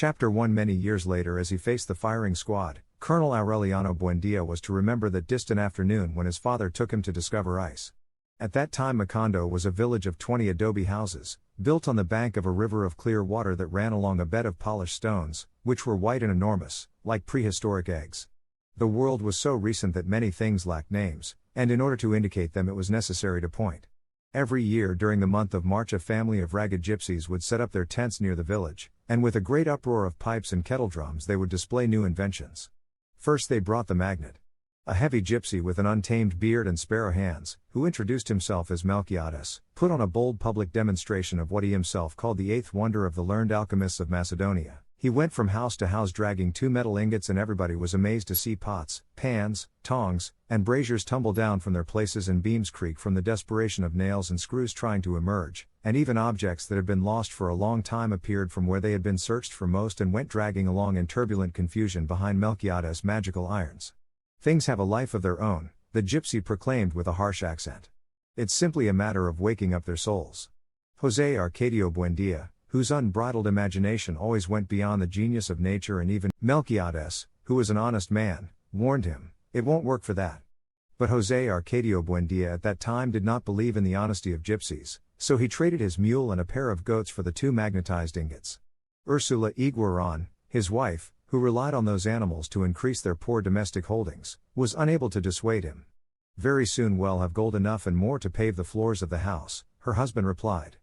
Chapter 1. Many years later, as he faced the firing squad, Colonel Aureliano Buendia was to remember that distant afternoon when his father took him to discover ice. At that time Macondo was a village of 20 adobe houses, built on the bank of a river of clear water that ran along a bed of polished stones, which were white and enormous, like prehistoric eggs. The world was so recent that many things lacked names, and in order to indicate them it was necessary to point. Every year during the month of March a family of ragged gypsies would set up their tents near the village, and with a great uproar of pipes and kettledrums they would display new inventions. First they brought the magnet. A heavy gypsy with an untamed beard and sparrow hands, who introduced himself as Melquiades, put on a bold public demonstration of what he himself called the eighth wonder of the learned alchemists of Macedonia. He went from house to house dragging 2 metal ingots, and everybody was amazed to see pots, pans, tongs, and braziers tumble down from their places and beams creak from the desperation of nails and screws trying to emerge, and even objects that had been lost for a long time appeared from where they had been searched for most and went dragging along in turbulent confusion behind Melquiades' magical irons. Things have a life of their own, the gypsy proclaimed with a harsh accent. It's simply a matter of waking up their souls. José Arcadio Buendia, whose unbridled imagination always went beyond the genius of nature, and even Melquiades, who was an honest man, warned him, "It won't work for that." But José Arcadio Buendia at that time did not believe in the honesty of gypsies, so he traded his mule and a pair of goats for the 2 magnetized ingots. Ursula Iguaran, his wife, who relied on those animals to increase their poor domestic holdings, was unable to dissuade him. "Very soon we'll have gold enough and more to pave the floors of the house," her husband replied.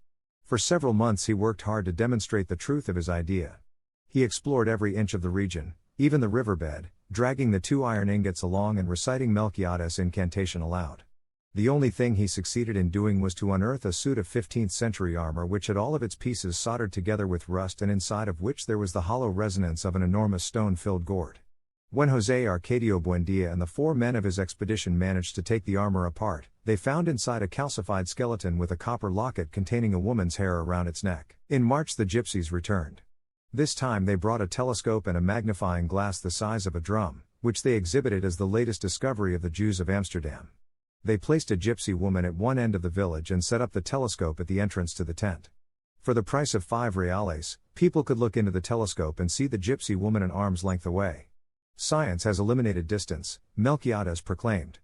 For several months he worked hard to demonstrate the truth of his idea. He explored every inch of the region, even the riverbed, dragging the 2 iron ingots along and reciting Melquiades' incantation aloud. The only thing he succeeded in doing was to unearth a suit of 15th century armor which had all of its pieces soldered together with rust, and inside of which there was the hollow resonance of an enormous stone-filled gourd. When José Arcadio Buendia and the 4 men of his expedition managed to take the armor apart, they found inside a calcified skeleton with a copper locket containing a woman's hair around its neck. In March the gypsies returned. This time they brought a telescope and a magnifying glass the size of a drum, which they exhibited as the latest discovery of the Jews of Amsterdam. They placed a gypsy woman at one end of the village and set up the telescope at the entrance to the tent. For the price of 5 reales, people could look into the telescope and see the gypsy woman an arm's length away. "Science has eliminated distance," Melquiades proclaimed.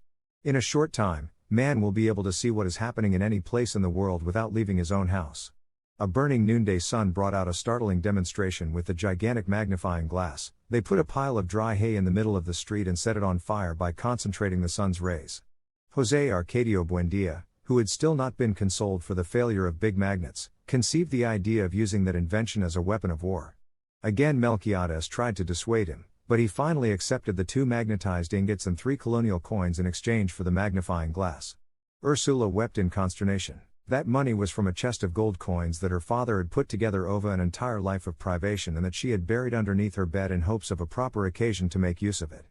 "In a short time, man will be able to see what is happening in any place in the world without leaving his own house." A burning noonday sun brought out a startling demonstration with the gigantic magnifying glass. They put a pile of dry hay in the middle of the street and set it on fire by concentrating the sun's rays. José Arcadio Buendia, who had still not been consoled for the failure of big magnets, conceived the idea of using that invention as a weapon of war. Again Melquiades tried to dissuade him, but he finally accepted the 2 magnetized ingots and 3 colonial coins in exchange for the magnifying glass. Ursula wept in consternation. That money was from a chest of gold coins that her father had put together over an entire life of privation and that she had buried underneath her bed in hopes of a proper occasion to make use of it.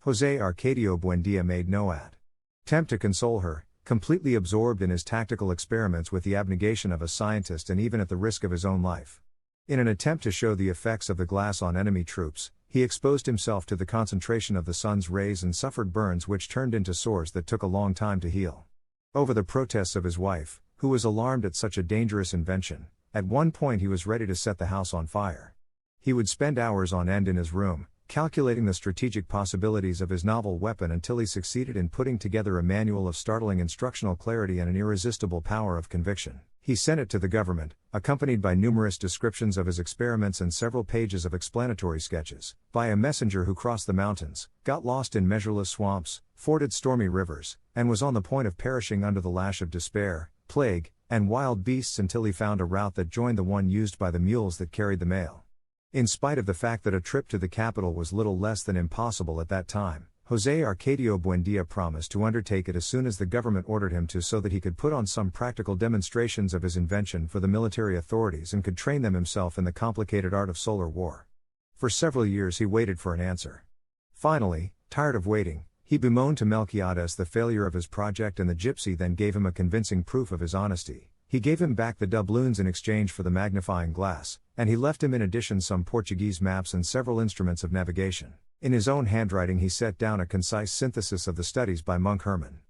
José Arcadio Buendia made no attempt to console her, completely absorbed in his tactical experiments with the abnegation of a scientist and even at the risk of his own life. In an attempt to show the effects of the glass on enemy troops, he exposed himself to the concentration of the sun's rays and suffered burns which turned into sores that took a long time to heal. Over the protests of his wife, who was alarmed at such a dangerous invention, at one point he was ready to set the house on fire. He would spend hours on end in his room, calculating the strategic possibilities of his novel weapon until he succeeded in putting together a manual of startling instructional clarity and an irresistible power of conviction. He sent it to the government, accompanied by numerous descriptions of his experiments and several pages of explanatory sketches, by a messenger who crossed the mountains, got lost in measureless swamps, forded stormy rivers, and was on the point of perishing under the lash of despair, plague, and wild beasts until he found a route that joined the one used by the mules that carried the mail. In spite of the fact that a trip to the capital was little less than impossible at that time, José Arcadio Buendia promised to undertake it as soon as the government ordered him to, so that he could put on some practical demonstrations of his invention for the military authorities and could train them himself in the complicated art of solar war. For several years he waited for an answer. Finally, tired of waiting, he bemoaned to Melquiades the failure of his project, and the gypsy then gave him a convincing proof of his honesty. He gave him back the doubloons in exchange for the magnifying glass, and he left him in addition some Portuguese maps and several instruments of navigation. In his own handwriting he set down a concise synthesis of the studies by monk Herman,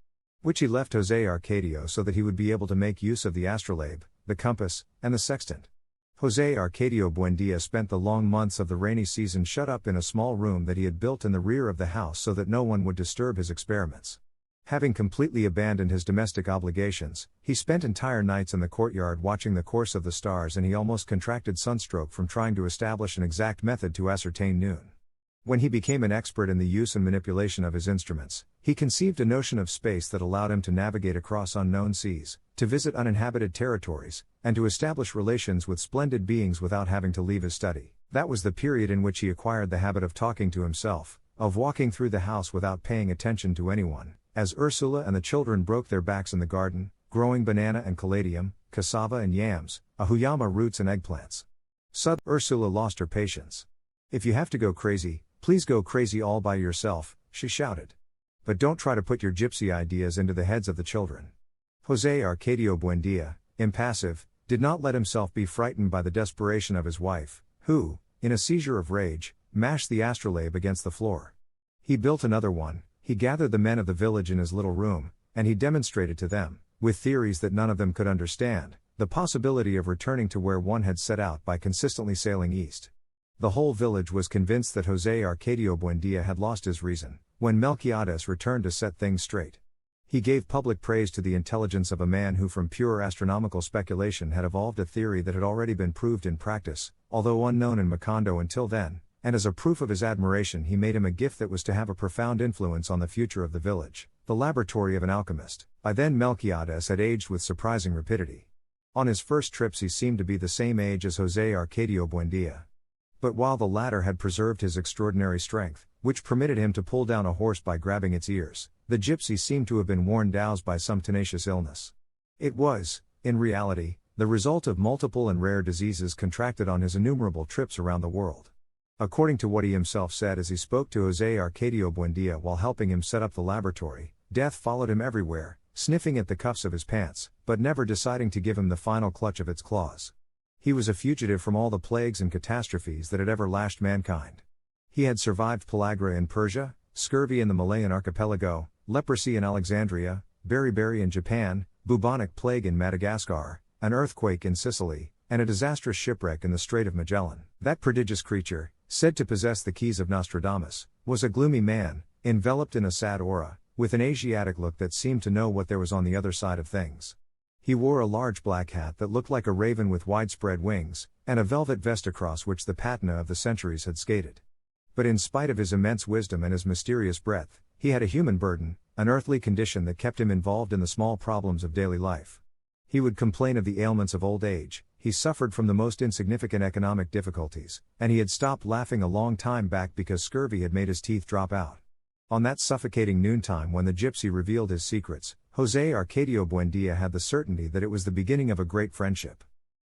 which he left José Arcadio so that he would be able to make use of the astrolabe, the compass, and the sextant. José Arcadio Buendía spent the long months of the rainy season shut up in a small room that he had built in the rear of the house so that no one would disturb his experiments. Having completely abandoned his domestic obligations, he spent entire nights in the courtyard watching the course of the stars, and he almost contracted sunstroke from trying to establish an exact method to ascertain noon. When he became an expert in the use and manipulation of his instruments, he conceived a notion of space that allowed him to navigate across unknown seas, to visit uninhabited territories, and to establish relations with splendid beings without having to leave his study. That was the period in which he acquired the habit of talking to himself, of walking through the house without paying attention to anyone, as Ursula and the children broke their backs in the garden, growing banana and caladium, cassava and yams, ahuyama roots and eggplants. Suddenly, Ursula lost her patience. "If you have to go crazy, please go crazy all by yourself," she shouted. "But don't try to put your gypsy ideas into the heads of the children." José Arcadio Buendía, impassive, did not let himself be frightened by the desperation of his wife, who, in a seizure of rage, mashed the astrolabe against the floor. He built another one. He gathered the men of the village in his little room, and he demonstrated to them, with theories that none of them could understand, the possibility of returning to where one had set out by consistently sailing east. The whole village was convinced that José Arcadio Buendía had lost his reason, when Melquiades returned to set things straight. He gave public praise to the intelligence of a man who from pure astronomical speculation had evolved a theory that had already been proved in practice, although unknown in Macondo until then, and as a proof of his admiration he made him a gift that was to have a profound influence on the future of the village, the laboratory of an alchemist. By then Melquiades had aged with surprising rapidity. On his first trips he seemed to be the same age as José Arcadio Buendía. But while the latter had preserved his extraordinary strength, which permitted him to pull down a horse by grabbing its ears, the gypsy seemed to have been worn down by some tenacious illness. It was, in reality, the result of multiple and rare diseases contracted on his innumerable trips around the world. According to what he himself said as he spoke to José Arcadio Buendía while helping him set up the laboratory, death followed him everywhere, sniffing at the cuffs of his pants, but never deciding to give him the final clutch of its claws. He was a fugitive from all the plagues and catastrophes that had ever lashed mankind. He had survived pellagra in Persia, scurvy in the Malayan archipelago, leprosy in Alexandria, beriberi in Japan, bubonic plague in Madagascar, an earthquake in Sicily, and a disastrous shipwreck in the Strait of Magellan. That prodigious creature, said to possess the keys of Nostradamus, was a gloomy man, enveloped in a sad aura, with an Asiatic look that seemed to know what there was on the other side of things. He wore a large black hat that looked like a raven with widespread wings, and a velvet vest across which the patina of the centuries had skated. But in spite of his immense wisdom and his mysterious breadth, he had a human burden, an earthly condition that kept him involved in the small problems of daily life. He would complain of the ailments of old age, he suffered from the most insignificant economic difficulties, and he had stopped laughing a long time back because scurvy had made his teeth drop out. On that suffocating noontime when the gypsy revealed his secrets, José Arcadio Buendía had the certainty that it was the beginning of a great friendship.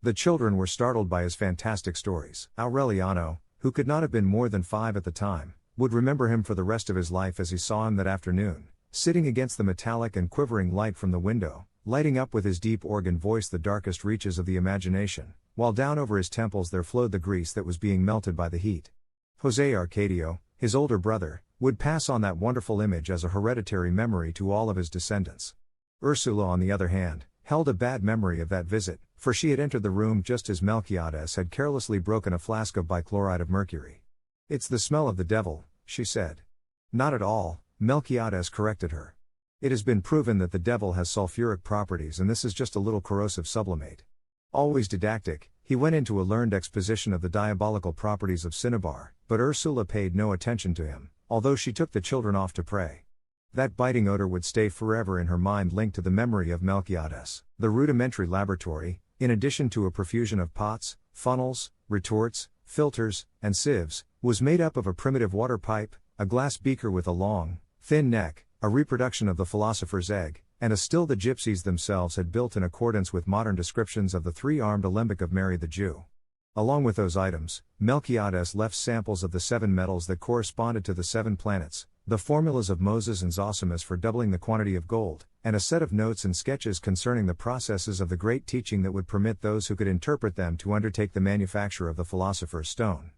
The children were startled by his fantastic stories. Aureliano, who could not have been more than 5 at the time, would remember him for the rest of his life as he saw him that afternoon, sitting against the metallic and quivering light from the window, lighting up with his deep organ voice the darkest reaches of the imagination, while down over his temples there flowed the grease that was being melted by the heat. José Arcadio, his older brother, would pass on that wonderful image as a hereditary memory to all of his descendants. Ursula, on the other hand, held a bad memory of that visit, for she had entered the room just as Melquiades had carelessly broken a flask of bichloride of mercury. "It's the smell of the devil," she said. "Not at all," Melquiades corrected her. "It has been proven that the devil has sulfuric properties, and this is just a little corrosive sublimate." Always didactic, he went into a learned exposition of the diabolical properties of cinnabar, but Ursula paid no attention to him, although she took the children off to pray. That biting odor would stay forever in her mind, linked to the memory of Melquiades. The rudimentary laboratory, in addition to a profusion of pots, funnels, retorts, filters, and sieves, was made up of a primitive water pipe, a glass beaker with a long, thin neck, a reproduction of the philosopher's egg, and a still the gypsies themselves had built in accordance with modern descriptions of the 3-armed alembic of Mary the Jew. Along with those items, Melquiades left samples of the 7 metals that corresponded to the 7 planets, the formulas of Moses and Zosimus for doubling the quantity of gold, and a set of notes and sketches concerning the processes of the great teaching that would permit those who could interpret them to undertake the manufacture of the philosopher's stone.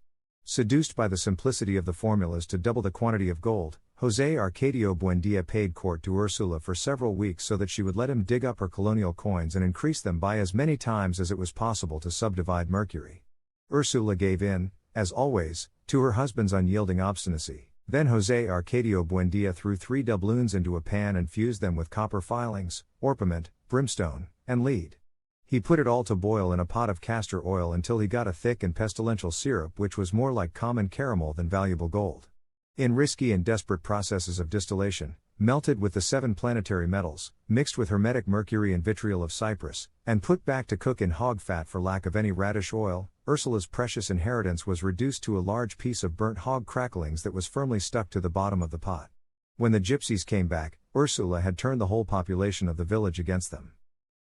Seduced by the simplicity of the formulas to double the quantity of gold, José Arcadio Buendía paid court to Ursula for several weeks so that she would let him dig up her colonial coins and increase them by as many times as it was possible to subdivide Mercury. Ursula gave in, as always, to her husband's unyielding obstinacy. Then José Arcadio Buendía threw 3 doubloons into a pan and fused them with copper filings, orpiment, brimstone, and lead. He put it all to boil in a pot of castor oil until he got a thick and pestilential syrup which was more like common caramel than valuable gold. In risky and desperate processes of distillation, melted with the 7 planetary metals, mixed with hermetic mercury and vitriol of Cyprus, and put back to cook in hog fat for lack of any radish oil, Ursula's precious inheritance was reduced to a large piece of burnt hog cracklings that was firmly stuck to the bottom of the pot. When the gypsies came back, Ursula had turned the whole population of the village against them.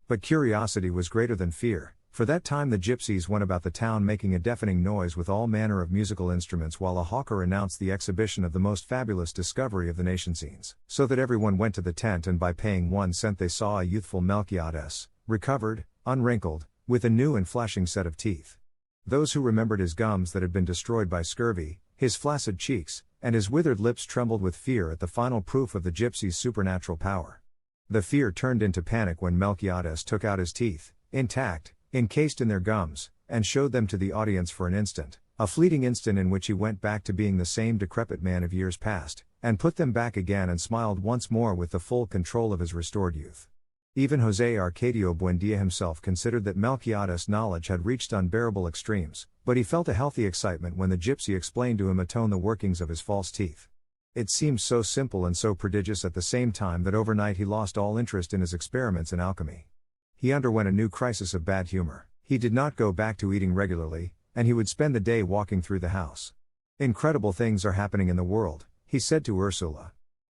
But curiosity was greater than fear. For that time the gypsies went about the town making a deafening noise with all manner of musical instruments while a hawker announced the exhibition of the most fabulous discovery of the nation scenes, so that everyone went to the tent and by paying 1 cent they saw a youthful Melquiades, recovered, unwrinkled, with a new and flashing set of teeth. Those who remembered his gums that had been destroyed by scurvy, his flaccid cheeks, and his withered lips trembled with fear at the final proof of the gypsies' supernatural power. The fear turned into panic when Melquiades took out his teeth, intact, encased in their gums, and showed them to the audience for an instant, a fleeting instant in which he went back to being the same decrepit man of years past, and put them back again and smiled once more with the full control of his restored youth. Even José Arcadio Buendía himself considered that Melquiades' knowledge had reached unbearable extremes, but he felt a healthy excitement when the gypsy explained to him the workings of his false teeth. It seemed so simple and so prodigious at the same time that overnight he lost all interest in his experiments in alchemy. He underwent a new crisis of bad humor. He did not go back to eating regularly, and he would spend the day walking through the house. "Incredible things are happening in the world," he said to Ursula.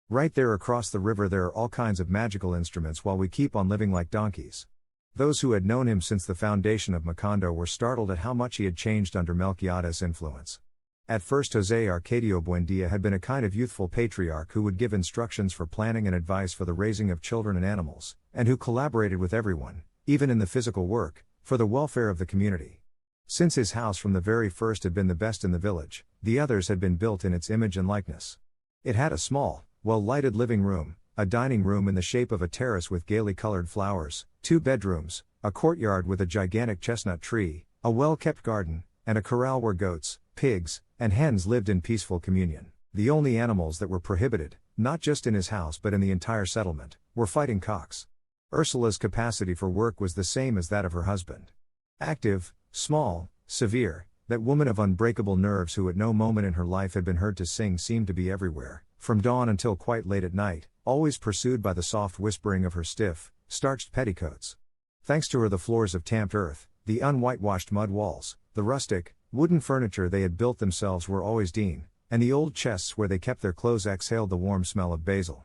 "Right there across the river there are all kinds of magical instruments while we keep on living like donkeys." Those who had known him since the foundation of Macondo were startled at how much he had changed under Melquiades' influence. At first José Arcadio Buendía had been a kind of youthful patriarch who would give instructions for planning and advice for the raising of children and animals, and who collaborated with everyone, even in the physical work, for the welfare of the community. Since his house from the very first had been the best in the village, the others had been built in its image and likeness. It had a small, well-lighted living room, a dining room in the shape of a terrace with gaily colored flowers, 2 bedrooms, a courtyard with a gigantic chestnut tree, a well-kept garden, and a corral where goats, pigs, and hens lived in peaceful communion. The only animals that were prohibited, not just in his house but in the entire settlement, were fighting cocks. Ursula's capacity for work was the same as that of her husband. Active, small, severe, that woman of unbreakable nerves who at no moment in her life had been heard to sing seemed to be everywhere, from dawn until quite late at night, always pursued by the soft whispering of her stiff, starched petticoats. Thanks to her the floors of tamped earth, the unwhitewashed mud walls, the rustic, wooden furniture they had built themselves were always Dean, and the old chests where they kept their clothes exhaled the warm smell of basil.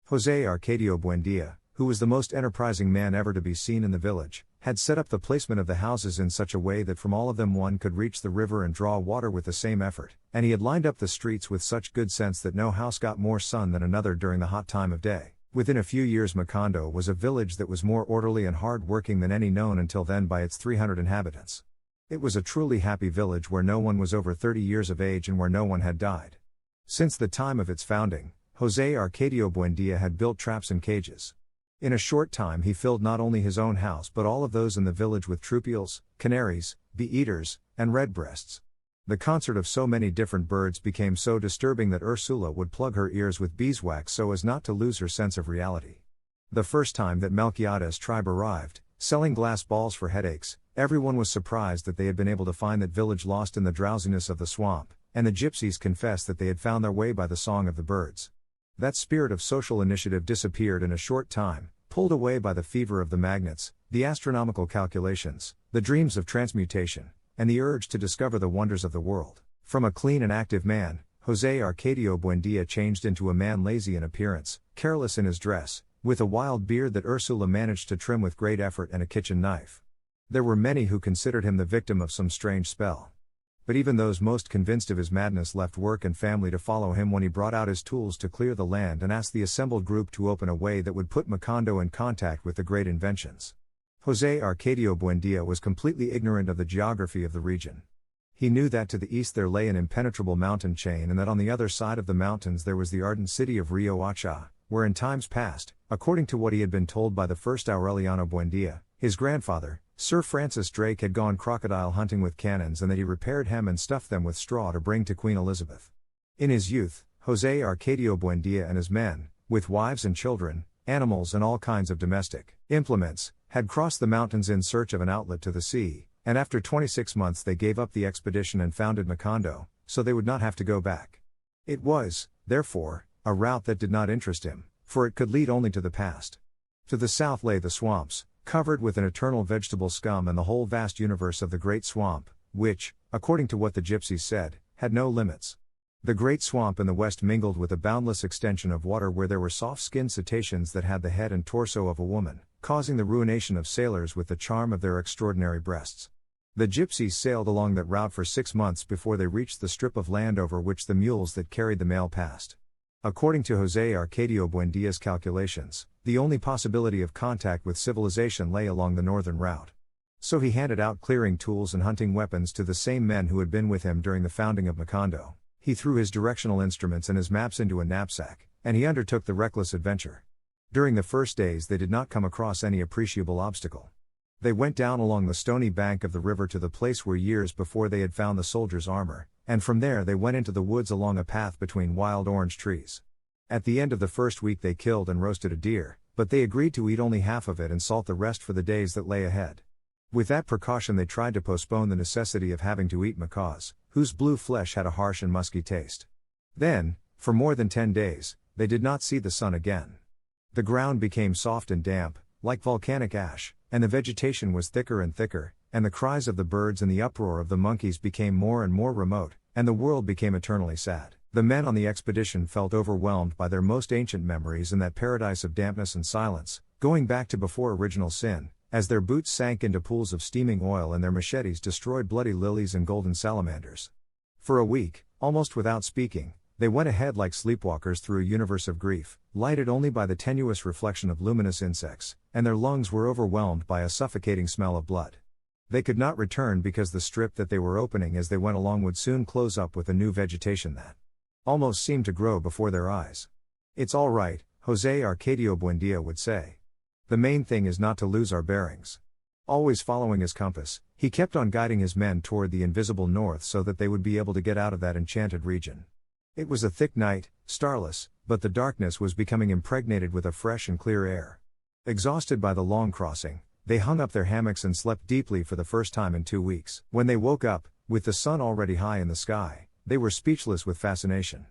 José Arcadio Buendía, who was the most enterprising man ever to be seen in the village, had set up the placement of the houses in such a way that from all of them one could reach the river and draw water with the same effort, and he had lined up the streets with such good sense that no house got more sun than another during the hot time of day. Within a few years Macondo was a village that was more orderly and hard-working than any known until then by its 300 inhabitants. It was a truly happy village where no one was over 30 years of age and where no one had died. Since the time of its founding, José Arcadio Buendía had built traps and cages. In a short time he filled not only his own house but all of those in the village with troupials, canaries, bee-eaters, and redbreasts. The concert of so many different birds became so disturbing that Ursula would plug her ears with beeswax so as not to lose her sense of reality. The first time that Melquiades' tribe arrived, selling glass balls for headaches, everyone was surprised that they had been able to find that village lost in the drowsiness of the swamp, and the gypsies confessed that they had found their way by the song of the birds. That spirit of social initiative disappeared in a short time, pulled away by the fever of the magnates, the astronomical calculations, the dreams of transmutation, and the urge to discover the wonders of the world. From a clean and active man, José Arcadio Buendía changed into a man lazy in appearance, careless in his dress, with a wild beard that Ursula managed to trim with great effort and a kitchen knife. There were many who considered him the victim of some strange spell. But even those most convinced of his madness left work and family to follow him when he brought out his tools to clear the land and asked the assembled group to open a way that would put Macondo in contact with the great inventions. José Arcadio Buendía was completely ignorant of the geography of the region. He knew that to the east there lay an impenetrable mountain chain and that on the other side of the mountains there was the ardent city of Rio Hacha, where in times past, according to what he had been told by the first Aureliano Buendia, his grandfather, Sir Francis Drake had gone crocodile hunting with cannons and that he repaired them and stuffed them with straw to bring to Queen Elizabeth. In his youth, José Arcadio Buendia and his men, with wives and children, animals and all kinds of domestic implements, had crossed the mountains in search of an outlet to the sea, and after 26 months they gave up the expedition and founded Macondo, so they would not have to go back. It was, therefore, a route that did not interest him, for it could lead only to the past. To the south lay the swamps, covered with an eternal vegetable scum and the whole vast universe of the Great Swamp, which, according to what the gypsies said, had no limits. The Great Swamp in the west mingled with a boundless extension of water where there were soft-skinned cetaceans that had the head and torso of a woman, causing the ruination of sailors with the charm of their extraordinary breasts. The gypsies sailed along that route for 6 months before they reached the strip of land over which the mules that carried the mail passed. According to José Arcadio Buendia's calculations, the only possibility of contact with civilization lay along the northern route. So he handed out clearing tools and hunting weapons to the same men who had been with him during the founding of Macondo. He threw his directional instruments and his maps into a knapsack, and he undertook the reckless adventure. During the first days they did not come across any appreciable obstacle. They went down along the stony bank of the river to the place where years before they had found the soldiers' armor, and from there they went into the woods along a path between wild orange trees. At the end of the first week they killed and roasted a deer, but they agreed to eat only half of it and salt the rest for the days that lay ahead. With that precaution they tried to postpone the necessity of having to eat macaws, whose blue flesh had a harsh and musky taste. Then, for more than 10 days, they did not see the sun again. The ground became soft and damp, like volcanic ash, and the vegetation was thicker and thicker, and the cries of the birds and the uproar of the monkeys became more and more remote, and the world became eternally sad. The men on the expedition felt overwhelmed by their most ancient memories in that paradise of dampness and silence, going back to before original sin, as their boots sank into pools of steaming oil and their machetes destroyed bloody lilies and golden salamanders. For a week, almost without speaking, they went ahead like sleepwalkers through a universe of grief, lighted only by the tenuous reflection of luminous insects, and their lungs were overwhelmed by a suffocating smell of blood. They could not return because the strip that they were opening as they went along would soon close up with a new vegetation that almost seemed to grow before their eyes. "It's all right," José Arcadio Buendia would say. "The main thing is not to lose our bearings." Always following his compass, he kept on guiding his men toward the invisible north so that they would be able to get out of that enchanted region. It was a thick night, starless, but the darkness was becoming impregnated with a fresh and clear air. Exhausted by the long crossing, they hung up their hammocks and slept deeply for the first time in 2 weeks. When they woke up, with the sun already high in the sky, they were speechless with fascination.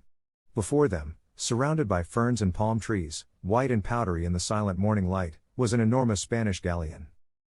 Before them, surrounded by ferns and palm trees, white and powdery in the silent morning light, was an enormous Spanish galleon.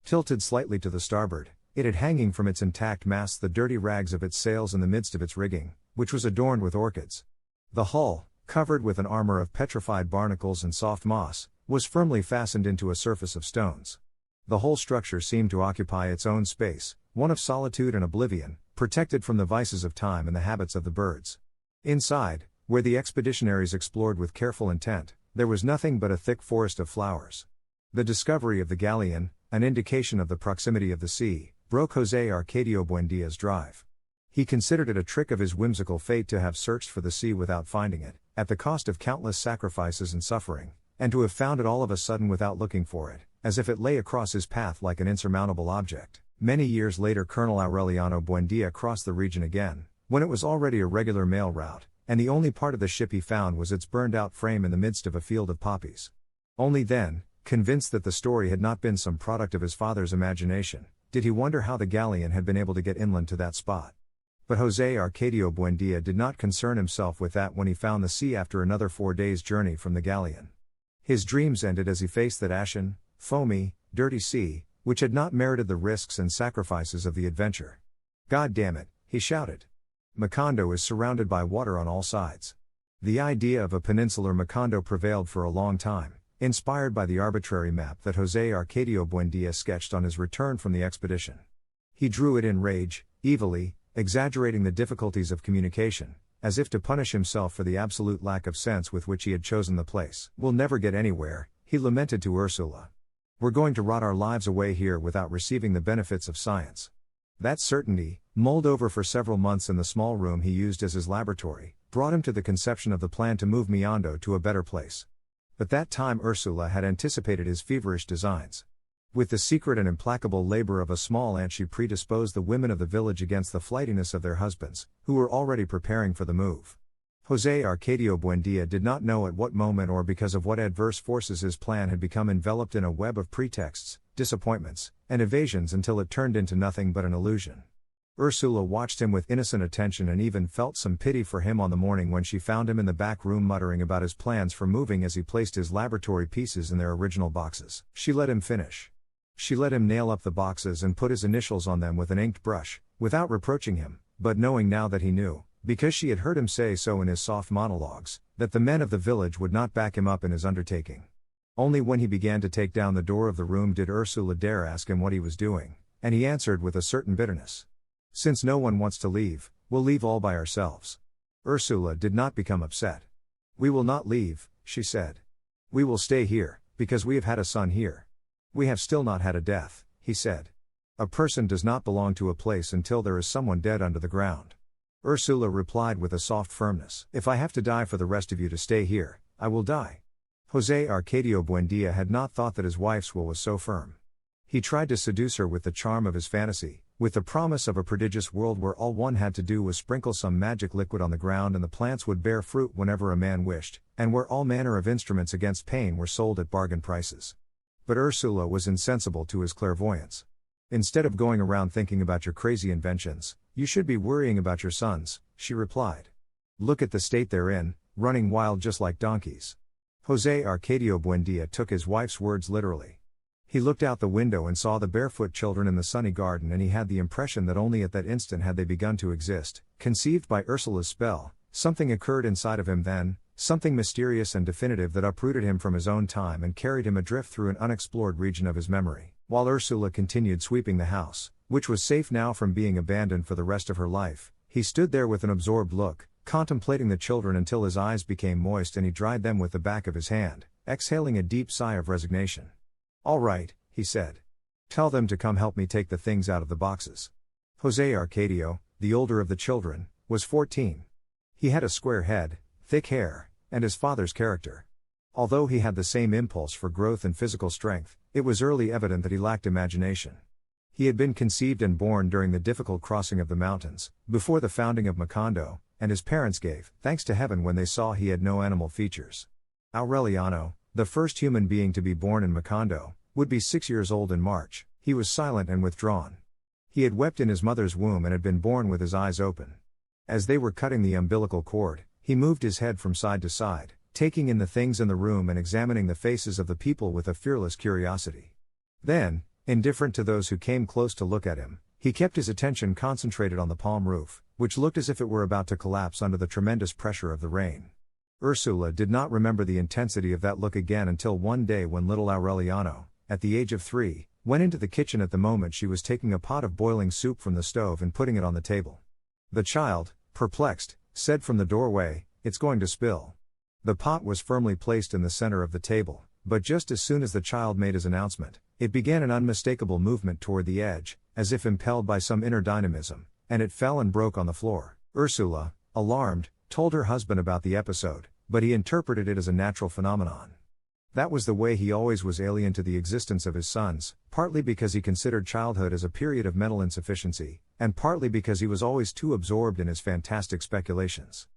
Tilted slightly to the starboard, it had hanging from its intact masts the dirty rags of its sails in the midst of its rigging, which was adorned with orchids. The hull, covered with an armor of petrified barnacles and soft moss, was firmly fastened into a surface of stones. The whole structure seemed to occupy its own space, one of solitude and oblivion, protected from the vices of time and the habits of the birds. Inside, where the expeditionaries explored with careful intent, there was nothing but a thick forest of flowers. The discovery of the galleon, an indication of the proximity of the sea, broke José Arcadio Buendia's drive. He considered it a trick of his whimsical fate to have searched for the sea without finding it, at the cost of countless sacrifices and suffering, and to have found it all of a sudden without looking for it, as if it lay across his path like an insurmountable object. Many years later Colonel Aureliano Buendia crossed the region again, when it was already a regular mail route, and the only part of the ship he found was its burned-out frame in the midst of a field of poppies. Only then, convinced that the story had not been some product of his father's imagination, did he wonder how the galleon had been able to get inland to that spot. But José Arcadio Buendia did not concern himself with that when he found the sea after another 4 days' journey from the galleon. His dreams ended as he faced that ashen, foamy, dirty sea, which had not merited the risks and sacrifices of the adventure. "God damn it," he shouted. "Macondo is surrounded by water on all sides." The idea of a peninsular Macondo prevailed for a long time, inspired by the arbitrary map that José Arcadio Buendia sketched on his return from the expedition. He drew it in rage, evilly, exaggerating the difficulties of communication, as if to punish himself for the absolute lack of sense with which he had chosen the place. "We'll never get anywhere," he lamented to Ursula. "We're going to rot our lives away here without receiving the benefits of science." That certainty, mulled over for several months in the small room he used as his laboratory, brought him to the conception of the plan to move Miondo to a better place. But that time Ursula had anticipated his feverish designs. With the secret and implacable labor of a small ant, she predisposed the women of the village against the flightiness of their husbands, who were already preparing for the move. José Arcadio Buendía did not know at what moment or because of what adverse forces his plan had become enveloped in a web of pretexts, disappointments, and evasions until it turned into nothing but an illusion. Ursula watched him with innocent attention and even felt some pity for him on the morning when she found him in the back room muttering about his plans for moving as he placed his laboratory pieces in their original boxes. She let him finish. She let him nail up the boxes and put his initials on them with an inked brush, without reproaching him, but knowing now that he knew, because she had heard him say so in his soft monologues, that the men of the village would not back him up in his undertaking. Only when he began to take down the door of the room did Ursula dare ask him what he was doing, and he answered with a certain bitterness. "Since no one wants to leave, we'll leave all by ourselves." Ursula did not become upset. "We will not leave," she said. "We will stay here, because we have had a son here." "We have still not had a death," he said. "A person does not belong to a place until there is someone dead under the ground." Ursula replied with a soft firmness, "If I have to die for the rest of you to stay here, I will die." José Arcadio Buendía had not thought that his wife's will was so firm. He tried to seduce her with the charm of his fantasy, with the promise of a prodigious world where all one had to do was sprinkle some magic liquid on the ground and the plants would bear fruit whenever a man wished, and where all manner of instruments against pain were sold at bargain prices. But Ursula was insensible to his clairvoyance. "Instead of going around thinking about your crazy inventions, you should be worrying about your sons," she replied. "Look at the state they're in, running wild just like donkeys." José Arcadio Buendía took his wife's words literally. He looked out the window and saw the barefoot children in the sunny garden, and he had the impression that only at that instant had they begun to exist, conceived by Ursula's spell. Something occurred inside of him then, something mysterious and definitive that uprooted him from his own time and carried him adrift through an unexplored region of his memory, while Ursula continued sweeping the house, which was safe now from being abandoned for the rest of her life. He stood there with an absorbed look, contemplating the children until his eyes became moist and he dried them with the back of his hand, exhaling a deep sigh of resignation. "All right," he said. "Tell them to come help me take the things out of the boxes." José Arcadio, the older of the children, was 14. He had a square head, thick hair, and his father's character. Although he had the same impulse for growth and physical strength, it was early evident that he lacked imagination. He had been conceived and born during the difficult crossing of the mountains, before the founding of Macondo, and his parents gave thanks to heaven when they saw he had no animal features. Aureliano, the first human being to be born in Macondo, would be 6 years old in March. He was silent and withdrawn. He had wept in his mother's womb and had been born with his eyes open. As they were cutting the umbilical cord, he moved his head from side to side, taking in the things in the room and examining the faces of the people with a fearless curiosity. Then, indifferent to those who came close to look at him, he kept his attention concentrated on the palm roof, which looked as if it were about to collapse under the tremendous pressure of the rain. Ursula did not remember the intensity of that look again until one day when little Aureliano, at the age of 3, went into the kitchen at the moment she was taking a pot of boiling soup from the stove and putting it on the table. The child, perplexed, said from the doorway, "It's going to spill." The pot was firmly placed in the center of the table, but just as soon as the child made his announcement, it began an unmistakable movement toward the edge, as if impelled by some inner dynamism, and it fell and broke on the floor. Ursula, alarmed, told her husband about the episode, but he interpreted it as a natural phenomenon. That was the way he always was alien to the existence of his sons, partly because he considered childhood as a period of mental insufficiency, and partly because he was always too absorbed in his fantastic speculations.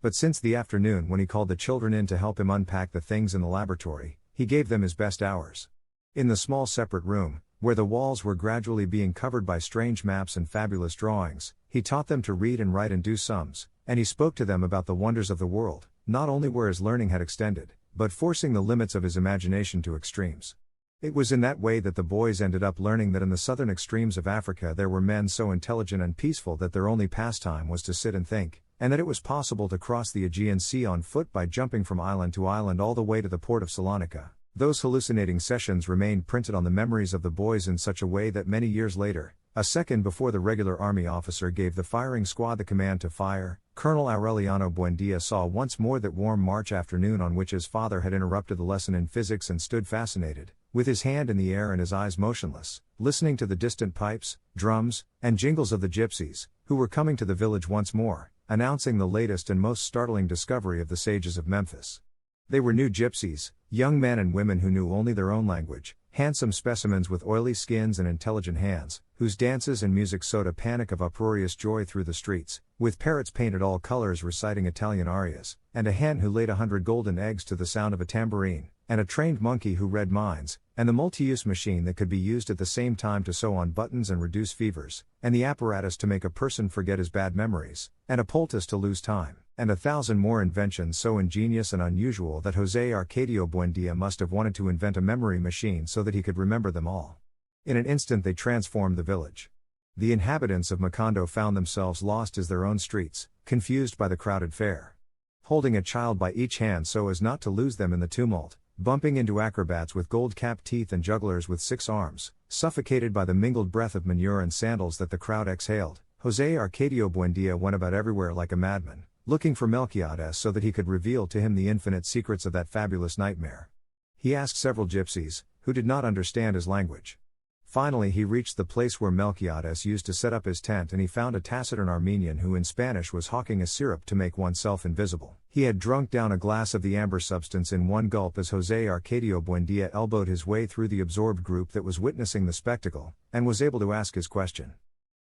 But since the afternoon when he called the children in to help him unpack the things in the laboratory, he gave them his best hours. In the small separate room, where the walls were gradually being covered by strange maps and fabulous drawings, he taught them to read and write and do sums, and he spoke to them about the wonders of the world, not only where his learning had extended, but forcing the limits of his imagination to extremes. It was in that way that the boys ended up learning that in the southern extremes of Africa there were men so intelligent and peaceful that their only pastime was to sit and think, and that it was possible to cross the Aegean Sea on foot by jumping from island to island all the way to the port of Salonika. Those hallucinating sessions remained printed on the memories of the boys in such a way that many years later, a second before the regular army officer gave the firing squad the command to fire, Colonel Aureliano Buendía saw once more that warm March afternoon on which his father had interrupted the lesson in physics and stood fascinated, with his hand in the air and his eyes motionless, listening to the distant pipes, drums, and jingles of the gypsies, who were coming to the village once more, announcing the latest and most startling discovery of the sages of Memphis. They were new gypsies, young men and women who knew only their own language, handsome specimens with oily skins and intelligent hands, whose dances and music sowed a panic of uproarious joy through the streets, with parrots painted all colors reciting Italian arias, and a hen who laid 100 golden eggs to the sound of a tambourine, and a trained monkey who read minds, and the multi-use machine that could be used at the same time to sew on buttons and reduce fevers, and the apparatus to make a person forget his bad memories, and a poultice to lose time, and 1,000 more inventions so ingenious and unusual that José Arcadio Buendia must have wanted to invent a memory machine so that he could remember them all. In an instant they transformed the village. The inhabitants of Macondo found themselves lost as their own streets, confused by the crowded fair. Holding a child by each hand so as not to lose them in the tumult, bumping into acrobats with gold-capped teeth and jugglers with 6 arms, suffocated by the mingled breath of manure and sandals that the crowd exhaled, José Arcadio Buendia went about everywhere like a madman, looking for Melquiades so that he could reveal to him the infinite secrets of that fabulous nightmare. He asked several gypsies, who did not understand his language. Finally he reached the place where Melquiades used to set up his tent, and he found a taciturn Armenian who in Spanish was hawking a syrup to make oneself invisible. He had drunk down a glass of the amber substance in one gulp as José Arcadio Buendia elbowed his way through the absorbed group that was witnessing the spectacle, and was able to ask his question.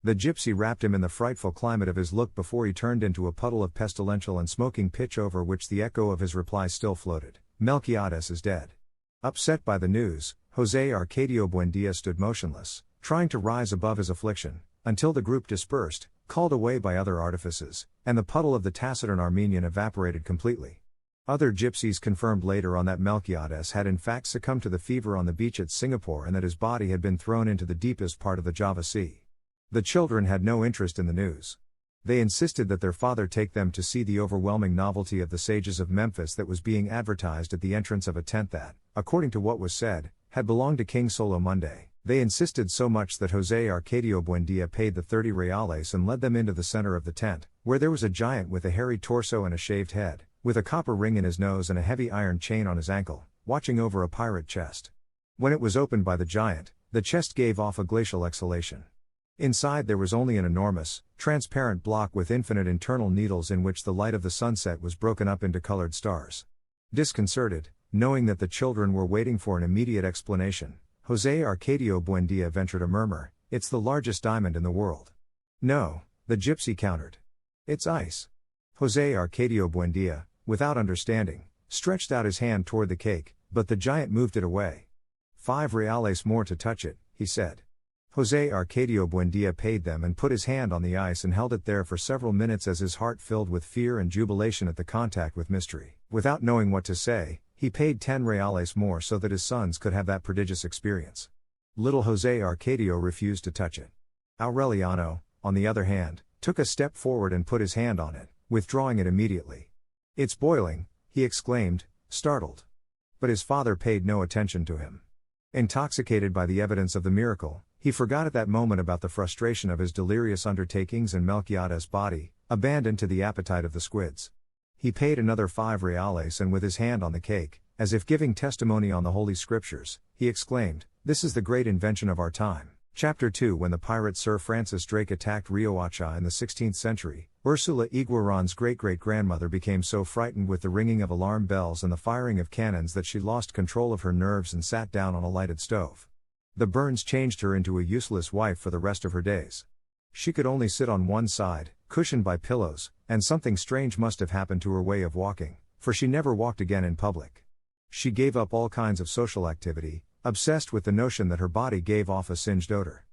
The gypsy wrapped him in the frightful climate of his look before he turned into a puddle of pestilential and smoking pitch over which the echo of his reply still floated. Melquiades is dead. Upset by the news, José Arcadio Buendia stood motionless, trying to rise above his affliction, until the group dispersed, called away by other artifices, and the puddle of the taciturn Armenian evaporated completely. Other gypsies confirmed later on that Melquiades had in fact succumbed to the fever on the beach at Singapore and that his body had been thrown into the deepest part of the Java Sea. The children had no interest in the news. They insisted that their father take them to see the overwhelming novelty of the sages of Memphis that was being advertised at the entrance of a tent that, according to what was said, had belonged to King Solomonde. They insisted so much that José Arcadio Buendia paid the 30 reales and led them into the center of the tent, where there was a giant with a hairy torso and a shaved head, with a copper ring in his nose and a heavy iron chain on his ankle, watching over a pirate chest. When it was opened by the giant, the chest gave off a glacial exhalation. Inside there was only an enormous, transparent block with infinite internal needles in which the light of the sunset was broken up into colored stars. Disconcerted, knowing that the children were waiting for an immediate explanation, José Arcadio Buendia ventured a murmur, "It's the largest diamond in the world." "No," the gypsy countered. "It's ice." José Arcadio Buendia, without understanding, stretched out his hand toward the cake, but the giant moved it away. 5 reales more to touch it, he said. José Arcadio Buendia paid them and put his hand on the ice and held it there for several minutes as his heart filled with fear and jubilation at the contact with mystery. Without knowing what to say, he paid 10 reales more so that his sons could have that prodigious experience. Little José Arcadio refused to touch it. Aureliano, on the other hand, took a step forward and put his hand on it, withdrawing it immediately. "It's boiling," he exclaimed, startled. But his father paid no attention to him. Intoxicated by the evidence of the miracle, he forgot at that moment about the frustration of his delirious undertakings and Melquiades' body, abandoned to the appetite of the squids. He paid another 5 reales and with his hand on the cake, as if giving testimony on the Holy Scriptures, he exclaimed, "This is the great invention of our time." Chapter 2 When the pirate Sir Francis Drake attacked Riohacha in the 16th century, Ursula Iguaran's great-great-grandmother became so frightened with the ringing of alarm bells and the firing of cannons that she lost control of her nerves and sat down on a lighted stove. The burns changed her into a useless wife for the rest of her days. She could only sit on one side, cushioned by pillows, and something strange must have happened to her way of walking, for she never walked again in public. She gave up all kinds of social activity, obsessed with the notion that her body gave off a singed odor.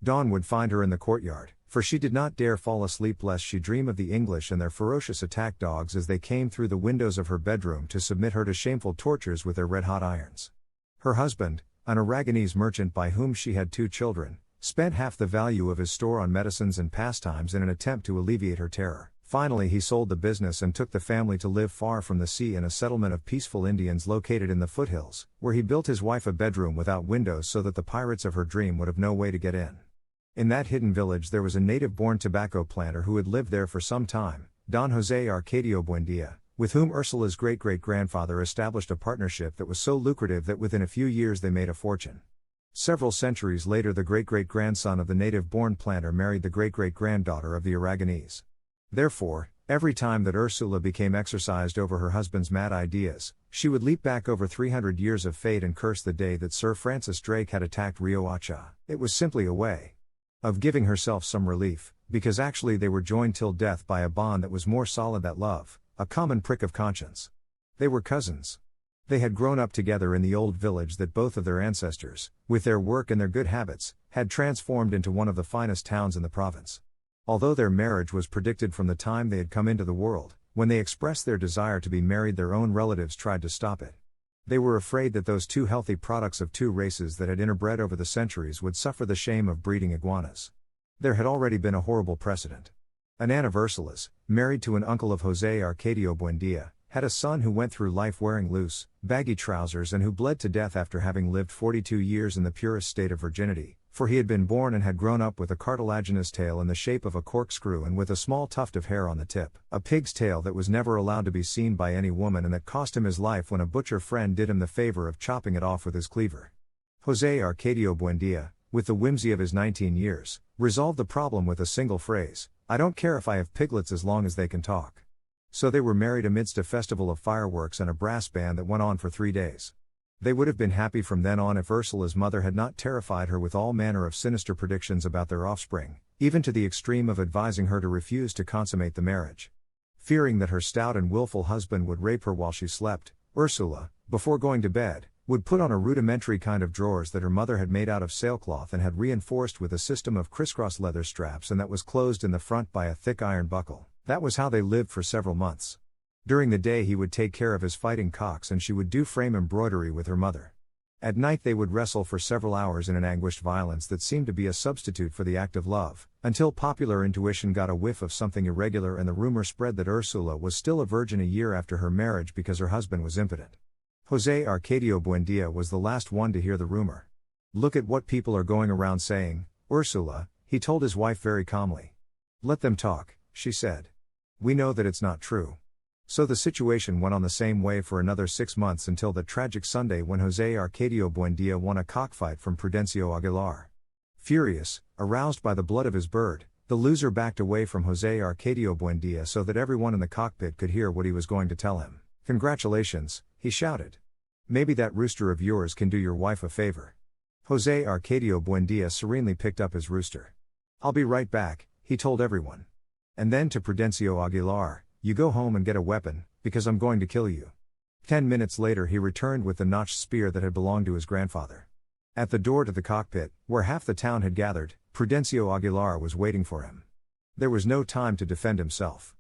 Dawn would find her in the courtyard, for she did not dare fall asleep lest she dream of the English and their ferocious attack dogs as they came through the windows of her bedroom to submit her to shameful tortures with their red-hot irons. Her husband, an Aragonese merchant by whom she had 2 children, spent half the value of his store on medicines and pastimes in an attempt to alleviate her terror. Finally he sold the business and took the family to live far from the sea in a settlement of peaceful Indians located in the foothills, where he built his wife a bedroom without windows so that the pirates of her dream would have no way to get in. In that hidden village there was a native-born tobacco planter who had lived there for some time, Don José Arcadio Buendia, with whom Ursula's great-great-grandfather established a partnership that was so lucrative that within a few years they made a fortune. Several centuries later, the great-great-grandson of the native-born planter married the great-great-granddaughter of the Aragonese. Therefore, every time that Ursula became exercised over her husband's mad ideas, she would leap back over 300 years of fate and curse the day that Sir Francis Drake had attacked Riohacha. It was simply a way of giving herself some relief, because actually they were joined till death by a bond that was more solid than love, a common prick of conscience. They were cousins. They had grown up together in the old village that both of their ancestors, with their work and their good habits, had transformed into one of the finest towns in the province. Although their marriage was predicted from the time they had come into the world, when they expressed their desire to be married, their own relatives tried to stop it. They were afraid that those two healthy products of two races that had interbred over the centuries would suffer the shame of breeding iguanas. There had already been a horrible precedent. An aunt of Ursula's, married to an uncle of José Arcadio Buendia, had a son who went through life wearing loose, baggy trousers and who bled to death after having lived 42 years in the purest state of virginity, for he had been born and had grown up with a cartilaginous tail in the shape of a corkscrew and with a small tuft of hair on the tip, a pig's tail that was never allowed to be seen by any woman and that cost him his life when a butcher friend did him the favor of chopping it off with his cleaver. José Arcadio Buendia, with the whimsy of his 19 years, resolved the problem with a single phrase: "I don't care if I have piglets as long as they can talk." So they were married amidst a festival of fireworks and a brass band that went on for 3 days. They would have been happy from then on if Ursula's mother had not terrified her with all manner of sinister predictions about their offspring, even to the extreme of advising her to refuse to consummate the marriage. Fearing that her stout and willful husband would rape her while she slept, Ursula, before going to bed, would put on a rudimentary kind of drawers that her mother had made out of sailcloth and had reinforced with a system of crisscross leather straps and that was closed in the front by a thick iron buckle. That was how they lived for several months. During the day he would take care of his fighting cocks and she would do frame embroidery with her mother. At night they would wrestle for several hours in an anguished violence that seemed to be a substitute for the act of love, until popular intuition got a whiff of something irregular and the rumor spread that Ursula was still a virgin a year after her marriage because her husband was impotent. José Arcadio Buendia was the last one to hear the rumor. "Look at what people are going around saying, Ursula," he told his wife very calmly. "Let them talk," she said. "We know that it's not true." So the situation went on the same way for another 6 months until that tragic Sunday when José Arcadio Buendia won a cockfight from Prudencio Aguilar. Furious, aroused by the blood of his bird, the loser backed away from José Arcadio Buendia so that everyone in the cockpit could hear what he was going to tell him. "Congratulations," he shouted. "Maybe that rooster of yours can do your wife a favor." José Arcadio Buendia serenely picked up his rooster. "I'll be right back," he told everyone. And then to Prudencio Aguilar, "You go home and get a weapon, because I'm going to kill you." 10 minutes later he returned with the notched spear that had belonged to his grandfather. At the door to the cockpit, where half the town had gathered, Prudencio Aguilar was waiting for him. There was no time to defend himself.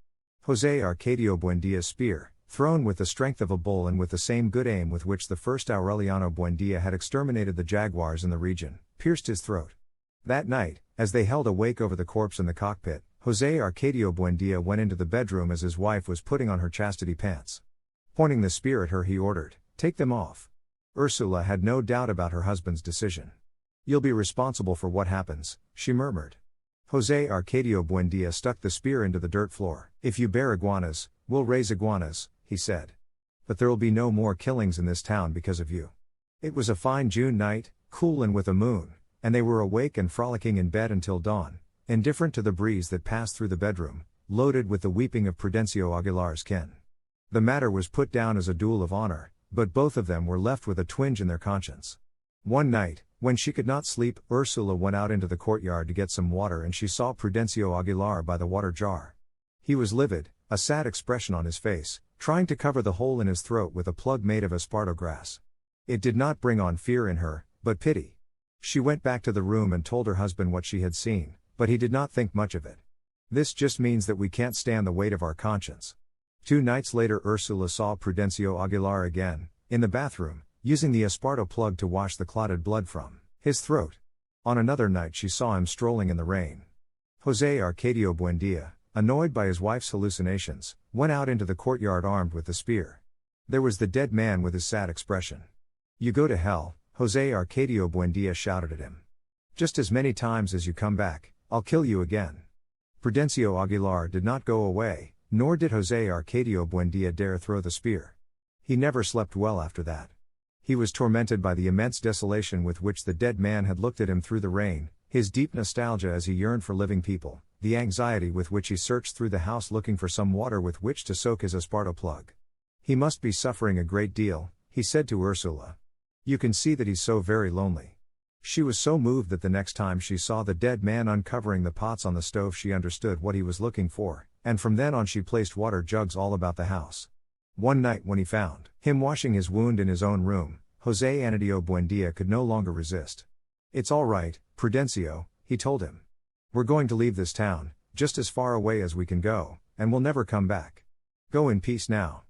José Arcadio Buendia's spear, thrown with the strength of a bull and with the same good aim with which the first Aureliano Buendia had exterminated the jaguars in the region, pierced his throat. That night, as they held a wake over the corpse in the cockpit, José Arcadio Buendia went into the bedroom as his wife was putting on her chastity pants. Pointing the spear at her he ordered, "Take them off." Ursula had no doubt about her husband's decision. "You'll be responsible for what happens," she murmured. José Arcadio Buendia stuck the spear into the dirt floor. "If you bear iguanas, we'll raise iguanas," he said. "But there'll be no more killings in this town because of you." It was a fine June night, cool and with a moon, and they were awake and frolicking in bed until dawn, indifferent to the breeze that passed through the bedroom, loaded with the weeping of Prudencio Aguilar's kin. The matter was put down as a duel of honor, but both of them were left with a twinge in their conscience. One night, when she could not sleep, Ursula went out into the courtyard to get some water and she saw Prudencio Aguilar by the water jar. He was livid, a sad expression on his face, trying to cover the hole in his throat with a plug made of esparto grass. It did not bring on fear in her, but pity. She went back to the room and told her husband what she had seen, but he did not think much of it. "This just means that we can't stand the weight of our conscience." 2 nights later Ursula saw Prudencio Aguilar again, in the bathroom, using the esparto plug to wash the clotted blood from his throat. On another night she saw him strolling in the rain. José Arcadio Buendia, annoyed by his wife's hallucinations, went out into the courtyard armed with the spear. There was the dead man with his sad expression. "You go to hell," José Arcadio Buendia shouted at him. "Just as many times as you come back, I'll kill you again." Prudencio Aguilar did not go away, nor did José Arcadio Buendía dare throw the spear. He never slept well after that. He was tormented by the immense desolation with which the dead man had looked at him through the rain, his deep nostalgia as he yearned for living people, the anxiety with which he searched through the house looking for some water with which to soak his esparto plug. He must be suffering a great deal, he said to Ursula. You can see that he's so very lonely. She was so moved that the next time she saw the dead man uncovering the pots on the stove she understood what he was looking for, and from then on she placed water jugs all about the house. One night when he found him washing his wound in his own room, José Arcadio Buendía could no longer resist. It's all right, Prudencio, he told him. We're going to leave this town, just as far away as we can go, and we'll never come back. Go in peace now.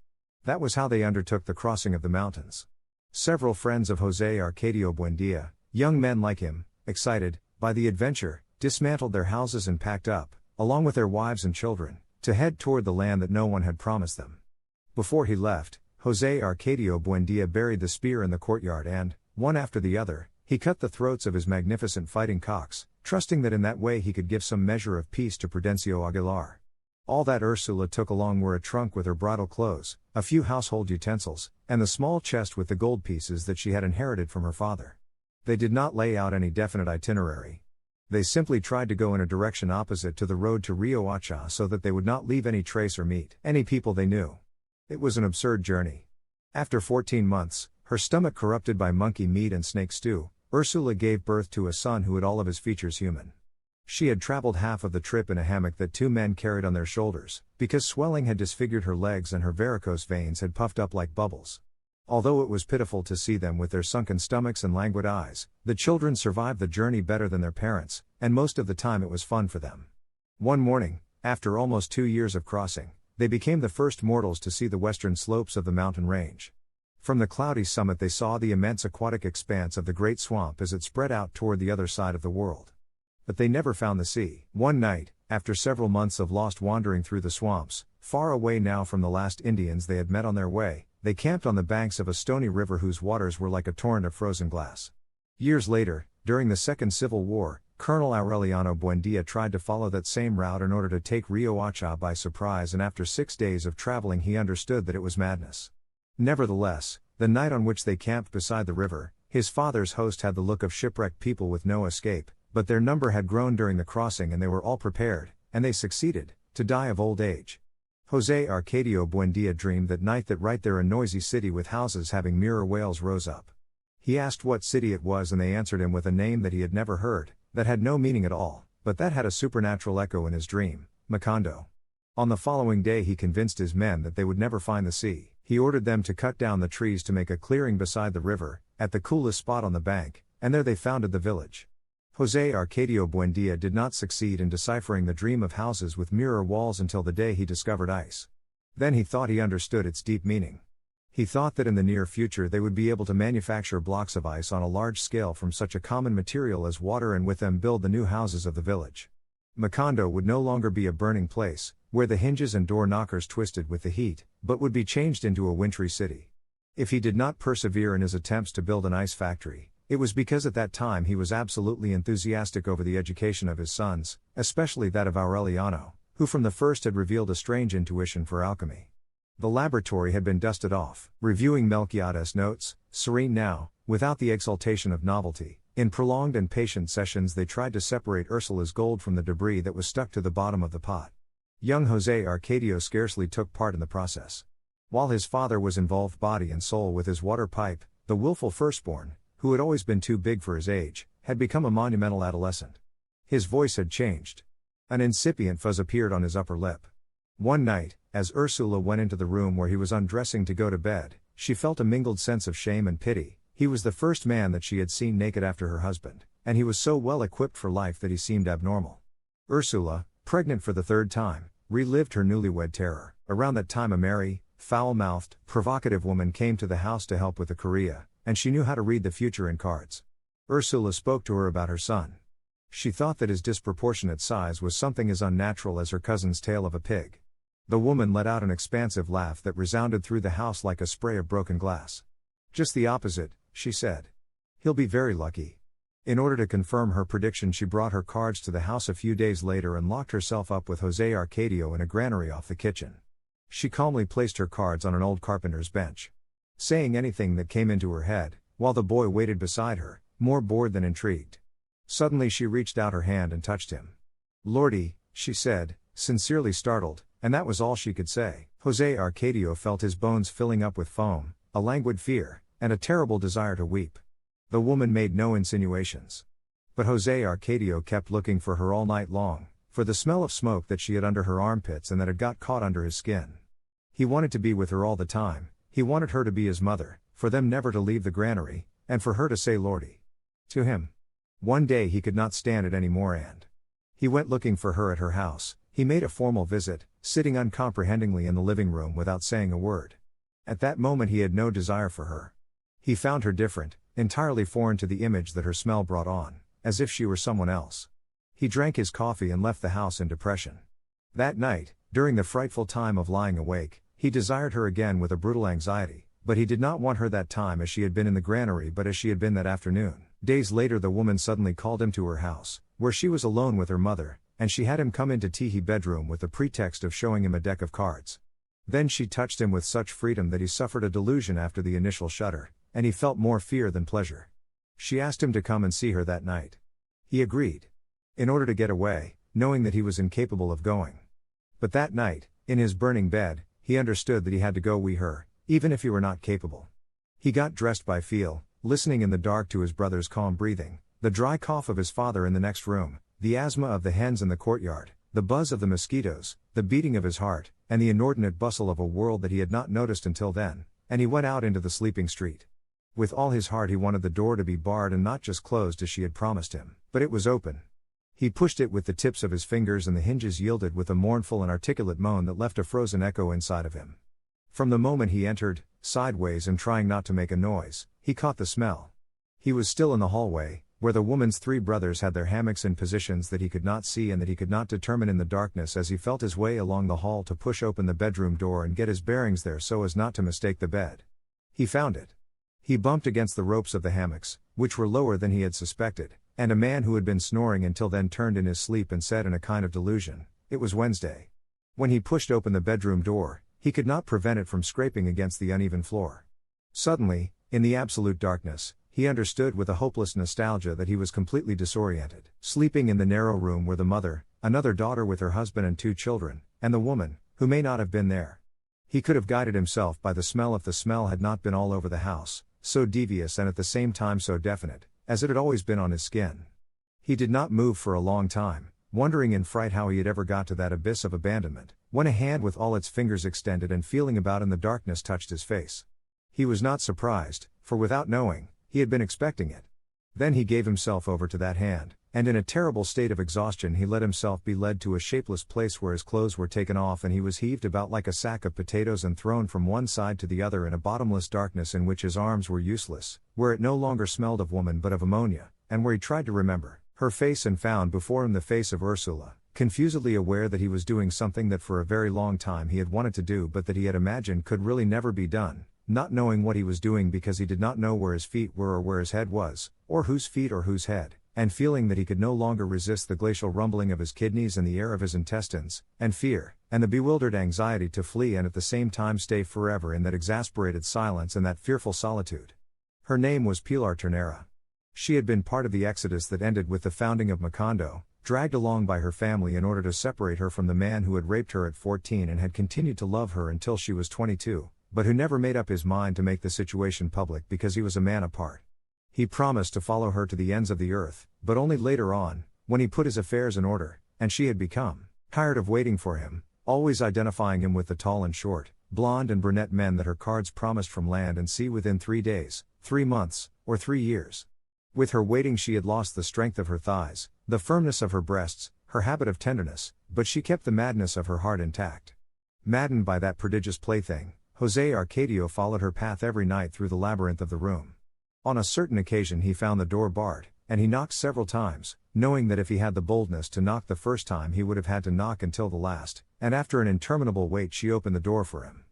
That was how they undertook the crossing of the mountains. Several friends of José Arcadio Buendía, young men like him, excited by the adventure, dismantled their houses and packed up, along with their wives and children, to head toward the land that no one had promised them. Before he left, José Arcadio Buendía buried the spear in the courtyard and, one after the other, he cut the throats of his magnificent fighting cocks, trusting that in that way he could give some measure of peace to Prudencio Aguilar. All that Ursula took along were a trunk with her bridal clothes, a few household utensils, and the small chest with the gold pieces that she had inherited from her father. They did not lay out any definite itinerary. They simply tried to go in a direction opposite to the road to Riohacha so that they would not leave any trace or meet any people they knew. It was an absurd journey. After 14 months, her stomach corrupted by monkey meat and snake stew, Ursula gave birth to a son who had all of his features human. She had traveled half of the trip in a hammock that two men carried on their shoulders, because swelling had disfigured her legs and her varicose veins had puffed up like bubbles. Although it was pitiful to see them with their sunken stomachs and languid eyes, the children survived the journey better than their parents, and most of the time it was fun for them. One morning, after almost 2 years of crossing, they became the first mortals to see the western slopes of the mountain range. From the cloudy summit they saw the immense aquatic expanse of the great swamp as it spread out toward the other side of the world. But they never found the sea. One night, after several months of lost wandering through the swamps, far away now from the last Indians they had met on their way, they camped on the banks of a stony river whose waters were like a torrent of frozen glass. Years later, during the Second Civil War, Colonel Aureliano Buendía tried to follow that same route in order to take Riohacha by surprise, and after 6 days of traveling he understood that it was madness. Nevertheless, the night on which they camped beside the river, his father's host had the look of shipwrecked people with no escape, but their number had grown during the crossing and they were all prepared, and they succeeded, to die of old age. José Arcadio Buendía dreamed that night that right there a noisy city with houses having mirror whales rose up. He asked what city it was and they answered him with a name that he had never heard, that had no meaning at all, but that had a supernatural echo in his dream, Macondo. On the following day he convinced his men that they would never find the sea. He ordered them to cut down the trees to make a clearing beside the river, at the coolest spot on the bank, and there they founded the village. José Arcadio Buendía did not succeed in deciphering the dream of houses with mirror walls until the day he discovered ice. Then he thought he understood its deep meaning. He thought that in the near future they would be able to manufacture blocks of ice on a large scale from such a common material as water and with them build the new houses of the village. Macondo would no longer be a burning place, where the hinges and door knockers twisted with the heat, but would be changed into a wintry city. If he did not persevere in his attempts to build an ice factory, it was because at that time he was absolutely enthusiastic over the education of his sons, especially that of Aureliano, who from the first had revealed a strange intuition for alchemy. The laboratory had been dusted off, reviewing Melquiades' notes, serene now, without the exaltation of novelty. In prolonged and patient sessions they tried to separate Ursula's gold from the debris that was stuck to the bottom of the pot. Young José Arcadio scarcely took part in the process. While his father was involved body and soul with his water pipe, the willful firstborn, who had always been too big for his age, had become a monumental adolescent. His voice had changed. An incipient fuzz appeared on his upper lip. One night, as Ursula went into the room where he was undressing to go to bed, she felt a mingled sense of shame and pity. He was the first man that she had seen naked after her husband, and he was so well equipped for life that he seemed abnormal. Ursula, pregnant for the 3rd time, relived her newlywed terror. Around that time a merry, foul-mouthed, provocative woman came to the house to help with the Korea, and she knew how to read the future in cards. Ursula spoke to her about her son. She thought that his disproportionate size was something as unnatural as her cousin's tail of a pig. The woman let out an expansive laugh that resounded through the house like a spray of broken glass. Just the opposite, she said. He'll be very lucky. In order to confirm her prediction, she brought her cards to the house a few days later and locked herself up with Jose Arcadio in a granary off the kitchen. She calmly placed her cards on an old carpenter's bench, saying anything that came into her head, while the boy waited beside her, more bored than intrigued. Suddenly she reached out her hand and touched him. "Lordy," she said, sincerely startled, and that was all she could say. Jose Arcadio felt his bones filling up with foam, a languid fear, and a terrible desire to weep. The woman made no insinuations. But Jose Arcadio kept looking for her all night long, for the smell of smoke that she had under her armpits and that had got caught under his skin. He wanted to be with her all the time, he wanted her to be his mother, for them never to leave the granary, and for her to say Lordy to him. One day he could not stand it anymore and he went looking for her at her house. He made a formal visit, sitting uncomprehendingly in the living room without saying a word. At that moment he had no desire for her. He found her different, entirely foreign to the image that her smell brought on, as if she were someone else. He drank his coffee and left the house in depression. That night, during the frightful time of lying awake, he desired her again with a brutal anxiety, but he did not want her that time as she had been in the granary but as she had been that afternoon. Days later the woman suddenly called him to her house, where she was alone with her mother, and she had him come into Teehee bedroom with the pretext of showing him a deck of cards. Then she touched him with such freedom that he suffered a delusion after the initial shudder, and he felt more fear than pleasure. She asked him to come and see her that night. He agreed, in order to get away, knowing that he was incapable of going. But that night, in his burning bed, he understood that he had to go with her, even if he were not capable. He got dressed by feel, listening in the dark to his brother's calm breathing, the dry cough of his father in the next room, the asthma of the hens in the courtyard, the buzz of the mosquitoes, the beating of his heart, and the inordinate bustle of a world that he had not noticed until then, and he went out into the sleeping street. With all his heart he wanted the door to be barred and not just closed as she had promised him, but it was open. He pushed it with the tips of his fingers and the hinges yielded with a mournful and articulate moan that left a frozen echo inside of him. From the moment he entered, sideways and trying not to make a noise, he caught the smell. He was still in the hallway, where the woman's three brothers had their hammocks in positions that he could not see and that he could not determine in the darkness as he felt his way along the hall to push open the bedroom door and get his bearings there so as not to mistake the bed. He found it. He bumped against the ropes of the hammocks, which were lower than he had suspected, and a man who had been snoring until then turned in his sleep and said in a kind of delusion, "It was Wednesday." When he pushed open the bedroom door, he could not prevent it from scraping against the uneven floor. Suddenly, in the absolute darkness, he understood with a hopeless nostalgia that he was completely disoriented. Sleeping in the narrow room were the mother, another daughter with her husband and two children, and the woman, who may not have been there. He could have guided himself by the smell if the smell had not been all over the house, so devious and at the same time so definite, as it had always been on his skin. He did not move for a long time, wondering in fright how he had ever got to that abyss of abandonment, when a hand with all its fingers extended and feeling about in the darkness touched his face. He was not surprised, for without knowing, he had been expecting it. Then he gave himself over to that hand, and in a terrible state of exhaustion he let himself be led to a shapeless place where his clothes were taken off and he was heaved about like a sack of potatoes and thrown from one side to the other in a bottomless darkness in which his arms were useless, where it no longer smelled of woman but of ammonia, and where he tried to remember her face and found before him the face of Ursula, confusedly aware that he was doing something that for a very long time he had wanted to do but that he had imagined could really never be done, not knowing what he was doing because he did not know where his feet were or where his head was, or whose feet or whose head, and feeling that he could no longer resist the glacial rumbling of his kidneys and the air of his intestines, and fear, and the bewildered anxiety to flee and at the same time stay forever in that exasperated silence and that fearful solitude. Her name was Pilar Ternera. She had been part of the exodus that ended with the founding of Macondo, dragged along by her family in order to separate her from the man who had raped her at 14 and had continued to love her until she was 22, but who never made up his mind to make the situation public because he was a man apart. He promised to follow her to the ends of the earth, but only later on, when he put his affairs in order, and she had become tired of waiting for him, always identifying him with the tall and short, blonde and brunette men that her cards promised from land and sea within 3 days, 3 months, or 3 years. With her waiting she had lost the strength of her thighs, the firmness of her breasts, her habit of tenderness, but she kept the madness of her heart intact. Maddened by that prodigious plaything, Jose Arcadio followed her path every night through the labyrinth of the room. On a certain occasion he found the door barred, and he knocked several times, knowing that if he had the boldness to knock the first time he would have had to knock until the last, and after an interminable wait she opened the door for him.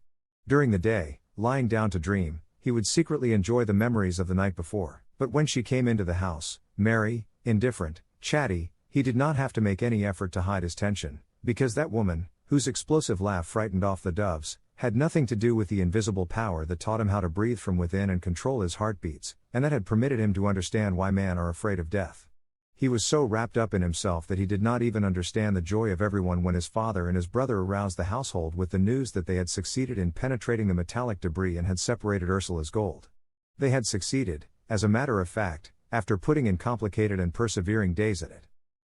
During the day, lying down to dream, he would secretly enjoy the memories of the night before, but when she came into the house, merry, indifferent, chatty. He did not have to make any effort to hide his tension, because that woman, whose explosive laugh frightened off the doves, had nothing to do with the invisible power that taught him how to breathe from within and control his heartbeats, and that had permitted him to understand why men are afraid of death. He was so wrapped up in himself that he did not even understand the joy of everyone when his father and his brother aroused the household with the news that they had succeeded in penetrating the metallic debris and had separated Ursula's gold. They had succeeded, as a matter of fact, after putting in complicated and persevering days at it.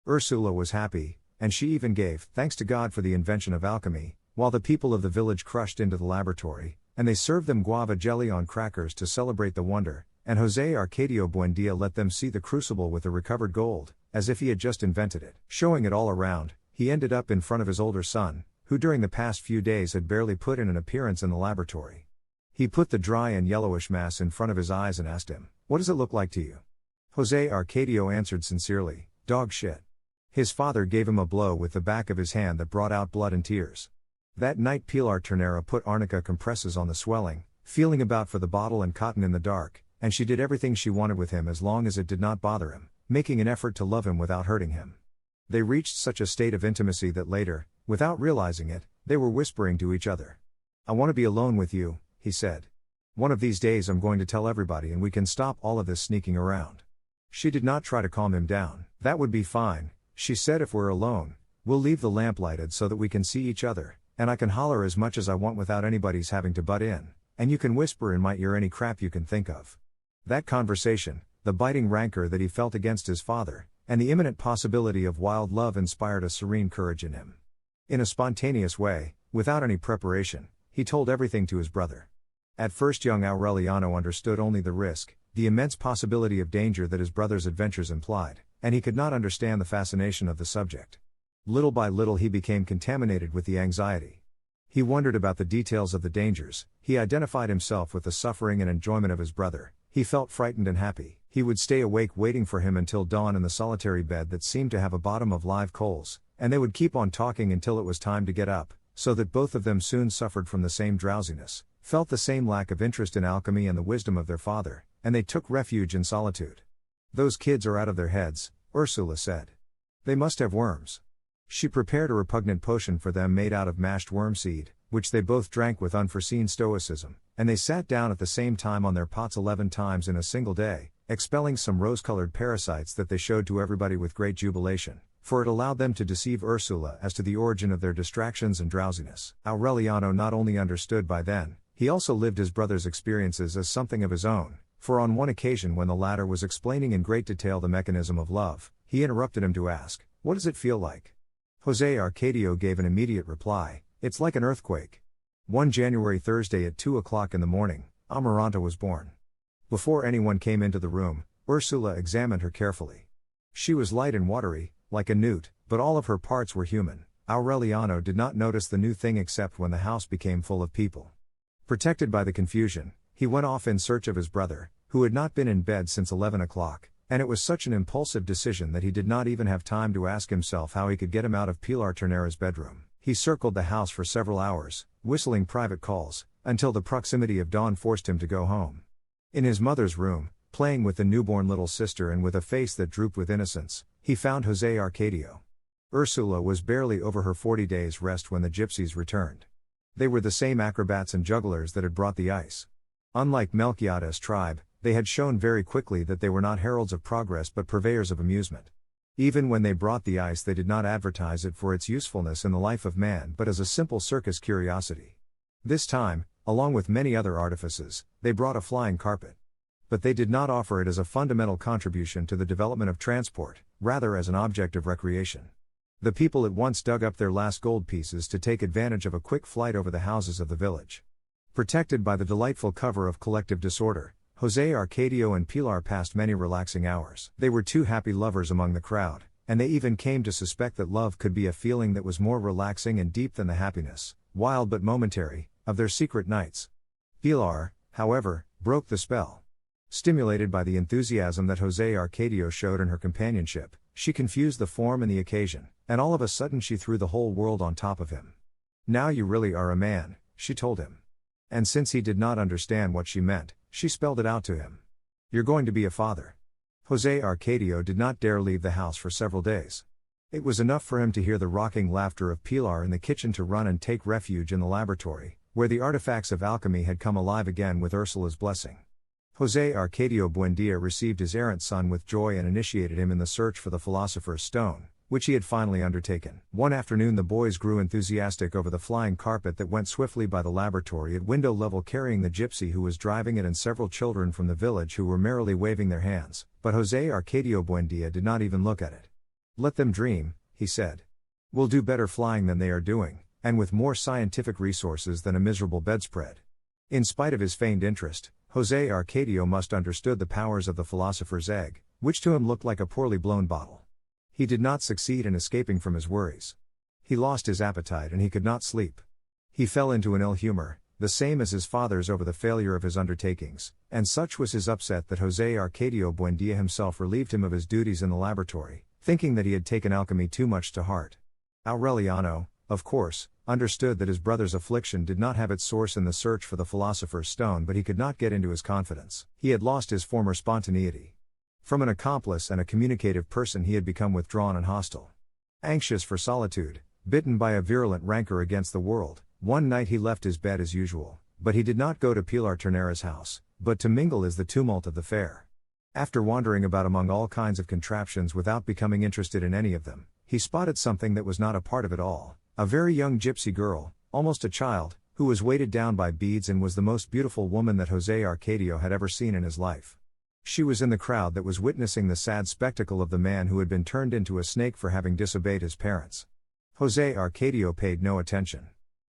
Ursula was happy, and she even gave thanks to God for the invention of alchemy, while the people of the village crushed into the laboratory, and they served them guava jelly on crackers to celebrate the wonder, and José Arcadio Buendia let them see the crucible with the recovered gold, as if he had just invented it. Showing it all around, he ended up in front of his older son, who during the past few days had barely put in an appearance in the laboratory. He put the dry and yellowish mass in front of his eyes and asked him, "What does it look like to you?" José Arcadio answered sincerely, "Dog shit." His father gave him a blow with the back of his hand that brought out blood and tears. That night Pilar Ternera put arnica compresses on the swelling, feeling about for the bottle and cotton in the dark, and she did everything she wanted with him as long as it did not bother him, making an effort to love him without hurting him. They reached such a state of intimacy that later, without realizing it, they were whispering to each other. "I want to be alone with you," he said. "One of these days I'm going to tell everybody and we can stop all of this sneaking around." She did not try to calm him down. "That would be fine," she said. "If we're alone, we'll leave the lamp lighted so that we can see each other, and I can holler as much as I want without anybody's having to butt in, and you can whisper in my ear any crap you can think of." That conversation, the biting rancor that he felt against his father, and the imminent possibility of wild love inspired a serene courage in him. In a spontaneous way, without any preparation, he told everything to his brother. At first young Aureliano understood only the risk, the immense possibility of danger that his brother's adventures implied, and he could not understand the fascination of the subject. Little by little he became contaminated with the anxiety. He wondered about the details of the dangers, he identified himself with the suffering and enjoyment of his brother, he felt frightened and happy. He would stay awake waiting for him until dawn in the solitary bed that seemed to have a bottom of live coals, and they would keep on talking until it was time to get up, so that both of them soon suffered from the same drowsiness, felt the same lack of interest in alchemy and the wisdom of their father, and they took refuge in solitude. "Those kids are out of their heads," Ursula said. "They must have worms." She prepared a repugnant potion for them made out of mashed worm seed, which they both drank with unforeseen stoicism, and they sat down at the same time on their pots 11 times in a single day, expelling some rose-colored parasites that they showed to everybody with great jubilation, for it allowed them to deceive Ursula as to the origin of their distractions and drowsiness. Aureliano not only understood by then, he also lived his brother's experiences as something of his own, for on one occasion when the latter was explaining in great detail the mechanism of love, he interrupted him to ask, "What does it feel like?" José Arcadio gave an immediate reply, "It's like an earthquake." One January Thursday at 2 o'clock in the morning, Amaranta was born. Before anyone came into the room, Ursula examined her carefully. She was light and watery, like a newt, but all of her parts were human. Aureliano did not notice the new thing except when the house became full of people. Protected by the confusion, he went off in search of his brother, who had not been in bed since 11 o'clock, and it was such an impulsive decision that he did not even have time to ask himself how he could get him out of Pilar Ternera's bedroom. He circled the house for several hours, whistling private calls, until the proximity of dawn forced him to go home. In his mother's room, playing with the newborn little sister and with a face that drooped with innocence, he found José Arcadio. Ursula was barely over her 40 days' rest when the gypsies returned. They were the same acrobats and jugglers that had brought the ice. Unlike Melquiades' tribe, they had shown very quickly that they were not heralds of progress but purveyors of amusement. Even when they brought the ice they did not advertise it for its usefulness in the life of man but as a simple circus curiosity. This time, along with many other artifices, they brought a flying carpet. But they did not offer it as a fundamental contribution to the development of transport, rather as an object of recreation. The people at once dug up their last gold pieces to take advantage of a quick flight over the houses of the village. Protected by the delightful cover of collective disorder, José Arcadio and Pilar passed many relaxing hours. They were two happy lovers among the crowd, and they even came to suspect that love could be a feeling that was more relaxing and deep than the happiness, wild but momentary, of their secret nights. Pilar, however, broke the spell. Stimulated by the enthusiasm that José Arcadio showed in her companionship, she confused the form and the occasion, and all of a sudden she threw the whole world on top of him. "Now you really are a man," she told him. And since he did not understand what she meant, she spelled it out to him. "You're going to be a father." José Arcadio did not dare leave the house for several days. It was enough for him to hear the rocking laughter of Pilar in the kitchen to run and take refuge in the laboratory, where the artifacts of alchemy had come alive again with Ursula's blessing. José Arcadio Buendia received his errant son with joy and initiated him in the search for the Philosopher's Stone, which he had finally undertaken. One afternoon the boys grew enthusiastic over the flying carpet that went swiftly by the laboratory at window level, carrying the gypsy who was driving it and several children from the village who were merrily waving their hands, but José Arcadio Buendia did not even look at it. "Let them dream," he said. "We'll do better flying than they are doing, and with more scientific resources than a miserable bedspread." In spite of his feigned interest, José Arcadio must understood the powers of the philosopher's egg, which to him looked like a poorly blown bottle. He did not succeed in escaping from his worries. He lost his appetite and he could not sleep. He fell into an ill humor, the same as his father's over the failure of his undertakings, and such was his upset that José Arcadio Buendia himself relieved him of his duties in the laboratory, thinking that he had taken alchemy too much to heart. Aureliano, of course, understood that his brother's affliction did not have its source in the search for the Philosopher's Stone, but he could not get into his confidence. He had lost his former spontaneity. From an accomplice and a communicative person he had become withdrawn and hostile. Anxious for solitude, bitten by a virulent rancor against the world, one night he left his bed as usual, but he did not go to Pilar Ternera's house, but to mingle in the tumult of the fair. After wandering about among all kinds of contraptions without becoming interested in any of them, he spotted something that was not a part of it all, a very young gypsy girl, almost a child, who was weighted down by beads and was the most beautiful woman that José Arcadio had ever seen in his life. She was in the crowd that was witnessing the sad spectacle of the man who had been turned into a snake for having disobeyed his parents. José Arcadio paid no attention.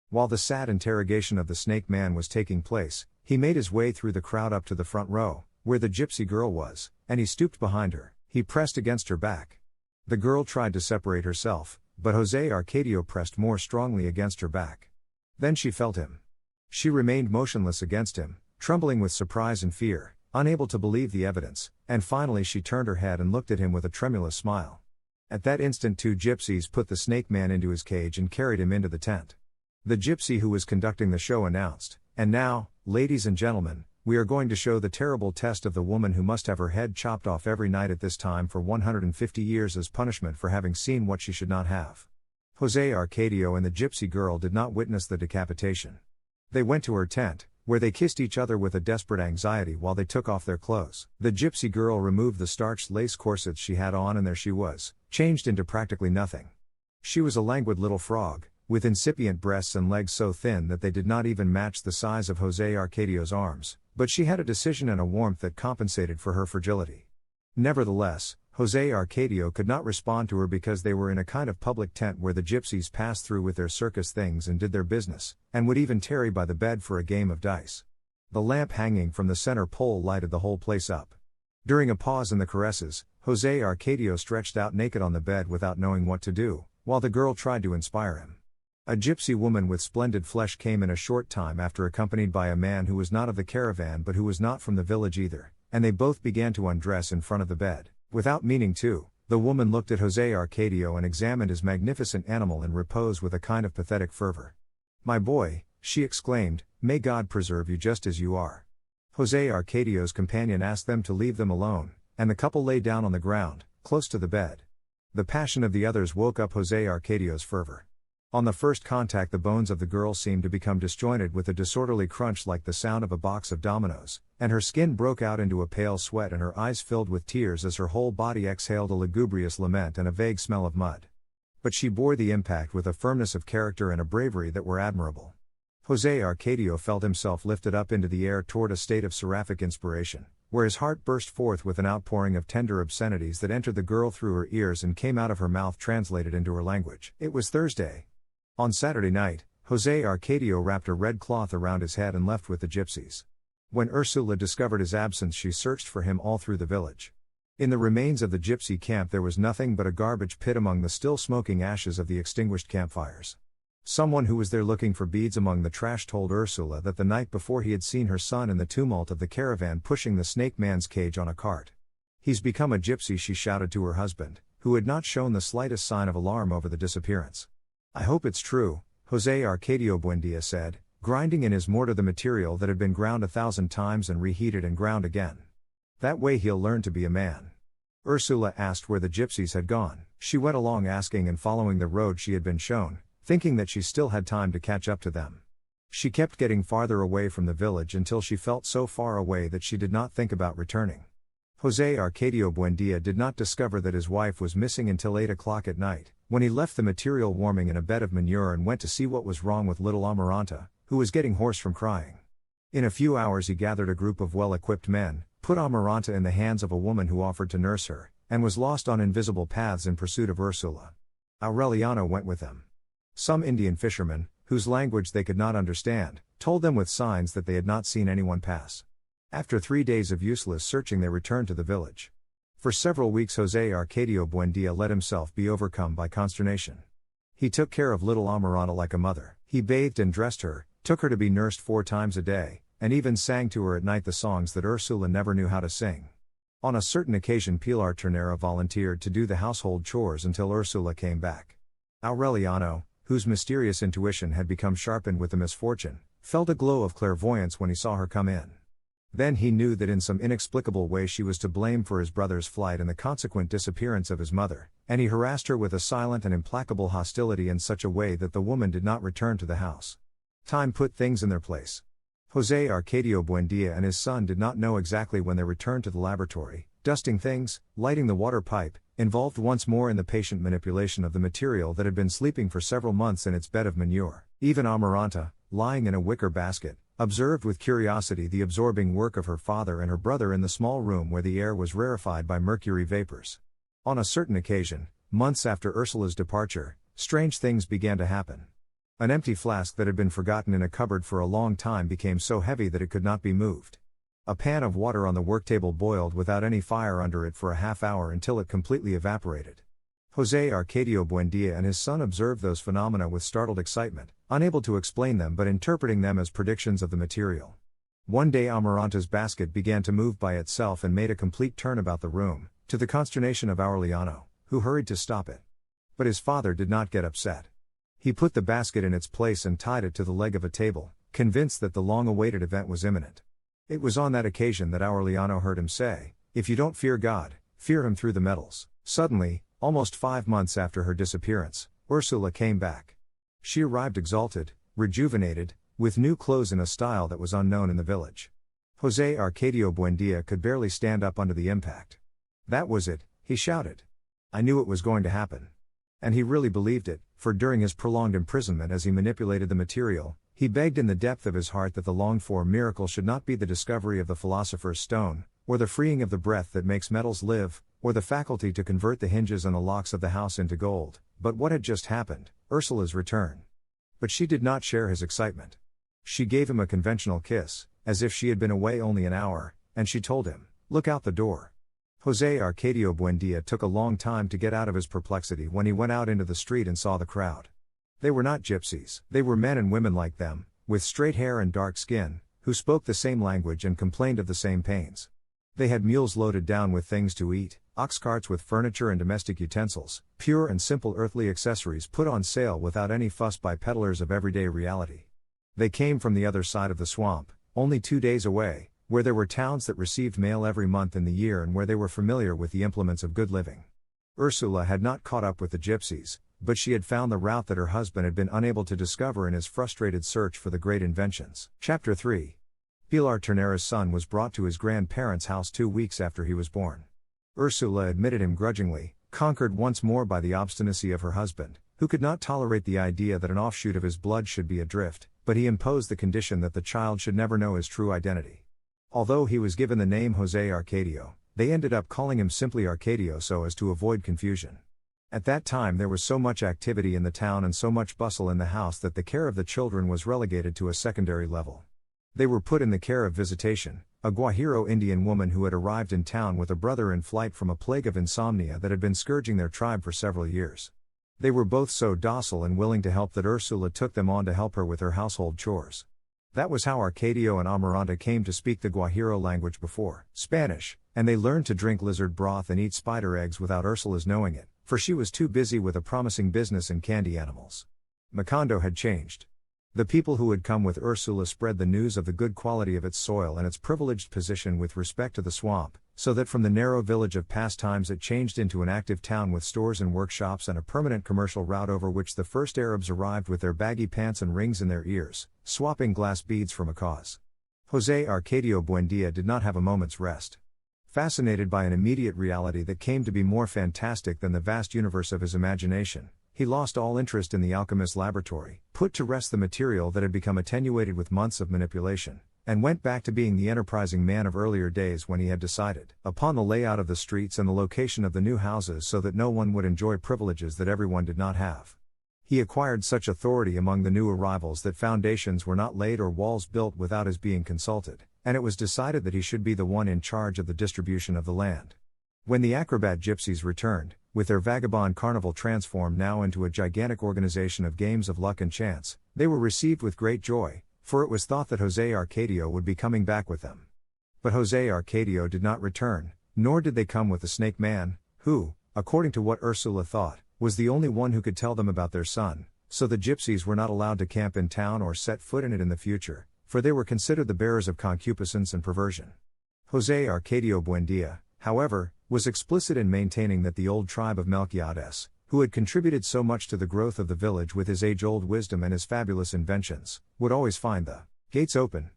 While the sad interrogation of the snake man was taking place, he made his way through the crowd up to the front row, where the gypsy girl was, and he stooped behind her. He pressed against her back. The girl tried to separate herself, but José Arcadio pressed more strongly against her back. Then she felt him. She remained motionless against him, trembling with surprise and fear, unable to believe the evidence, and finally she turned her head and looked at him with a tremulous smile. At that instant 2 gypsies put the snake man into his cage and carried him into the tent. The gypsy who was conducting the show announced, "And now, ladies and gentlemen, we are going to show the terrible test of the woman who must have her head chopped off every night at this time for 150 years as punishment for having seen what she should not have." José Arcadio and the gypsy girl did not witness the decapitation. They went to her tent, where they kissed each other with a desperate anxiety while they took off their clothes. The gypsy girl removed the starched lace corsets she had on, and there she was, changed into practically nothing. She was a languid little frog, with incipient breasts and legs so thin that they did not even match the size of José Arcadio's arms, but she had a decision and a warmth that compensated for her fragility. Nevertheless, José Arcadio could not respond to her because they were in a kind of public tent where the gypsies passed through with their circus things and did their business, and would even tarry by the bed for a game of dice. The lamp hanging from the center pole lighted the whole place up. During a pause in the caresses, José Arcadio stretched out naked on the bed without knowing what to do, while the girl tried to inspire him. A gypsy woman with splendid flesh came in a short time after, accompanied by a man who was not of the caravan but who was not from the village either, and they both began to undress in front of the bed. Without meaning to, the woman looked at José Arcadio and examined his magnificent animal in repose with a kind of pathetic fervor. "My boy," she exclaimed, "may God preserve you just as you are." José Arcadio's companion asked them to leave them alone, and the couple lay down on the ground, close to the bed. The passion of the others woke up José Arcadio's fervor. On the first contact the bones of the girl seemed to become disjointed with a disorderly crunch like the sound of a box of dominoes, and her skin broke out into a pale sweat and her eyes filled with tears as her whole body exhaled a lugubrious lament and a vague smell of mud. But she bore the impact with a firmness of character and a bravery that were admirable. José Arcadio felt himself lifted up into the air toward a state of seraphic inspiration, where his heart burst forth with an outpouring of tender obscenities that entered the girl through her ears and came out of her mouth translated into her language. It was Thursday. On Saturday night, José Arcadio wrapped a red cloth around his head and left with the gypsies. When Ursula discovered his absence, she searched for him all through the village. In the remains of the gypsy camp there was nothing but a garbage pit among the still smoking ashes of the extinguished campfires. Someone who was there looking for beads among the trash told Ursula that the night before he had seen her son in the tumult of the caravan pushing the snake man's cage on a cart. "He's become a gypsy," she shouted to her husband, who had not shown the slightest sign of alarm over the disappearance. "I hope it's true," José Arcadio Buendia said, grinding in his mortar the material that had been ground 1,000 times and reheated and ground again. "That way he'll learn to be a man." Ursula asked where the gypsies had gone. She went along asking and following the road she had been shown, thinking that she still had time to catch up to them. She kept getting farther away from the village until she felt so far away that she did not think about returning. José Arcadio Buendia did not discover that his wife was missing until 8 o'clock at night, when he left the material warming in a bed of manure and went to see what was wrong with little Amaranta, who was getting hoarse from crying. In a few hours he gathered a group of well-equipped men, put Amaranta in the hands of a woman who offered to nurse her, and was lost on invisible paths in pursuit of Ursula. Aureliano went with them. Some Indian fishermen, whose language they could not understand, told them with signs that they had not seen anyone pass. After 3 days of useless searching they returned to the village. For several weeks José Arcadio Buendia let himself be overcome by consternation. He took care of little Amaranta like a mother. He bathed and dressed her, took her to be nursed 4 times a day, and even sang to her at night the songs that Ursula never knew how to sing. On a certain occasion Pilar Ternera volunteered to do the household chores until Ursula came back. Aureliano, whose mysterious intuition had become sharpened with the misfortune, felt a glow of clairvoyance when he saw her come in. Then he knew that in some inexplicable way she was to blame for his brother's flight and the consequent disappearance of his mother, and he harassed her with a silent and implacable hostility in such a way that the woman did not return to the house. Time put things in their place. José Arcadio Buendia and his son did not know exactly when they returned to the laboratory, dusting things, lighting the water pipe, involved once more in the patient manipulation of the material that had been sleeping for several months in its bed of manure. Even Amaranta, lying in a wicker basket, observed with curiosity the absorbing work of her father and her brother in the small room where the air was rarefied by mercury vapors. On a certain occasion, months after Ursula's departure, strange things began to happen. An empty flask that had been forgotten in a cupboard for a long time became so heavy that it could not be moved. A pan of water on the worktable boiled without any fire under it for a half hour until it completely evaporated. José Arcadio Buendia and his son observed those phenomena with startled excitement, unable to explain them but interpreting them as predictions of the material. One day Amaranta's basket began to move by itself and made a complete turn about the room, to the consternation of Aureliano, who hurried to stop it. But his father did not get upset. He put the basket in its place and tied it to the leg of a table, convinced that the long-awaited event was imminent. It was on that occasion that Aureliano heard him say, "If you don't fear God, fear him through the metals." Suddenly, almost 5 months after her disappearance, Ursula came back. She arrived exalted, rejuvenated, with new clothes in a style that was unknown in the village. José Arcadio Buendia could barely stand up under the impact. "That was it," he shouted. "I knew it was going to happen." And he really believed it, for during his prolonged imprisonment as he manipulated the material, he begged in the depth of his heart that the longed-for miracle should not be the discovery of the philosopher's stone, or the freeing of the breath that makes metals live, or the faculty to convert the hinges and the locks of the house into gold, but what had just happened, Ursula's return. But she did not share his excitement. She gave him a conventional kiss, as if she had been away only an hour, and she told him, "Look out the door." José Arcadio Buendia took a long time to get out of his perplexity when he went out into the street and saw the crowd. They were not gypsies, they were men and women like them, with straight hair and dark skin, who spoke the same language and complained of the same pains. They had mules loaded down with things to eat, ox carts with furniture and domestic utensils, pure and simple earthly accessories put on sale without any fuss by peddlers of everyday reality. They came from the other side of the swamp, only 2 days away, where there were towns that received mail every month in the year and where they were familiar with the implements of good living. Ursula had not caught up with the gypsies, but she had found the route that her husband had been unable to discover in his frustrated search for the great inventions. Chapter 3. Pilar Ternera's son was brought to his grandparents' house 2 weeks after he was born. Ursula admitted him grudgingly, conquered once more by the obstinacy of her husband, who could not tolerate the idea that an offshoot of his blood should be adrift, but he imposed the condition that the child should never know his true identity. Although he was given the name José Arcadio, they ended up calling him simply Arcadio so as to avoid confusion. At that time there was so much activity in the town and so much bustle in the house that the care of the children was relegated to a secondary level. They were put in the care of Visitation, a Guajiro Indian woman who had arrived in town with a brother in flight from a plague of insomnia that had been scourging their tribe for several years. They were both so docile and willing to help that Ursula took them on to help her with her household chores. That was how Arcadio and Amaranta came to speak the Guajiro language before Spanish, and they learned to drink lizard broth and eat spider eggs without Ursula's knowing it, for she was too busy with a promising business in candy animals. Macondo had changed. The people who had come with Ursula spread the news of the good quality of its soil and its privileged position with respect to the swamp, so that from the narrow village of pastimes it changed into an active town with stores and workshops and a permanent commercial route over which the first Arabs arrived with their baggy pants and rings in their ears, swapping glass beads for macaws. José Arcadio Buendía did not have a moment's rest. Fascinated by an immediate reality that came to be more fantastic than the vast universe of his imagination, he lost all interest in the alchemist's laboratory, put to rest the material that had become attenuated with months of manipulation, and went back to being the enterprising man of earlier days when he had decided upon the layout of the streets and the location of the new houses so that no one would enjoy privileges that everyone did not have. He acquired such authority among the new arrivals that foundations were not laid or walls built without his being consulted, and it was decided that he should be the one in charge of the distribution of the land. When the acrobat gypsies returned, with their vagabond carnival transformed now into a gigantic organization of games of luck and chance, they were received with great joy, for it was thought that José Arcadio would be coming back with them. But José Arcadio did not return, nor did they come with the snake man, who, according to what Ursula thought, was the only one who could tell them about their son, so the gypsies were not allowed to camp in town or set foot in it in the future, for they were considered the bearers of concupiscence and perversion. José Arcadio Buendía, however, was explicit in maintaining that the old tribe of Melquiades, who had contributed so much to the growth of the village with his age-old wisdom and his fabulous inventions, would always find the gates open.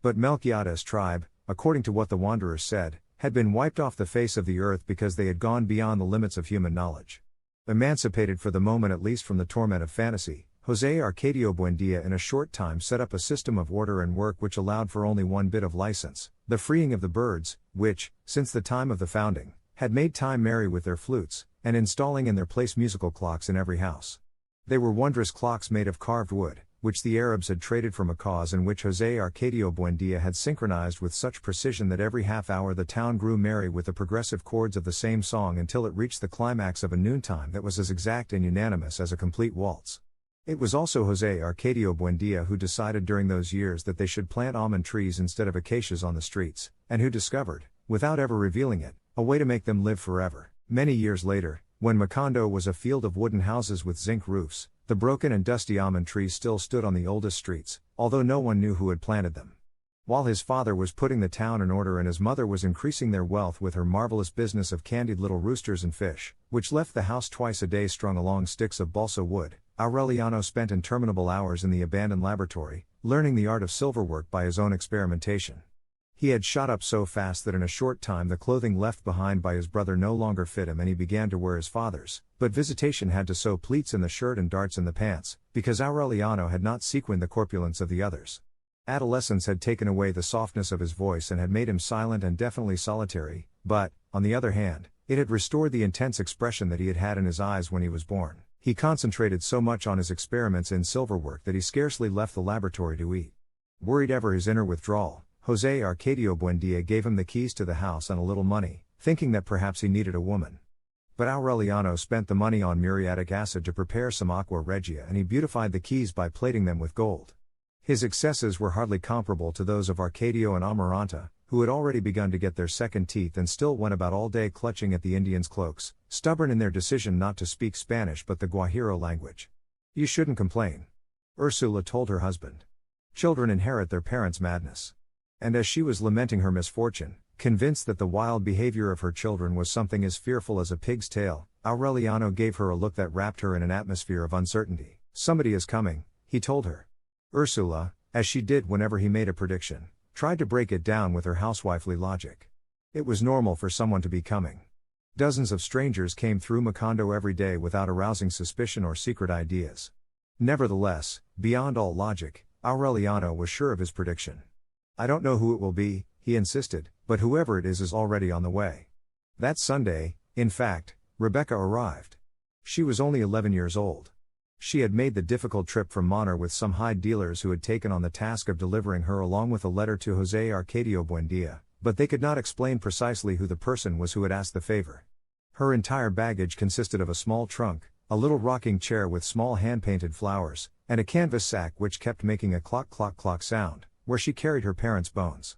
But Melquiades' tribe, according to what the wanderers said, had been wiped off the face of the earth because they had gone beyond the limits of human knowledge. Emancipated for the moment at least from the torment of fantasy, José Arcadio Buendía in a short time set up a system of order and work which allowed for only one bit of license, the freeing of the birds, which, since the time of the founding, had made time merry with their flutes, and installing in their place musical clocks in every house. They were wondrous clocks made of carved wood, which the Arabs had traded for macaws and which José Arcadio Buendía had synchronized with such precision that every half hour the town grew merry with the progressive chords of the same song until it reached the climax of a noontime that was as exact and unanimous as a complete waltz. It was also José Arcadio Buendía who decided during those years that they should plant almond trees instead of acacias on the streets, and who discovered, without ever revealing it, a way to make them live forever. Many years later, when Macondo was a field of wooden houses with zinc roofs, the broken and dusty almond trees still stood on the oldest streets, although no one knew who had planted them. While his father was putting the town in order and his mother was increasing their wealth with her marvelous business of candied little roosters and fish, which left the house twice a day strung along sticks of balsa wood, Aureliano spent interminable hours in the abandoned laboratory, learning the art of silverwork by his own experimentation. He had shot up so fast that in a short time the clothing left behind by his brother no longer fit him and he began to wear his father's, but visitation had to sew pleats in the shirt and darts in the pants, because Aureliano had not sequined the corpulence of the others. Adolescence had taken away the softness of his voice and had made him silent and definitely solitary, but, on the other hand, it had restored the intense expression that he had had in his eyes when he was born. He concentrated so much on his experiments in silverwork that he scarcely left the laboratory to eat. Worried ever his inner withdrawal, José Arcadio Buendía gave him the keys to the house and a little money, thinking that perhaps he needed a woman. But Aureliano spent the money on muriatic acid to prepare some aqua regia and he beautified the keys by plating them with gold. His excesses were hardly comparable to those of Arcadio and Amaranta, who had already begun to get their second teeth and still went about all day clutching at the Indians' cloaks, stubborn in their decision not to speak Spanish but the Guajiro language. You shouldn't complain, Ursula told her husband. Children inherit their parents' madness. And as she was lamenting her misfortune, convinced that the wild behavior of her children was something as fearful as a pig's tail, Aureliano gave her a look that wrapped her in an atmosphere of uncertainty. Somebody is coming, he told her. Ursula, as she did whenever he made a prediction, tried to break it down with her housewifely logic. It was normal for someone to be coming. Dozens of strangers came through Macondo every day without arousing suspicion or secret ideas. Nevertheless, beyond all logic, Aureliano was sure of his prediction. I don't know who it will be, he insisted, but whoever it is already on the way. That Sunday, in fact, Rebecca arrived. She was only 11 years old. She had made the difficult trip from Moner with some hide dealers who had taken on the task of delivering her along with a letter to José Arcadio Buendía, but they could not explain precisely who the person was who had asked the favor. Her entire baggage consisted of a small trunk, a little rocking chair with small hand-painted flowers, and a canvas sack which kept making a clock sound, where she carried her parents' bones.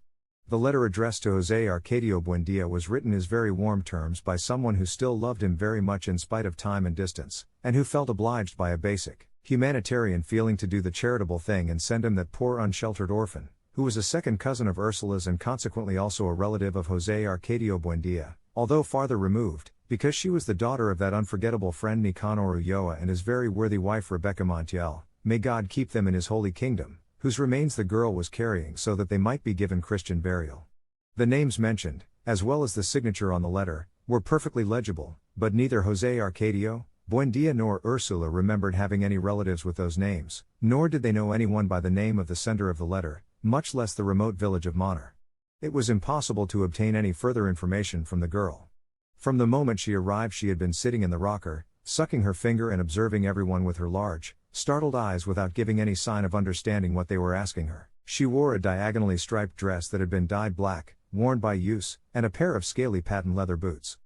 The letter addressed to José Arcadio Buendía was written in very warm terms by someone who still loved him very much in spite of time and distance, and who felt obliged by a basic, humanitarian feeling to do the charitable thing and send him that poor unsheltered orphan, who was a second cousin of Ursula's and consequently also a relative of José Arcadio Buendia, although farther removed, because she was the daughter of that unforgettable friend Nicanor Ulloa and his very worthy wife Rebecca Montiel, may God keep them in his holy kingdom, whose remains the girl was carrying so that they might be given Christian burial. The names mentioned, as well as the signature on the letter, were perfectly legible, but neither José Arcadio Buendia nor Ursula remembered having any relatives with those names, nor did they know anyone by the name of the sender of the letter, much less the remote village of Moner. It was impossible to obtain any further information from the girl. From the moment she arrived she had been sitting in the rocker, sucking her finger and observing everyone with her large, startled eyes without giving any sign of understanding what they were asking her. She wore a diagonally striped dress that had been dyed black, worn by use, and a pair of scaly patent leather boots.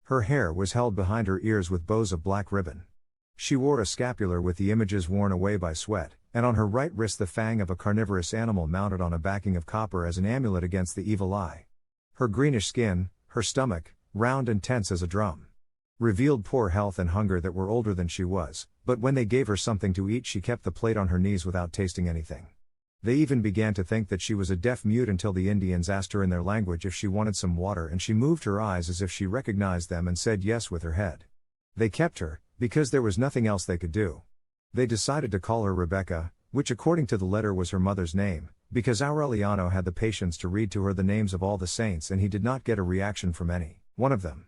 Her hair was held behind her ears with bows of black ribbon. She wore a scapular with the images worn away by sweat, and on her right wrist the fang of a carnivorous animal mounted on a backing of copper as an amulet against the evil eye. Her greenish skin, her stomach, round and tense as a drum, revealed poor health and hunger that were older than she was, but when they gave her something to eat she kept the plate on her knees without tasting anything. They even began to think that she was a deaf mute until the Indians asked her in their language if she wanted some water and she moved her eyes as if she recognized them and said yes with her head. They kept her, because there was nothing else they could do. They decided to call her Rebecca, which according to the letter was her mother's name, because Aureliano had the patience to read to her the names of all the saints and he did not get a reaction from any one of them.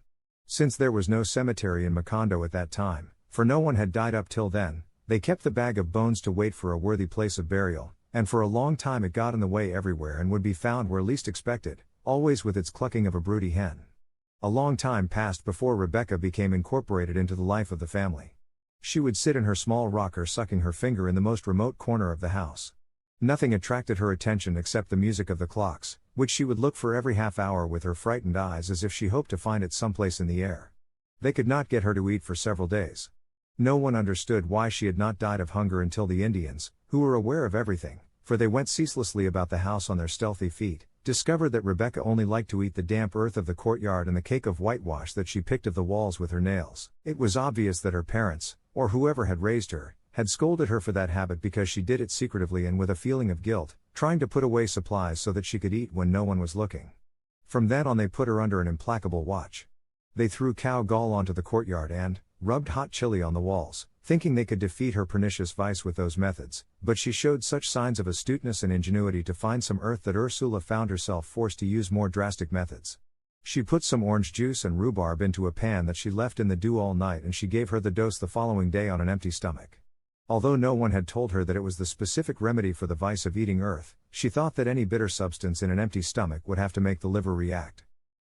Since there was no cemetery in Macondo at that time, for no one had died up till then, they kept the bag of bones to wait for a worthy place of burial, and for a long time it got in the way everywhere and would be found where least expected, always with its clucking of a broody hen. A long time passed before Rebecca became incorporated into the life of the family. She would sit in her small rocker sucking her finger in the most remote corner of the house. Nothing attracted her attention except the music of the clocks, which she would look for every half hour with her frightened eyes as if she hoped to find it someplace in the air. They could not get her to eat for several days. No one understood why she had not died of hunger until the Indians, who were aware of everything, for they went ceaselessly about the house on their stealthy feet, discovered that Rebecca only liked to eat the damp earth of the courtyard and the cake of whitewash that she picked of the walls with her nails. It was obvious that her parents, or whoever had raised her, had scolded her for that habit because she did it secretively and with a feeling of guilt, trying to put away supplies so that she could eat when no one was looking. From then on they put her under an implacable watch. They threw cow gall onto the courtyard and rubbed hot chili on the walls, thinking they could defeat her pernicious vice with those methods, but she showed such signs of astuteness and ingenuity to find some earth that Ursula found herself forced to use more drastic methods. She put some orange juice and rhubarb into a pan that she left in the dew all night and she gave her the dose the following day on an empty stomach. Although no one had told her that it was the specific remedy for the vice of eating earth, she thought that any bitter substance in an empty stomach would have to make the liver react.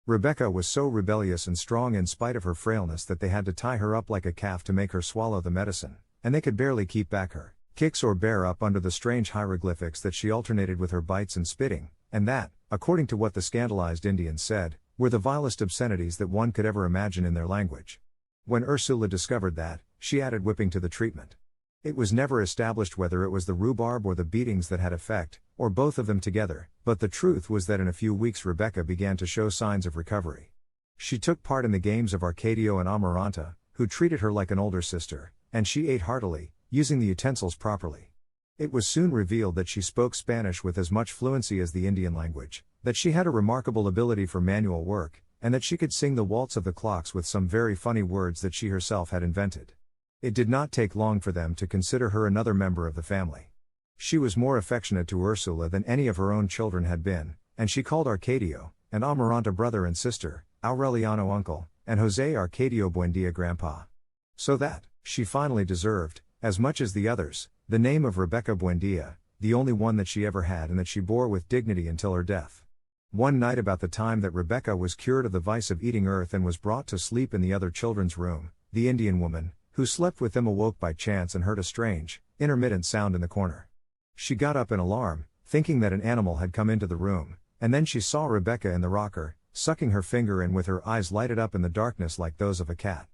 Rebecca was so rebellious and strong in spite of her frailness that they had to tie her up like a calf to make her swallow the medicine, and they could barely keep back her kicks or bear up under the strange hieroglyphics that she alternated with her bites and spitting, and that, according to what the scandalized Indians said, were the vilest obscenities that one could ever imagine in their language. When Ursula discovered that, she added whipping to the treatment. It was never established whether it was the rhubarb or the beatings that had effect, or both of them together, but the truth was that in a few weeks Rebecca began to show signs of recovery. She took part in the games of Arcadio and Amaranta, who treated her like an older sister, and she ate heartily, using the utensils properly. It was soon revealed that she spoke Spanish with as much fluency as the Indian language, that she had a remarkable ability for manual work, and that she could sing the waltz of the clocks with some very funny words that she herself had invented. It did not take long for them to consider her another member of the family. She was more affectionate to Ursula than any of her own children had been, and she called Arcadio and Amaranta brother and sister, Aureliano uncle, and José Arcadio Buendia grandpa. So that, she finally deserved, as much as the others, the name of Rebecca Buendia, the only one that she ever had and that she bore with dignity until her death. One night about the time that Rebecca was cured of the vice of eating earth and was brought to sleep in the other children's room, the Indian woman, who slept with them awoke by chance and heard a strange, intermittent sound in the corner. She got up in alarm, thinking that an animal had come into the room, and then she saw Rebecca in the rocker, sucking her finger and with her eyes lighted up in the darkness like those of a cat.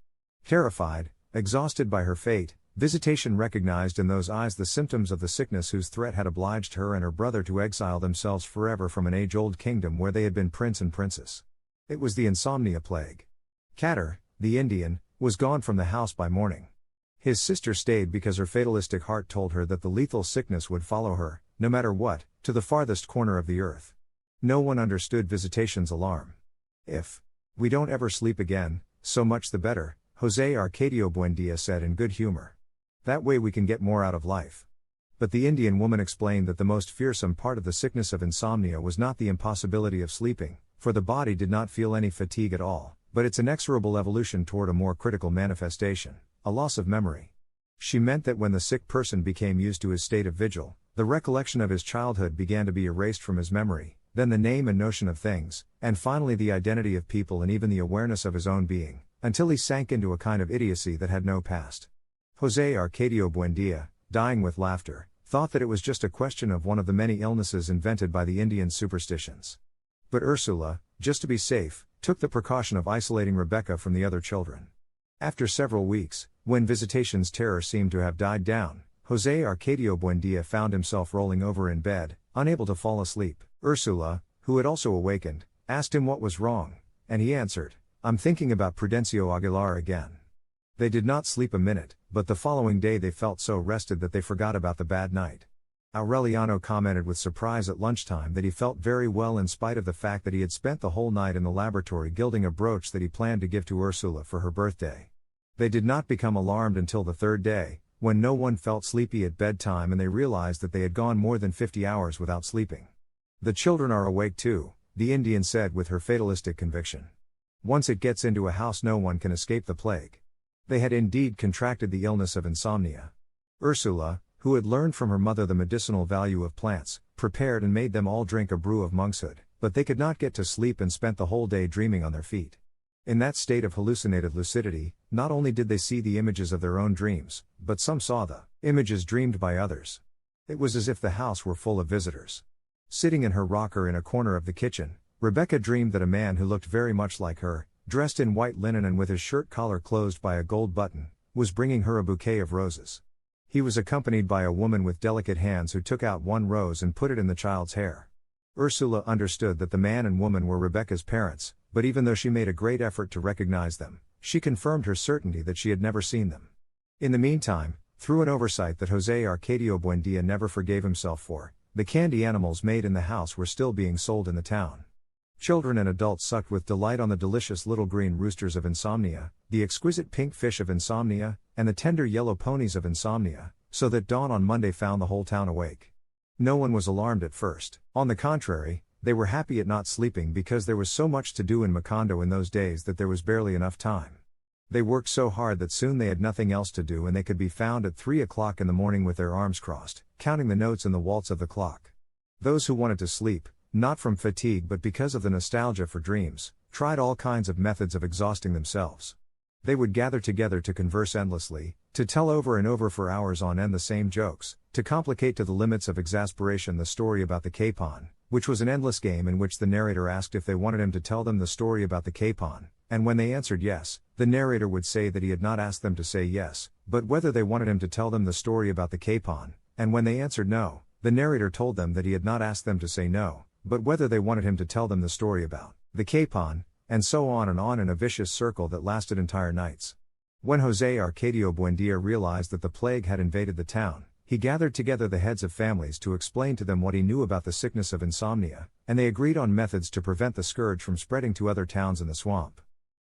Terrified, exhausted by her fate, visitation recognized in those eyes the symptoms of the sickness whose threat had obliged her and her brother to exile themselves forever from an age-old kingdom where they had been prince and princess. It was the insomnia plague. Catter, the Indian, was gone from the house by morning. His sister stayed because her fatalistic heart told her that the lethal sickness would follow her, no matter what, to the farthest corner of the earth. No one understood Visitation's alarm. If we don't ever sleep again, so much the better, José Arcadio Buendia said in good humor. That way we can get more out of life. But the Indian woman explained that the most fearsome part of the sickness of insomnia was not the impossibility of sleeping, for the body did not feel any fatigue at all, but its inexorable evolution toward a more critical manifestation, a loss of memory. She meant that when the sick person became used to his state of vigil, the recollection of his childhood began to be erased from his memory, then the name and notion of things, and finally the identity of people and even the awareness of his own being, until he sank into a kind of idiocy that had no past. José Arcadio Buendia, dying with laughter, thought that it was just a question of one of the many illnesses invented by the Indian superstitions. But Ursula, just to be safe, took the precaution of isolating Rebecca from the other children. After several weeks, when Visitation's terror seemed to have died down, José Arcadio Buendia found himself rolling over in bed, unable to fall asleep. Ursula, who had also awakened, asked him what was wrong, and he answered, "I'm thinking about Prudencio Aguilar again." They did not sleep a minute, but the following day they felt so rested that they forgot about the bad night. Aureliano commented with surprise at lunchtime that he felt very well in spite of the fact that he had spent the whole night in the laboratory gilding a brooch that he planned to give to Ursula for her birthday. They did not become alarmed until the third day, when no one felt sleepy at bedtime and they realized that they had gone more than 50 hours without sleeping. "The children are awake too," the Indian said with her fatalistic conviction. "Once it gets into a house no one can escape the plague." They had indeed contracted the illness of insomnia. Ursula, who had learned from her mother the medicinal value of plants, prepared and made them all drink a brew of monkshood, but they could not get to sleep and spent the whole day dreaming on their feet. In that state of hallucinated lucidity, not only did they see the images of their own dreams, but some saw the images dreamed by others. It was as if the house were full of visitors. Sitting in her rocker in a corner of the kitchen, Rebecca dreamed that a man who looked very much like her, dressed in white linen and with his shirt collar closed by a gold button, was bringing her a bouquet of roses. He was accompanied by a woman with delicate hands who took out one rose and put it in the child's hair. Ursula understood that the man and woman were Rebecca's parents, but even though she made a great effort to recognize them, she confirmed her certainty that she had never seen them. In the meantime, through an oversight that José Arcadio Buendia never forgave himself for, the candy animals made in the house were still being sold in the town. Children and adults sucked with delight on the delicious little green roosters of insomnia, the exquisite pink fish of insomnia, and the tender yellow ponies of insomnia, so that dawn on Monday found the whole town awake. No one was alarmed at first. On the contrary, they were happy at not sleeping because there was so much to do in Macondo in those days that there was barely enough time. They worked so hard that soon they had nothing else to do and they could be found at 3 o'clock in the morning with their arms crossed, counting the notes in the waltz of the clock. Those who wanted to sleep, not from fatigue but because of the nostalgia for dreams, tried all kinds of methods of exhausting themselves. They would gather together to converse endlessly, to tell over and over for hours on end the same jokes, to complicate to the limits of exasperation the story about the capon, which was an endless game in which the narrator asked if they wanted him to tell them the story about the capon, and when they answered yes, the narrator would say that he had not asked them to say yes, but whether they wanted him to tell them the story about the capon, and when they answered no, the narrator told them that he had not asked them to say no, but whether they wanted him to tell them the story about the capon, and so on in a vicious circle that lasted entire nights. When José Arcadio Buendia realized that the plague had invaded the town, he gathered together the heads of families to explain to them what he knew about the sickness of insomnia, and they agreed on methods to prevent the scourge from spreading to other towns in the swamp.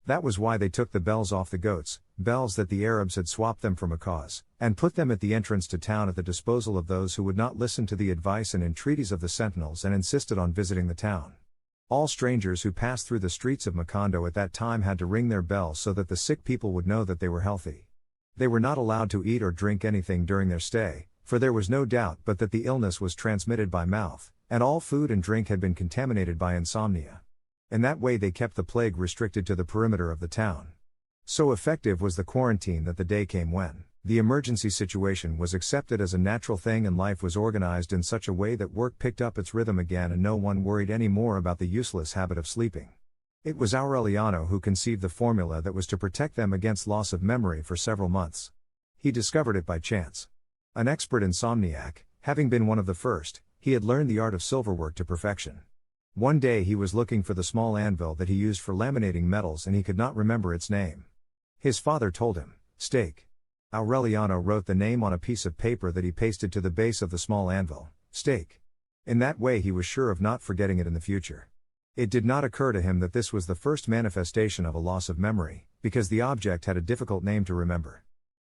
That was why they took the bells off the goats, bells that the Arabs had swapped them for macaws, and put them at the entrance to town at the disposal of those who would not listen to the advice and entreaties of the sentinels and insisted on visiting the town. All strangers who passed through the streets of Macondo at that time had to ring their bells so that the sick people would know that they were healthy. They were not allowed to eat or drink anything during their stay, for there was no doubt but that the illness was transmitted by mouth, and all food and drink had been contaminated by insomnia. In that way they kept the plague restricted to the perimeter of the town. So effective was the quarantine that the day came when the emergency situation was accepted as a natural thing and life was organized in such a way that work picked up its rhythm again and no one worried any more about the useless habit of sleeping. It was Aureliano who conceived the formula that was to protect them against loss of memory for several months. He discovered it by chance. An expert insomniac, having been one of the first, he had learned the art of silverwork to perfection. One day he was looking for the small anvil that he used for laminating metals and he could not remember its name. His father told him, "Steak." Aureliano wrote the name on a piece of paper that he pasted to the base of the small anvil, "Steak." In that way he was sure of not forgetting it in the future. It did not occur to him that this was the first manifestation of a loss of memory, because the object had a difficult name to remember.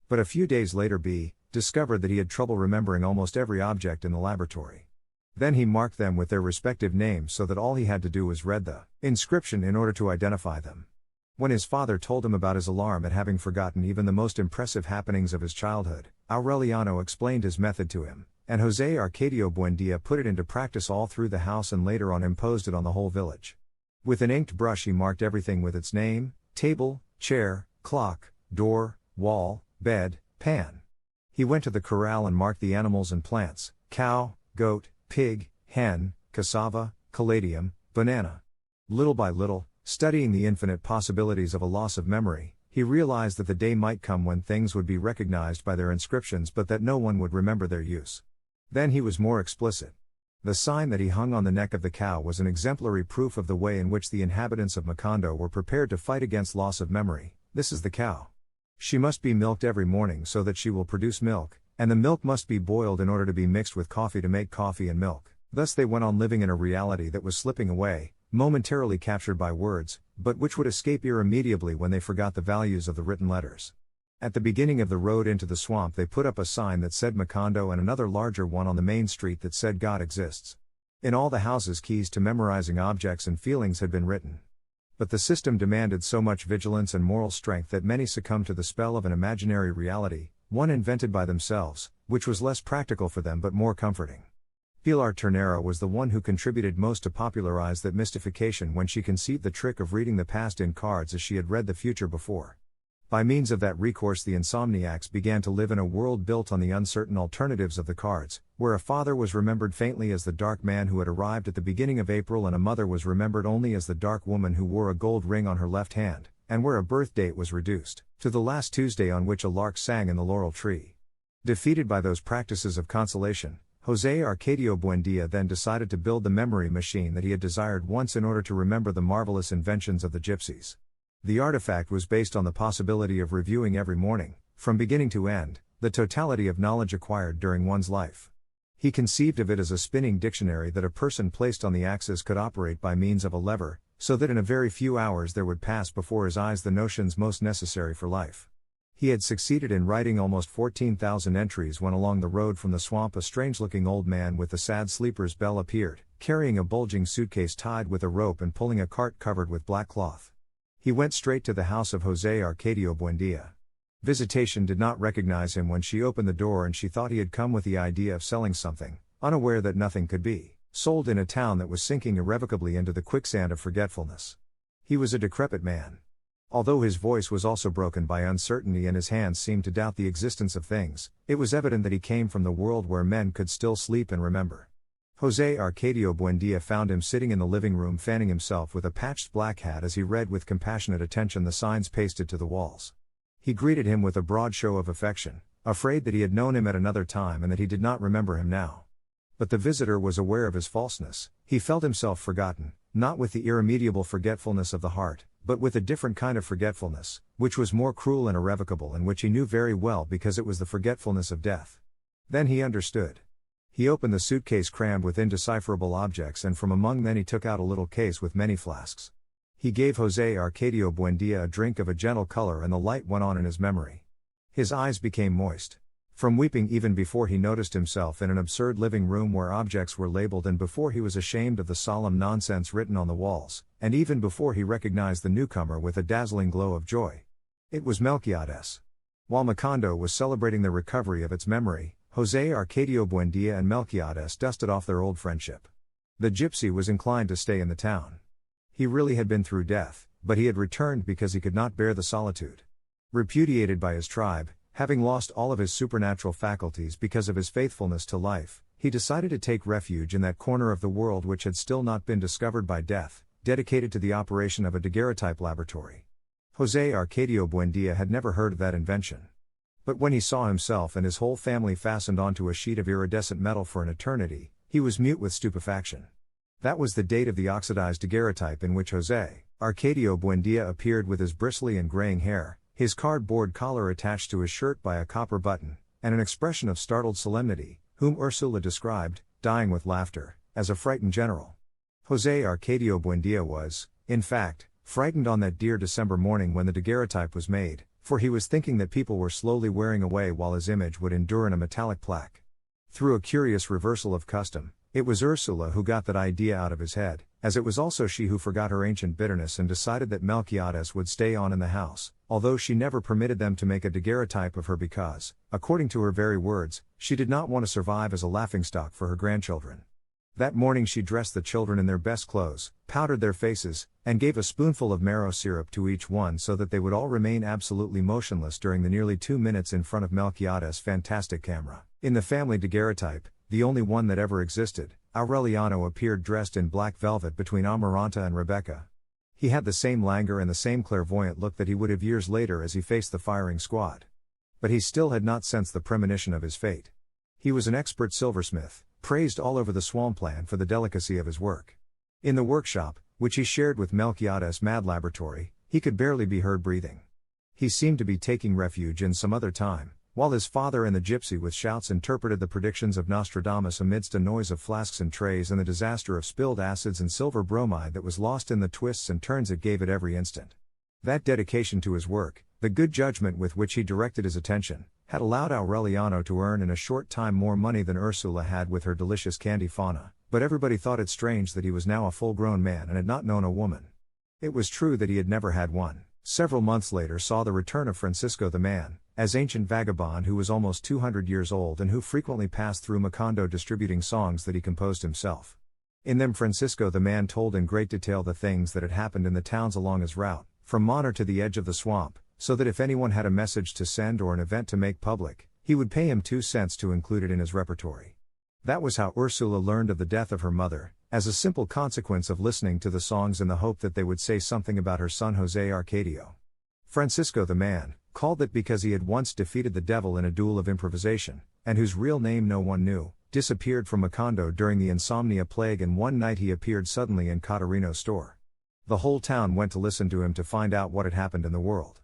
But a few days later B discovered that he had trouble remembering almost every object in the laboratory. Then he marked them with their respective names so that all he had to do was read the inscription in order to identify them. When his father told him about his alarm at having forgotten even the most impressive happenings of his childhood, Aureliano explained his method to him, and José Arcadio Buendia put it into practice all through the house and later on imposed it on the whole village. With an inked brush he marked everything with its name: table, chair, clock, door, wall, bed, pan. He went to the corral and marked the animals and plants: cow, goat, pig, hen, cassava, caladium, banana. Little by little, studying the infinite possibilities of a loss of memory, he realized that the day might come when things would be recognized by their inscriptions but that no one would remember their use. Then he was more explicit. The sign that he hung on the neck of the cow was an exemplary proof of the way in which the inhabitants of Macondo were prepared to fight against loss of memory. This is the cow. She must be milked every morning so that she will produce milk, and the milk must be boiled in order to be mixed with coffee to make coffee and milk. Thus they went on living in a reality that was slipping away, momentarily captured by words, but which would escape irremediably when they forgot the values of the written letters. At the beginning of the road into the swamp they put up a sign that said Macondo and another larger one on the main street that said God exists. In all the houses keys to memorizing objects and feelings had been written. But the system demanded so much vigilance and moral strength that many succumbed to the spell of an imaginary reality, one invented by themselves, which was less practical for them but more comforting. Pilar Ternera was the one who contributed most to popularize that mystification when she conceived the trick of reading the past in cards as she had read the future before. By means of that recourse the insomniacs began to live in a world built on the uncertain alternatives of the cards, where a father was remembered faintly as the dark man who had arrived at the beginning of April and a mother was remembered only as the dark woman who wore a gold ring on her left hand, and where a birth date was reduced to the last Tuesday on which a lark sang in the laurel tree. Defeated by those practices of consolation, José Arcadio Buendia then decided to build the memory machine that he had desired once in order to remember the marvelous inventions of the gypsies. The artifact was based on the possibility of reviewing every morning, from beginning to end, the totality of knowledge acquired during one's life. He conceived of it as a spinning dictionary that a person placed on the axis could operate by means of a lever, so that in a very few hours there would pass before his eyes the notions most necessary for life. He had succeeded in writing almost 14,000 entries when along the road from the swamp a strange-looking old man with the sad sleeper's bell appeared, carrying a bulging suitcase tied with a rope and pulling a cart covered with black cloth. He went straight to the house of José Arcadio Buendia. Visitation did not recognize him when she opened the door and she thought he had come with the idea of selling something, unaware that nothing could be sold in a town that was sinking irrevocably into the quicksand of forgetfulness. He was a decrepit man. Although his voice was also broken by uncertainty and his hands seemed to doubt the existence of things, it was evident that he came from the world where men could still sleep and remember. José Arcadio Buendia found him sitting in the living room fanning himself with a patched black hat as he read with compassionate attention the signs pasted to the walls. He greeted him with a broad show of affection, afraid that he had known him at another time and that he did not remember him now. But the visitor was aware of his falseness. He felt himself forgotten, not with the irremediable forgetfulness of the heart, but with a different kind of forgetfulness, which was more cruel and irrevocable and which he knew very well because it was the forgetfulness of death. Then he understood. He opened the suitcase crammed with indecipherable objects and from among them he took out a little case with many flasks. He gave José Arcadio Buendia a drink of a gentle color and the light went on in his memory. His eyes became moist. From weeping even before he noticed himself in an absurd living room where objects were labeled and before he was ashamed of the solemn nonsense written on the walls, and even before he recognized the newcomer with a dazzling glow of joy. It was Melquiades. While Macondo was celebrating the recovery of its memory, José Arcadio Buendia and Melquiades dusted off their old friendship. The gypsy was inclined to stay in the town. He really had been through death, but he had returned because he could not bear the solitude. Repudiated by his tribe, having lost all of his supernatural faculties because of his faithfulness to life, he decided to take refuge in that corner of the world which had still not been discovered by death, dedicated to the operation of a daguerreotype laboratory. José Arcadio Buendia had never heard of that invention. But when he saw himself and his whole family fastened onto a sheet of iridescent metal for an eternity, he was mute with stupefaction. That was the date of the oxidized daguerreotype in which José Arcadio Buendia appeared with his bristly and graying hair, his cardboard collar attached to his shirt by a copper button, and an expression of startled solemnity, whom Ursula described, dying with laughter, as a frightened general. José Arcadio Buendia was, in fact, frightened on that dear December morning when the daguerreotype was made, for he was thinking that people were slowly wearing away while his image would endure in a metallic plaque. Through a curious reversal of custom, it was Ursula who got that idea out of his head, as it was also she who forgot her ancient bitterness and decided that Melquiades would stay on in the house, although she never permitted them to make a daguerreotype of her because, according to her very words, she did not want to survive as a laughingstock for her grandchildren. That morning she dressed the children in their best clothes, powdered their faces, and gave a spoonful of marrow syrup to each one so that they would all remain absolutely motionless during the nearly 2 minutes in front of Melquiades' fantastic camera. In the family daguerreotype, the only one that ever existed, Aureliano appeared dressed in black velvet between Amaranta and Rebecca. He had the same languor and the same clairvoyant look that he would have years later as he faced the firing squad. But he still had not sensed the premonition of his fate. He was an expert silversmith, praised all over the swampland for the delicacy of his work. In the workshop, which he shared with Melquiades' mad laboratory, he could barely be heard breathing. He seemed to be taking refuge in some other time, while his father and the gypsy with shouts interpreted the predictions of Nostradamus amidst a noise of flasks and trays and the disaster of spilled acids and silver bromide that was lost in the twists and turns it gave at every instant. That dedication to his work, the good judgment with which he directed his attention, had allowed Aureliano to earn in a short time more money than Ursula had with her delicious candy fauna, but everybody thought it strange that he was now a full-grown man and had not known a woman. It was true that he had never had one. Several months later saw the return of Francisco the man, as ancient vagabond who was almost 200 years old and who frequently passed through Macondo distributing songs that he composed himself. In them Francisco the man told in great detail the things that had happened in the towns along his route, from Moner to the edge of the swamp, so that if anyone had a message to send or an event to make public, he would pay him 2 cents to include it in his repertory. That was how Ursula learned of the death of her mother, as a simple consequence of listening to the songs in the hope that they would say something about her son José Arcadio. Francisco the man, called that because he had once defeated the devil in a duel of improvisation, and whose real name no one knew, disappeared from Macondo during the insomnia plague, and one night he appeared suddenly in Catarino's store. The whole town went to listen to him to find out what had happened in the world.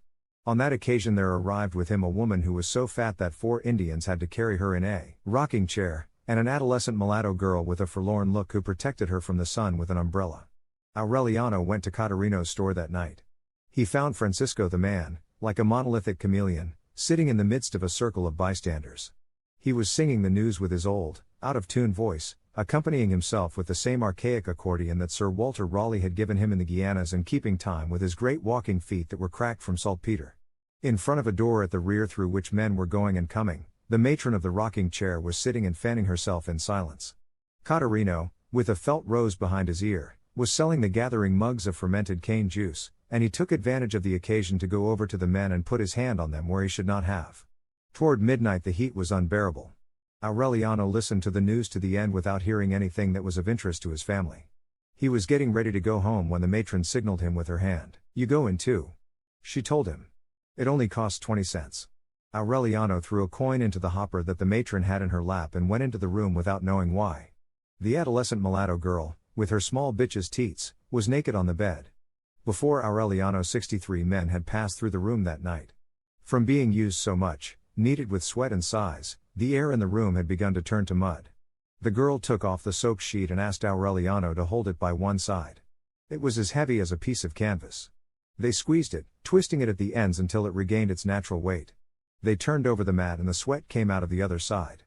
On that occasion there arrived with him a woman who was so fat that 4 Indians had to carry her in a rocking chair, and an adolescent mulatto girl with a forlorn look who protected her from the sun with an umbrella. Aureliano went to Catarino's store that night. He found Francisco the man, like a monolithic chameleon, sitting in the midst of a circle of bystanders. He was singing the news with his old, out-of-tune voice, accompanying himself with the same archaic accordion that Sir Walter Raleigh had given him in the Guianas and keeping time with his great walking feet that were cracked from saltpeter. In front of a door at the rear through which men were going and coming, the matron of the rocking chair was sitting and fanning herself in silence. Catarino, with a felt rose behind his ear, was selling the gathering mugs of fermented cane juice, and he took advantage of the occasion to go over to the men and put his hand on them where he should not have. Toward midnight the heat was unbearable. Aureliano listened to the news to the end without hearing anything that was of interest to his family. He was getting ready to go home when the matron signaled him with her hand. "You go in too," she told him. "It only costs 20 cents. Aureliano threw a coin into the hopper that the matron had in her lap and went into the room without knowing why. The adolescent mulatto girl, with her small bitch's teats, was naked on the bed. Before Aureliano 63 men had passed through the room that night. From being used so much, kneaded with sweat and sighs, the air in the room had begun to turn to mud. The girl took off the soap sheet and asked Aureliano to hold it by one side. It was as heavy as a piece of canvas. They squeezed it, twisting it at the ends until it regained its natural weight. They turned over the mat and the sweat came out of the other side.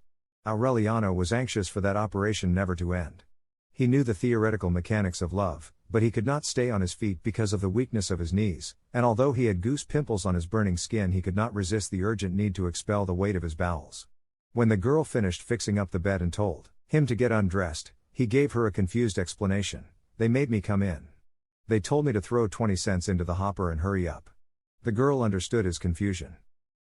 Aureliano was anxious for that operation never to end. He knew the theoretical mechanics of love, but he could not stay on his feet because of the weakness of his knees, and although he had goose pimples on his burning skin he could not resist the urgent need to expel the weight of his bowels. When the girl finished fixing up the bed and told him to get undressed, he gave her a confused explanation. "They made me come in. They told me to throw 20 cents into the hopper and hurry up." The girl understood his confusion.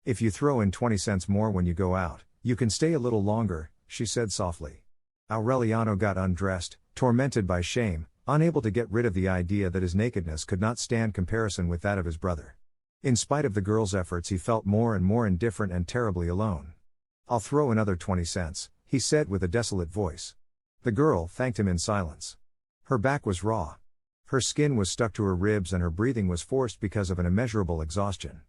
"If you throw in 20 cents more when you go out, you can stay a little longer," she said softly. Aureliano got undressed, tormented by shame, unable to get rid of the idea that his nakedness could not stand comparison with that of his brother. In spite of the girl's efforts he felt more and more indifferent and terribly alone. "I'll throw another 20 cents, he said with a desolate voice. The girl thanked him in silence. Her back was raw. Her skin was stuck to her ribs and her breathing was forced because of an immeasurable exhaustion.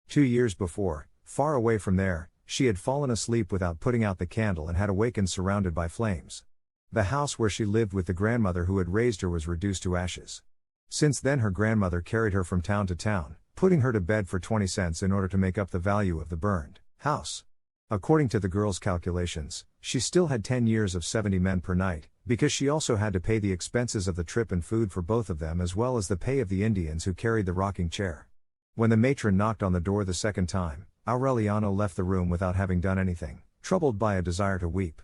2 years before, far away from there, she had fallen asleep without putting out the candle and had awakened surrounded by flames. The house where she lived with the grandmother who had raised her was reduced to ashes. Since then her grandmother carried her from town to town, putting her to bed for 20 cents in order to make up the value of the burned house. According to the girl's calculations, she still had 10 years of 70 men per night, because she also had to pay the expenses of the trip and food for both of them as well as the pay of the Indians who carried the rocking chair. When the matron knocked on the door the second time, Aureliano left the room without having done anything, troubled by a desire to weep.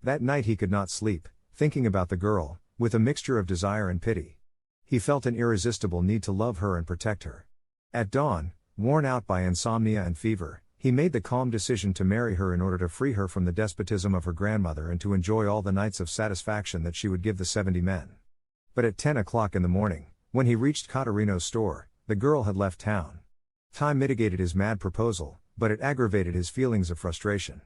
That night he could not sleep, thinking about the girl, with a mixture of desire and pity. He felt an irresistible need to love her and protect her. At dawn, worn out by insomnia and fever, he made the calm decision to marry her in order to free her from the despotism of her grandmother and to enjoy all the nights of satisfaction that she would give the 70 men. But at 10 o'clock in the morning, when he reached Caterino's store, the girl had left town. Time mitigated his mad proposal, but it aggravated his feelings of frustration.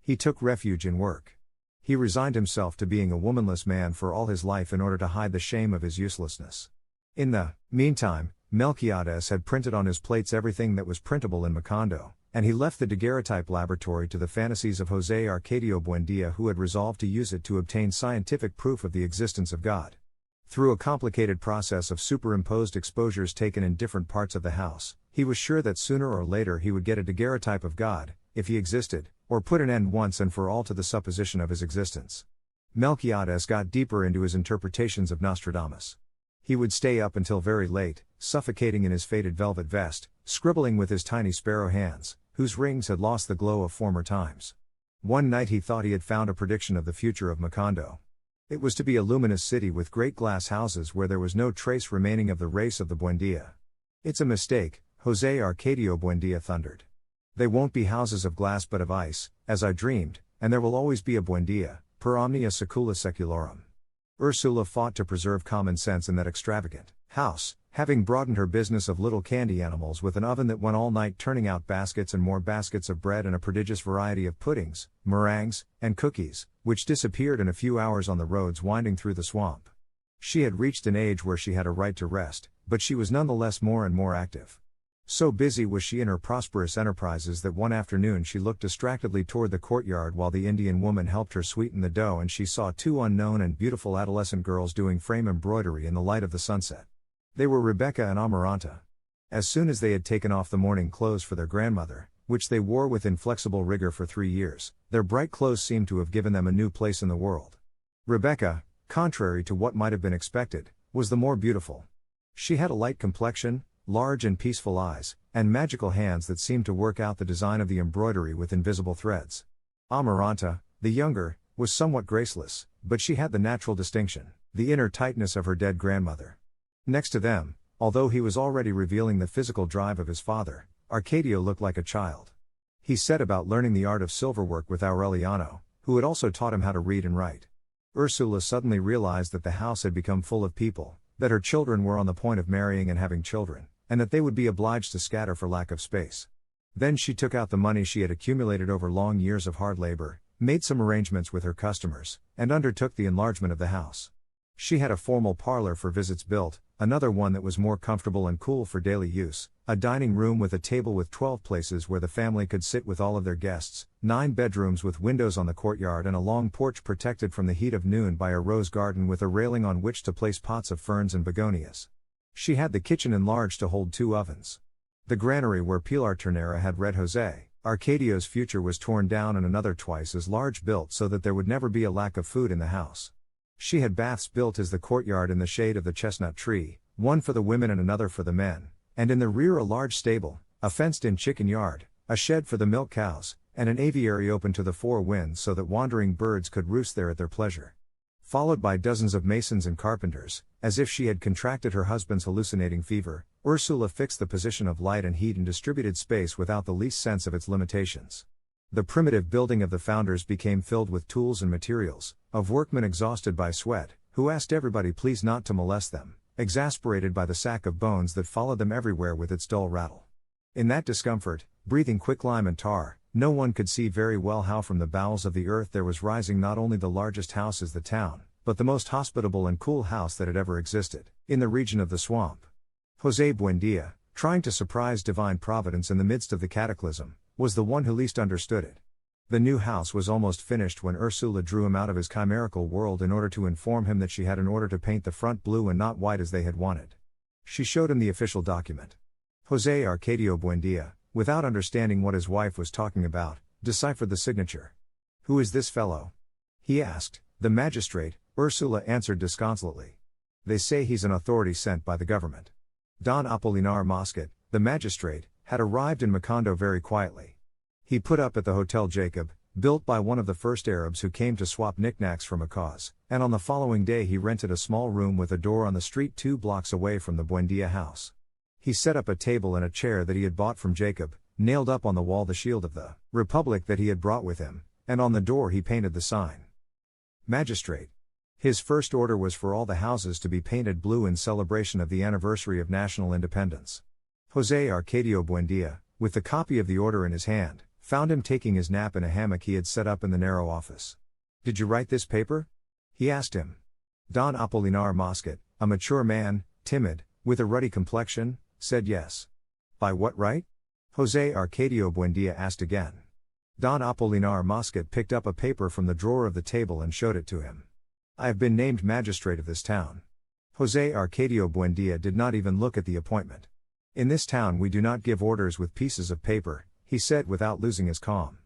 He took refuge in work. He resigned himself to being a womanless man for all his life in order to hide the shame of his uselessness. In the meantime, Melquiades had printed on his plates everything that was printable in Macondo, and he left the daguerreotype laboratory to the fantasies of José Arcadio Buendia, who had resolved to use it to obtain scientific proof of the existence of God. Through a complicated process of superimposed exposures taken in different parts of the house, he was sure that sooner or later he would get a daguerreotype of God, if he existed, or put an end once and for all to the supposition of his existence. Melquiades got deeper into his interpretations of Nostradamus. He would stay up until very late, suffocating in his faded velvet vest, scribbling with his tiny sparrow hands, whose rings had lost the glow of former times. One night he thought he had found a prediction of the future of Macondo. It was to be a luminous city with great glass houses where there was no trace remaining of the race of the Buendia. "It's a mistake," José Arcadio Buendia thundered. "They won't be houses of glass but of ice, as I dreamed, and there will always be a Buendia, per omnia secula seculorum." Ursula fought to preserve common sense in that extravagant house, having broadened her business of little candy animals with an oven that went all night turning out baskets and more baskets of bread and a prodigious variety of puddings, meringues, and cookies, which disappeared in a few hours on the roads winding through the swamp. She had reached an age where she had a right to rest, but she was nonetheless more and more active. So busy was she in her prosperous enterprises that one afternoon she looked distractedly toward the courtyard while the Indian woman helped her sweeten the dough, and she saw two unknown and beautiful adolescent girls doing frame embroidery in the light of the sunset. They were Rebecca and Amaranta. As soon as they had taken off the mourning clothes for their grandmother, which they wore with inflexible rigor for 3 years, their bright clothes seemed to have given them a new place in the world. Rebecca, contrary to what might have been expected, was the more beautiful. She had a light complexion, large and peaceful eyes, and magical hands that seemed to work out the design of the embroidery with invisible threads. Amaranta, the younger, was somewhat graceless, but she had the natural distinction, the inner tightness of her dead grandmother. Next to them, although he was already revealing the physical drive of his father, Arcadio looked like a child. He set about learning the art of silverwork with Aureliano, who had also taught him how to read and write. Ursula suddenly realized that the house had become full of people, that her children were on the point of marrying and having children, and that they would be obliged to scatter for lack of space. Then she took out the money she had accumulated over long years of hard labor, made some arrangements with her customers, and undertook the enlargement of the house. She had a formal parlor for visits built, another one that was more comfortable and cool for daily use, a dining room with a table with 12 places where the family could sit with all of their guests, 9 bedrooms with windows on the courtyard, and a long porch protected from the heat of noon by a rose garden with a railing on which to place pots of ferns and begonias. She had the kitchen enlarged to hold 2 ovens. The granary where Pilar Ternera had read José Arcadio's future was torn down and another twice as large built so that there would never be a lack of food in the house. She had baths built as the courtyard in the shade of the chestnut tree, one for the women and another for the men, and in the rear a large stable, a fenced-in chicken yard, a shed for the milk cows, and an aviary open to the 4 winds so that wandering birds could roost there at their pleasure. Followed by dozens of masons and carpenters, as if she had contracted her husband's hallucinating fever, Ursula fixed the position of light and heat and distributed space without the least sense of its limitations. The primitive building of the founders became filled with tools and materials, of workmen exhausted by sweat, who asked everybody please not to molest them, exasperated by the sack of bones that followed them everywhere with its dull rattle. In that discomfort, breathing quicklime and tar, no one could see very well how from the bowels of the earth there was rising not only the largest house as the town, but the most hospitable and cool house that had ever existed, in the region of the swamp. José Buendia, trying to surprise divine providence in the midst of the cataclysm, was the one who least understood it. The new house was almost finished when Ursula drew him out of his chimerical world in order to inform him that she had an order to paint the front blue and not white as they had wanted. She showed him the official document. José Arcadio Buendia, without understanding what his wife was talking about, deciphered the signature. "Who is this fellow?" he asked. "The magistrate," Ursula answered disconsolately. "They say he's an authority sent by the government." Don Apolinar Mosquet, the magistrate, had arrived in Macondo very quietly. He put up at the Hotel Jacob, built by one of the first Arabs who came to swap knickknacks from a cause, and on the following day he rented a small room with a door on the street 2 blocks away from the Buendia house. He set up a table and a chair that he had bought from Jacob, nailed up on the wall the shield of the Republic that he had brought with him, and on the door he painted the sign. Magistrate. His first order was for all the houses to be painted blue in celebration of the anniversary of national independence. José Arcadio Buendia, with the copy of the order in his hand, found him taking his nap in a hammock he had set up in the narrow office. "Did you write this paper?" he asked him. Don Apolinar Mosquet, a mature man, timid, with a ruddy complexion, said yes. "By what right?" José Arcadio Buendia asked again. Don Apolinar Mosquet picked up a paper from the drawer of the table and showed it to him. "I have been named magistrate of this town." José Arcadio Buendia did not even look at the appointment. "In this town we do not give orders with pieces of paper," he said without losing his calm.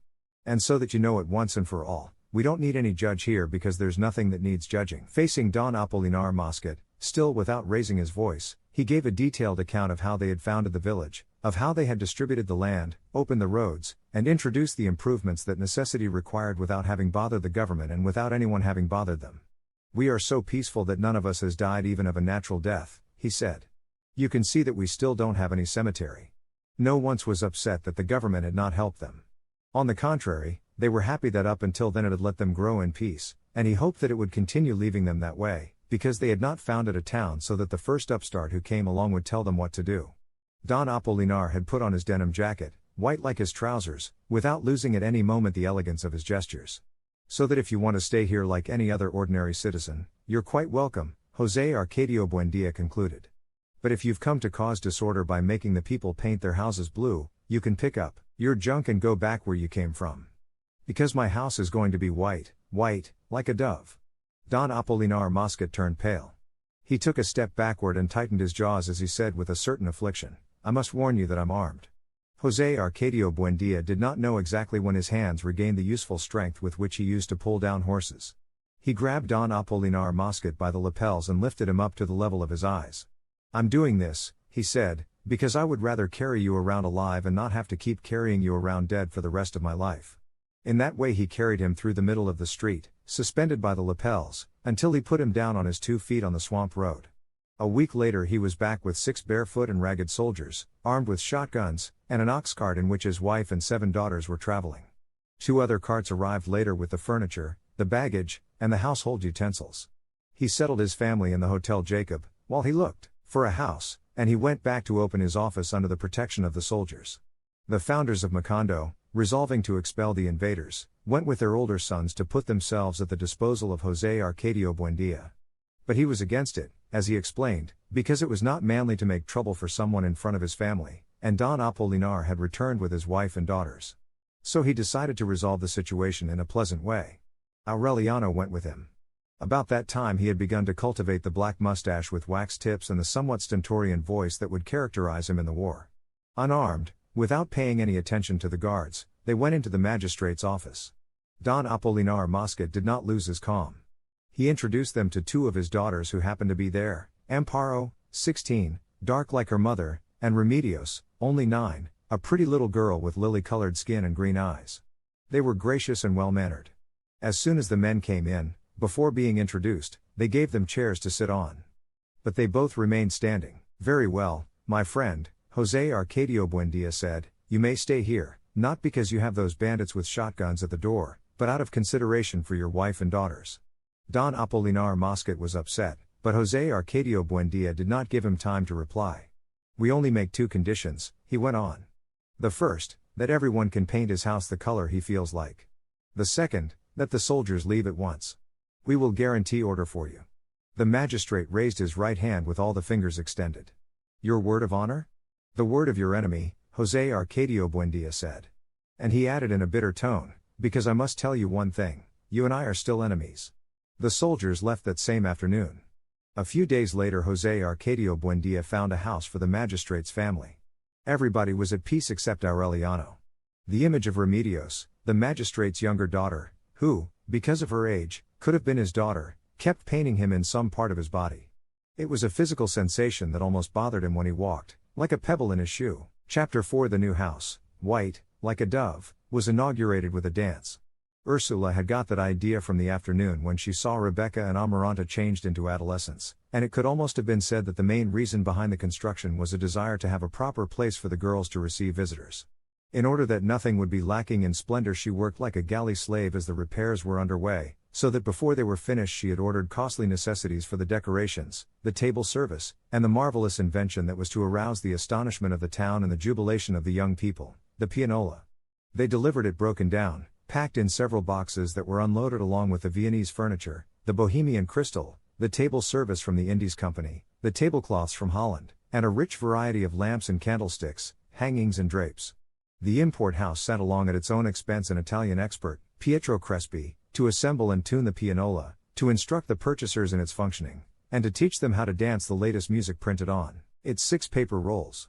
"And so that you know it once and for all, we don't need any judge here because there's nothing that needs judging." Facing Don Apolinar Mosquet, still without raising his voice, he gave a detailed account of how they had founded the village, of how they had distributed the land, opened the roads, and introduced the improvements that necessity required without having bothered the government and without anyone having bothered them. "We are so peaceful that none of us has died even of a natural death," he said. "You can see that we still don't have any cemetery." No one was upset that the government had not helped them. On the contrary, they were happy that up until then it had let them grow in peace, and he hoped that it would continue leaving them that way, because they had not founded a town so that the first upstart who came along would tell them what to do. Don Apolinar had put on his denim jacket, white like his trousers, without losing at any moment the elegance of his gestures. "So that if you want to stay here like any other ordinary citizen, you're quite welcome," José Arcadio Buendia concluded. "But if you've come to cause disorder by making the people paint their houses blue, you can pick up your junk and go back where you came from. Because my house is going to be white, like a dove." Don Apolinar Mosquet turned pale. He took a step backward and tightened his jaws as he said with a certain affliction, "I must warn you that I'm armed." José Arcadio Buendia did not know exactly when his hands regained the useful strength with which he used to pull down horses. He grabbed Don Apolinar Mosquet by the lapels and lifted him up to the level of his eyes. "I'm doing this," he said, "because I would rather carry you around alive and not have to keep carrying you around dead for the rest of my life." In that way he carried him through the middle of the street, suspended by the lapels, until he put him down on his 2 feet on the swamp road. A week later he was back with 6 barefoot and ragged soldiers, armed with shotguns, and an ox cart in which his wife and 7 daughters were traveling. 2 other carts arrived later with the furniture, the baggage, and the household utensils. He settled his family in the Hotel Jacob, while he looked for a house, and he went back to open his office under the protection of the soldiers. The founders of Macondo, resolving to expel the invaders, went with their older sons to put themselves at the disposal of José Arcadio Buendia. But he was against it, as he explained, because it was not manly to make trouble for someone in front of his family, and Don Apolinar had returned with his wife and daughters. So he decided to resolve the situation in a pleasant way. Aureliano went with him. About that time he had begun to cultivate the black mustache with wax tips and the somewhat stentorian voice that would characterize him in the war. Unarmed, without paying any attention to the guards, they went into the magistrate's office. Don Apolinar Mosquet did not lose his calm. He introduced them to 2 of his daughters who happened to be there, Amparo, 16, dark like her mother, and Remedios, only 9, a pretty little girl with lily-colored skin and green eyes. They were gracious and well-mannered. As soon as the men came in, before being introduced, they gave them chairs to sit on. But they both remained standing. "Very well, my friend," José Arcadio Buendia said, "you may stay here, not because you have those bandits with shotguns at the door, but out of consideration for your wife and daughters." Don Apolinar Mosquet was upset, but José Arcadio Buendia did not give him time to reply. "We only make 2 conditions," he went on. "The first, that everyone can paint his house the color he feels like. The second, that the soldiers leave at once. We will guarantee order for you." The magistrate raised his right hand with all the fingers extended. "Your word of honor?" "The word of your enemy," José Arcadio Buendia said. And he added in a bitter tone, because I must tell you one thing, you and I are still enemies." The soldiers left that same afternoon. A few days later, Jose Arcadio Buendia found a house for the magistrate's family. Everybody was at peace except Aureliano. The image of Remedios, the magistrate's younger daughter, who, because of her age, could have been his daughter, kept paining him in some part of his body. It was a physical sensation that almost bothered him when he walked, like a pebble in his shoe. Chapter 4. The new house, white, like a dove, was inaugurated with a dance. Ursula had got that idea from the afternoon when she saw Rebecca and Amaranta changed into adolescents, and it could almost have been said that the main reason behind the construction was a desire to have a proper place for the girls to receive visitors. In order that nothing would be lacking in splendor, she worked like a galley slave as the repairs were underway, so that before they were finished she had ordered costly necessities for the decorations, the table service, and the marvelous invention that was to arouse the astonishment of the town and the jubilation of the young people, the pianola. They delivered it broken down, packed in several boxes that were unloaded along with the Viennese furniture, the Bohemian crystal, the table service from the Indies Company, the tablecloths from Holland, and a rich variety of lamps and candlesticks, hangings and drapes. The import house sent along at its own expense an Italian expert, Pietro Crespi, to assemble and tune the pianola, to instruct the purchasers in its functioning, and to teach them how to dance the latest music printed on its 6 paper rolls.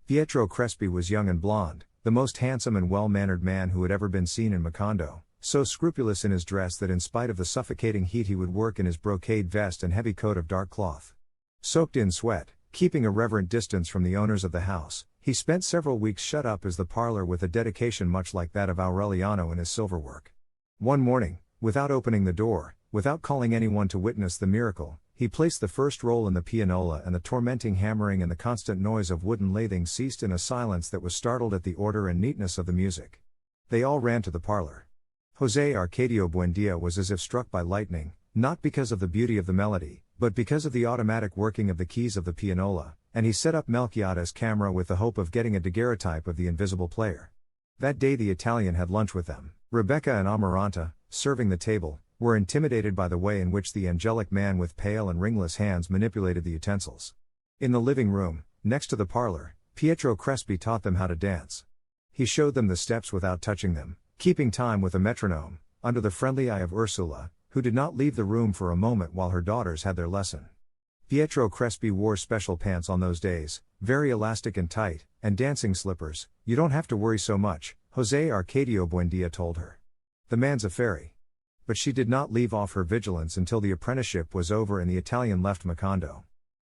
Pietro Crespi was young and blond, the most handsome and well-mannered man who had ever been seen in Macondo, so scrupulous in his dress that in spite of the suffocating heat he would work in his brocade vest and heavy coat of dark cloth. Soaked in sweat, keeping a reverent distance from the owners of the house, he spent several weeks shut up as the parlor with a dedication much like that of Aureliano in his silverwork. One morning, without opening the door, without calling anyone to witness the miracle, he placed the first roll in the pianola, and the tormenting hammering and the constant noise of wooden lathing ceased in a silence that was startled at the order and neatness of the music. They all ran to the parlor. Jose Arcadio Buendia was as if struck by lightning, not because of the beauty of the melody, but because of the automatic working of the keys of the pianola, and he set up Melchiades' camera with the hope of getting a daguerreotype of the invisible player. That day the Italian had lunch with them. Rebecca and Amaranta, serving the table, were intimidated by the way in which the angelic man with pale and ringless hands manipulated the utensils. In the living room, next to the parlor, Pietro Crespi taught them how to dance. He showed them the steps without touching them, keeping time with a metronome, under the friendly eye of Ursula, who did not leave the room for a moment while her daughters had their lesson. Pietro Crespi wore special pants on those days, very elastic and tight, and dancing slippers. "You don't have to worry so much," Jose Arcadio Buendia told her. "The man's a fairy." But she did not leave off her vigilance until the apprenticeship was over and the Italian left Macondo.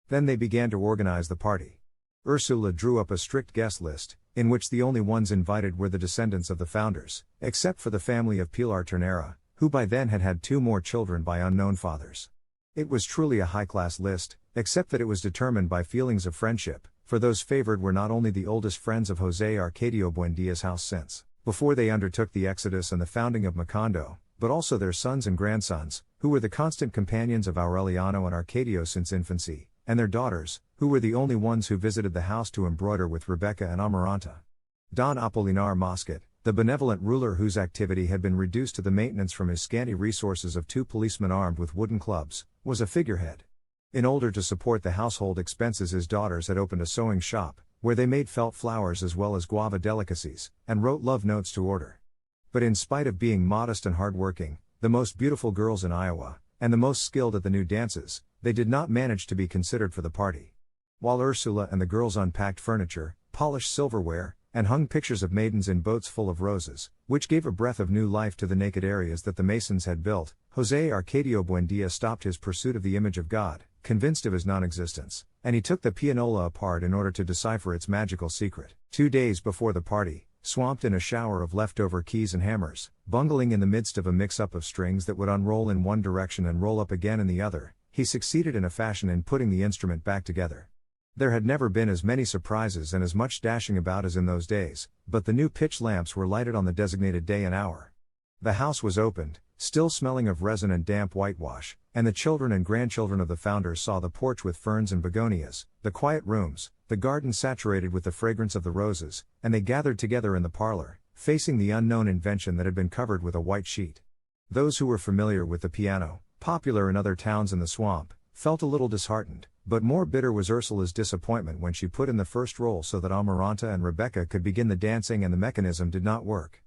Then they began to organize the party. Ursula drew up a strict guest list, in which the only ones invited were the descendants of the founders, except for the family of Pilar Ternera, who by then had had 2 more children by unknown fathers. It was truly a high-class list, except that it was determined by feelings of friendship, for those favored were not only the oldest friends of Jose Arcadio Buendia's house since before they undertook the exodus and the founding of Macondo, but also their sons and grandsons, who were the constant companions of Aureliano and Arcadio since infancy, and their daughters, who were the only ones who visited the house to embroider with Rebecca and Amaranta. Don Apolinar Mosquet, the benevolent ruler whose activity had been reduced to the maintenance from his scanty resources of 2 policemen armed with wooden clubs, was a figurehead. In order to support the household expenses, his daughters had opened a sewing shop, where they made felt flowers as well as guava delicacies, and wrote love notes to order. But in spite of being modest and hard-working, the most beautiful girls in Iowa, and the most skilled at the new dances, they did not manage to be considered for the party. While Ursula and the girls unpacked furniture, polished silverware, and hung pictures of maidens in boats full of roses, which gave a breath of new life to the naked areas that the masons had built, Jose Arcadio Buendia stopped his pursuit of the image of God, convinced of his non-existence, and he took the pianola apart in order to decipher its magical secret. 2 days before the party, swamped in a shower of leftover keys and hammers, bungling in the midst of a mix-up of strings that would unroll in one direction and roll up again in the other, he succeeded in a fashion in putting the instrument back together. There had never been as many surprises and as much dashing about as in those days, but the new pitch lamps were lighted on the designated day and hour. The house was opened, still smelling of resin and damp whitewash, and the children and grandchildren of the founders saw the porch with ferns and begonias, the quiet rooms, the garden saturated with the fragrance of the roses, and they gathered together in the parlor, facing the unknown invention that had been covered with a white sheet. Those who were familiar with the piano, popular in other towns in the swamp, felt a little disheartened, but more bitter was Ursula's disappointment when she put in the first roll so that Amaranta and Rebecca could begin the dancing and the mechanism did not work.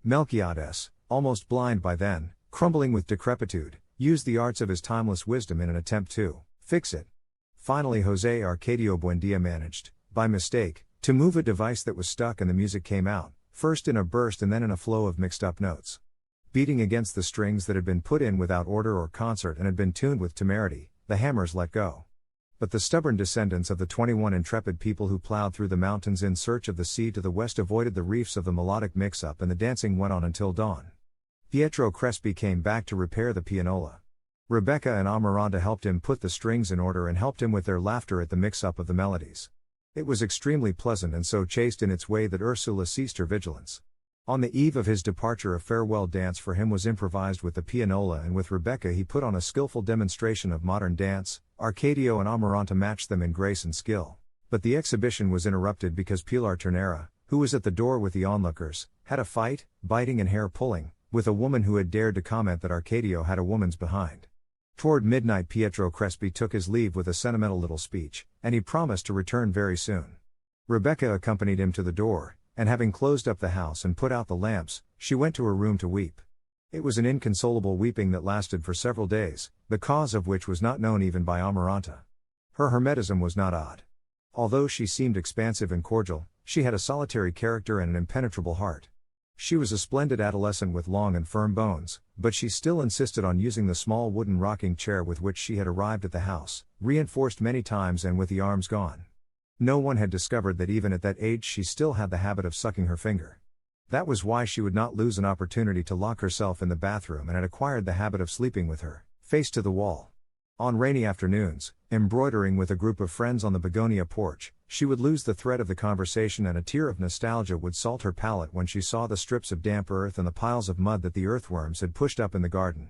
Melchiades, almost blind by then, crumbling with decrepitude, used the arts of his timeless wisdom in an attempt to fix it. Finally, Jose Arcadio Buendia managed, by mistake, to move a device that was stuck and the music came out, first in a burst and then in a flow of mixed-up notes. Beating against the strings that had been put in without order or concert and had been tuned with temerity, the hammers let go. But the stubborn descendants of the 21 intrepid people who plowed through the mountains in search of the sea to the west avoided the reefs of the melodic mix-up, and the dancing went on until dawn. Pietro Crespi came back to repair the pianola. Rebecca and Amaranta helped him put the strings in order and helped him with their laughter at the mix-up of the melodies. It was extremely pleasant and so chaste in its way that Ursula ceased her vigilance. On the eve of his departure, a farewell dance for him was improvised with the pianola, and with Rebecca he put on a skillful demonstration of modern dance. Arcadio and Amaranta matched them in grace and skill. But the exhibition was interrupted because Pilar Ternera, who was at the door with the onlookers, had a fight, biting and hair-pulling, with a woman who had dared to comment that Arcadio had a woman's behind. Toward midnight, Pietro Crespi took his leave with a sentimental little speech, and he promised to return very soon. Rebecca accompanied him to the door, and having closed up the house and put out the lamps, she went to her room to weep. It was an inconsolable weeping that lasted for several days, the cause of which was not known even by Amaranta. Her hermetism was not odd. Although she seemed expansive and cordial, she had a solitary character and an impenetrable heart. She was a splendid adolescent with long and firm bones, but she still insisted on using the small wooden rocking chair with which she had arrived at the house, reinforced many times and with the arms gone. No one had discovered that even at that age she still had the habit of sucking her finger. That was why she would not lose an opportunity to lock herself in the bathroom and had acquired the habit of sleeping with her face to the wall. On rainy afternoons, embroidering with a group of friends on the begonia porch, she would lose the thread of the conversation and a tear of nostalgia would salt her palate when she saw the strips of damp earth and the piles of mud that the earthworms had pushed up in the garden.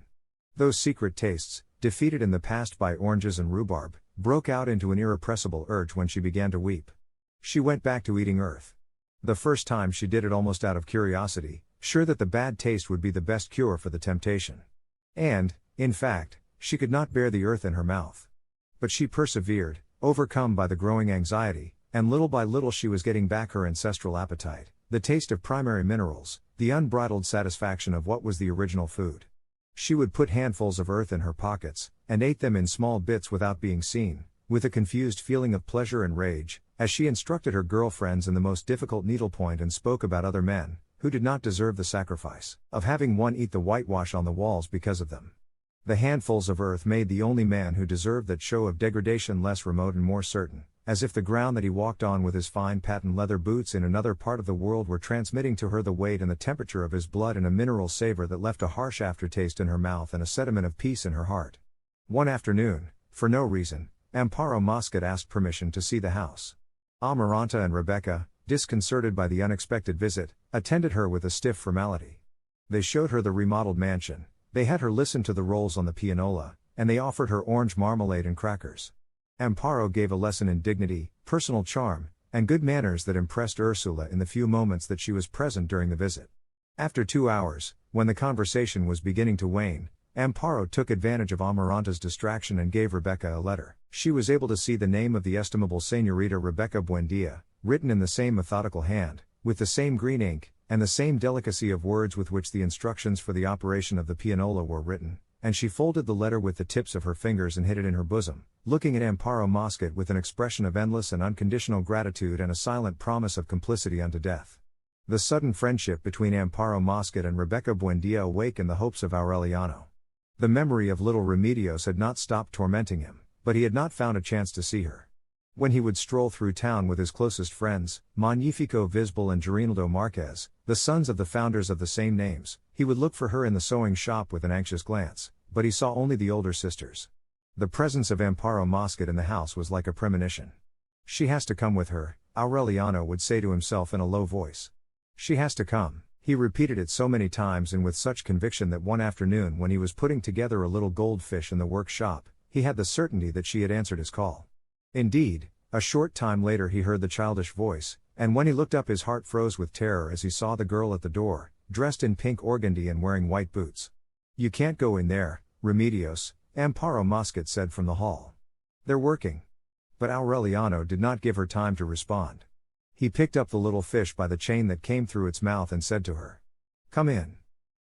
Those secret tastes, defeated in the past by oranges and rhubarb, broke out into an irrepressible urge when she began to weep. She went back to eating earth. The first time she did it almost out of curiosity, sure that the bad taste would be the best cure for the temptation. And, in fact, she could not bear the earth in her mouth. But she persevered, overcome by the growing anxiety, and little by little she was getting back her ancestral appetite, the taste of primary minerals, the unbridled satisfaction of what was the original food. She would put handfuls of earth in her pockets, and ate them in small bits without being seen, with a confused feeling of pleasure and rage, as she instructed her girlfriends in the most difficult needlepoint and spoke about other men, who did not deserve the sacrifice of having one eat the whitewash on the walls because of them. The handfuls of earth made the only man who deserved that show of degradation less remote and more certain, as if the ground that he walked on with his fine patent leather boots in another part of the world were transmitting to her the weight and the temperature of his blood in a mineral savor that left a harsh aftertaste in her mouth and a sediment of peace in her heart. One afternoon, for no reason, Amparo Mosquet asked permission to see the house. Amaranta and Rebecca, disconcerted by the unexpected visit, attended her with a stiff formality. They showed her the remodeled mansion, they had her listen to the rolls on the pianola, and they offered her orange marmalade and crackers. Amparo gave a lesson in dignity, personal charm, and good manners that impressed Ursula in the few moments that she was present during the visit. After 2 hours, when the conversation was beginning to wane, Amparo took advantage of Amaranta's distraction and gave Rebecca a letter. She was able to see the name of the estimable Señorita Rebecca Buendia, written in the same methodical hand, with the same green ink, and the same delicacy of words with which the instructions for the operation of the pianola were written, and she folded the letter with the tips of her fingers and hid it in her bosom, looking at Amparo Mosquet with an expression of endless and unconditional gratitude and a silent promise of complicity unto death. The sudden friendship between Amparo Mosquet and Rebecca Buendia awakened the hopes of Aureliano. The memory of little Remedios had not stopped tormenting him, but he had not found a chance to see her. When he would stroll through town with his closest friends, Magnifico Visbal and Girinaldo Marquez, the sons of the founders of the same names, he would look for her in the sewing shop with an anxious glance, but he saw only the older sisters. The presence of Amparo Mosquet in the house was like a premonition. She has to come with her, Aureliano would say to himself in a low voice. She has to come. He repeated it so many times and with such conviction that one afternoon when he was putting together a little goldfish in the workshop, he had the certainty that she had answered his call. Indeed, a short time later he heard the childish voice, and when he looked up his heart froze with terror as he saw the girl at the door, dressed in pink organdy and wearing white boots. "You can't go in there, Remedios," Amparo Mosquet said from the hall. "They're working." But Aureliano did not give her time to respond. He picked up the little fish by the chain that came through its mouth and said to her, "Come in."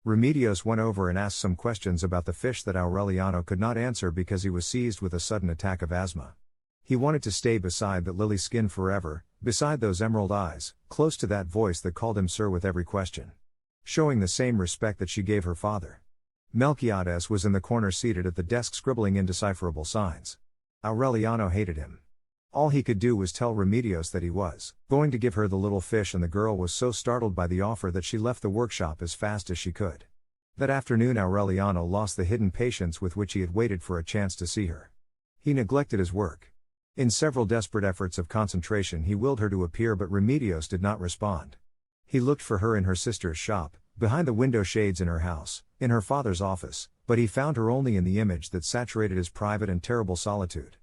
Remedios went over and asked some questions about the fish that Aureliano could not answer because he was seized with a sudden attack of asthma. He wanted to stay beside that lily skin forever, beside those emerald eyes, close to that voice that called him sir with every question. Showing the same respect that she gave her father. Melquiades was in the corner seated at the desk scribbling indecipherable signs. Aureliano hated him. All he could do was tell Remedios that he was going to give her the little fish, and the girl was so startled by the offer that she left the workshop as fast as she could. That afternoon Aureliano lost the hidden patience with which he had waited for a chance to see her. He neglected his work. In several desperate efforts of concentration he willed her to appear, but Remedios did not respond. He looked for her in her sister's shop, behind the window shades in her house, in her father's office, but he found her only in the image that saturated his private and terrible solitude.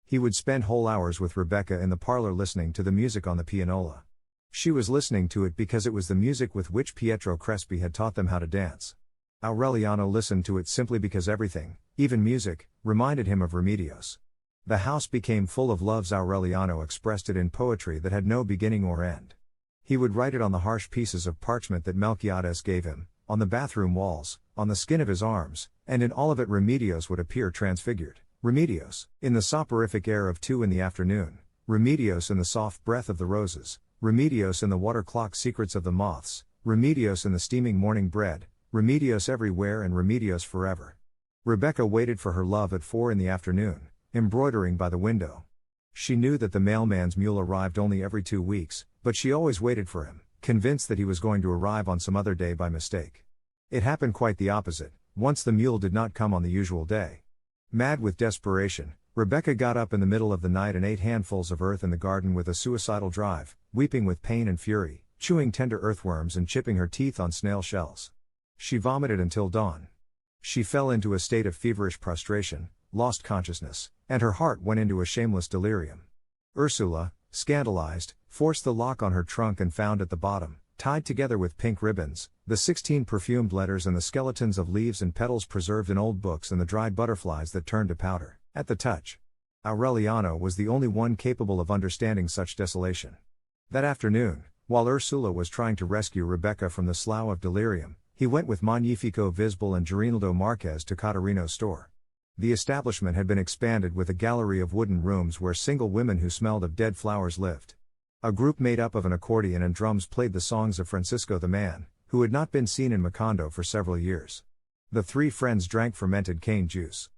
He would spend whole hours with Rebecca in the parlor listening to the music on the pianola. She was listening to it because it was the music with which Pietro Crespi had taught them how to dance. Aureliano listened to it simply because everything, even music, reminded him of Remedios. The house became full of loves. Aureliano expressed it in poetry that had no beginning or end. He would write it on the harsh pieces of parchment that Melquiades gave him, on the bathroom walls, on the skin of his arms, and in all of it Remedios would appear transfigured. Remedios, in the soporific air of 2 in the afternoon, Remedios in the soft breath of the roses, Remedios in the water clock secrets of the moths, Remedios in the steaming morning bread, Remedios everywhere and Remedios forever. Rebecca waited for her love at 4 in the afternoon, embroidering by the window. She knew that the mailman's mule arrived only every 2 weeks, but she always waited for him, convinced that he was going to arrive on some other day by mistake. It happened quite the opposite. Once the mule did not come on the usual day. Mad with desperation, Rebecca got up in the middle of the night and ate handfuls of earth in the garden with a suicidal drive, weeping with pain and fury, chewing tender earthworms and chipping her teeth on snail shells. She vomited until dawn. She fell into a state of feverish prostration, lost consciousness, and her heart went into a shameless delirium. Ursula, scandalized, forced the lock on her trunk and found at the bottom, tied together with pink ribbons, the 16 perfumed letters and the skeletons of leaves and petals preserved in old books and the dried butterflies that turned to powder, at the touch. Aureliano was the only one capable of understanding such desolation. That afternoon, while Ursula was trying to rescue Rebecca from the slough of delirium, he went with Magnifico Visbal and Girinaldo Marquez to Caterino's store. The establishment had been expanded with a gallery of wooden rooms where single women who smelled of dead flowers lived. A group made up of an accordion and drums played the songs of Francisco the Man, who had not been seen in Macondo for several years. The 3 friends drank fermented cane juice.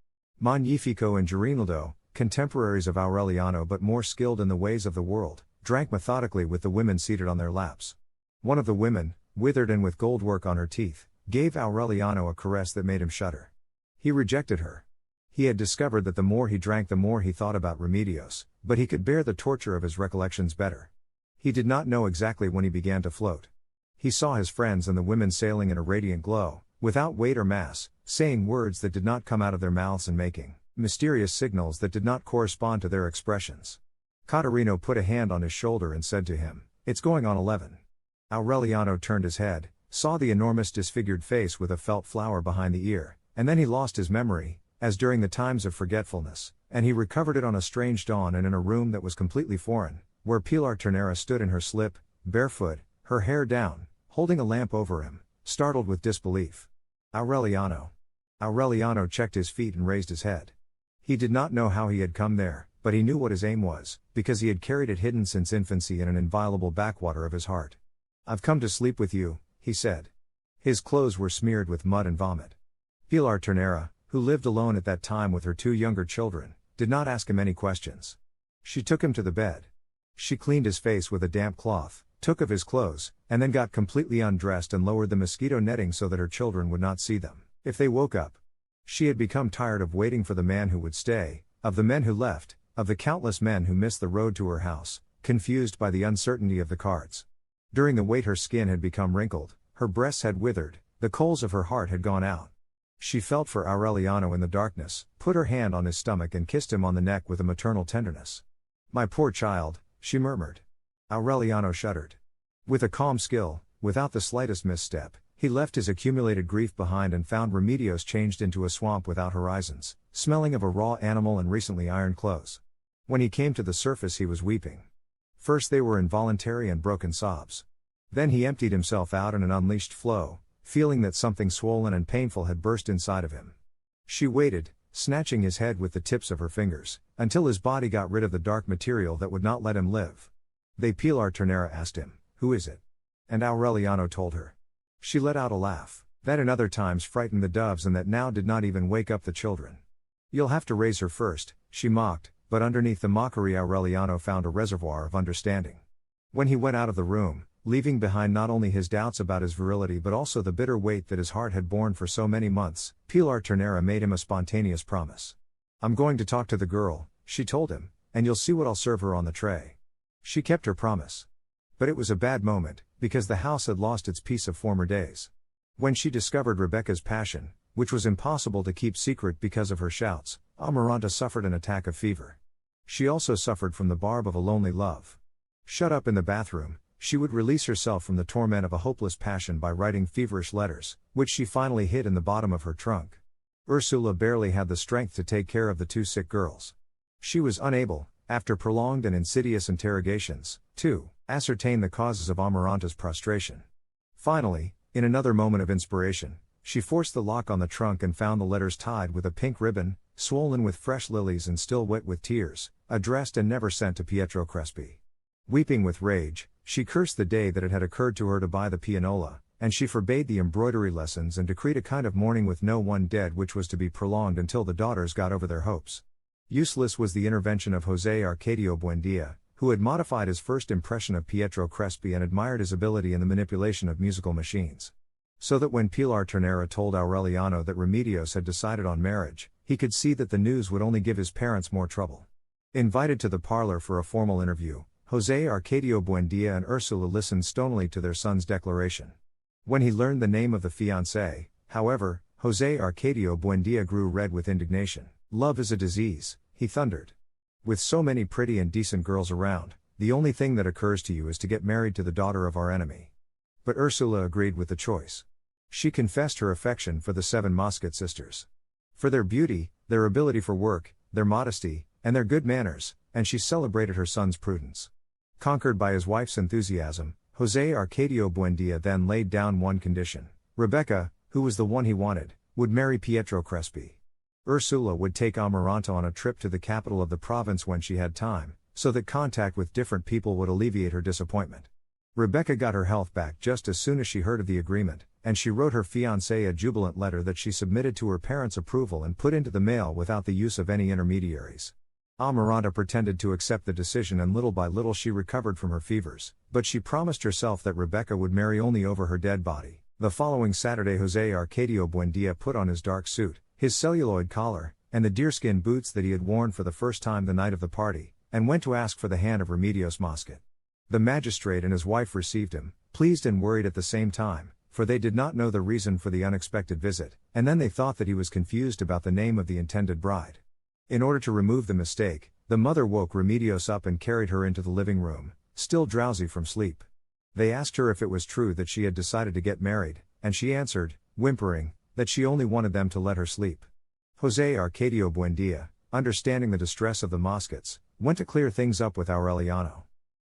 Magnifico and Girinaldo, contemporaries of Aureliano but more skilled in the ways of the world, drank methodically with the women seated on their laps. One of the women, withered and with gold work on her teeth, gave Aureliano a caress that made him shudder. He rejected her. He had discovered that the more he drank the more he thought about Remedios, but he could bear the torture of his recollections better. He did not know exactly when he began to float. He saw his friends and the women sailing in a radiant glow, without weight or mass, saying words that did not come out of their mouths and making mysterious signals that did not correspond to their expressions. Caterino put a hand on his shoulder and said to him, "It's going on 11. Aureliano turned his head, saw the enormous disfigured face with a felt flower behind the ear, and then he lost his memory, as during the times of forgetfulness, and he recovered it on a strange dawn and in a room that was completely foreign, where Pilar Ternera stood in her slip, barefoot, her hair down, holding a lamp over him, startled with disbelief. Aureliano. Aureliano checked his feet and raised his head. He did not know how he had come there, but he knew what his aim was, because he had carried it hidden since infancy in an inviolable backwater of his heart. "I've come to sleep with you," he said. His clothes were smeared with mud and vomit. Pilar Ternera, who lived alone at that time with her 2 younger children, did not ask him any questions. She took him to the bed. She cleaned his face with a damp cloth, took of his clothes, and then got completely undressed and lowered the mosquito netting so that her children would not see them, if they woke up. She had become tired of waiting for the man who would stay, of the men who left, of the countless men who missed the road to her house, confused by the uncertainty of the cards. During the wait her skin had become wrinkled, her breasts had withered, the coals of her heart had gone out. She felt for Aureliano in the darkness, put her hand on his stomach and kissed him on the neck with a maternal tenderness. "My poor child," she murmured. Aureliano shuddered. With a calm skill, without the slightest misstep, he left his accumulated grief behind and found Remedios changed into a swamp without horizons, smelling of a raw animal and recently ironed clothes. When he came to the surface he was weeping. First they were involuntary and broken sobs. Then he emptied himself out in an unleashed flow, feeling that something swollen and painful had burst inside of him. She waited, snatching his head with the tips of her fingers, until his body got rid of the dark material that would not let him live. "They Pilar Ternera asked him, 'Who is it?' And Aureliano told her. She let out a laugh, that in other times frightened the doves and that now did not even wake up the children. 'You'll have to raise her first,' she mocked, but underneath the mockery Aureliano found a reservoir of understanding. When he went out of the room, leaving behind not only his doubts about his virility but also the bitter weight that his heart had borne for so many months, Pilar Ternera made him a spontaneous promise. "I'm going to talk to the girl," she told him, "and you'll see what I'll serve her on the tray." She kept her promise. But it was a bad moment, because the house had lost its peace of former days. When she discovered Rebecca's passion, which was impossible to keep secret because of her shouts, Amaranta suffered an attack of fever. She also suffered from the barb of a lonely love. Shut up in the bathroom, she would release herself from the torment of a hopeless passion by writing feverish letters, which she finally hid in the bottom of her trunk. Ursula barely had the strength to take care of the two sick girls. She was unable, after prolonged and insidious interrogations, to ascertain the causes of Amaranta's prostration. Finally, in another moment of inspiration, she forced the lock on the trunk and found the letters tied with a pink ribbon, swollen with fresh lilies and still wet with tears, addressed and never sent to Pietro Crespi. Weeping with rage, she cursed the day that it had occurred to her to buy the pianola, and she forbade the embroidery lessons and decreed a kind of mourning with no one dead which was to be prolonged until the daughters got over their hopes. Useless was the intervention of José Arcadio Buendia, who had modified his first impression of Pietro Crespi and admired his ability in the manipulation of musical machines. So that when Pilar Ternera told Aureliano that Remedios had decided on marriage, he could see that the news would only give his parents more trouble. Invited to the parlor for a formal interview, José Arcadio Buendia and Ursula listened stonily to their son's declaration. When he learned the name of the fiancée, however, José Arcadio Buendia grew red with indignation. "Love is a disease," he thundered. "With so many pretty and decent girls around, the only thing that occurs to you is to get married to the daughter of our enemy." But Ursula agreed with the choice. She confessed her affection for the 7 Mosquet sisters. For their beauty, their ability for work, their modesty, and their good manners, and she celebrated her son's prudence. Conquered by his wife's enthusiasm, José Arcadio Buendia then laid down one condition. Rebecca, who was the one he wanted, would marry Pietro Crespi. Ursula would take Amaranta on a trip to the capital of the province when she had time, so that contact with different people would alleviate her disappointment. Rebecca got her health back just as soon as she heard of the agreement, and she wrote her fiancé a jubilant letter that she submitted to her parents' approval and put into the mail without the use of any intermediaries. Amaranta pretended to accept the decision and little by little she recovered from her fevers, but she promised herself that Rebecca would marry only over her dead body. The following Saturday José Arcadio Buendia put on his dark suit, his celluloid collar, and the deerskin boots that he had worn for the first time the night of the party, and went to ask for the hand of Remedios Mosquet. The magistrate and his wife received him, pleased and worried at the same time, for they did not know the reason for the unexpected visit, and then they thought that he was confused about the name of the intended bride. In order to remove the mistake, the mother woke Remedios up and carried her into the living room, still drowsy from sleep. They asked her if it was true that she had decided to get married, and she answered, whimpering, that she only wanted them to let her sleep. José Arcadio Buendia, understanding the distress of the Mosquets, went to clear things up with Aureliano.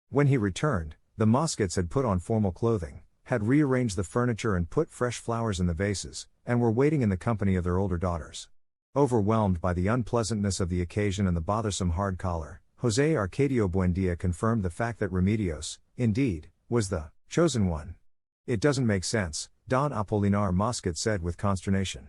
When he returned, the Mosquets had put on formal clothing, had rearranged the furniture and put fresh flowers in the vases, and were waiting in the company of their older daughters. Overwhelmed by the unpleasantness of the occasion and the bothersome hard collar, José Arcadio Buendia confirmed the fact that Remedios, indeed, was the chosen one. "It doesn't make sense," Don Apolinar Mosquet said with consternation.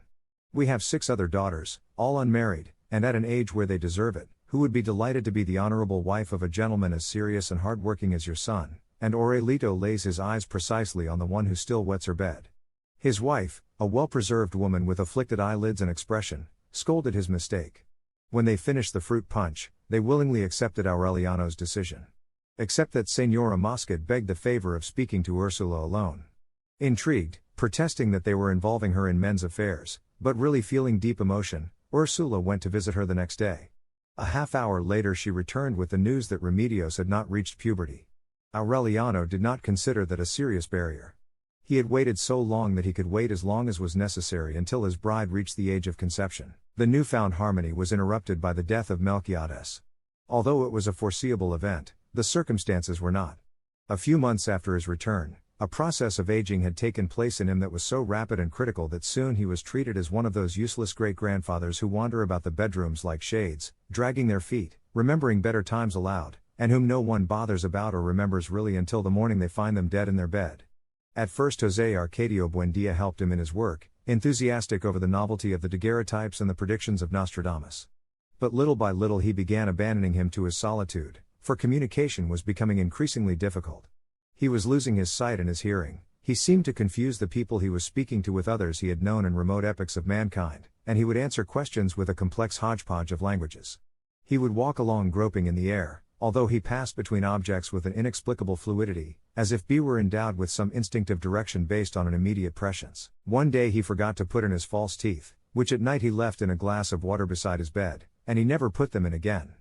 "We have 6 other daughters, all unmarried, and at an age where they deserve it, who would be delighted to be the honorable wife of a gentleman as serious and hard-working as your son," and Aurelito lays his eyes precisely on the one who still wets her bed. His wife, a well-preserved woman with afflicted eyelids and expression, scolded his mistake. When they finished the fruit punch, they willingly accepted Aureliano's decision. Except that Señora Mosquet begged the favor of speaking to Ursula alone. Intrigued, protesting that they were involving her in men's affairs, but really feeling deep emotion, Ursula went to visit her the next day. A half-hour later she returned with the news that Remedios had not reached puberty. Aureliano did not consider that a serious barrier. He had waited so long that he could wait as long as was necessary until his bride reached the age of conception. The newfound harmony was interrupted by the death of Melquiades. Although it was a foreseeable event, the circumstances were not. A few months after his return, a process of aging had taken place in him that was so rapid and critical that soon he was treated as one of those useless great-grandfathers who wander about the bedrooms like shades, dragging their feet, remembering better times aloud, and whom no one bothers about or remembers really until the morning they find them dead in their bed. At first José Arcadio Buendía helped him in his work, enthusiastic over the novelty of the daguerreotypes and the predictions of Nostradamus. But little by little he began abandoning him to his solitude, for communication was becoming increasingly difficult. He was losing his sight and his hearing, he seemed to confuse the people he was speaking to with others he had known in remote epochs of mankind, and he would answer questions with a complex hodgepodge of languages. He would walk along groping in the air, although he passed between objects with an inexplicable fluidity, as if he were endowed with some instinctive direction based on an immediate prescience. One day he forgot to put in his false teeth, which at night he left in a glass of water beside his bed, and he never put them in again.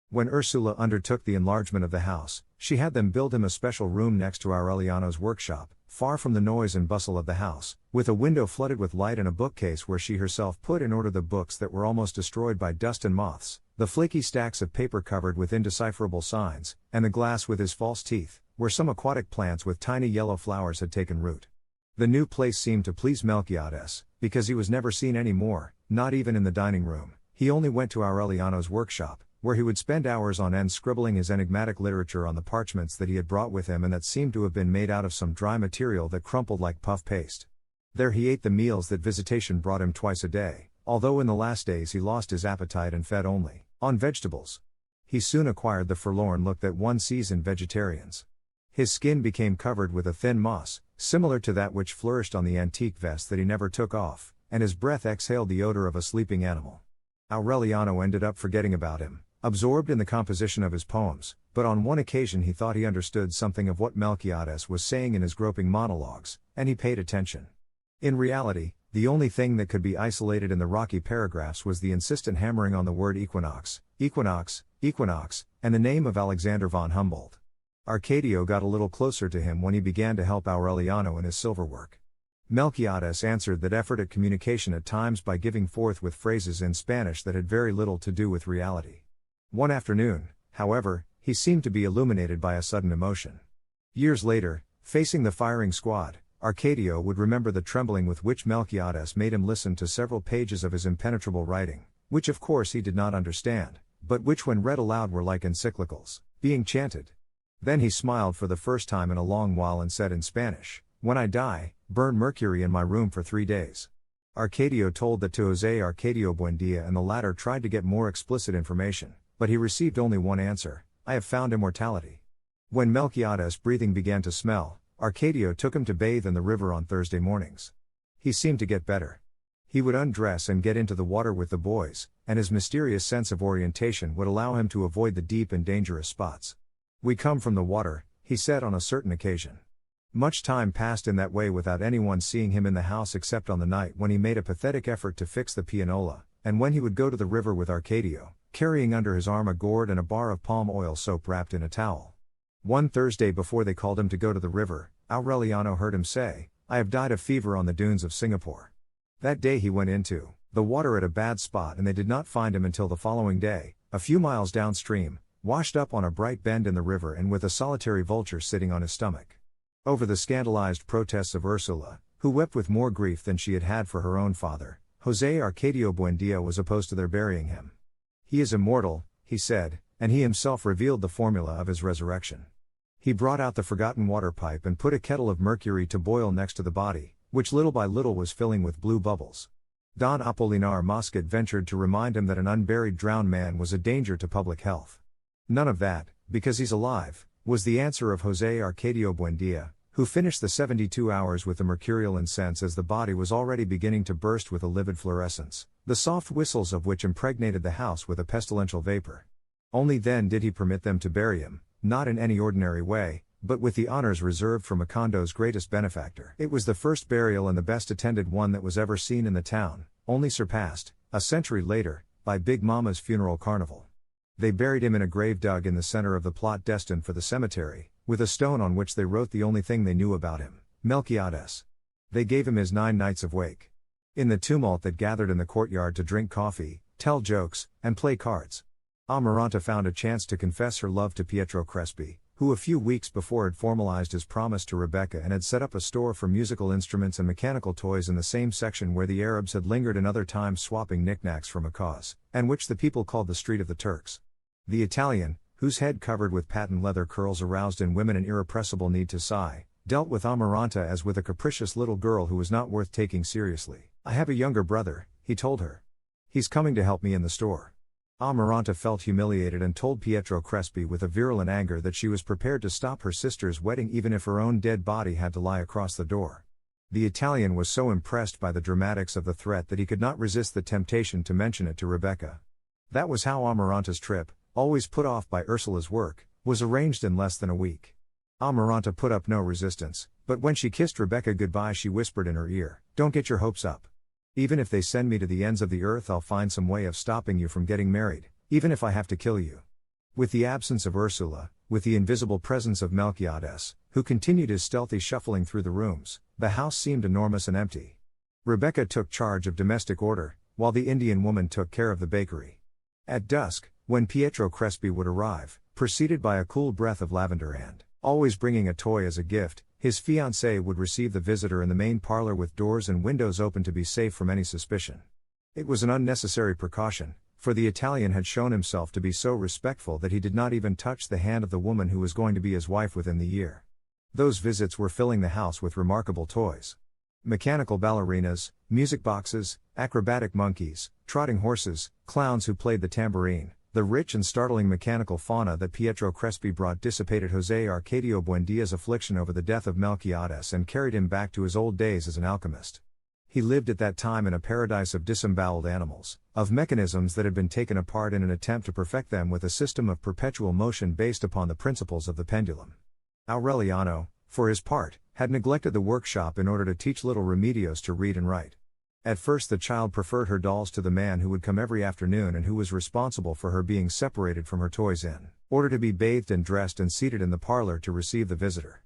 When Ursula undertook the enlargement of the house, she had them build him a special room next to Aureliano's workshop, far from the noise and bustle of the house, with a window flooded with light and a bookcase where she herself put in order the books that were almost destroyed by dust and moths, the flaky stacks of paper covered with indecipherable signs, and the glass with his false teeth, where some aquatic plants with tiny yellow flowers had taken root. The new place seemed to please Melquiades, because he was never seen any more, not even in the dining room. He only went to Aureliano's workshop, where he would spend hours on end scribbling his enigmatic literature on the parchments that he had brought with him and that seemed to have been made out of some dry material that crumpled like puff paste. There he ate the meals that visitation brought him twice a day, although in the last days he lost his appetite and fed only on vegetables. He soon acquired the forlorn look that one sees in vegetarians. His skin became covered with a thin moss, similar to that which flourished on the antique vest that he never took off, and his breath exhaled the odor of a sleeping animal. Aureliano ended up forgetting about him, absorbed in the composition of his poems, but on one occasion he thought he understood something of what Melquiades was saying in his groping monologues, and he paid attention. In reality, the only thing that could be isolated in the rocky paragraphs was the insistent hammering on the word equinox, equinox, equinox, and the name of Alexander von Humboldt. Arcadio got a little closer to him when he began to help Aureliano in his silver work. Melquiades answered that effort at communication at times by giving forth with phrases in Spanish that had very little to do with reality. One afternoon, however, he seemed to be illuminated by a sudden emotion. Years later, facing the firing squad, Arcadio would remember the trembling with which Melquiades made him listen to several pages of his impenetrable writing, which of course he did not understand, but which when read aloud were like encyclicals, being chanted. Then he smiled for the first time in a long while and said in Spanish, "When I die, burn mercury in my room for 3 days." Arcadio told that to José Arcadio Buendía, and the latter tried to get more explicit information, but he received only one answer: "I have found immortality." When Melquiades' breathing began to smell, Arcadio took him to bathe in the river on Thursday mornings. He seemed to get better. He would undress and get into the water with the boys, and his mysterious sense of orientation would allow him to avoid the deep and dangerous spots. "We come from the water," he said on a certain occasion. Much time passed in that way without anyone seeing him in the house except on the night when he made a pathetic effort to fix the pianola, and when he would go to the river with Arcadio, carrying under his arm a gourd and a bar of palm oil soap wrapped in a towel. One Thursday before they called him to go to the river, Aureliano heard him say, "I have died of fever on the dunes of Singapore." That day he went into the water at a bad spot and they did not find him until the following day, a few miles downstream, washed up on a bright bend in the river and with a solitary vulture sitting on his stomach. Over the scandalized protests of Ursula, who wept with more grief than she had had for her own father, José Arcadio Buendía was opposed to their burying him. "He is immortal," he said, and he himself revealed the formula of his resurrection. He brought out the forgotten water pipe and put a kettle of mercury to boil next to the body, which little by little was filling with blue bubbles. Don Apolinar Mosquet ventured to remind him that an unburied drowned man was a danger to public health. "None of that, because he's alive," was the answer of José Arcadio Buendía, who finished the 72 hours with the mercurial incense as the body was already beginning to burst with a livid fluorescence, the soft whistles of which impregnated the house with a pestilential vapor. Only then did he permit them to bury him, not in any ordinary way, but with the honors reserved for Macondo's greatest benefactor. It was the first burial and the best attended one that was ever seen in the town, only surpassed, a century later, by Big Mama's funeral carnival. They buried him in a grave dug in the center of the plot destined for the cemetery, with a stone on which they wrote the only thing they knew about him, Melquiades. They gave him his 9 nights of wake. In the tumult that gathered in the courtyard to drink coffee, tell jokes, and play cards, Amaranta found a chance to confess her love to Pietro Crespi, who a few weeks before had formalized his promise to Rebecca and had set up a store for musical instruments and mechanical toys in the same section where the Arabs had lingered in other times swapping knickknacks for macaws, and which the people called the Street of the Turks. The Italian, whose head covered with patent leather curls aroused in women an irrepressible need to sigh, dealt with Amaranta as with a capricious little girl who was not worth taking seriously. "I have a younger brother," he told her. "He's coming to help me in the store." Amaranta felt humiliated and told Pietro Crespi with a virulent anger that she was prepared to stop her sister's wedding even if her own dead body had to lie across the door. The Italian was so impressed by the dramatics of the threat that he could not resist the temptation to mention it to Rebecca. That was how Amaranta's trip, always put off by Ursula's work, was arranged in less than a week. Amaranta put up no resistance, but when she kissed Rebecca goodbye she whispered in her ear, "Don't get your hopes up. Even if they send me to the ends of the earth I'll find some way of stopping you from getting married, even if I have to kill you." With the absence of Ursula, with the invisible presence of Melquiades, who continued his stealthy shuffling through the rooms, the house seemed enormous and empty. Rebecca took charge of domestic order, while the Indian woman took care of the bakery. At dusk, when Pietro Crespi would arrive, preceded by a cool breath of lavender and, always bringing a toy as a gift, his fiancée would receive the visitor in the main parlor with doors and windows open to be safe from any suspicion. It was an unnecessary precaution, for the Italian had shown himself to be so respectful that he did not even touch the hand of the woman who was going to be his wife within the year. Those visits were filling the house with remarkable toys. Mechanical ballerinas, music boxes, acrobatic monkeys, trotting horses, clowns who played the tambourine. The rich and startling mechanical fauna that Pietro Crespi brought dissipated José Arcadio Buendia's affliction over the death of Melquiades and carried him back to his old days as an alchemist. He lived at that time in a paradise of disemboweled animals, of mechanisms that had been taken apart in an attempt to perfect them with a system of perpetual motion based upon the principles of the pendulum. Aureliano, for his part, had neglected the workshop in order to teach little Remedios to read and write. At first the child preferred her dolls to the man who would come every afternoon and who was responsible for her being separated from her toys in order to be bathed and dressed and seated in the parlor to receive the visitor.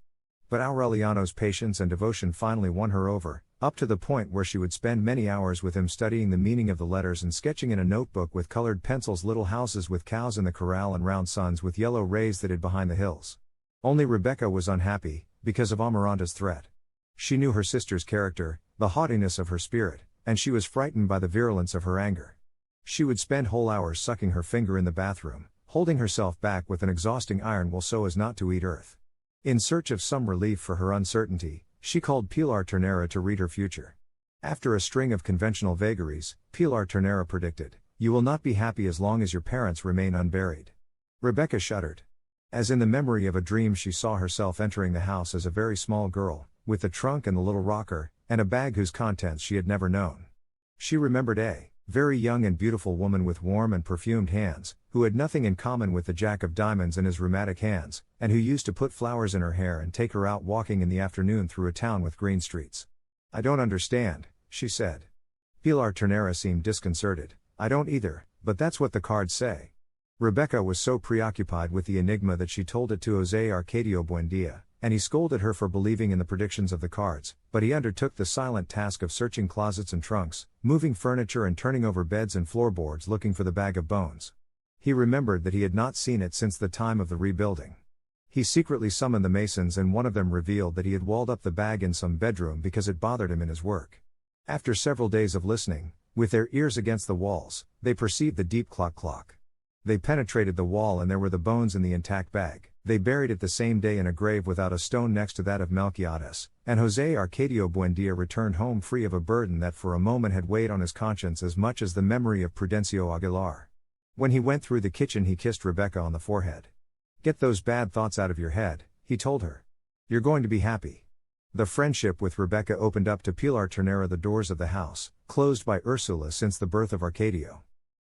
But Aureliano's patience and devotion finally won her over, up to the point where she would spend many hours with him studying the meaning of the letters and sketching in a notebook with colored pencils little houses with cows in the corral and round suns with yellow rays that hid behind the hills. Only Rebecca was unhappy, because of Amaranta's threat. She knew her sister's character, the haughtiness of her spirit, and she was frightened by the virulence of her anger. She would spend whole hours sucking her finger in the bathroom, holding herself back with an exhausting iron will so as not to eat earth. In search of some relief for her uncertainty, she called Pilar Ternera to read her future. After a string of conventional vagaries, Pilar Ternera predicted, "You will not be happy as long as your parents remain unburied." Rebecca shuddered. As in the memory of a dream she saw herself entering the house as a very small girl, with the trunk and the little rocker, and a bag whose contents she had never known. She remembered a very young and beautiful woman with warm and perfumed hands, who had nothing in common with the Jack of Diamonds in his rheumatic hands, and who used to put flowers in her hair and take her out walking in the afternoon through a town with green streets. "I don't understand," she said. Pilar Ternera seemed disconcerted. "I don't either, but that's what the cards say." Rebecca was so preoccupied with the enigma that she told it to José Arcadio Buendia, and he scolded her for believing in the predictions of the cards, but he undertook the silent task of searching closets and trunks, moving furniture and turning over beds and floorboards looking for the bag of bones. He remembered that he had not seen it since the time of the rebuilding. He secretly summoned the masons and one of them revealed that he had walled up the bag in some bedroom because it bothered him in his work. After several days of listening, with their ears against the walls, they perceived the deep clock. They penetrated the wall and there were the bones in the intact bag. They buried it the same day in a grave without a stone next to that of Melquiades, and José Arcadio Buendia returned home free of a burden that for a moment had weighed on his conscience as much as the memory of Prudencio Aguilar. When he went through the kitchen he kissed Rebecca on the forehead. "Get those bad thoughts out of your head," he told her. "You're going to be happy." The friendship with Rebecca opened up to Pilar Ternera the doors of the house, closed by Ursula since the birth of Arcadio.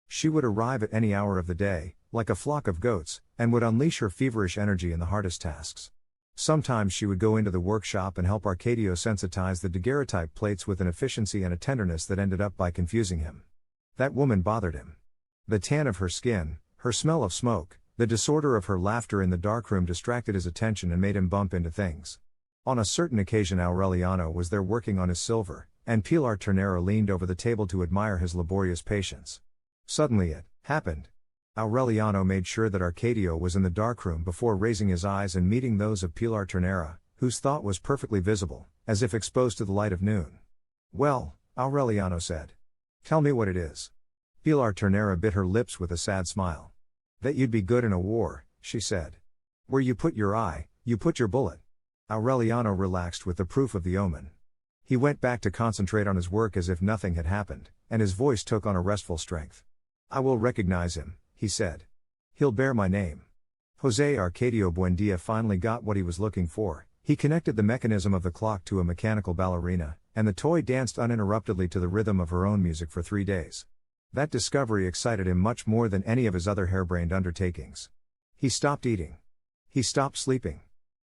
She would arrive at any hour of the day, like a flock of goats, and would unleash her feverish energy in the hardest tasks. Sometimes she would go into the workshop and help Arcadio sensitize the daguerreotype plates with an efficiency and a tenderness that ended up by confusing him. That woman bothered him. The tan of her skin, her smell of smoke, the disorder of her laughter in the darkroom distracted his attention and made him bump into things. On a certain occasion Aureliano was there working on his silver, and Pilar Ternera leaned over the table to admire his laborious patience. Suddenly it happened. Aureliano made sure that Arcadio was in the darkroom before raising his eyes and meeting those of Pilar Ternera, whose thought was perfectly visible, as if exposed to the light of noon. "Well," Aureliano said. "Tell me what it is." Pilar Ternera bit her lips with a sad smile. "That you'd be good in a war," she said. "Where you put your eye, you put your bullet." Aureliano relaxed with the proof of the omen. He went back to concentrate on his work as if nothing had happened, and his voice took on a restful strength. "I will recognize him," he said. "He'll bear my name." José Arcadio Buendía finally got what he was looking for. He connected the mechanism of the clock to a mechanical ballerina, and the toy danced uninterruptedly to the rhythm of her own music for 3 days. That discovery excited him much more than any of his other harebrained undertakings. He stopped eating. He stopped sleeping.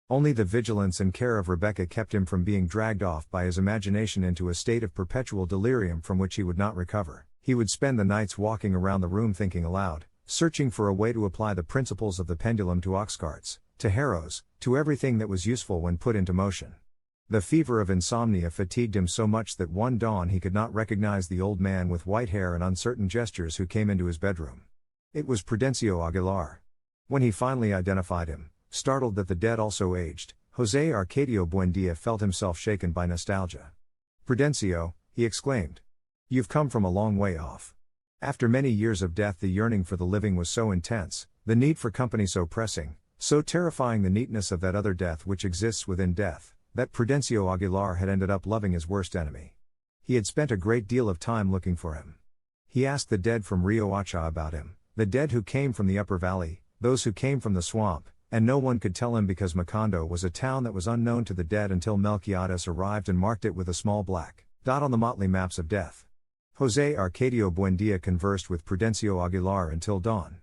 Only the vigilance and care of Rebecca kept him from being dragged off by his imagination into a state of perpetual delirium from which he would not recover. He would spend the nights walking around the room thinking aloud, searching for a way to apply the principles of the pendulum to ox carts, to harrows, to everything that was useful when put into motion. The fever of insomnia fatigued him so much that one dawn he could not recognize the old man with white hair and uncertain gestures who came into his bedroom. It was Prudencio Aguilar. When he finally identified him, startled that the dead also aged, José Arcadio Buendía felt himself shaken by nostalgia. "Prudencio," he exclaimed. "You've come from a long way off." After many years of death, the yearning for the living was so intense, the need for company so pressing, so terrifying the neatness of that other death which exists within death, that Prudencio Aguilar had ended up loving his worst enemy. He had spent a great deal of time looking for him. He asked the dead from Rio Hacha about him, the dead who came from the upper valley, those who came from the swamp, and no one could tell him because Macondo was a town that was unknown to the dead until Melquiades arrived and marked it with a small black dot on the motley maps of death. José Arcadio Buendía conversed with Prudencio Aguilar until dawn.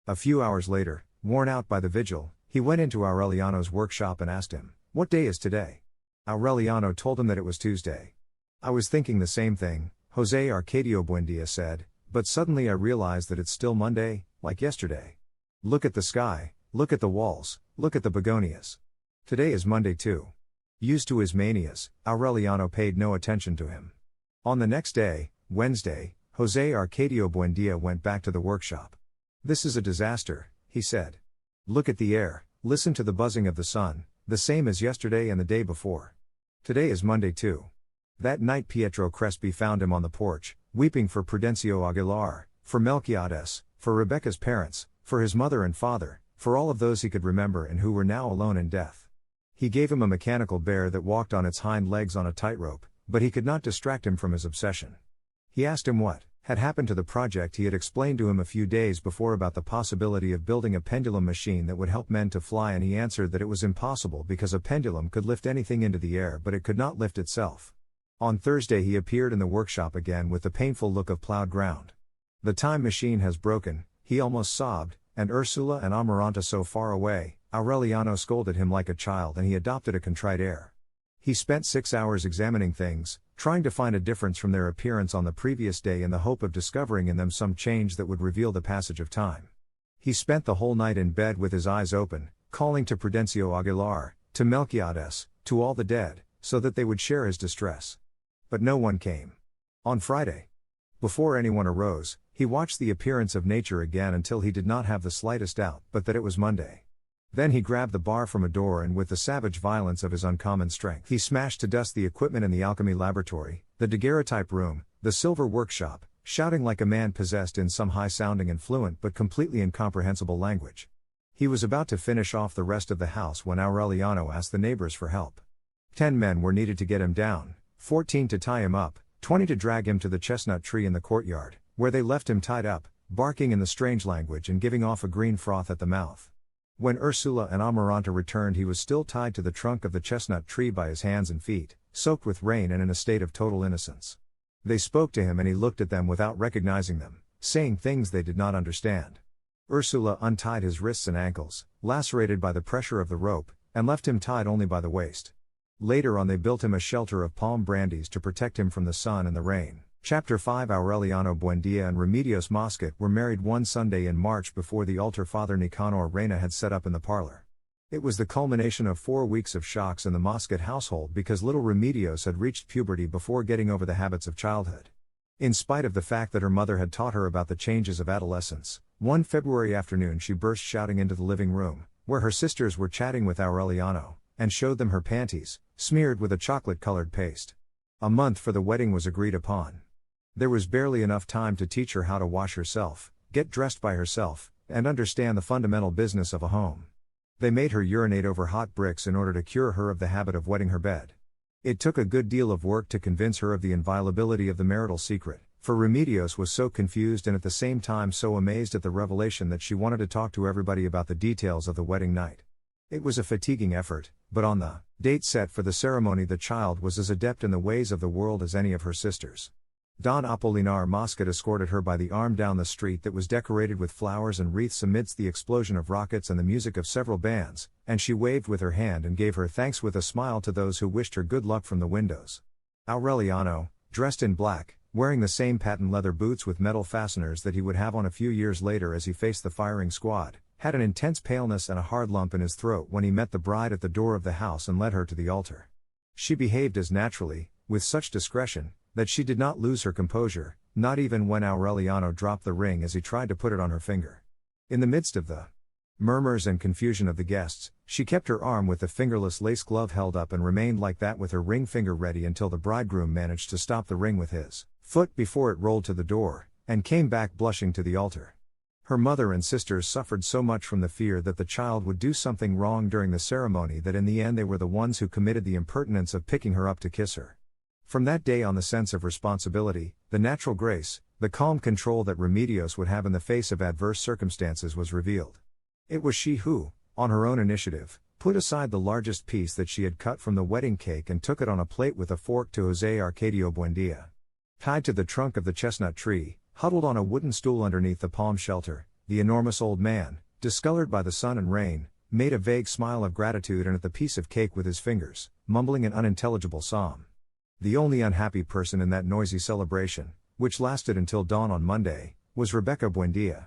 A few hours later, worn out by the vigil, he went into Aureliano's workshop and asked him, "What day is today?" Aureliano told him that it was Tuesday. "I was thinking the same thing," José Arcadio Buendía said, "but suddenly I realized that it's still Monday, like yesterday. Look at the sky, look at the walls, look at the begonias. Today is Monday too." Used to his manias, Aureliano paid no attention to him. On the next day, Wednesday, José Arcadio Buendía went back to the workshop. "This is a disaster," he said. "Look at the air, listen to the buzzing of the sun, the same as yesterday and the day before. Today is Monday too." That night Pietro Crespi found him on the porch, weeping for Prudencio Aguilar, for Melquiades, for Rebecca's parents, for his mother and father, for all of those he could remember and who were now alone in death. He gave him a mechanical bear that walked on its hind legs on a tightrope, but he could not distract him from his obsession. He asked him what had happened to the project he had explained to him a few days before about the possibility of building a pendulum machine that would help men to fly, and he answered that it was impossible because a pendulum could lift anything into the air but it could not lift itself. On Thursday he appeared in the workshop again with the painful look of plowed ground. "The time machine has broken," he almost sobbed, "and Ursula and Amaranta so far away." Aureliano scolded him like a child and he adopted a contrite air. He spent 6 hours examining things, trying to find a difference from their appearance on the previous day in the hope of discovering in them some change that would reveal the passage of time. He spent the whole night in bed with his eyes open, calling to Prudencio Aguilar, to Melquiades, to all the dead, so that they would share his distress. But no one came. On Friday, before anyone arose, he watched the appearance of nature again until he did not have the slightest doubt but that it was Monday. Then he grabbed the bar from a door and with the savage violence of his uncommon strength he smashed to dust the equipment in the alchemy laboratory, the daguerreotype room, the silver workshop, shouting like a man possessed in some high-sounding and fluent but completely incomprehensible language. He was about to finish off the rest of the house when Aureliano asked the neighbors for help. 10 men were needed to get him down, 14 to tie him up, 20 to drag him to the chestnut tree in the courtyard, where they left him tied up, barking in the strange language and giving off a green froth at the mouth. When Ursula and Amaranta returned, he was still tied to the trunk of the chestnut tree by his hands and feet, soaked with rain and in a state of total innocence. They spoke to him and he looked at them without recognizing them, saying things they did not understand. Ursula untied his wrists and ankles, lacerated by the pressure of the rope, and left him tied only by the waist. Later on they built him a shelter of palm brandies to protect him from the sun and the rain. Chapter 5 Aureliano Buendía and Remedios Mosquet were married one Sunday in March before the altar Father Nicanor Reina had set up in the parlor. It was the culmination of 4 weeks of shocks in the Mosquet household because little Remedios had reached puberty before getting over the habits of childhood. In spite of the fact that her mother had taught her about the changes of adolescence, one February afternoon she burst shouting into the living room, where her sisters were chatting with Aureliano, and showed them her panties, smeared with a chocolate-colored paste. A month for the wedding was agreed upon. There was barely enough time to teach her how to wash herself, get dressed by herself, and understand the fundamental business of a home. They made her urinate over hot bricks in order to cure her of the habit of wetting her bed. It took a good deal of work to convince her of the inviolability of the marital secret, for Remedios was so confused and at the same time so amazed at the revelation that she wanted to talk to everybody about the details of the wedding night. It was a fatiguing effort, but on the date set for the ceremony the child was as adept in the ways of the world as any of her sisters. Don Apolinar Moscat escorted her by the arm down the street that was decorated with flowers and wreaths amidst the explosion of rockets and the music of several bands, and she waved with her hand and gave her thanks with a smile to those who wished her good luck from the windows. Aureliano, dressed in black, wearing the same patent leather boots with metal fasteners that he would have on a few years later as he faced the firing squad, had an intense paleness and a hard lump in his throat when he met the bride at the door of the house and led her to the altar. She behaved as naturally, with such discretion, that she did not lose her composure, not even when Aureliano dropped the ring as he tried to put it on her finger. In the midst of the murmurs and confusion of the guests, she kept her arm with the fingerless lace glove held up and remained like that with her ring finger ready until the bridegroom managed to stop the ring with his foot before it rolled to the door, and came back blushing to the altar. Her mother and sisters suffered so much from the fear that the child would do something wrong during the ceremony that in the end they were the ones who committed the impertinence of picking her up to kiss her. From that day on the sense of responsibility, the natural grace, the calm control that Remedios would have in the face of adverse circumstances was revealed. It was she who, on her own initiative, put aside the largest piece that she had cut from the wedding cake and took it on a plate with a fork to José Arcadio Buendia. Tied to the trunk of the chestnut tree, huddled on a wooden stool underneath the palm shelter, the enormous old man, discolored by the sun and rain, made a vague smile of gratitude and at the piece of cake with his fingers, mumbling an unintelligible psalm. The only unhappy person in that noisy celebration, which lasted until dawn on Monday, was Rebecca Buendia.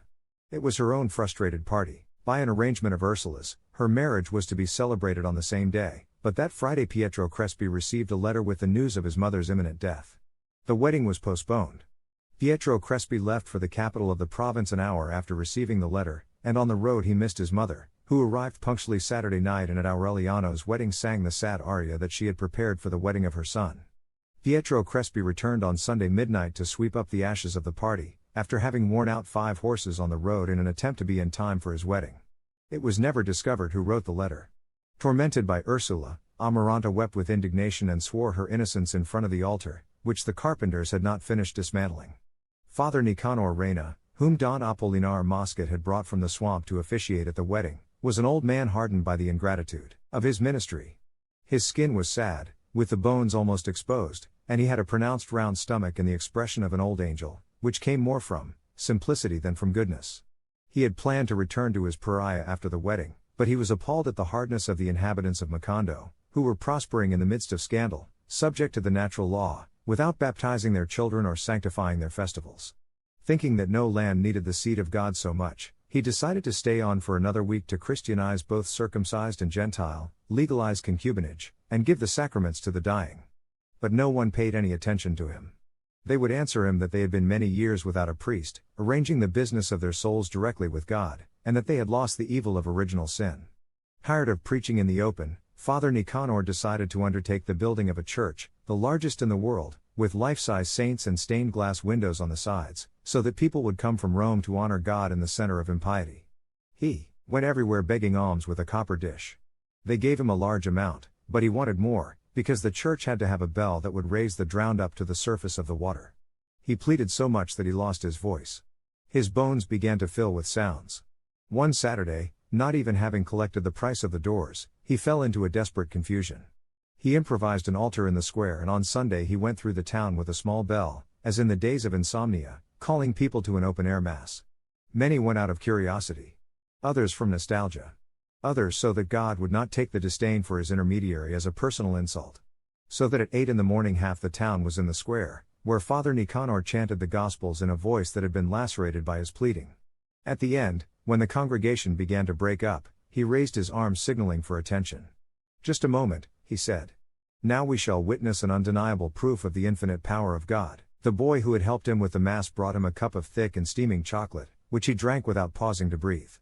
It was her own frustrated party. By an arrangement of Ursula's, her marriage was to be celebrated on the same day, but that Friday Pietro Crespi received a letter with the news of his mother's imminent death. The wedding was postponed. Pietro Crespi left for the capital of the province an hour after receiving the letter, and on the road he missed his mother, who arrived punctually Saturday night and at Aureliano's wedding sang the sad aria that she had prepared for the wedding of her son. Pietro Crespi returned on Sunday midnight to sweep up the ashes of the party, after having worn out 5 horses on the road in an attempt to be in time for his wedding. It was never discovered who wrote the letter. Tormented by Ursula, Amaranta wept with indignation and swore her innocence in front of the altar, which the carpenters had not finished dismantling. Father Nicanor Reina, whom Don Apolinar Moscat had brought from the swamp to officiate at the wedding, was an old man hardened by the ingratitude of his ministry. His skin was sad, with the bones almost exposed, and he had a pronounced round stomach and the expression of an old angel, which came more from simplicity than from goodness. He had planned to return to his pariah after the wedding, but he was appalled at the hardness of the inhabitants of Macondo, who were prospering in the midst of scandal, subject to the natural law, without baptizing their children or sanctifying their festivals. Thinking that no land needed the seed of God so much, he decided to stay on for another week to Christianize both circumcised and Gentile, legalize concubinage, and give the sacraments to the dying. But no one paid any attention to him. They would answer him that they had been many years without a priest, arranging the business of their souls directly with God, and that they had lost the evil of original sin. Tired of preaching in the open, Father Nicanor decided to undertake the building of a church, the largest in the world, with life-size saints and stained glass windows on the sides, so that people would come from Rome to honor God in the center of impiety. He went everywhere begging alms with a copper dish. They gave him a large amount, but he wanted more, because the church had to have a bell that would raise the drowned up to the surface of the water. He pleaded so much that he lost his voice. His bones began to fill with sounds. One Saturday, not even having collected the price of the doors, he fell into a desperate confusion. He improvised an altar in the square, and on Sunday he went through the town with a small bell, as in the days of insomnia, calling people to an open-air mass. Many went out of curiosity. Others from nostalgia. Others so that God would not take the disdain for his intermediary as a personal insult. So that at 8 in the morning half the town was in the square, where Father Nicanor chanted the Gospels in a voice that had been lacerated by his pleading. At the end, when the congregation began to break up, he raised his arms signaling for attention. "Just a moment," he said. "Now we shall witness an undeniable proof of the infinite power of God. The boy who had helped him with the mass brought him a cup of thick and steaming chocolate, which he drank without pausing to breathe.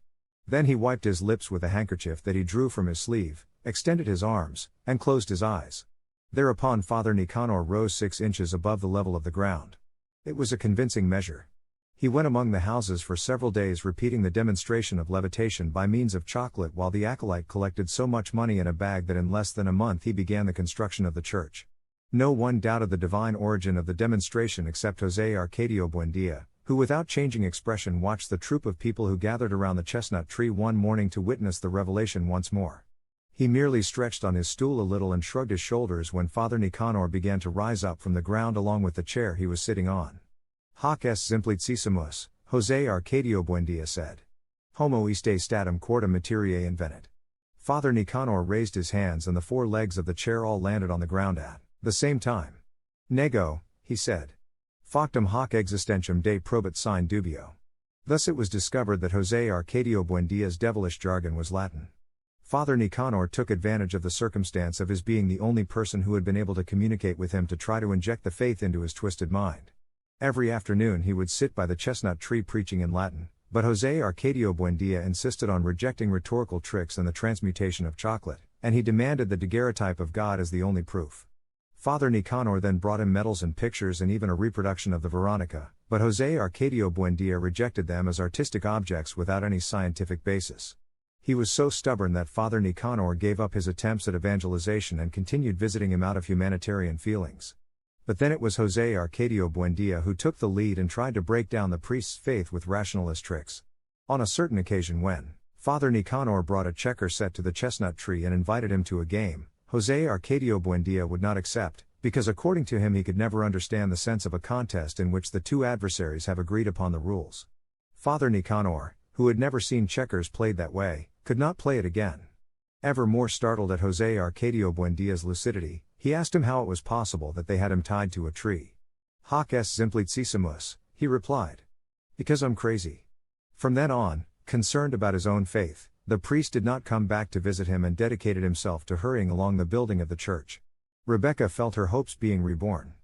Then he wiped his lips with a handkerchief that he drew from his sleeve, extended his arms, and closed his eyes. Thereupon Father Nicanor rose 6 inches above the level of the ground. It was a convincing measure. He went among the houses for several days repeating the demonstration of levitation by means of chocolate while the acolyte collected so much money in a bag that in less than a month he began the construction of the church. No one doubted the divine origin of the demonstration except José Arcadio Buendia, who without changing expression watched the troop of people who gathered around the chestnut tree one morning to witness the revelation once more. He merely stretched on his stool a little and shrugged his shoulders when Father Nicanor began to rise up from the ground along with the chair he was sitting on. Hoc est simplicissimus, José Arcadio Buendia said. Homo iste statum cordum materiae invenit. Father Nicanor raised his hands and the 4 legs of the chair all landed on the ground at the same time. Nego, he said. Factum hoc existentium de probit sine dubio. Thus it was discovered that José Arcadio Buendia's devilish jargon was Latin. Father Nicanor took advantage of the circumstance of his being the only person who had been able to communicate with him to try to inject the faith into his twisted mind. Every afternoon he would sit by the chestnut tree preaching in Latin, but José Arcadio Buendia insisted on rejecting rhetorical tricks and the transmutation of chocolate, and he demanded the daguerreotype of God as the only proof. Father Nicanor then brought him medals and pictures and even a reproduction of the Veronica, but José Arcadio Buendia rejected them as artistic objects without any scientific basis. He was so stubborn that Father Nicanor gave up his attempts at evangelization and continued visiting him out of humanitarian feelings. But then it was José Arcadio Buendia who took the lead and tried to break down the priest's faith with rationalist tricks. On a certain occasion when Father Nicanor brought a checker set to the chestnut tree and invited him to a game, José Arcadio Buendia would not accept, because according to him he could never understand the sense of a contest in which the 2 adversaries have agreed upon the rules. Father Nicanor, who had never seen checkers played that way, could not play it again. Ever more startled at José Arcadio Buendia's lucidity, he asked him how it was possible that they had him tied to a tree. Hoc est simplicissimus, he replied. Because I'm crazy. From then on, concerned about his own faith, the priest did not come back to visit him and dedicated himself to hurrying along the building of the church. Rebecca felt her hopes being reborn.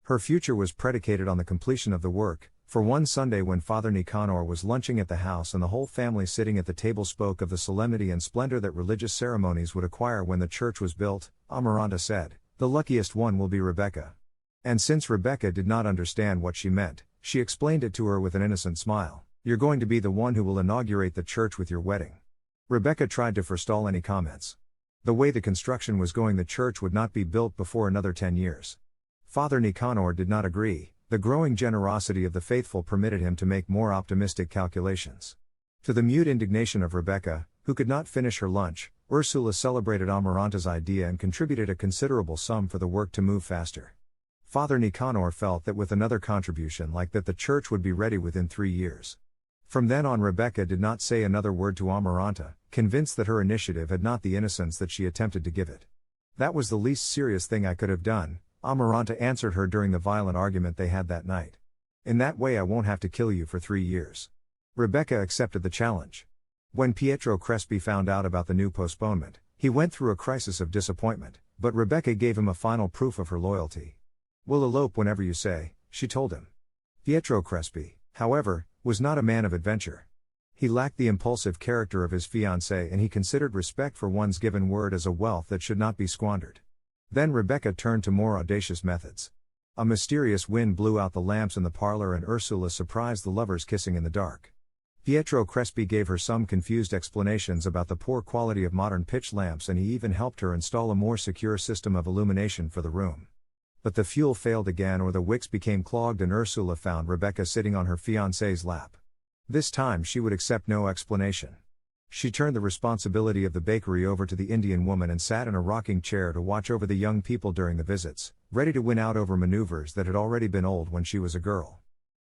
Her future was predicated on the completion of the work, for one Sunday when Father Nicanor was lunching at the house and the whole family sitting at the table spoke of the solemnity and splendor that religious ceremonies would acquire when the church was built, Amaranta said, "The luckiest one will be Rebecca." And since Rebecca did not understand what she meant, she explained it to her with an innocent smile. "You're going to be the one who will inaugurate the church with your wedding." Rebecca tried to forestall any comments. The way the construction was going, the church would not be built before another 10 years. Father Nicanor did not agree. The growing generosity of the faithful permitted him to make more optimistic calculations. To the mute indignation of Rebecca, who could not finish her lunch, Ursula celebrated Amaranta's idea and contributed a considerable sum for the work to move faster. Father Nicanor felt that with another contribution like that the church would be ready within 3 years. From then on Rebecca did not say another word to Amaranta, convinced that her initiative had not the innocence that she attempted to give it. "That was the least serious thing I could have done," Amaranta answered her during the violent argument they had that night. "In that way I won't have to kill you for 3 years." Rebecca accepted the challenge. When Pietro Crespi found out about the new postponement, he went through a crisis of disappointment, but Rebecca gave him a final proof of her loyalty. "We'll elope whenever you say," she told him. Pietro Crespi, however, was not a man of adventure. He lacked the impulsive character of his fiancée and he considered respect for one's given word as a wealth that should not be squandered. Then Rebecca turned to more audacious methods. A mysterious wind blew out the lamps in the parlor and Ursula surprised the lovers kissing in the dark. Pietro Crespi gave her some confused explanations about the poor quality of modern pitch lamps and he even helped her install a more secure system of illumination for the room. But the fuel failed again or the wicks became clogged and Ursula found Rebecca sitting on her fiancé's lap. This time she would accept no explanation. She turned the responsibility of the bakery over to the Indian woman and sat in a rocking chair to watch over the young people during the visits, ready to win out over maneuvers that had already been old when she was a girl.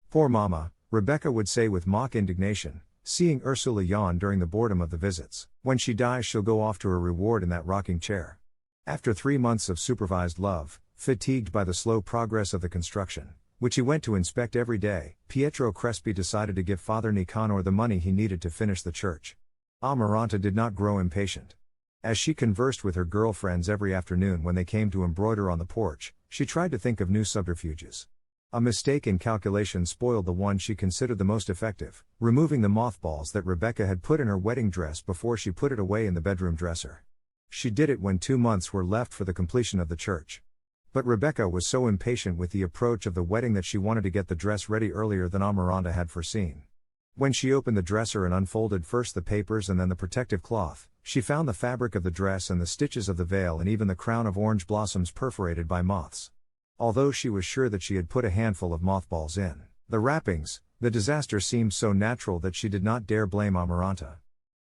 "Poor mama," Rebecca would say with mock indignation, seeing Ursula yawn during the boredom of the visits. "When she dies she'll go off to her reward in that rocking chair." After 3 months of supervised love, fatigued by the slow progress of the construction, which he went to inspect every day, Pietro Crespi decided to give Father Nicanor the money he needed to finish the church. Amaranta did not grow impatient. As she conversed with her girlfriends every afternoon when they came to embroider on the porch, she tried to think of new subterfuges. A mistake in calculation spoiled the one she considered the most effective, removing the mothballs that Rebecca had put in her wedding dress before she put it away in the bedroom dresser. She did it when 2 months were left for the completion of the church. But Rebecca was so impatient with the approach of the wedding that she wanted to get the dress ready earlier than Amaranta had foreseen. When she opened the dresser and unfolded first the papers and then the protective cloth, she found the fabric of the dress and the stitches of the veil and even the crown of orange blossoms perforated by moths. Although she was sure that she had put a handful of mothballs in the wrappings, the disaster seemed so natural that she did not dare blame Amaranta.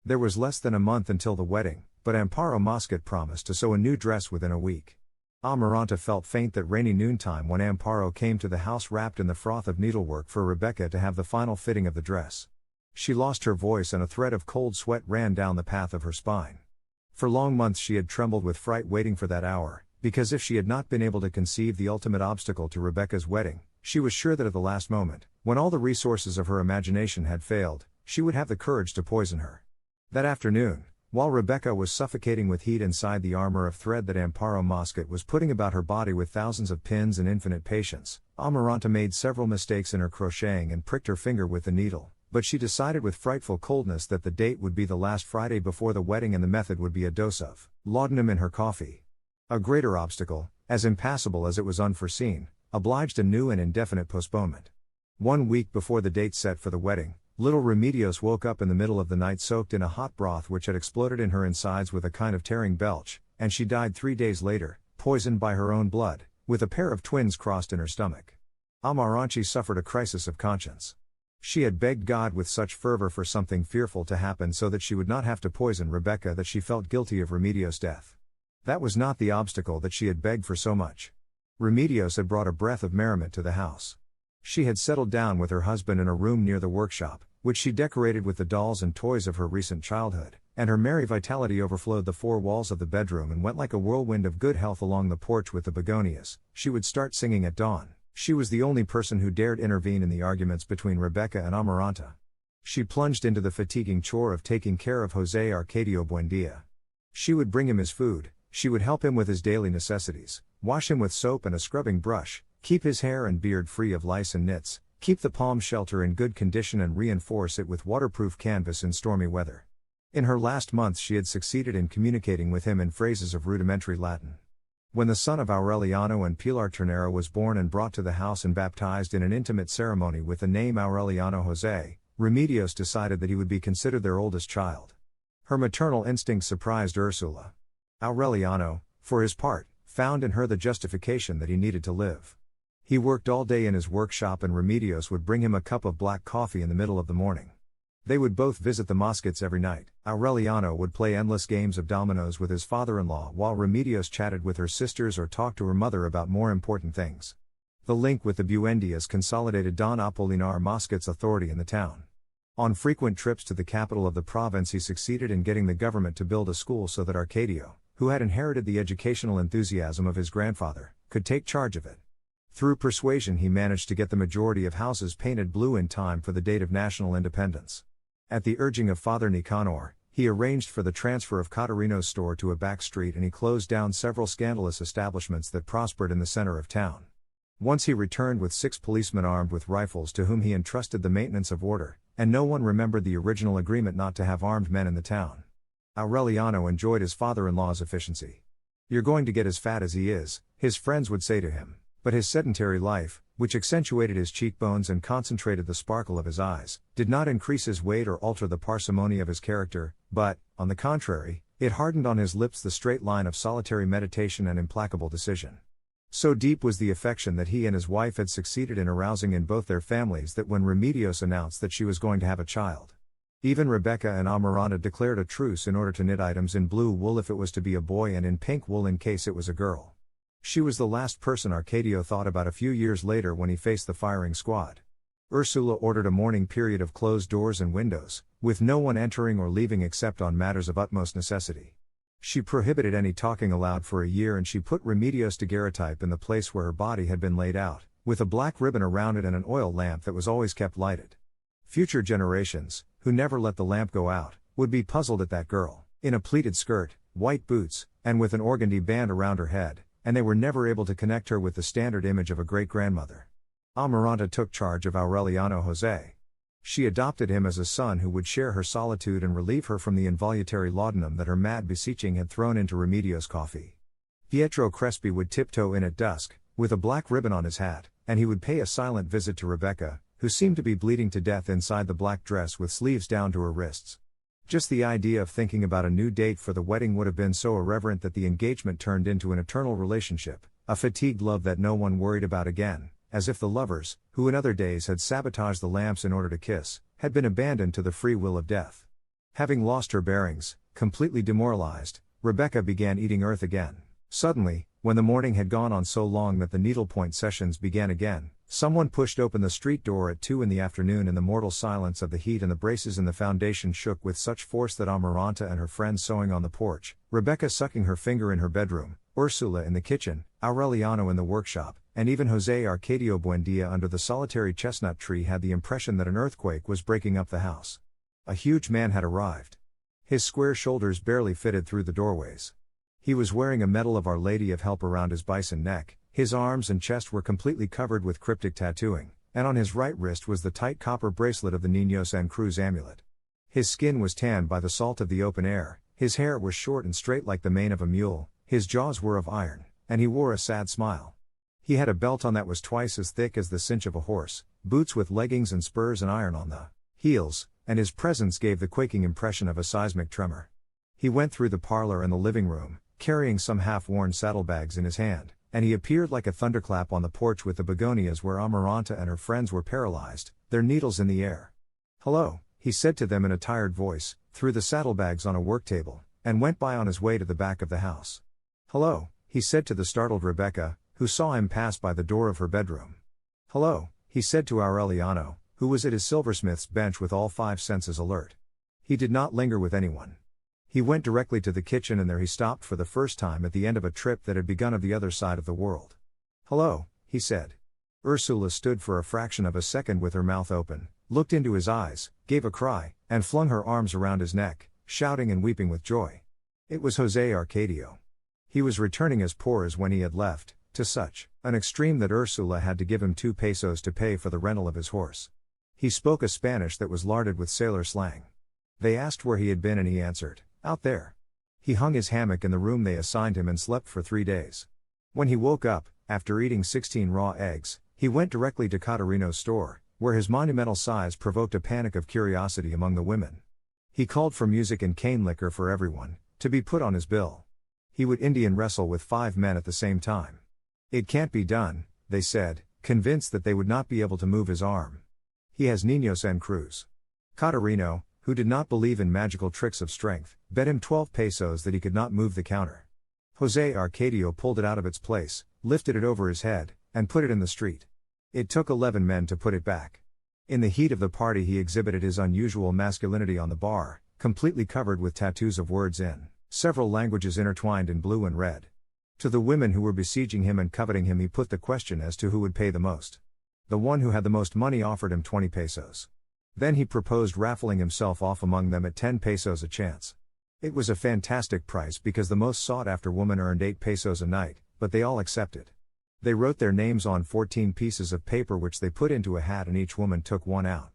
There was less than a month until the wedding, but Amparo Mosquet promised to sew a new dress within a week. Amaranta felt faint that rainy noontime when Amparo came to the house wrapped in the froth of needlework for Rebecca to have the final fitting of the dress. She lost her voice and a thread of cold sweat ran down the path of her spine. For long months she had trembled with fright waiting for that hour, because if she had not been able to conceive the ultimate obstacle to Rebecca's wedding, she was sure that at the last moment, when all the resources of her imagination had failed, she would have the courage to poison her. That afternoon, while Rebecca was suffocating with heat inside the armor of thread that Amparo Mosquet was putting about her body with thousands of pins and infinite patience, Amaranta made several mistakes in her crocheting and pricked her finger with the needle, but she decided with frightful coldness that the date would be the last Friday before the wedding and the method would be a dose of laudanum in her coffee. A greater obstacle, as impassable as it was unforeseen, obliged a new and indefinite postponement. 1 week before the date set for the wedding, little Remedios woke up in the middle of the night soaked in a hot broth which had exploded in her insides with a kind of tearing belch, and she died 3 days later, poisoned by her own blood, with a pair of twins crossed in her stomach. Amaranta suffered a crisis of conscience. She had begged God with such fervor for something fearful to happen so that she would not have to poison Rebecca that she felt guilty of Remedios' death. That was not the obstacle that she had begged for so much. Remedios had brought a breath of merriment to the house. She had settled down with her husband in a room near the workshop, which she decorated with the dolls and toys of her recent childhood, and her merry vitality overflowed the 4 walls of the bedroom and went like a whirlwind of good health along the porch with the begonias. She would start singing at dawn. She was the only person who dared intervene in the arguments between Rebecca and Amaranta. She plunged into the fatiguing chore of taking care of José Arcadio Buendia. She would bring him his food, she would help him with his daily necessities, wash him with soap and a scrubbing brush, keep his hair and beard free of lice and nits, keep the palm shelter in good condition and reinforce it with waterproof canvas in stormy weather. In her last months she had succeeded in communicating with him in phrases of rudimentary Latin. When the son of Aureliano and Pilar Ternera was born and brought to the house and baptized in an intimate ceremony with the name Aureliano José, Remedios decided that he would be considered their oldest child. Her maternal instincts surprised Ursula. Aureliano, for his part, found in her the justification that he needed to live. He worked all day in his workshop and Remedios would bring him a cup of black coffee in the middle of the morning. They would both visit the Mosquets every night. Aureliano would play endless games of dominoes with his father-in-law while Remedios chatted with her sisters or talked to her mother about more important things. The link with the Buendias consolidated Don Apolinar Mosquet's authority in the town. On frequent trips to the capital of the province he succeeded in getting the government to build a school so that Arcadio, who had inherited the educational enthusiasm of his grandfather, could take charge of it. Through persuasion he managed to get the majority of houses painted blue in time for the date of national independence. At the urging of Father Nicanor, he arranged for the transfer of Caterino's store to a back street and he closed down several scandalous establishments that prospered in the center of town. Once he returned with 6 policemen armed with rifles to whom he entrusted the maintenance of order, and no one remembered the original agreement not to have armed men in the town. Aureliano enjoyed his father-in-law's efficiency. "You're going to get as fat as he is," his friends would say to him, but his sedentary life, which accentuated his cheekbones and concentrated the sparkle of his eyes, did not increase his weight or alter the parsimony of his character, but, on the contrary, it hardened on his lips the straight line of solitary meditation and implacable decision. So deep was the affection that he and his wife had succeeded in arousing in both their families that when Remedios announced that she was going to have a child, even Rebecca and Amaranta declared a truce in order to knit items in blue wool if it was to be a boy and in pink wool in case it was a girl. She was the last person Arcadio thought about a few years later when he faced the firing squad. Ursula ordered a mourning period of closed doors and windows, with no one entering or leaving except on matters of utmost necessity. She prohibited any talking aloud for a year and she put Remedios daguerreotype in the place where her body had been laid out, with a black ribbon around it and an oil lamp that was always kept lighted. Future generations, who never let the lamp go out, would be puzzled at that girl, in a pleated skirt, white boots, and with an organdy band around her head, and they were never able to connect her with the standard image of a great-grandmother. Amaranta took charge of Aureliano Jose. She adopted him as a son who would share her solitude and relieve her from the involuntary laudanum that her mad beseeching had thrown into Remedio's coffee. Pietro Crespi would tiptoe in at dusk, with a black ribbon on his hat, and he would pay a silent visit to Rebecca, who seemed to be bleeding to death inside the black dress with sleeves down to her wrists. Just the idea of thinking about a new date for the wedding would have been so irreverent that the engagement turned into an eternal relationship, a fatigued love that no one worried about again. As if the lovers, who in other days had sabotaged the lamps in order to kiss, had been abandoned to the free will of death. Having lost her bearings, completely demoralized, Rebecca began eating earth again. Suddenly, when the morning had gone on so long that the needlepoint sessions began again, someone pushed open the street door at 2 in the afternoon in the mortal silence of the heat, and the braces in the foundation shook with such force that Amaranta and her friends sewing on the porch, Rebecca sucking her finger in her bedroom, Ursula in the kitchen, Aureliano in the workshop, and even Jose Arcadio Buendia under the solitary chestnut tree had the impression that an earthquake was breaking up the house. A huge man had arrived. His square shoulders barely fitted through the doorways. He was wearing a medal of Our Lady of Help around his bison neck, his arms and chest were completely covered with cryptic tattooing, and on his right wrist was the tight copper bracelet of the Niño San Cruz amulet. His skin was tanned by the salt of the open air, his hair was short and straight like the mane of a mule, his jaws were of iron, and he wore a sad smile. He had a belt on that was twice as thick as the cinch of a horse, boots with leggings and spurs and iron on the heels, and his presence gave the quaking impression of a seismic tremor. He went through the parlor and the living room, carrying some half-worn saddlebags in his hand, and he appeared like a thunderclap on the porch with the begonias where Amaranta and her friends were paralyzed, their needles in the air. "Hello," he said to them in a tired voice, threw the saddlebags on a work table, and went by on his way to the back of the house. "Hello," he said to the startled Rebecca, who saw him pass by the door of her bedroom. "Hello," he said to Aureliano, who was at his silversmith's bench with all 5 senses alert. He did not linger with anyone. He went directly to the kitchen, and there he stopped for the first time at the end of a trip that had begun of the other side of the world. "Hello," he said. Ursula stood for a fraction of a second with her mouth open, looked into his eyes, gave a cry, and flung her arms around his neck, shouting and weeping with joy. It was Jose Arcadio. He was returning as poor as when he had left, to such an extreme that Ursula had to give him 2 pesos to pay for the rental of his horse. He spoke a Spanish that was larded with sailor slang. They asked where he had been, and he answered, "Out there." He hung his hammock in the room they assigned him and slept for 3 days. When he woke up, after eating 16 raw eggs, he went directly to Caterino's store, where his monumental size provoked a panic of curiosity among the women. He called for music and cane liquor for everyone, to be put on his bill. He would Indian wrestle with 5 men at the same time. "It can't be done," they said, convinced that they would not be able to move his arm. "He has Niño San Cruz." Caterino, who did not believe in magical tricks of strength, bet him 12 pesos that he could not move the counter. Jose Arcadio pulled it out of its place, lifted it over his head, and put it in the street. It took 11 men to put it back. In the heat of the party he exhibited his unusual masculinity on the bar, completely covered with tattoos of words in several languages intertwined in blue and red. To the women who were besieging him and coveting him he put the question as to who would pay the most. The one who had the most money offered him 20 pesos. Then he proposed raffling himself off among them at 10 pesos a chance. It was a fantastic price because the most sought-after woman earned 8 pesos a night, but they all accepted. They wrote their names on 14 pieces of paper which they put into a hat, and each woman took one out.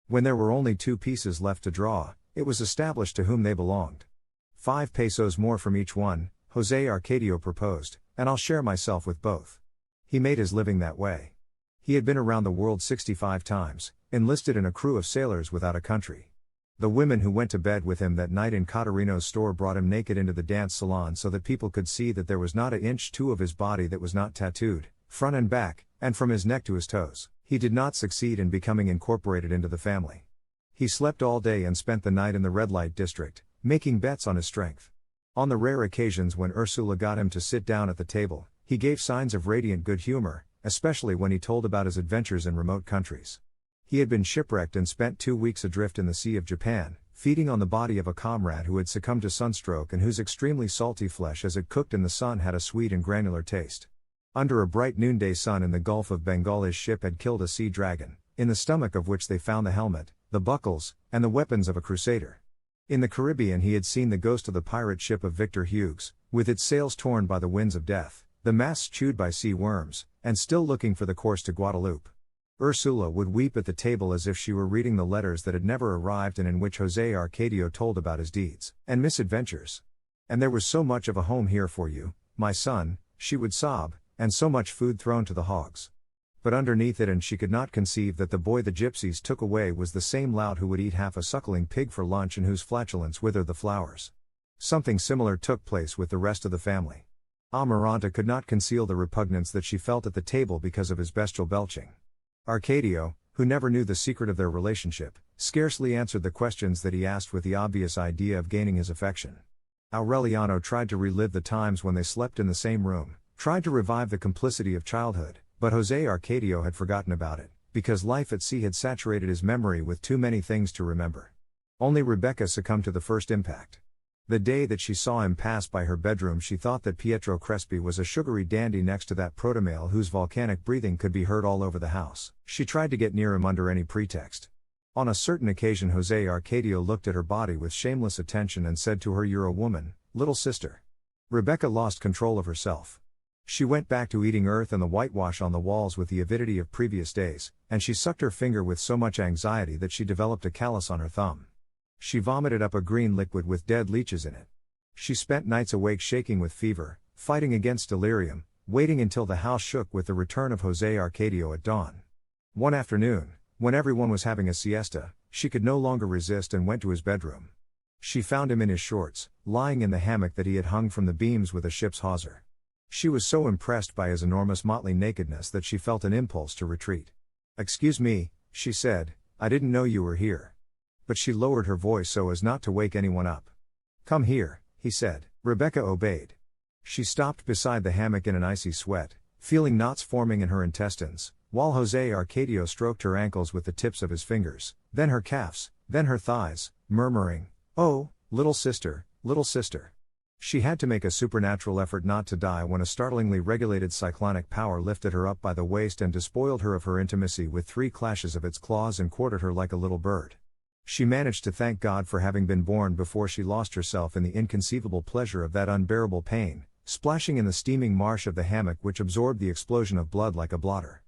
When there were only 2 pieces left to draw, it was established to whom they belonged. 5 pesos more from each one, Jose Arcadio proposed, and I'll share myself with both. He made his living that way. He had been around the world 65 times, enlisted in a crew of sailors without a country. The women who went to bed with him that night in Caterino's store brought him naked into the dance salon so that people could see that there was not an inch two of his body that was not tattooed, front and back, and from his neck to his toes. He did not succeed in becoming incorporated into the family. He slept all day and spent the night in the red light district, making bets on his strength. On the rare occasions when Ursula got him to sit down at the table, he gave signs of radiant good humor, especially when he told about his adventures in remote countries. He had been shipwrecked and spent 2 weeks adrift in the Sea of Japan, feeding on the body of a comrade who had succumbed to sunstroke and whose extremely salty flesh as it cooked in the sun had a sweet and granular taste. Under a bright noonday sun in the Gulf of Bengal his ship had killed a sea dragon, in the stomach of which they found the helmet, the buckles, and the weapons of a crusader. In the Caribbean he had seen the ghost of the pirate ship of Victor Hughes, with its sails torn by the winds of death, the masts chewed by sea worms, and still looking for the course to Guadeloupe. Ursula would weep at the table as if she were reading the letters that had never arrived and in which José Arcadio told about his deeds and misadventures. "And there was so much of a home here for you, my son," she would sob, "and so much food thrown to the hogs." But underneath it, and she could not conceive that the boy the gypsies took away was the same lout who would eat half a suckling pig for lunch and whose flatulence withered the flowers. Something similar took place with the rest of the family. Amaranta could not conceal the repugnance that she felt at the table because of his bestial belching. Arcadio, who never knew the secret of their relationship, scarcely answered the questions that he asked with the obvious idea of gaining his affection. Aureliano tried to relive the times when they slept in the same room, tried to revive the complicity of childhood, but José Arcadio had forgotten about it, because life at sea had saturated his memory with too many things to remember. Only Rebecca succumbed to the first impact. The day that she saw him pass by her bedroom, she thought that Pietro Crespi was a sugary dandy next to that protomale whose volcanic breathing could be heard all over the house. She tried to get near him under any pretext. On a certain occasion, José Arcadio looked at her body with shameless attention and said to her, "You're a woman, little sister." Rebecca lost control of herself. She went back to eating earth and the whitewash on the walls with the avidity of previous days, and she sucked her finger with so much anxiety that she developed a callus on her thumb. She vomited up a green liquid with dead leeches in it. She spent nights awake shaking with fever, fighting against delirium, waiting until the house shook with the return of José Arcadio at dawn. One afternoon, when everyone was having a siesta, she could no longer resist and went to his bedroom. She found him in his shorts, lying in the hammock that he had hung from the beams with a ship's hawser. She was so impressed by his enormous motley nakedness that she felt an impulse to retreat. "Excuse me," she said, "I didn't know you were here." But she lowered her voice so as not to wake anyone up. "Come here," he said. Rebecca obeyed. She stopped beside the hammock in an icy sweat, feeling knots forming in her intestines, while José Arcadio stroked her ankles with the tips of his fingers, then her calves, then her thighs, murmuring, "Oh, little sister, little sister." She had to make a supernatural effort not to die when a startlingly regulated cyclonic power lifted her up by the waist and despoiled her of her intimacy with 3 clashes of its claws and quartered her like a little bird. She managed to thank God for having been born before she lost herself in the inconceivable pleasure of that unbearable pain, splashing in the steaming marsh of the hammock which absorbed the explosion of blood like a blotter.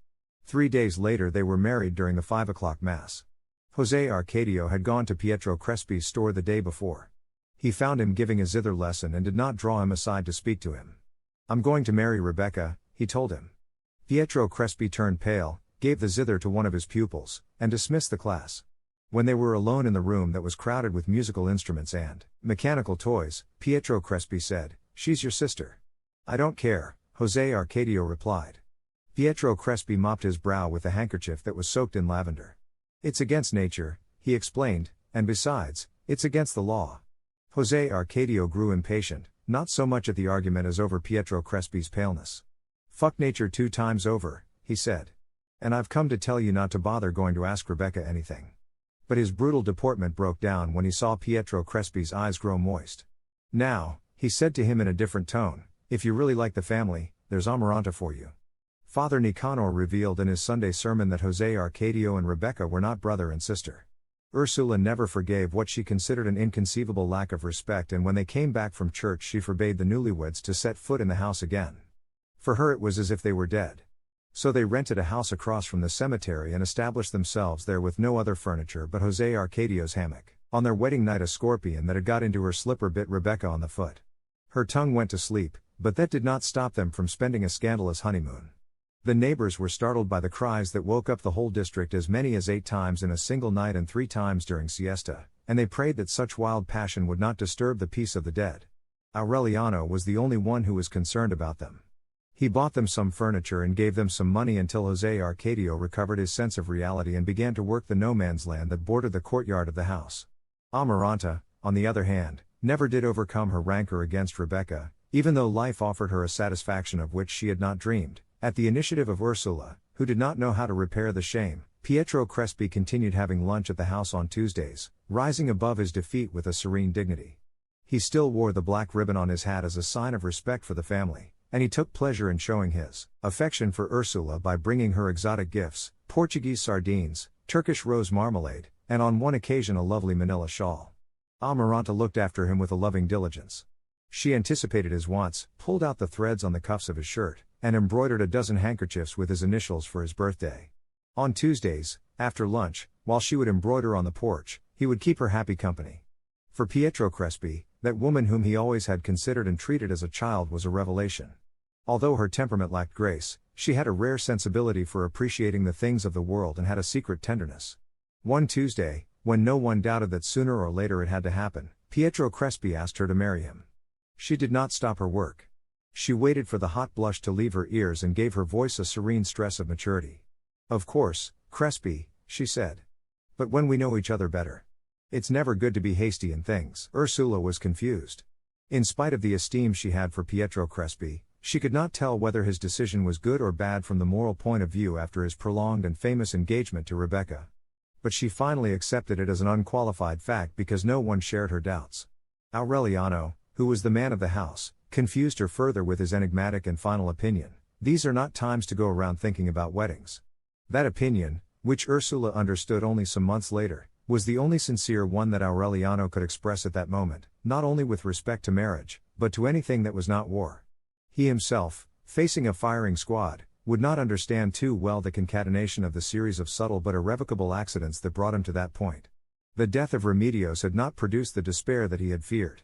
3 days later they were married during the 5 o'clock mass. José Arcadio had gone to Pietro Crespi's store the day before. He found him giving a zither lesson and did not draw him aside to speak to him. "I'm going to marry Rebecca," he told him. Pietro Crespi turned pale, gave the zither to one of his pupils, and dismissed the class. When they were alone in the room that was crowded with musical instruments and mechanical toys, Pietro Crespi said, "She's your sister." "I don't care," José Arcadio replied. Pietro Crespi mopped his brow with a handkerchief that was soaked in lavender. "It's against nature," he explained, "and besides, it's against the law." José Arcadio grew impatient, not so much at the argument as over Pietro Crespi's paleness. "Fuck nature 2 times over," he said. "And I've come to tell you not to bother going to ask Rebecca anything." But his brutal deportment broke down when he saw Pietro Crespi's eyes grow moist. "Now," he said to him in a different tone, "if you really like the family, there's Amaranta for you." Father Nicanor revealed in his Sunday sermon that José Arcadio and Rebecca were not brother and sister. Ursula never forgave what she considered an inconceivable lack of respect, and when they came back from church she forbade the newlyweds to set foot in the house again. For her it was as if they were dead. So they rented a house across from the cemetery and established themselves there with no other furniture but José Arcadio's hammock. On their wedding night a scorpion that had got into her slipper bit Rebecca on the foot. Her tongue went to sleep, but that did not stop them from spending a scandalous honeymoon. The neighbors were startled by the cries that woke up the whole district, as many as 8 times in a single night and 3 times during siesta, and they prayed that such wild passion would not disturb the peace of the dead. Aureliano was the only one who was concerned about them. He bought them some furniture and gave them some money until José Arcadio recovered his sense of reality and began to work the no-man's land that bordered the courtyard of the house. Amaranta, on the other hand, never did overcome her rancor against Rebecca, even though life offered her a satisfaction of which she had not dreamed. At the initiative of Ursula, who did not know how to repair the shame, Pietro Crespi continued having lunch at the house on Tuesdays, rising above his defeat with a serene dignity. He still wore the black ribbon on his hat as a sign of respect for the family, and he took pleasure in showing his affection for Ursula by bringing her exotic gifts, Portuguese sardines, Turkish rose marmalade, and on one occasion a lovely manila shawl. Amaranta looked after him with a loving diligence. She anticipated his wants, pulled out the threads on the cuffs of his shirt, and embroidered a dozen handkerchiefs with his initials for his birthday. On Tuesdays, after lunch, while she would embroider on the porch, he would keep her happy company. For Pietro Crespi, that woman whom he always had considered and treated as a child was a revelation. Although her temperament lacked grace, she had a rare sensibility for appreciating the things of the world and had a secret tenderness. One Tuesday, when no one doubted that sooner or later it had to happen, Pietro Crespi asked her to marry him. She did not stop her work. She waited for the hot blush to leave her ears and gave her voice a serene stress of maturity. "Of course, Crespi," she said. "But when we know each other better. It's never good to be hasty in things." Ursula was confused. In spite of the esteem she had for Pietro Crespi, she could not tell whether his decision was good or bad from the moral point of view after his prolonged and famous engagement to Rebecca. But she finally accepted it as an unqualified fact because no one shared her doubts. Aureliano, who was the man of the house, confused her further with his enigmatic and final opinion: "These are not times to go around thinking about weddings." That opinion, which Ursula understood only some months later, was the only sincere one that Aureliano could express at that moment, not only with respect to marriage, but to anything that was not war. He himself, facing a firing squad, would not understand too well the concatenation of the series of subtle but irrevocable accidents that brought him to that point. The death of Remedios had not produced the despair that he had feared.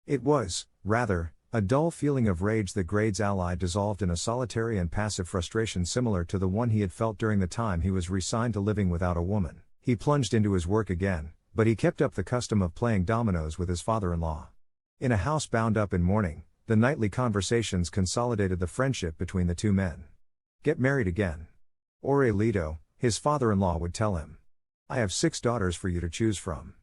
It was, rather, a dull feeling of rage that Grade's ally dissolved in a solitary and passive frustration similar to the one he had felt during the time he was resigned to living without a woman. He plunged into his work again, but he kept up the custom of playing dominoes with his father-in-law. In a house bound up in mourning, the nightly conversations consolidated the friendship between the two men. "Get married again. Aurelito," his father-in-law would tell him. "I have 6 daughters for you to choose from."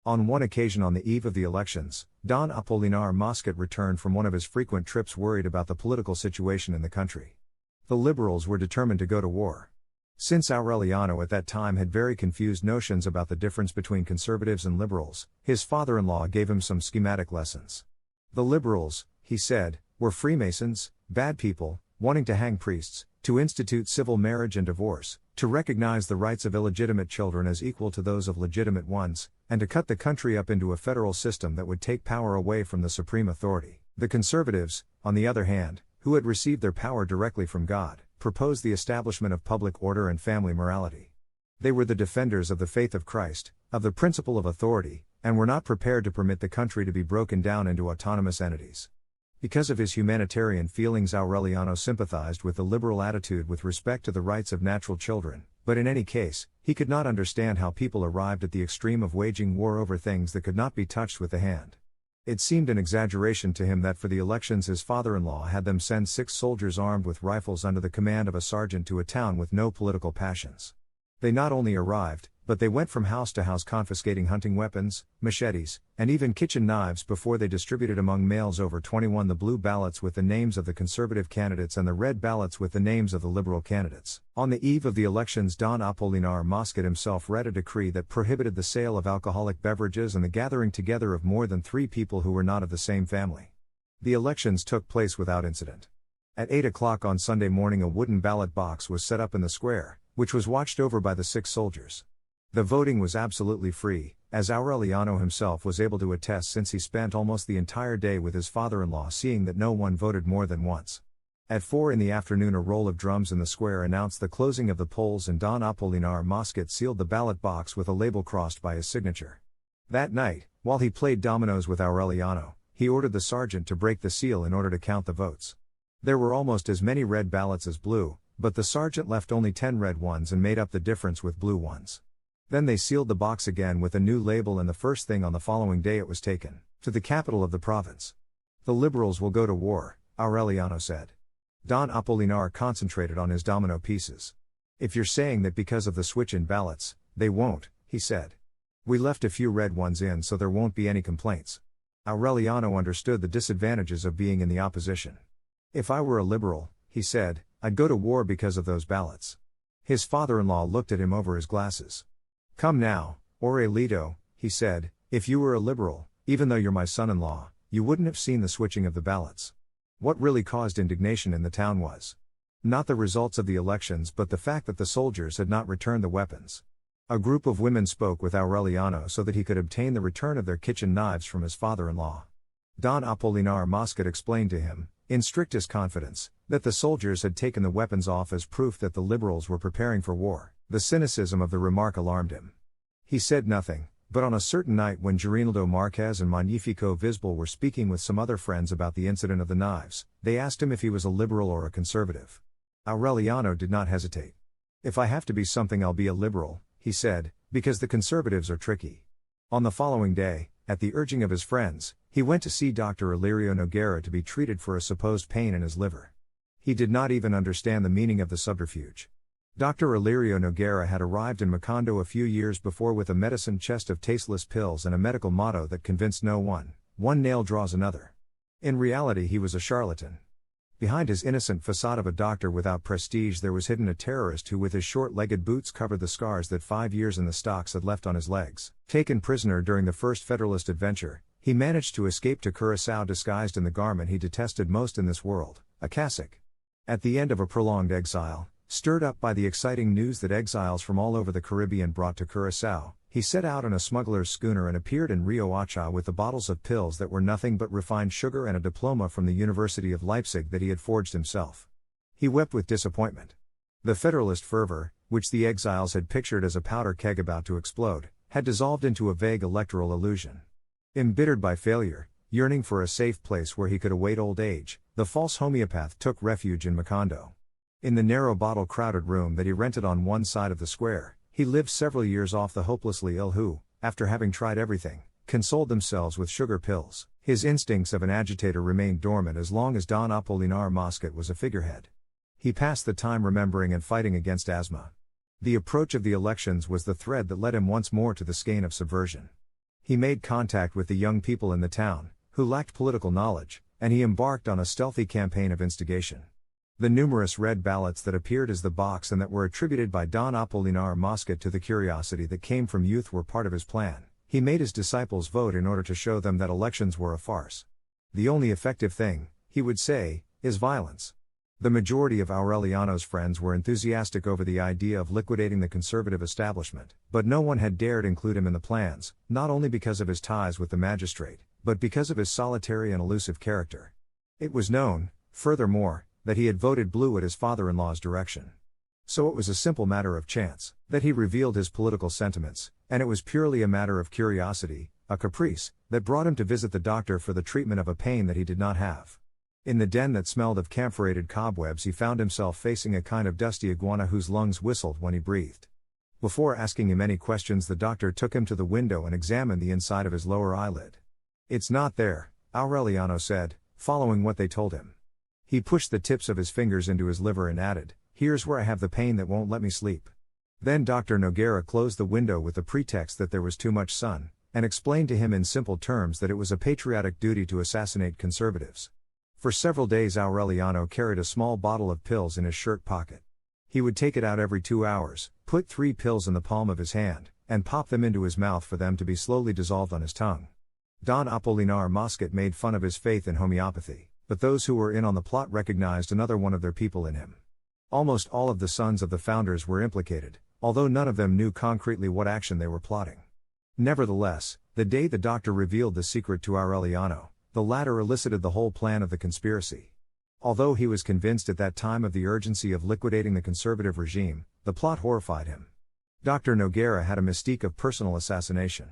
On one occasion on the eve of the elections, Don Apolinar Moscat returned from one of his frequent trips worried about the political situation in the country. The liberals were determined to go to war. Since Aureliano at that time had very confused notions about the difference between conservatives and liberals, his father-in-law gave him some schematic lessons. The liberals, he said, were Freemasons, bad people, wanting to hang priests, to institute civil marriage and divorce, to recognize the rights of illegitimate children as equal to those of legitimate ones, and to cut the country up into a federal system that would take power away from the supreme authority. The conservatives, on the other hand, who had received their power directly from God, proposed the establishment of public order and family morality. They were the defenders of the faith of Christ, of the principle of authority, and were not prepared to permit the country to be broken down into autonomous entities. Because of his humanitarian feelings, Aureliano sympathized with the liberal attitude with respect to the rights of natural children, but in any case, he could not understand how people arrived at the extreme of waging war over things that could not be touched with the hand. It seemed an exaggeration to him that for the elections his father-in-law had them send 6 soldiers armed with rifles under the command of a sergeant to a town with no political passions. They not only arrived, but they went from house to house confiscating hunting weapons, machetes, and even kitchen knives before they distributed among males over 21 the blue ballots with the names of the conservative candidates and the red ballots with the names of the liberal candidates. On the eve of the elections, Don Apolinar Moscat himself read a decree that prohibited the sale of alcoholic beverages and the gathering together of more than 3 people who were not of the same family. The elections took place without incident. At 8 o'clock on Sunday morning a wooden ballot box was set up in the square, which was watched over by the 6 soldiers. The voting was absolutely free, as Aureliano himself was able to attest since he spent almost the entire day with his father-in-law seeing that no one voted more than once. At 4 in the afternoon a roll of drums in the square announced the closing of the polls and Don Apolinar Moscat sealed the ballot box with a label crossed by his signature. That night, while he played dominoes with Aureliano, he ordered the sergeant to break the seal in order to count the votes. There were almost as many red ballots as blue, but the sergeant left only 10 red ones and made up the difference with blue ones. Then they sealed the box again with a new label and the first thing on the following day it was taken to the capital of the province. "The liberals will go to war," Aureliano said. Don Apolinar concentrated on his domino pieces. "If you're saying that because of the switch in ballots, they won't," he said. "We left a few red ones in so there won't be any complaints." Aureliano understood the disadvantages of being in the opposition. "If I were a liberal," he said, "I'd go to war because of those ballots." His father-in-law looked at him over his glasses. "Come now, Aurelito," he said, "if you were a liberal, even though you're my son-in-law, you wouldn't have seen the switching of the ballots." What really caused indignation in the town was not the results of the elections but the fact that the soldiers had not returned the weapons. A group of women spoke with Aureliano so that he could obtain the return of their kitchen knives from his father-in-law. Don Apolinar Moscat explained to him, in strictest confidence, that the soldiers had taken the weapons off as proof that the liberals were preparing for war. The cynicism of the remark alarmed him. He said nothing, but on a certain night when Gabriel Marquez and Magnifico Visbal were speaking with some other friends about the incident of the knives, they asked him if he was a liberal or a conservative. Aureliano did not hesitate. "If I have to be something, I'll be a liberal," he said, "because the conservatives are tricky." On the following day, at the urging of his friends, he went to see Dr. Illyrio Noguera to be treated for a supposed pain in his liver. He did not even understand the meaning of the subterfuge. Dr. Illyrio Noguera had arrived in Macondo a few years before with a medicine chest of tasteless pills and a medical motto that convinced no one: one nail draws another. In reality, he was a charlatan. Behind his innocent facade of a doctor without prestige, there was hidden a terrorist who with his short-legged boots covered the scars that 5 years in the stocks had left on his legs. Taken prisoner during the first Federalist adventure, he managed to escape to Curaçao disguised in the garment he detested most in this world, a cassock. At the end of a prolonged exile, stirred up by the exciting news that exiles from all over the Caribbean brought to Curaçao, he set out on a smuggler's schooner and appeared in Rio Hacha with the bottles of pills that were nothing but refined sugar and a diploma from the University of Leipzig that he had forged himself. He wept with disappointment. The Federalist fervor, which the exiles had pictured as a powder keg about to explode, had dissolved into a vague electoral illusion. Embittered by failure, yearning for a safe place where he could await old age, the false homeopath took refuge in Macondo. In the narrow bottle-crowded room that he rented on one side of the square, he lived several years off the hopelessly ill who, after having tried everything, consoled themselves with sugar pills. His instincts of an agitator remained dormant as long as Don Apolinar Mosquet was a figurehead. He passed the time remembering and fighting against asthma. The approach of the elections was the thread that led him once more to the skein of subversion. He made contact with the young people in the town, who lacked political knowledge, and he embarked on a stealthy campaign of instigation. The numerous red ballots that appeared as the box and that were attributed by Don Apolinar Mosquet to the curiosity that came from youth were part of his plan. He made his disciples vote in order to show them that elections were a farce. "The only effective thing," he would say, "is violence." The majority of Aureliano's friends were enthusiastic over the idea of liquidating the conservative establishment, but no one had dared include him in the plans, not only because of his ties with the magistrate, but because of his solitary and elusive character. It was known, furthermore, that he had voted blue at his father-in-law's direction. So it was a simple matter of chance that he revealed his political sentiments, and it was purely a matter of curiosity, a caprice, that brought him to visit the doctor for the treatment of a pain that he did not have. In the den that smelled of camphorated cobwebs, he found himself facing a kind of dusty iguana whose lungs whistled when he breathed. Before asking him any questions, the doctor took him to the window and examined the inside of his lower eyelid. "It's not there," Aureliano said, following what they told him. He pushed the tips of his fingers into his liver and added, "Here's where I have the pain that won't let me sleep." Then Dr. Noguera closed the window with the pretext that there was too much sun, and explained to him in simple terms that it was a patriotic duty to assassinate conservatives. For several days Aureliano carried a small bottle of pills in his shirt pocket. He would take it out every 2 hours, put 3 pills in the palm of his hand, and pop them into his mouth for them to be slowly dissolved on his tongue. Don Apolinar Mosquet made fun of his faith in homeopathy, but those who were in on the plot recognized another one of their people in him. Almost all of the sons of the founders were implicated, although none of them knew concretely what action they were plotting. Nevertheless, the day the doctor revealed the secret to Aureliano, the latter elicited the whole plan of the conspiracy. Although he was convinced at that time of the urgency of liquidating the conservative regime, the plot horrified him. Dr. Noguera had a mystique of personal assassination.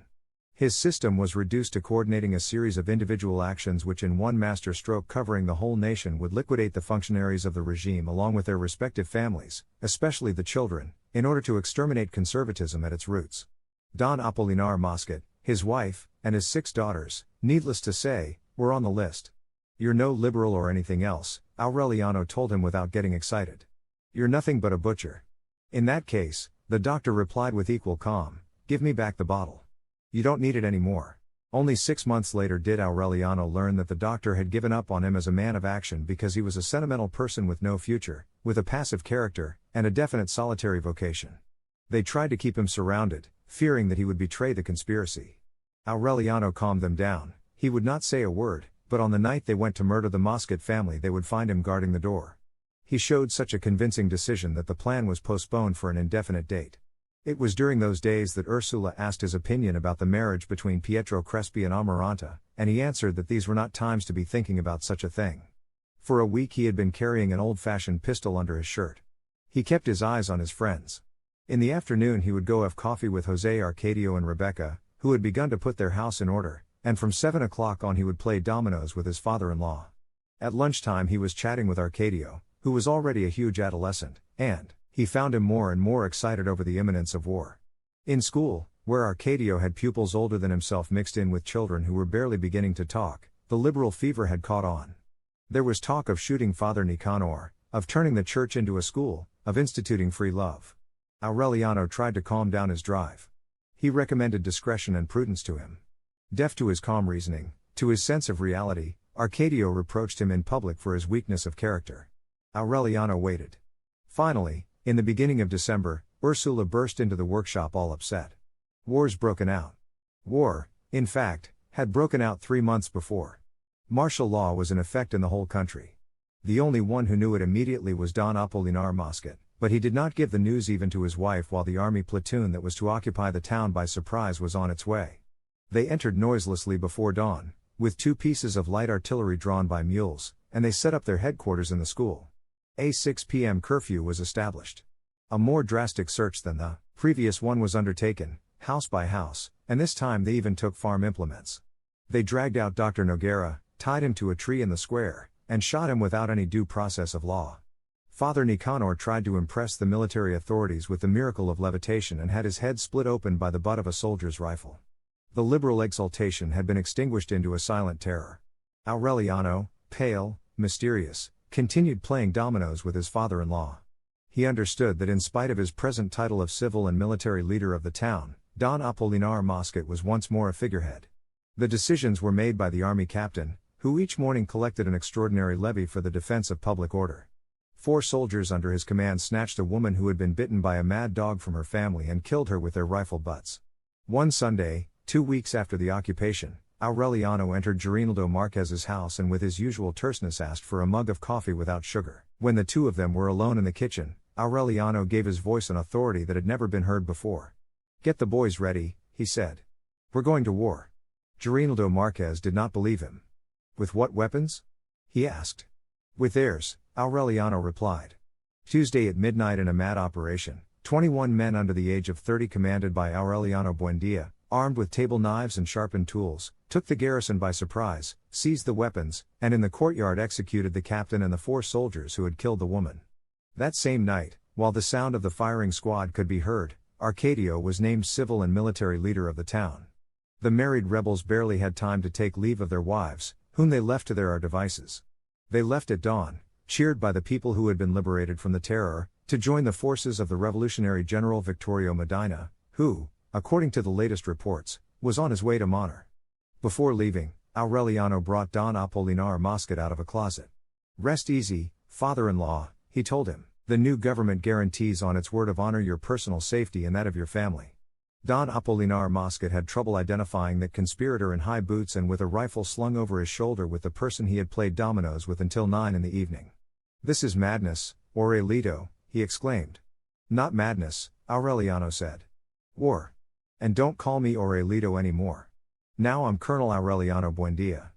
His system was reduced to coordinating a series of individual actions which in one master stroke covering the whole nation would liquidate the functionaries of the regime along with their respective families, especially the children, in order to exterminate conservatism at its roots. Don Apolinar Mosquet, his wife, and his 6 daughters, needless to say, were on the list. "You're no liberal or anything else," Aureliano told him without getting excited. "You're nothing but a butcher." "In that case," the doctor replied with equal calm, "give me back the bottle. You don't need it anymore." Only 6 months later did Aureliano learn that the doctor had given up on him as a man of action because he was a sentimental person with no future, with a passive character, and a definite solitary vocation. They tried to keep him surrounded, fearing that he would betray the conspiracy. Aureliano calmed them down. He would not say a word, but on the night they went to murder the Mosquet family they would find him guarding the door. He showed such a convincing decision that the plan was postponed for an indefinite date. It was during those days that Ursula asked his opinion about the marriage between Pietro Crespi and Amaranta, and he answered that these were not times to be thinking about such a thing. For a week he had been carrying an old-fashioned pistol under his shirt. He kept his eyes on his friends. In the afternoon he would go have coffee with Jose, Arcadio and Rebecca, who had begun to put their house in order, and from 7 o'clock on he would play dominoes with his father-in-law. At lunchtime he was chatting with Arcadio, who was already a huge adolescent, and he found him more and more excited over the imminence of war. In school, where Arcadio had pupils older than himself mixed in with children who were barely beginning to talk, the liberal fever had caught on. There was talk of shooting Father Nicanor, of turning the church into a school, of instituting free love. Aureliano tried to calm down his drive. He recommended discretion and prudence to him. Deaf to his calm reasoning, to his sense of reality, Arcadio reproached him in public for his weakness of character. Aureliano waited. Finally, in the beginning of December, Ursula burst into the workshop all upset. War's broken out. War, in fact, had broken out 3 months before. Martial law was in effect in the whole country. The only one who knew it immediately was Don Apolinar Mosquet, but he did not give the news even to his wife while the army platoon that was to occupy the town by surprise was on its way. They entered noiselessly before dawn, with 2 pieces of light artillery drawn by mules, and they set up their headquarters in the school. A 6 p.m. curfew was established. A more drastic search than the previous one was undertaken, house by house, and this time they even took farm implements. They dragged out Dr. Noguera, tied him to a tree in the square, and shot him without any due process of law. Father Nicanor tried to impress the military authorities with the miracle of levitation and had his head split open by the butt of a soldier's rifle. The liberal exultation had been extinguished into a silent terror. Aureliano, pale, mysterious, continued playing dominoes with his father-in-law. He understood that in spite of his present title of civil and military leader of the town, Don Apolinar Mosquet was once more a figurehead. The decisions were made by the army captain, who each morning collected an extraordinary levy for the defense of public order. 4 soldiers under his command snatched a woman who had been bitten by a mad dog from her family and killed her with their rifle butts. One Sunday, 2 weeks after the occupation, Aureliano entered Girinaldo Marquez's house and with his usual terseness asked for a mug of coffee without sugar. When the 2 of them were alone in the kitchen, Aureliano gave his voice an authority that had never been heard before. "Get the boys ready," he said. "We're going to war." Girinaldo Marquez did not believe him. "With what weapons?" he asked. "With theirs," Aureliano replied. Tuesday at midnight in a mad operation, 21 men under the age of 30 commanded by Aureliano Buendia, armed with table knives and sharpened tools, took the garrison by surprise, seized the weapons, and in the courtyard executed the captain and the 4 soldiers who had killed the woman. That same night, while the sound of the firing squad could be heard, Arcadio was named civil and military leader of the town. The married rebels barely had time to take leave of their wives, whom they left to their devices. They left at dawn, cheered by the people who had been liberated from the terror, to join the forces of the revolutionary general Victorio Medina, who, according to the latest reports, was on his way to Monor. Before leaving, Aureliano brought Don Apolinar Mosquet out of a closet. "Rest easy, father-in-law," he told him. "The new government guarantees on its word of honor your personal safety and that of your family." Don Apolinar Mosquet had trouble identifying that conspirator in high boots and with a rifle slung over his shoulder with the person he had played dominoes with until 9 in the evening. "This is madness, Aurelito," he exclaimed. "Not madness," Aureliano said. "War. And don't call me Aurelito anymore. Now I'm Colonel Aureliano Buendia."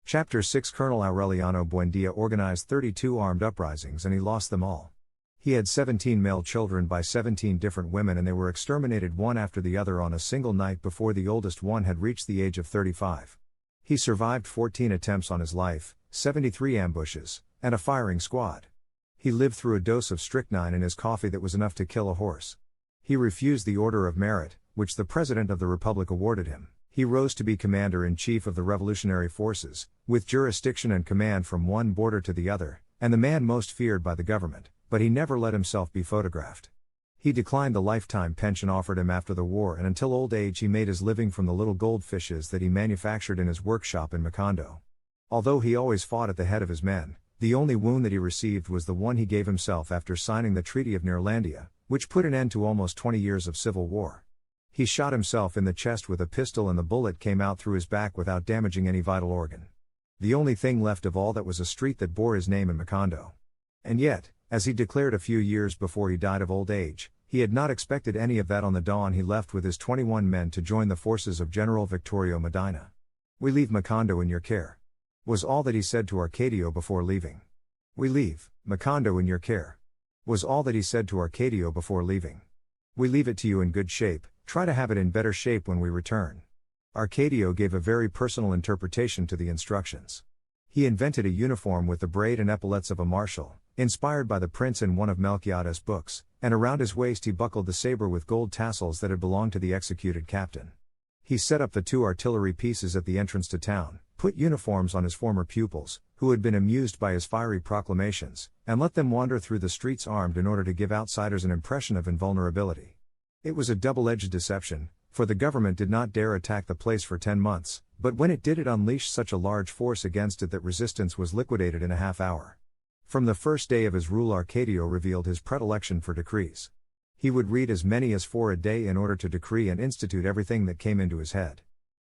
Chapter 6 Colonel Aureliano Buendia organized 32 armed uprisings and he lost them all. He had 17 male children by 17 different women and they were exterminated one after the other on a single night before the oldest one had reached the age of 35. He survived 14 attempts on his life, 73 ambushes, and a firing squad. He lived through a dose of strychnine in his coffee that was enough to kill a horse. He refused the Order of Merit, which the President of the Republic awarded him. He rose to be Commander-in-Chief of the Revolutionary Forces, with jurisdiction and command from one border to the other, and the man most feared by the government, but he never let himself be photographed. He declined the lifetime pension offered him after the war and until old age he made his living from the little goldfishes that he manufactured in his workshop in Macondo. Although he always fought at the head of his men, the only wound that he received was the one he gave himself after signing the Treaty of Neerlandia, which put an end to almost 20 years of civil war. He shot himself in the chest with a pistol and the bullet came out through his back without damaging any vital organ. The only thing left of all that was a street that bore his name in Macondo. And yet, as he declared a few years before he died of old age, he had not expected any of that on the dawn he left with his 21 men to join the forces of General Victorio Medina. "We leave Macondo in your care," was all that he said to Arcadio before leaving. "We leave Macondo in your care," was all that he said to Arcadio before leaving. We leave it to you in good shape, try to have it in better shape when we return. Arcadio gave a very personal interpretation to the instructions. He invented a uniform with the braid and epaulets of a marshal, inspired by the prince in one of Melchiades' books, and around his waist he buckled the saber with gold tassels that had belonged to the executed captain. He set up the 2 artillery pieces at the entrance to town, put uniforms on his former pupils, who had been amused by his fiery proclamations, and let them wander through the streets armed in order to give outsiders an impression of invulnerability. It was a double-edged deception, for the government did not dare attack the place for 10 months, but when it did, it unleashed such a large force against it that resistance was liquidated in a half hour. From the first day of his rule, Arcadio revealed his predilection for decrees. He would read as many as 4 a day in order to decree and institute everything that came into his head.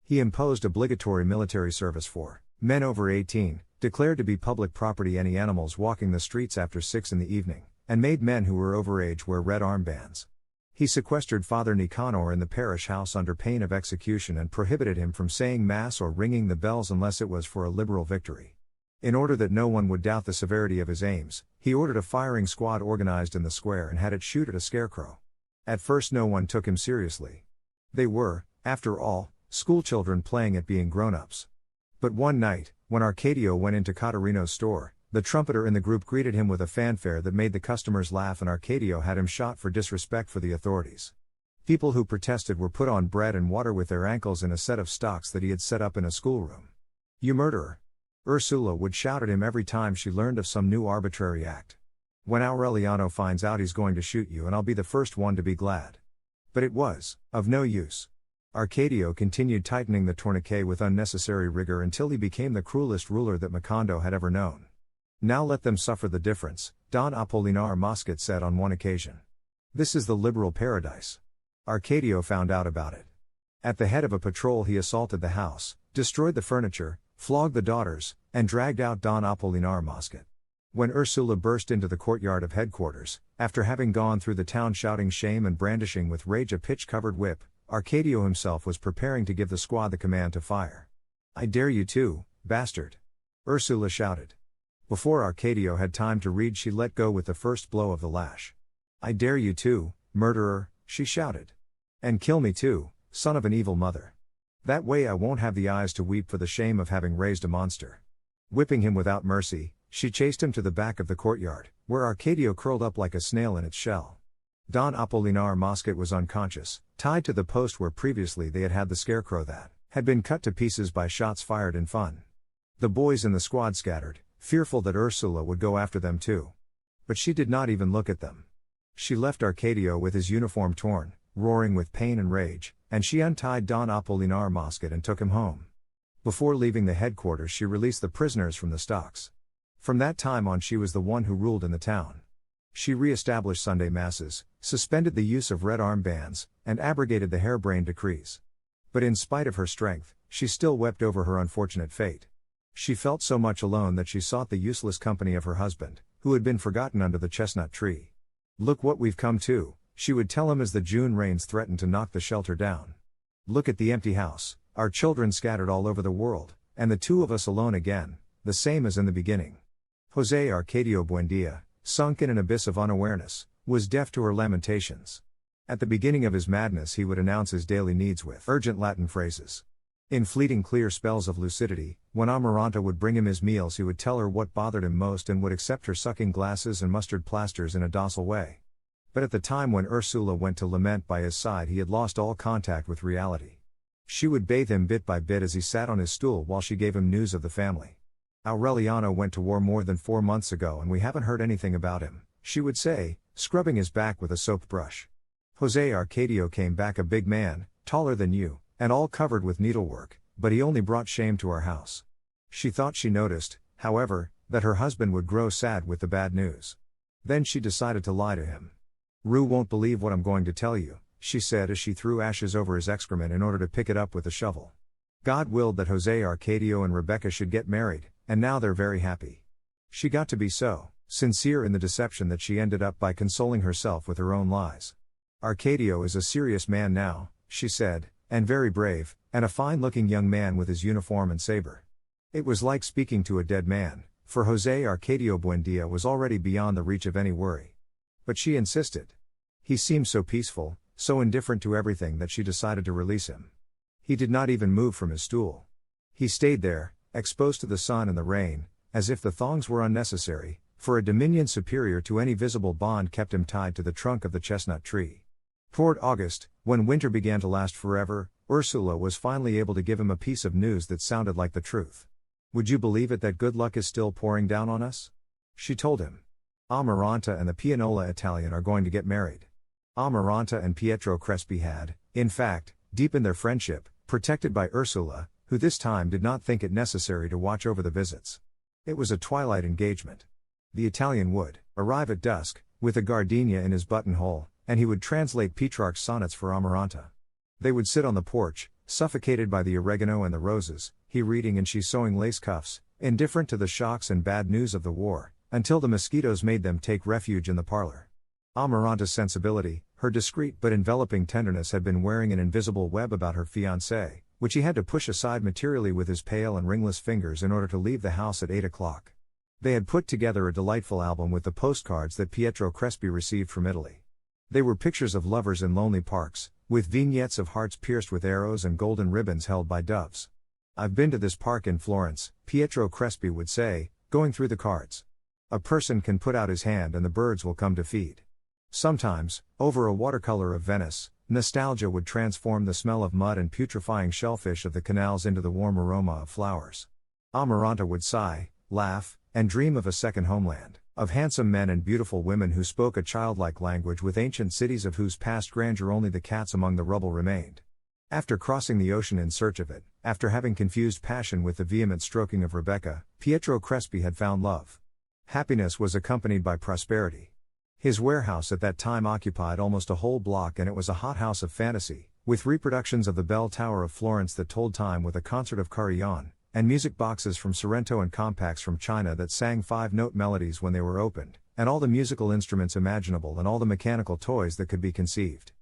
He imposed obligatory military service for men over 18, declared to be public property any animals walking the streets after 6 in the evening, and made men who were over age wear red armbands. He sequestered Father Nicanor in the parish house under pain of execution and prohibited him from saying Mass or ringing the bells unless it was for a liberal victory. In order that no one would doubt the severity of his aims, he ordered a firing squad organized in the square and had it shoot at a scarecrow. At first no one took him seriously. They were, after all, schoolchildren playing at being grown-ups. But one night, when Arcadio went into Caterino's store, the trumpeter in the group greeted him with a fanfare that made the customers laugh, and Arcadio had him shot for disrespect for the authorities. People who protested were put on bread and water with their ankles in a set of stocks that he had set up in a schoolroom. "You murderer!" Ursula would shout at him every time she learned of some new arbitrary act. "When Aureliano finds out, he's going to shoot you, and I'll be the first one to be glad." But it was of no use. Arcadio continued tightening the tourniquet with unnecessary rigor until he became the cruelest ruler that Macondo had ever known. "Now let them suffer the difference," Don Apolinar Mosquet said on one occasion. "This is the liberal paradise." Arcadio found out about it. At the head of a patrol he assaulted the house, destroyed the furniture, flogged the daughters, and dragged out Don Apolinar Mosquet. When Ursula burst into the courtyard of headquarters, after having gone through the town shouting shame and brandishing with rage a pitch-covered whip, Arcadio himself was preparing to give the squad the command to fire. "I dare you to, bastard!" Ursula shouted. Before Arcadio had time to read, she let go with the first blow of the lash. "I dare you to, murderer," she shouted. "And kill me too, son of an evil mother. That way I won't have the eyes to weep for the shame of having raised a monster." Whipping him without mercy, she chased him to the back of the courtyard, where Arcadio curled up like a snail in its shell. Don Apolinar Mosquet was unconscious, tied to the post where previously they had had the scarecrow that had been cut to pieces by shots fired in fun. The boys in the squad scattered, fearful that Ursula would go after them too. But she did not even look at them. She left Arcadio with his uniform torn, roaring with pain and rage, and she untied Don Apolinar Mosquet and took him home. Before leaving the headquarters, she released the prisoners from the stocks. From that time on, she was the one who ruled in the town. She re-established Sunday masses, suspended the use of red armbands, and abrogated the harebrained decrees. But in spite of her strength, she still wept over her unfortunate fate. She felt so much alone that she sought the useless company of her husband, who had been forgotten under the chestnut tree. "Look what we've come to," she would tell him as the June rains threatened to knock the shelter down. "Look at the empty house, our children scattered all over the world, and the 2 of us alone again, the same as in the beginning." José Arcadio Buendia, sunk in an abyss of unawareness, was deaf to her lamentations. At the beginning of his madness he would announce his daily needs with urgent Latin phrases. In fleeting clear spells of lucidity, when Amaranta would bring him his meals, he would tell her what bothered him most and would accept her sucking glasses and mustard plasters in a docile way. But at the time when Ursula went to lament by his side, he had lost all contact with reality. She would bathe him bit by bit as he sat on his stool while she gave him news of the family. "Aureliano went to war more than 4 months ago and we haven't heard anything about him," she would say, scrubbing his back with a soap brush. "José Arcadio came back a big man, taller than you, and all covered with needlework, but he only brought shame to our house." She thought she noticed, however, that her husband would grow sad with the bad news. Then she decided to lie to him. "Rue won't believe what I'm going to tell you," she said as she threw ashes over his excrement in order to pick it up with a shovel. "God willed that José Arcadio and Rebecca should get married, and now they're very happy." She got to be so sincere in the deception that she ended up by consoling herself with her own lies. "Arcadio is a serious man now," she said, "and very brave, and a fine-looking young man with his uniform and saber." It was like speaking to a dead man, for José Arcadio Buendia was already beyond the reach of any worry. But she insisted. "He seems so peaceful, so indifferent to everything that she decided to release him. He did not even move from his stool. He stayed there, exposed to the sun and the rain, as if the thongs were unnecessary, for a dominion superior to any visible bond kept him tied to the trunk of the chestnut tree. Toward August, when winter began to last forever, Ursula was finally able to give him a piece of news that sounded like the truth. "Would you believe it that good luck is still pouring down on us?" she told him. "Amaranta and the pianola Italian are going to get married." Amaranta and Pietro Crespi had, in fact, deepened their friendship, protected by Ursula, who this time did not think it necessary to watch over the visits. It was a twilight engagement. The Italian would arrive at dusk, with a gardenia in his buttonhole, and he would translate Petrarch's sonnets for Amaranta. They would sit on the porch, suffocated by the oregano and the roses, he reading and she sewing lace cuffs, indifferent to the shocks and bad news of the war, until the mosquitoes made them take refuge in the parlor. Amaranta's sensibility, her discreet but enveloping tenderness had been wearing an invisible web about her fiancé, which he had to push aside materially with his pale and ringless fingers in order to leave the house at 8 o'clock. They had put together a delightful album with the postcards that Pietro Crespi received from Italy. They were pictures of lovers in lonely parks, with vignettes of hearts pierced with arrows and golden ribbons held by doves. "I've been to this park in Florence," Pietro Crespi would say, going through the cards. "A person can put out his hand and the birds will come to feed." Sometimes, over a watercolor of Venice, nostalgia would transform the smell of mud and putrefying shellfish of the canals into the warm aroma of flowers. Amaranta would sigh, laugh, and dream of a second homeland, of handsome men and beautiful women who spoke a childlike language with ancient cities of whose past grandeur only the cats among the rubble remained. After crossing the ocean in search of it, after having confused passion with the vehement stroking of Rebecca, Pietro Crespi had found love. Happiness was accompanied by prosperity. His warehouse at that time occupied almost a whole block, and it was a hothouse of fantasy, with reproductions of the bell tower of Florence that told time with a concert of Carillon, and music boxes from Sorrento and compacts from China that sang 5-note melodies when they were opened, and all the musical instruments imaginable and all the mechanical toys that could be conceived.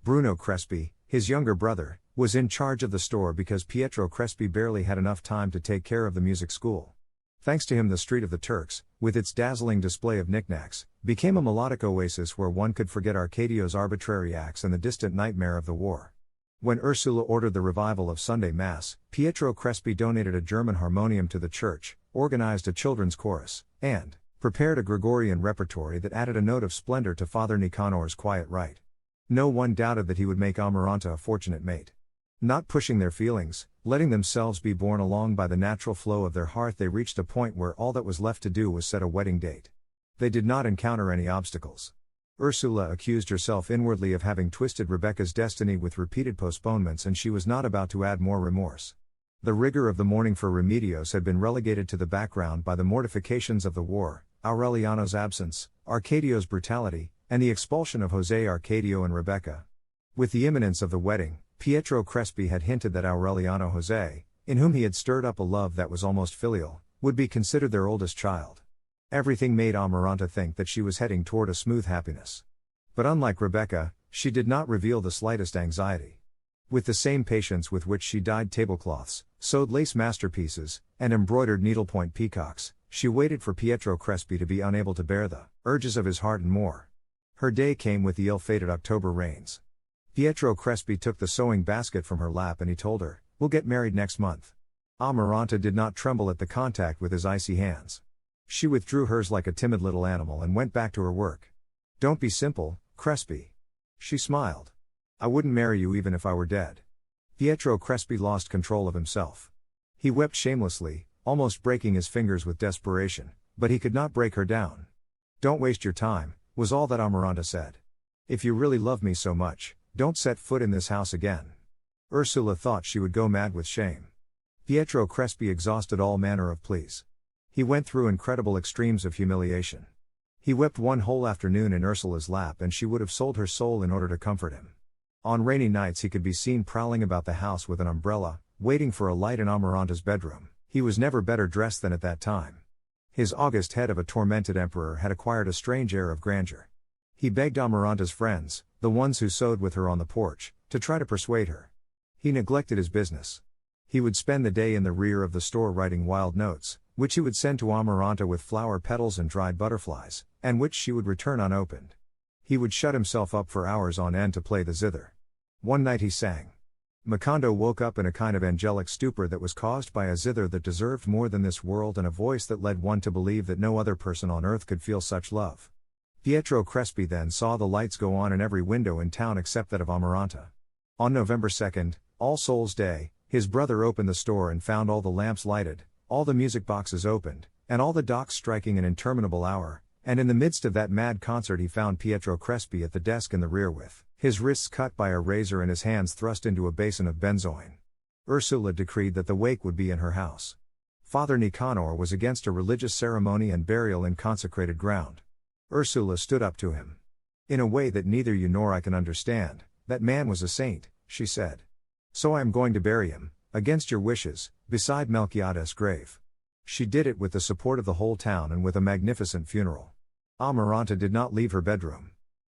Bruno Crespi, his younger brother, was in charge of the store because Pietro Crespi barely had enough time to take care of the music school. Thanks to him, the Street of the Turks, with its dazzling display of knickknacks, became a melodic oasis where one could forget Arcadio's arbitrary acts and the distant nightmare of the war. When Ursula ordered the revival of Sunday Mass, Pietro Crespi donated a German harmonium to the church, organized a children's chorus, and prepared a Gregorian repertory that added a note of splendor to Father Nicanor's quiet rite. No one doubted that he would make Amaranta a fortunate mate. Not pushing their feelings, letting themselves be borne along by the natural flow of their heart, they reached a point where all that was left to do was set a wedding date. They did not encounter any obstacles. Ursula accused herself inwardly of having twisted Rebecca's destiny with repeated postponements, and she was not about to add more remorse. The rigor of the mourning for Remedios had been relegated to the background by the mortifications of the war, Aureliano's absence, Arcadio's brutality, and the expulsion of José Arcadio and Rebecca. With the imminence of the wedding, Pietro Crespi had hinted that Aureliano José, in whom he had stirred up a love that was almost filial, would be considered their oldest child. Everything made Amaranta think that she was heading toward a smooth happiness. But unlike Rebecca, she did not reveal the slightest anxiety. With the same patience with which she dyed tablecloths, sewed lace masterpieces, and embroidered needlepoint peacocks, she waited for Pietro Crespi to be unable to bear the urges of his heart and more. Her day came with the ill-fated October rains. Pietro Crespi took the sewing basket from her lap and he told her, "We'll get married next month." Amaranta did not tremble at the contact with his icy hands. She withdrew hers like a timid little animal and went back to her work. "Don't be simple, Crespi." She smiled. "I wouldn't marry you even if I were dead." Pietro Crespi lost control of himself. He wept shamelessly, almost breaking his fingers with desperation, but he could not break her down. "Don't waste your time," was all that Amaranta said. "If you really love me so much, don't set foot in this house again." Ursula thought she would go mad with shame. Pietro Crespi exhausted all manner of pleas. He went through incredible extremes of humiliation. He wept one whole afternoon in Ursula's lap, and she would have sold her soul in order to comfort him. On rainy nights he could be seen prowling about the house with an umbrella, waiting for a light in Amaranta's bedroom. He was never better dressed than at that time. His august head of a tormented emperor had acquired a strange air of grandeur. He begged Amaranta's friends, the ones who sewed with her on the porch, to try to persuade her. He neglected his business. He would spend the day in the rear of the store writing wild notes, which he would send to Amaranta with flower petals and dried butterflies, and which she would return unopened. He would shut himself up for hours on end to play the zither. One night he sang. Macondo woke up in a kind of angelic stupor that was caused by a zither that deserved more than this world and a voice that led one to believe that no other person on earth could feel such love. Pietro Crespi then saw the lights go on in every window in town except that of Amaranta. On November 2nd, All Souls' Day, his brother opened the store and found all the lamps lighted, all the music boxes opened, and all the docks striking an interminable hour, and in the midst of that mad concert he found Pietro Crespi at the desk in the rear with his wrists cut by a razor and his hands thrust into a basin of benzoin. Ursula decreed that the wake would be in her house. Father Nicanor was against a religious ceremony and burial in consecrated ground. Ursula stood up to him. "In a way that neither you nor I can understand, that man was a saint," she said. "So I am going to bury him, against your wishes, beside Melchiades' grave." She did it with the support of the whole town and with a magnificent funeral. Amaranta did not leave her bedroom.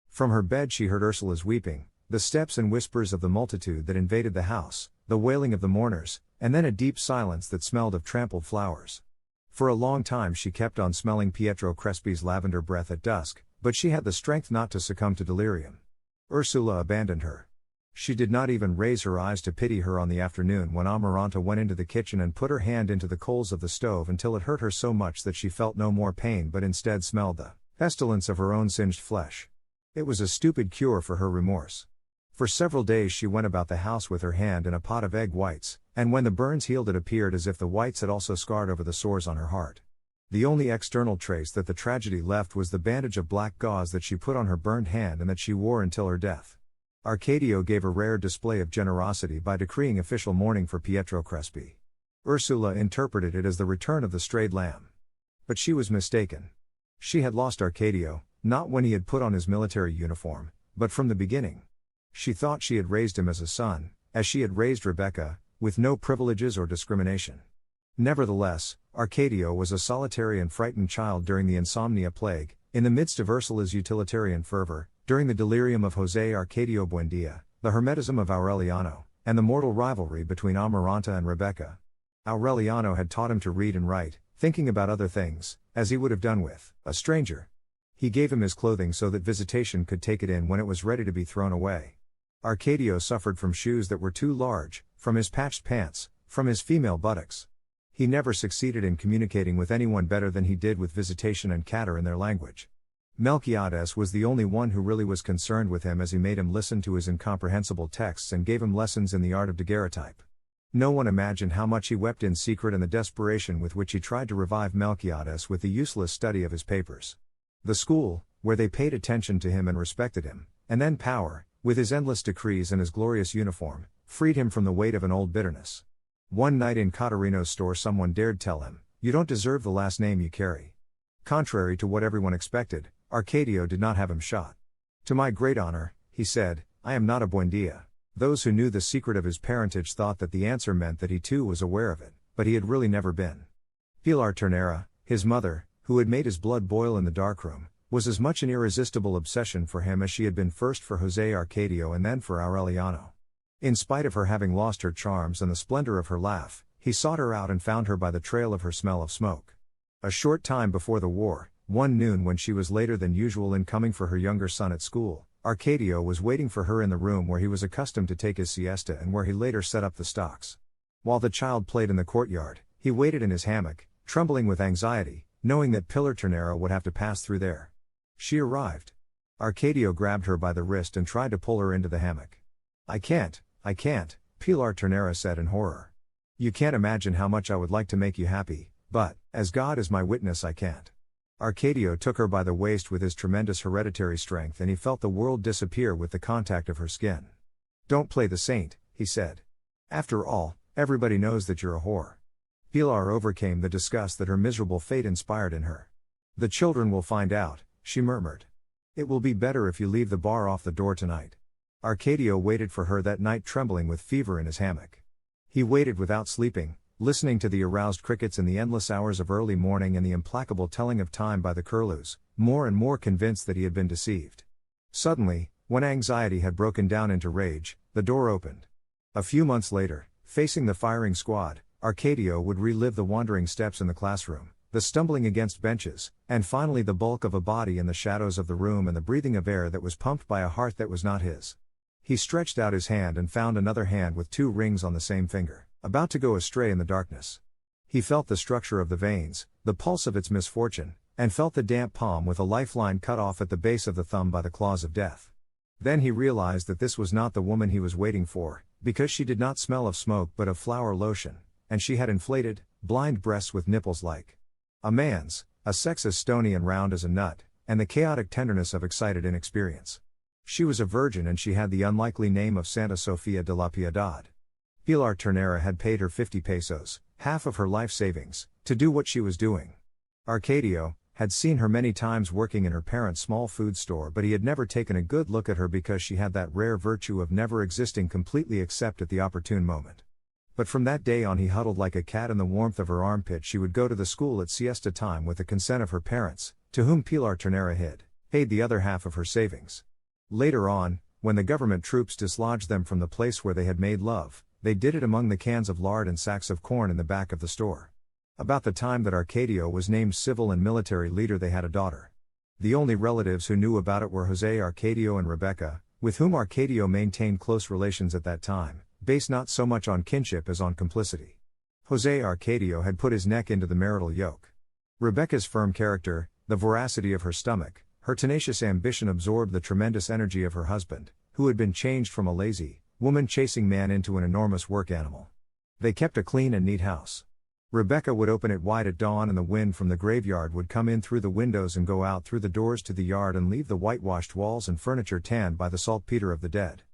From her bed she heard Ursula's weeping, the steps and whispers of the multitude that invaded the house, the wailing of the mourners, and then a deep silence that smelled of trampled flowers. For a long time she kept on smelling Pietro Crespi's lavender breath at dusk, but she had the strength not to succumb to delirium. Ursula abandoned her. She did not even raise her eyes to pity her on the afternoon when Amaranta went into the kitchen and put her hand into the coals of the stove until it hurt her so much that she felt no more pain but instead smelled the pestilence of her own singed flesh. It was a stupid cure for her remorse. For several days she went about the house with her hand in a pot of egg whites, and when the burns healed it appeared as if the whites had also scarred over the sores on her heart. The only external trace that the tragedy left was the bandage of black gauze that she put on her burned hand and that she wore until her death. Arcadio gave a rare display of generosity by decreeing official mourning for Pietro Crespi. Ursula interpreted it as the return of the strayed lamb. But she was mistaken. She had lost Arcadio, not when he had put on his military uniform, but from the beginning. She thought she had raised him as a son, as she had raised Rebecca, with no privileges or discrimination. Nevertheless, Arcadio was a solitary and frightened child during the insomnia plague, in the midst of Ursula's utilitarian fervor, during the delirium of José Arcadio Buendia, the hermetism of Aureliano, and the mortal rivalry between Amaranta and Rebecca. Aureliano had taught him to read and write, thinking about other things, as he would have done with a stranger. He gave him his clothing so that visitation could take it in when it was ready to be thrown away. Arcadio suffered from shoes that were too large, from his patched pants, from his female buttocks. He never succeeded in communicating with anyone better than he did with visitation and Cater in their language. Melchiades was the only one who really was concerned with him as he made him listen to his incomprehensible texts and gave him lessons in the art of daguerreotype. No one imagined how much he wept in secret and the desperation with which he tried to revive Melchiades with the useless study of his papers. The school, where they paid attention to him and respected him, and then power, with his endless decrees and his glorious uniform, freed him from the weight of an old bitterness. One night in Caterino's store someone dared tell him, "You don't deserve the last name you carry." Contrary to what everyone expected, Arcadio did not have him shot. "To my great honor," he said, "I am not a Buendia." Those who knew the secret of his parentage thought that the answer meant that he too was aware of it, but he had really never been. Pilar Ternera, his mother, who had made his blood boil in the darkroom, was as much an irresistible obsession for him as she had been first for José Arcadio and then for Aureliano. In spite of her having lost her charms and the splendor of her laugh, he sought her out and found her by the trail of her smell of smoke. A short time before the war, one noon when she was later than usual in coming for her younger son at school, Arcadio was waiting for her in the room where he was accustomed to take his siesta and where he later set up the stocks. While the child played in the courtyard, he waited in his hammock, trembling with anxiety, knowing that Pilar Ternera would have to pass through there. She arrived. Arcadio grabbed her by the wrist and tried to pull her into the hammock. I can't, Pilar Ternera said in horror. "You can't imagine how much I would like to make you happy, but, as God is my witness, I can't." Arcadio took her by the waist with his tremendous hereditary strength and he felt the world disappear with the contact of her skin. "Don't play the saint," he said. "After all, everybody knows that you're a whore." Pilar overcame the disgust that her miserable fate inspired in her. "The children will find out," she murmured. "It will be better if you leave the bar off the door tonight." Arcadio waited for her that night trembling with fever in his hammock. He waited without sleeping, listening to the aroused crickets in the endless hours of early morning and the implacable telling of time by the curlews, more and more convinced that he had been deceived. Suddenly, when anxiety had broken down into rage, the door opened. A few months later, facing the firing squad, Arcadio would relive the wandering steps in the classroom, the stumbling against benches, and finally the bulk of a body in the shadows of the room and the breathing of air that was pumped by a heart that was not his. He stretched out his hand and found another hand with 2 rings on the same finger, about to go astray in the darkness. He felt the structure of the veins, the pulse of its misfortune, and felt the damp palm with a lifeline cut off at the base of the thumb by the claws of death. Then he realized that this was not the woman he was waiting for, because she did not smell of smoke but of flower lotion, and she had inflated, blind breasts with nipples like a man's, a sex as stony and round as a nut, and the chaotic tenderness of excited inexperience. She was a virgin and she had the unlikely name of Santa Sofia de la Piedad. Pilar Ternera had paid her 50 pesos, half of her life savings, to do what she was doing. Arcadio had seen her many times working in her parents' small food store, but he had never taken a good look at her because she had that rare virtue of never existing completely except at the opportune moment. But from that day on he huddled like a cat in the warmth of her armpit. She would go to the school at siesta time with the consent of her parents, to whom Pilar Ternera had paid the other half of her savings. Later on, when the government troops dislodged them from the place where they had made love, they did it among the cans of lard and sacks of corn in the back of the store. About the time that Arcadio was named civil and military leader, they had a daughter. The only relatives who knew about it were Jose Arcadio and Rebecca, with whom Arcadio maintained close relations at that time, based not so much on kinship as on complicity. Jose Arcadio had put his neck into the marital yoke. Rebecca's firm character, the voracity of her stomach, her tenacious ambition absorbed the tremendous energy of her husband, who had been changed from a lazy, woman-chasing man into an enormous work animal. They kept a clean and neat house. Rebecca would open it wide at dawn and the wind from the graveyard would come in through the windows and go out through the doors to the yard and leave the whitewashed walls and furniture tanned by the saltpeter of the dead.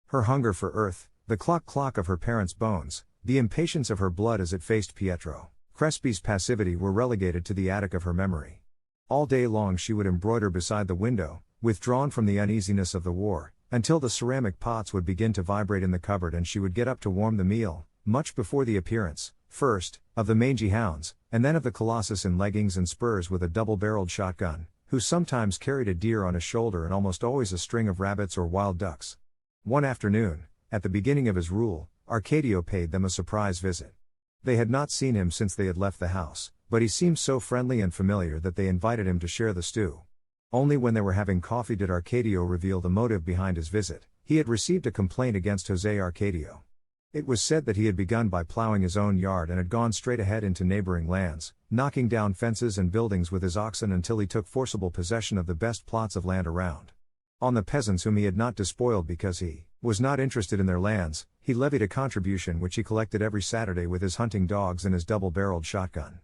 Her hunger for earth, the clock of her parents' bones, the impatience of her blood as it faced Pietro Crespi's passivity were relegated to the attic of her memory. All day long she would embroider beside the window, withdrawn from the uneasiness of the war, until the ceramic pots would begin to vibrate in the cupboard and she would get up to warm the meal, much before the appearance, first, of the mangy hounds, and then of the colossus in leggings and spurs with a double-barreled shotgun, who sometimes carried a deer on his shoulder and almost always a string of rabbits or wild ducks. One afternoon, at the beginning of his rule, Arcadio paid them a surprise visit. They had not seen him since they had left the house, but he seemed so friendly and familiar that they invited him to share the stew. Only when they were having coffee did Arcadio reveal the motive behind his visit. He had received a complaint against Jose Arcadio. It was said that he had begun by plowing his own yard and had gone straight ahead into neighboring lands, knocking down fences and buildings with his oxen until he took forcible possession of the best plots of land around. On the peasants whom he had not despoiled because he was not interested in their lands, he levied a contribution which he collected every Saturday with his hunting dogs and his double-barreled shotgun.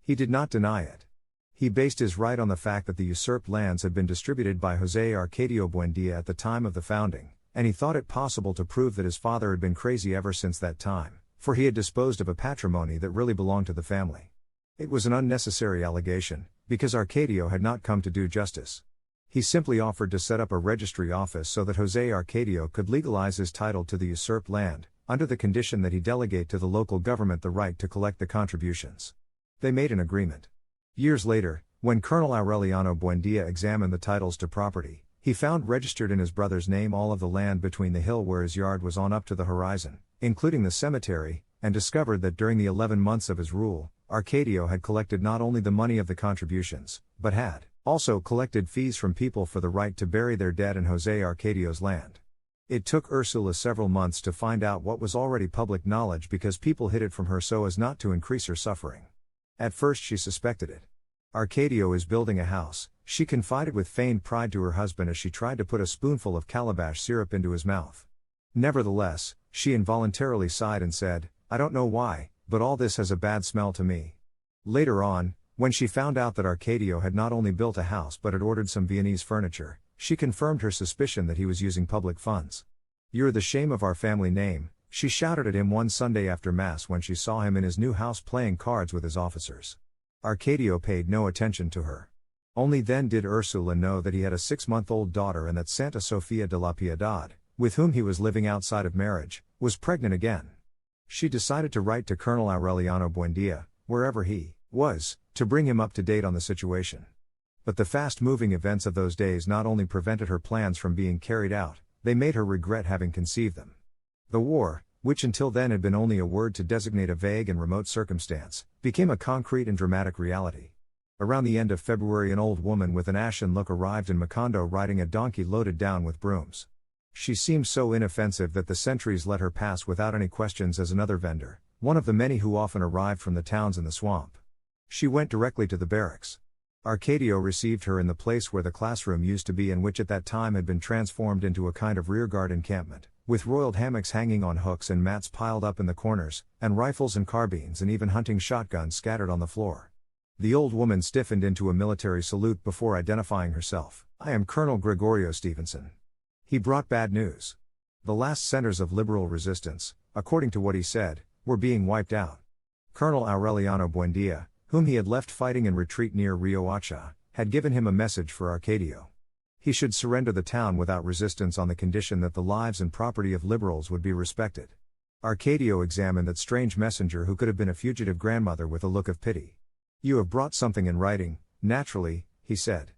He did not deny it. He based his right on the fact that the usurped lands had been distributed by Jose Arcadio Buendia at the time of the founding, and he thought it possible to prove that his father had been crazy ever since that time, for he had disposed of a patrimony that really belonged to the family. It was an unnecessary allegation, because Arcadio had not come to do justice. He simply offered to set up a registry office so that Jose Arcadio could legalize his title to the usurped land, under the condition that he delegate to the local government the right to collect the contributions. They made an agreement. Years later, when Colonel Aureliano Buendia examined the titles to property, he found registered in his brother's name all of the land between the hill where his yard was on up to the horizon, including the cemetery, and discovered that during the 11 months of his rule, Arcadio had collected not only the money of the contributions, but had also collected fees from people for the right to bury their dead in Jose Arcadio's land. It took Ursula several months to find out what was already public knowledge because people hid it from her so as not to increase her suffering. At first she suspected it. Arcadio is building a house, she confided with feigned pride to her husband as she tried to put a spoonful of calabash syrup into his mouth. Nevertheless, she involuntarily sighed and said, "I don't know why, but all this has a bad smell to me." Later on, when she found out that Arcadio had not only built a house but had ordered some Viennese furniture, she confirmed her suspicion that he was using public funds. "You're the shame of our family name," she shouted at him one Sunday after Mass when she saw him in his new house playing cards with his officers. Arcadio paid no attention to her. Only then did Ursula know that he had a 6-month-old daughter and that Santa Sofia de la Piedad, with whom he was living outside of marriage, was pregnant again. She decided to write to Colonel Aureliano Buendia, wherever he was, to bring him up to date on the situation. But the fast-moving events of those days not only prevented her plans from being carried out, they made her regret having conceived them. The war, which until then had been only a word to designate a vague and remote circumstance, became a concrete and dramatic reality. Around the end of February, an old woman with an ashen look arrived in Macondo riding a donkey loaded down with brooms. She seemed so inoffensive that the sentries let her pass without any questions as another vendor, one of the many who often arrived from the towns in the swamp. She went directly to the barracks. Arcadio received her in the place where the classroom used to be and which at that time had been transformed into a kind of rearguard encampment, with roiled hammocks hanging on hooks and mats piled up in the corners, and rifles and carbines and even hunting shotguns scattered on the floor. The old woman stiffened into a military salute before identifying herself. "I am Colonel Gregorio Stevenson." He brought bad news. The last centers of liberal resistance, according to what he said, were being wiped out. Colonel Aureliano Buendia, whom he had left fighting in retreat near Rio Hacha, had given him a message for Arcadio. He should surrender the town without resistance on the condition that the lives and property of liberals would be respected. Arcadio examined that strange messenger who could have been a fugitive grandmother with a look of pity. "You have brought something in writing, naturally," he said.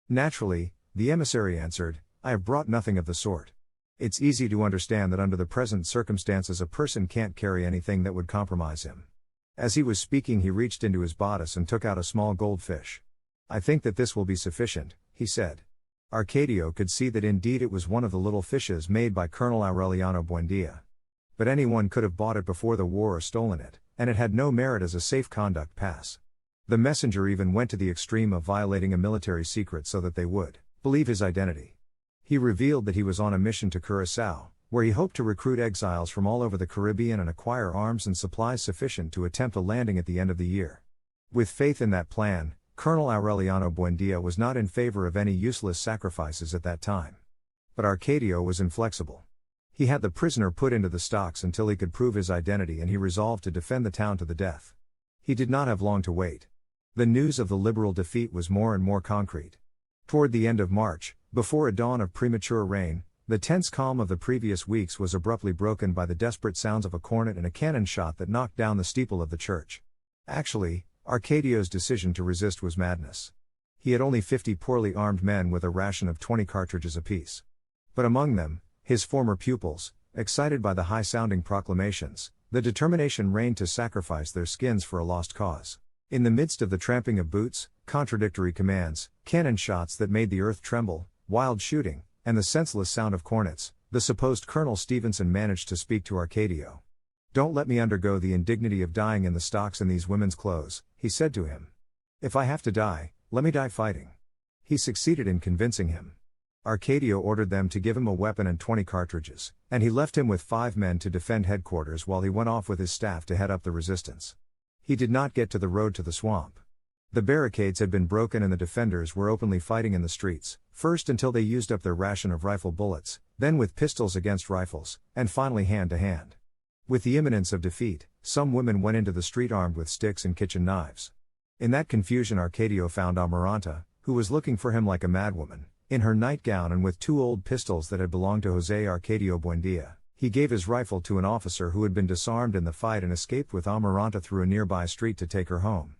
"Naturally," the emissary answered, "I have brought nothing of the sort. It's easy to understand that under the present circumstances a person can't carry anything that would compromise him." As he was speaking, he reached into his bodice and took out a small goldfish. "I think that this will be sufficient," he said. Arcadio could see that indeed it was one of the little fishes made by Colonel Aureliano Buendia. But anyone could have bought it before the war or stolen it, and it had no merit as a safe conduct pass. The messenger even went to the extreme of violating a military secret so that they would believe his identity. He revealed that he was on a mission to Curaçao, where he hoped to recruit exiles from all over the Caribbean and acquire arms and supplies sufficient to attempt a landing at the end of the year. With faith in that plan, Colonel Aureliano Buendia was not in favor of any useless sacrifices at that time. But Arcadio was inflexible. He had the prisoner put into the stocks until he could prove his identity, and he resolved to defend the town to the death. He did not have long to wait. The news of the liberal defeat was more and more concrete. Toward the end of March, before a dawn of premature rain, the tense calm of the previous weeks was abruptly broken by the desperate sounds of a cornet and a cannon shot that knocked down the steeple of the church. Actually, Arcadio's decision to resist was madness. He had only 50 poorly armed men with a ration of 20 cartridges apiece. But among them, his former pupils, excited by the high-sounding proclamations, the determination reigned to sacrifice their skins for a lost cause. In the midst of the tramping of boots, contradictory commands, cannon shots that made the earth tremble, wild shooting, and the senseless sound of cornets, the supposed Colonel Stevenson managed to speak to Arcadio. "Don't let me undergo the indignity of dying in the stocks in these women's clothes," he said to him. "If I have to die, let me die fighting." He succeeded in convincing him. Arcadio ordered them to give him a weapon and 20 cartridges, and he left him with 5 men to defend headquarters while he went off with his staff to head up the resistance. He did not get to the road to the swamp. The barricades had been broken and the defenders were openly fighting in the streets, first until they used up their ration of rifle bullets, then with pistols against rifles, and finally hand to hand. With the imminence of defeat, some women went into the street armed with sticks and kitchen knives. In that confusion, Arcadio found Amaranta, who was looking for him like a madwoman, in her nightgown and with 2 old pistols that had belonged to José Arcadio Buendia. He gave his rifle to an officer who had been disarmed in the fight and escaped with Amaranta through a nearby street to take her home.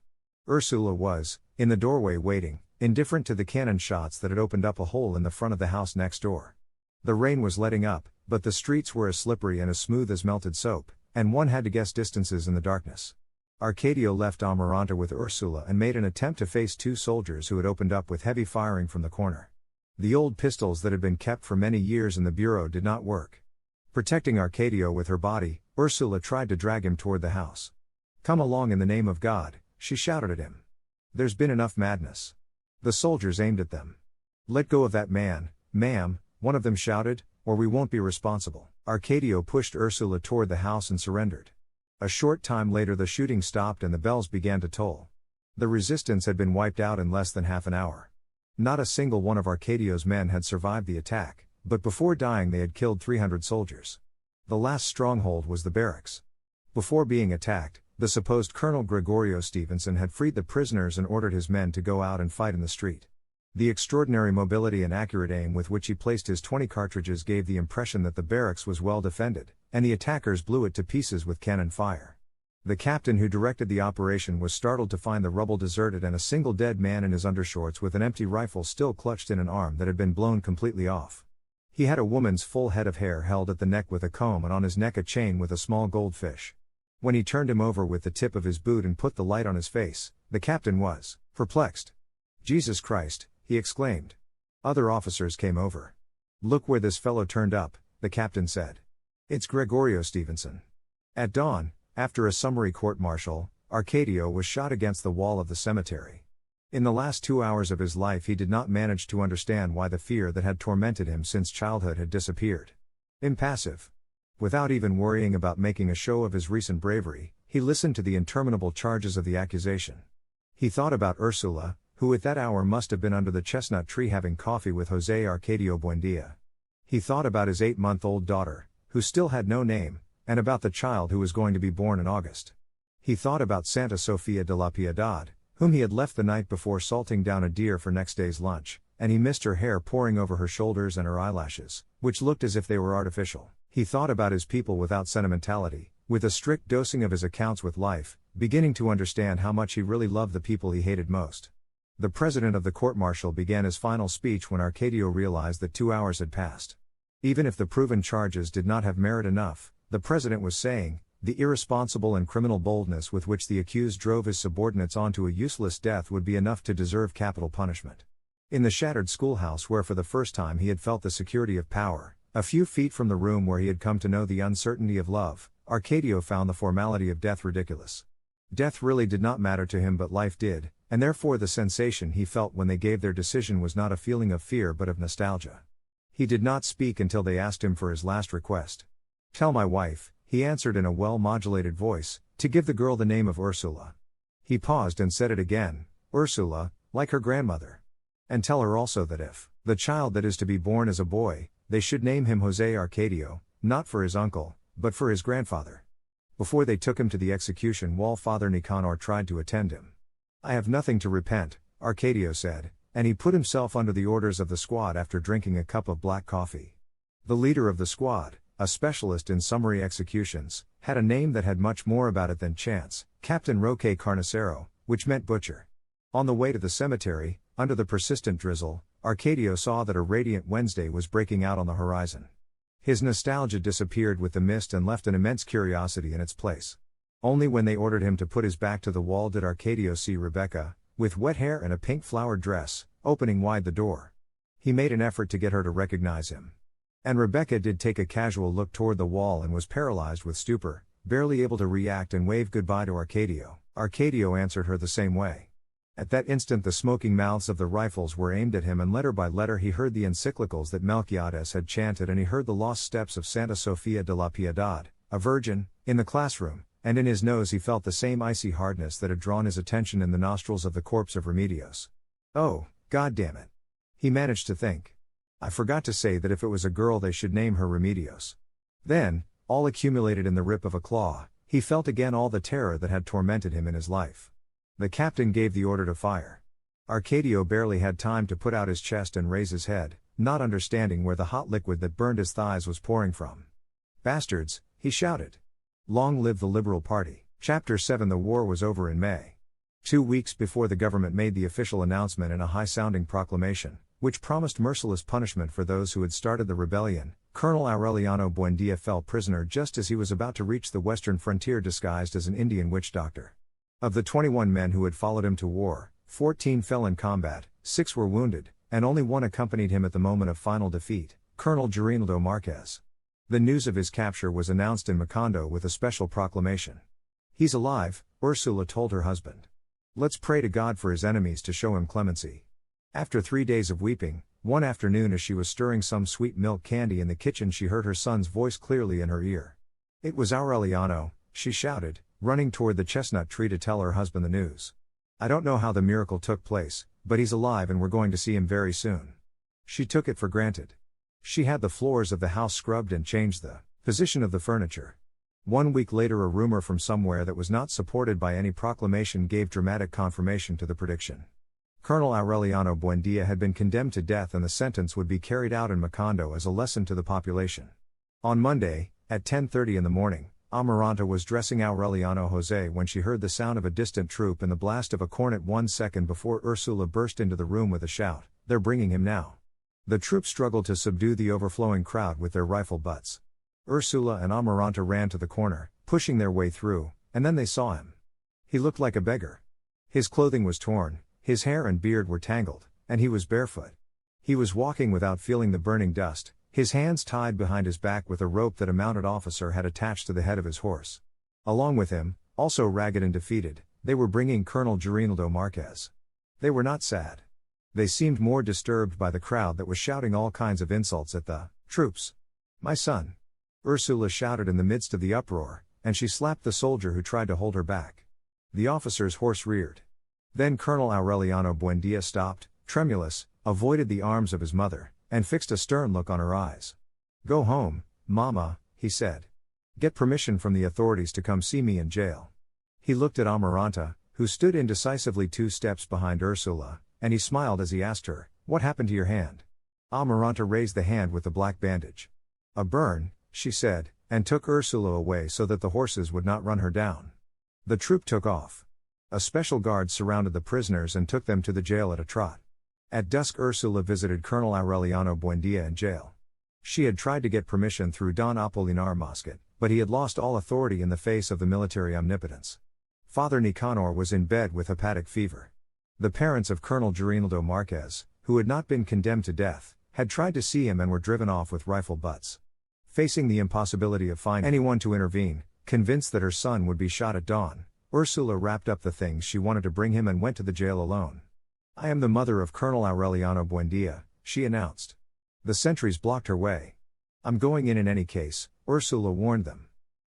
Ursula was, in the doorway waiting, indifferent to the cannon shots that had opened up a hole in the front of the house next door. The rain was letting up, but the streets were as slippery and as smooth as melted soap, and one had to guess distances in the darkness. Arcadio left Amaranta with Ursula and made an attempt to face 2 soldiers who had opened up with heavy firing from the corner. The old pistols that had been kept for many years in the bureau did not work. Protecting Arcadio with her body, Ursula tried to drag him toward the house. "Come along in the name of God," she shouted at him. "There's been enough madness." The soldiers aimed at them. "Let go of that man, ma'am," one of them shouted, "or we won't be responsible." Arcadio pushed Ursula toward the house and surrendered. A short time later the shooting stopped and the bells began to toll. The resistance had been wiped out in less than half an hour. Not a single one of Arcadio's men had survived the attack, but before dying they had killed 300 soldiers. The last stronghold was the barracks. Before being attacked, the supposed Colonel Gregorio Stevenson had freed the prisoners and ordered his men to go out and fight in the street. The extraordinary mobility and accurate aim with which he placed his 20 cartridges gave the impression that the barracks was well defended, and the attackers blew it to pieces with cannon fire. The captain who directed the operation was startled to find the rubble deserted and a single dead man in his undershorts with an empty rifle still clutched in an arm that had been blown completely off. He had a woman's full head of hair held at the neck with a comb, and on his neck a chain with a small goldfish. When he turned him over with the tip of his boot and put the light on his face, the captain was perplexed. "Jesus Christ," he exclaimed. Other officers came over. "Look where this fellow turned up," the captain said. "It's Gregorio Stevenson." At dawn, after a summary court-martial, Arcadio was shot against the wall of the cemetery. In the last 2 hours of his life he did not manage to understand why the fear that had tormented him since childhood had disappeared. Impassive. Without even worrying about making a show of his recent bravery, he listened to the interminable charges of the accusation. He thought about Ursula, who at that hour must have been under the chestnut tree having coffee with José Arcadio Buendia. He thought about his 8-month-old daughter, who still had no name, and about the child who was going to be born in August. He thought about Santa Sofía de la Piedad, whom he had left the night before salting down a deer for next day's lunch, and he missed her hair pouring over her shoulders and her eyelashes, which looked as if they were artificial. He thought about his people without sentimentality, with a strict dosing of his accounts with life, beginning to understand how much he really loved the people he hated most. The president of the court-martial began his final speech when Arcadio realized that 2 hours had passed. Even if the proven charges did not have merit enough, the president was saying, the irresponsible and criminal boldness with which the accused drove his subordinates onto a useless death would be enough to deserve capital punishment. In the shattered schoolhouse where for the first time he had felt the security of power, a few feet from the room where he had come to know the uncertainty of love, Arcadio found the formality of death ridiculous. Death really did not matter to him, but life did, and therefore the sensation he felt when they gave their decision was not a feeling of fear but of nostalgia. He did not speak until they asked him for his last request. "Tell my wife," he answered in a well-modulated voice, "to give the girl the name of Ursula." He paused and said it again, "Ursula, like her grandmother. And tell her also that if the child that is to be born is a boy, they should name him José Arcadio, not for his uncle, but for his grandfather." Before they took him to the execution wall, Father Nicanor tried to attend him. "I have nothing to repent," Arcadio said, and he put himself under the orders of the squad after drinking a cup of black coffee. The leader of the squad, a specialist in summary executions, had a name that had much more about it than chance, Captain Roque Carnicero, which meant butcher. On the way to the cemetery, under the persistent drizzle, Arcadio saw that a radiant Wednesday was breaking out on the horizon. His nostalgia disappeared with the mist and left an immense curiosity in its place. Only when they ordered him to put his back to the wall did Arcadio see Rebecca, with wet hair and a pink flowered dress, opening wide the door. He made an effort to get her to recognize him. And Rebecca did take a casual look toward the wall and was paralyzed with stupor, barely able to react and wave goodbye to Arcadio. Arcadio answered her the same way. At that instant the smoking mouths of the rifles were aimed at him, and letter by letter he heard the encyclicals that Melquiades had chanted, and he heard the lost steps of Santa Sofía de la Piedad, a virgin, in the classroom, and in his nose he felt the same icy hardness that had drawn his attention in the nostrils of the corpse of Remedios. "Oh, God damn it," he managed to think. "I forgot to say that if it was a girl they should name her Remedios." Then, all accumulated in the rip of a claw, he felt again all the terror that had tormented him in his life. The captain gave the order to fire. Arcadio barely had time to put out his chest and raise his head, not understanding where the hot liquid that burned his thighs was pouring from. "Bastards," he shouted. Long live the Liberal Party. Chapter 7. The war was over in May. 2 weeks before the government made the official announcement in a high-sounding proclamation, which promised merciless punishment for those who had started the rebellion, Colonel Aureliano Buendia fell prisoner just as he was about to reach the western frontier disguised as an Indian witch doctor. Of the 21 men who had followed him to war, 14 fell in combat, 6 were wounded, and only 1 accompanied him at the moment of final defeat, Colonel Geronildo Marquez. The news of his capture was announced in Macondo with a special proclamation. "He's alive," Ursula told her husband. "Let's pray to God for his enemies to show him clemency." After 3 days of weeping, one afternoon as she was stirring some sweet milk candy in the kitchen she heard her son's voice clearly in her ear. It was Aureliano, she shouted, running toward the chestnut tree to tell her husband the news. "I don't know how the miracle took place, but he's alive and we're going to see him very soon." She took it for granted. She had the floors of the house scrubbed and changed the position of the furniture. 1 week later a rumor from somewhere that was not supported by any proclamation gave dramatic confirmation to the prediction. Colonel Aureliano Buendia had been condemned to death and the sentence would be carried out in Macondo as a lesson to the population. On Monday, at 10:30 in the morning, Amaranta was dressing Aureliano José when she heard the sound of a distant troop and the blast of a cornet 1 second before Ursula burst into the room with a shout, "They're bringing him now." The troops struggled to subdue the overflowing crowd with their rifle butts. Ursula and Amaranta ran to the corner, pushing their way through, and then they saw him. He looked like a beggar. His clothing was torn, his hair and beard were tangled, and he was barefoot. He was walking without feeling the burning dust, his hands tied behind his back with a rope that a mounted officer had attached to the head of his horse. Along with him, also ragged and defeated, they were bringing Colonel Gabriel Marquez. They were not sad. They seemed more disturbed by the crowd that was shouting all kinds of insults at the troops. "My son!" Ursula shouted in the midst of the uproar, and she slapped the soldier who tried to hold her back. The officer's horse reared. Then Colonel Aureliano Buendia stopped, tremulous, avoided the arms of his mother, and fixed a stern look on her eyes. "Go home, Mama," he said. "Get permission from the authorities to come see me in jail." He looked at Amaranta, who stood indecisively 2 steps behind Ursula, and he smiled as he asked her, "What happened to your hand?" Amaranta raised the hand with the black bandage. "A burn," she said, and took Ursula away so that the horses would not run her down. The troop took off. A special guard surrounded the prisoners and took them to the jail at a trot. At dusk Ursula visited Colonel Aureliano Buendia in jail. She had tried to get permission through Don Apolinar Mosquet, but he had lost all authority in the face of the military omnipotence. Father Nicanor was in bed with hepatic fever. The parents of Colonel Gabriel Marquez, who had not been condemned to death, had tried to see him and were driven off with rifle butts. Facing the impossibility of finding anyone to intervene, convinced that her son would be shot at dawn, Ursula wrapped up the things she wanted to bring him and went to the jail alone. "I am the mother of Colonel Aureliano Buendia," she announced. The sentries blocked her way. "I'm going in any case," Ursula warned them.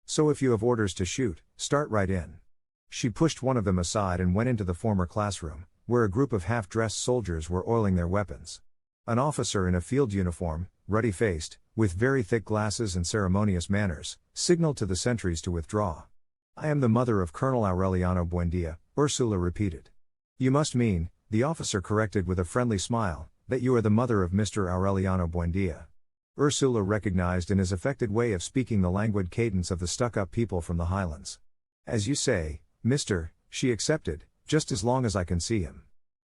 "So if you have orders to shoot, start right in." She pushed one of them aside and went into the former classroom, where a group of half-dressed soldiers were oiling their weapons. An officer in a field uniform, ruddy-faced, with very thick glasses and ceremonious manners, signaled to the sentries to withdraw. "I am the mother of Colonel Aureliano Buendia," Ursula repeated. "You must mean," the officer corrected with a friendly smile, "that you are the mother of Mr. Aureliano Buendia." Ursula recognized in his affected way of speaking the languid cadence of the stuck-up people from the highlands. "As you say, Mr., she accepted, "just as long as I can see him."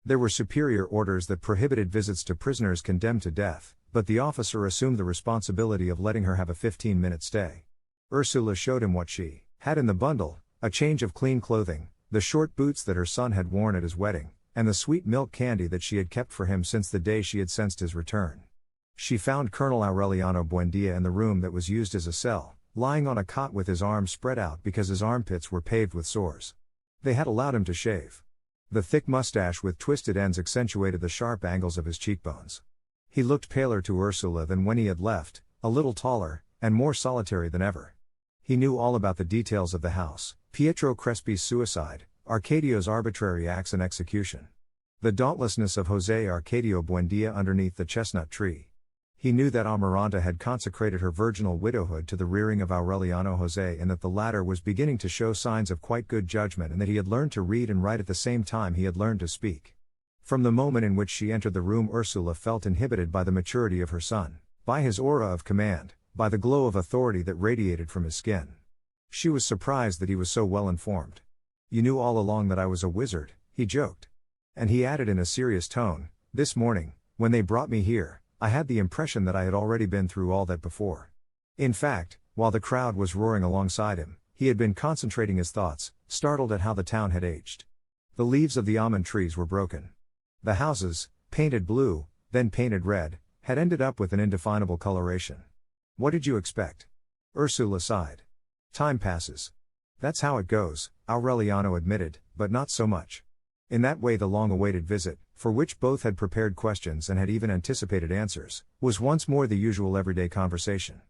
There were superior orders that prohibited visits to prisoners condemned to death, but the officer assumed the responsibility of letting her have a 15-minute stay. Ursula showed him what she had in the bundle: a change of clean clothing, the short boots that her son had worn at his wedding, and the sweet milk candy that she had kept for him since the day she had sensed his return. She found Colonel Aureliano Buendia in the room that was used as a cell, lying on a cot with his arms spread out because his armpits were paved with sores. They had allowed him to shave. The thick mustache with twisted ends accentuated the sharp angles of his cheekbones. He looked paler to Ursula than when he had left, a little taller, and more solitary than ever. He knew all about the details of the house: Pietro Crespi's suicide, Arcadio's arbitrary acts and execution, the dauntlessness of José Arcadio Buendia underneath the chestnut tree. He knew that Amaranta had consecrated her virginal widowhood to the rearing of Aureliano José, and that the latter was beginning to show signs of quite good judgment, and that he had learned to read and write at the same time he had learned to speak. From the moment in which she entered the room, Ursula felt inhibited by the maturity of her son, by his aura of command, by the glow of authority that radiated from his skin. She was surprised that he was so well informed. "You knew all along that I was a wizard," he joked. And he added in a serious tone, "This morning, when they brought me here, I had the impression that I had already been through all that before." In fact, while the crowd was roaring alongside him, he had been concentrating his thoughts, startled at how the town had aged. The leaves of the almond trees were broken. The houses, painted blue, then painted red, had ended up with an indefinable coloration. "What did you expect?" Ursula sighed. "Time passes. That's how it goes," Aureliano admitted, "but not so much." In that way the long-awaited visit, for which both had prepared questions and had even anticipated answers, was once more the usual everyday conversation.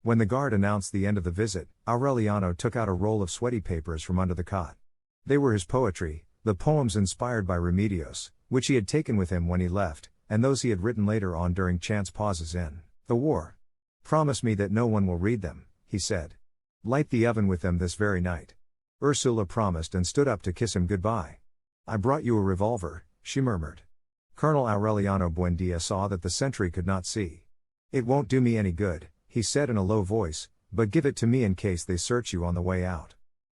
When the guard announced the end of the visit, Aureliano took out a roll of sweaty papers from under the cot. They were his poetry, the poems inspired by Remedios, which he had taken with him when he left, and those he had written later on during chance pauses in the war. "Promise me that no one will read them," he said. "Light the oven with them this very night." Ursula promised and stood up to kiss him goodbye. "I brought you a revolver," she murmured. Colonel Aureliano Buendia saw that the sentry could not see. "It won't do me any good," he said in a low voice, "but give it to me in case they search you on the way out."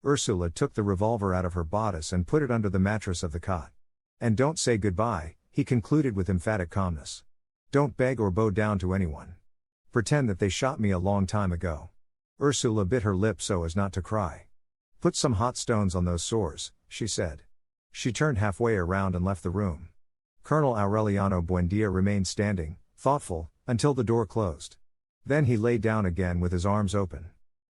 Ursula took the revolver out of her bodice and put it under the mattress of the cot. "And don't say goodbye," he concluded with emphatic calmness. Don't beg or bow down to anyone. Pretend that they shot me a long time ago. Ursula bit her lip so as not to cry. Put some hot stones on those sores, she said. She turned halfway around and left the room. Colonel Aureliano Buendia remained standing, thoughtful, until the door closed. Then he lay down again with his arms open.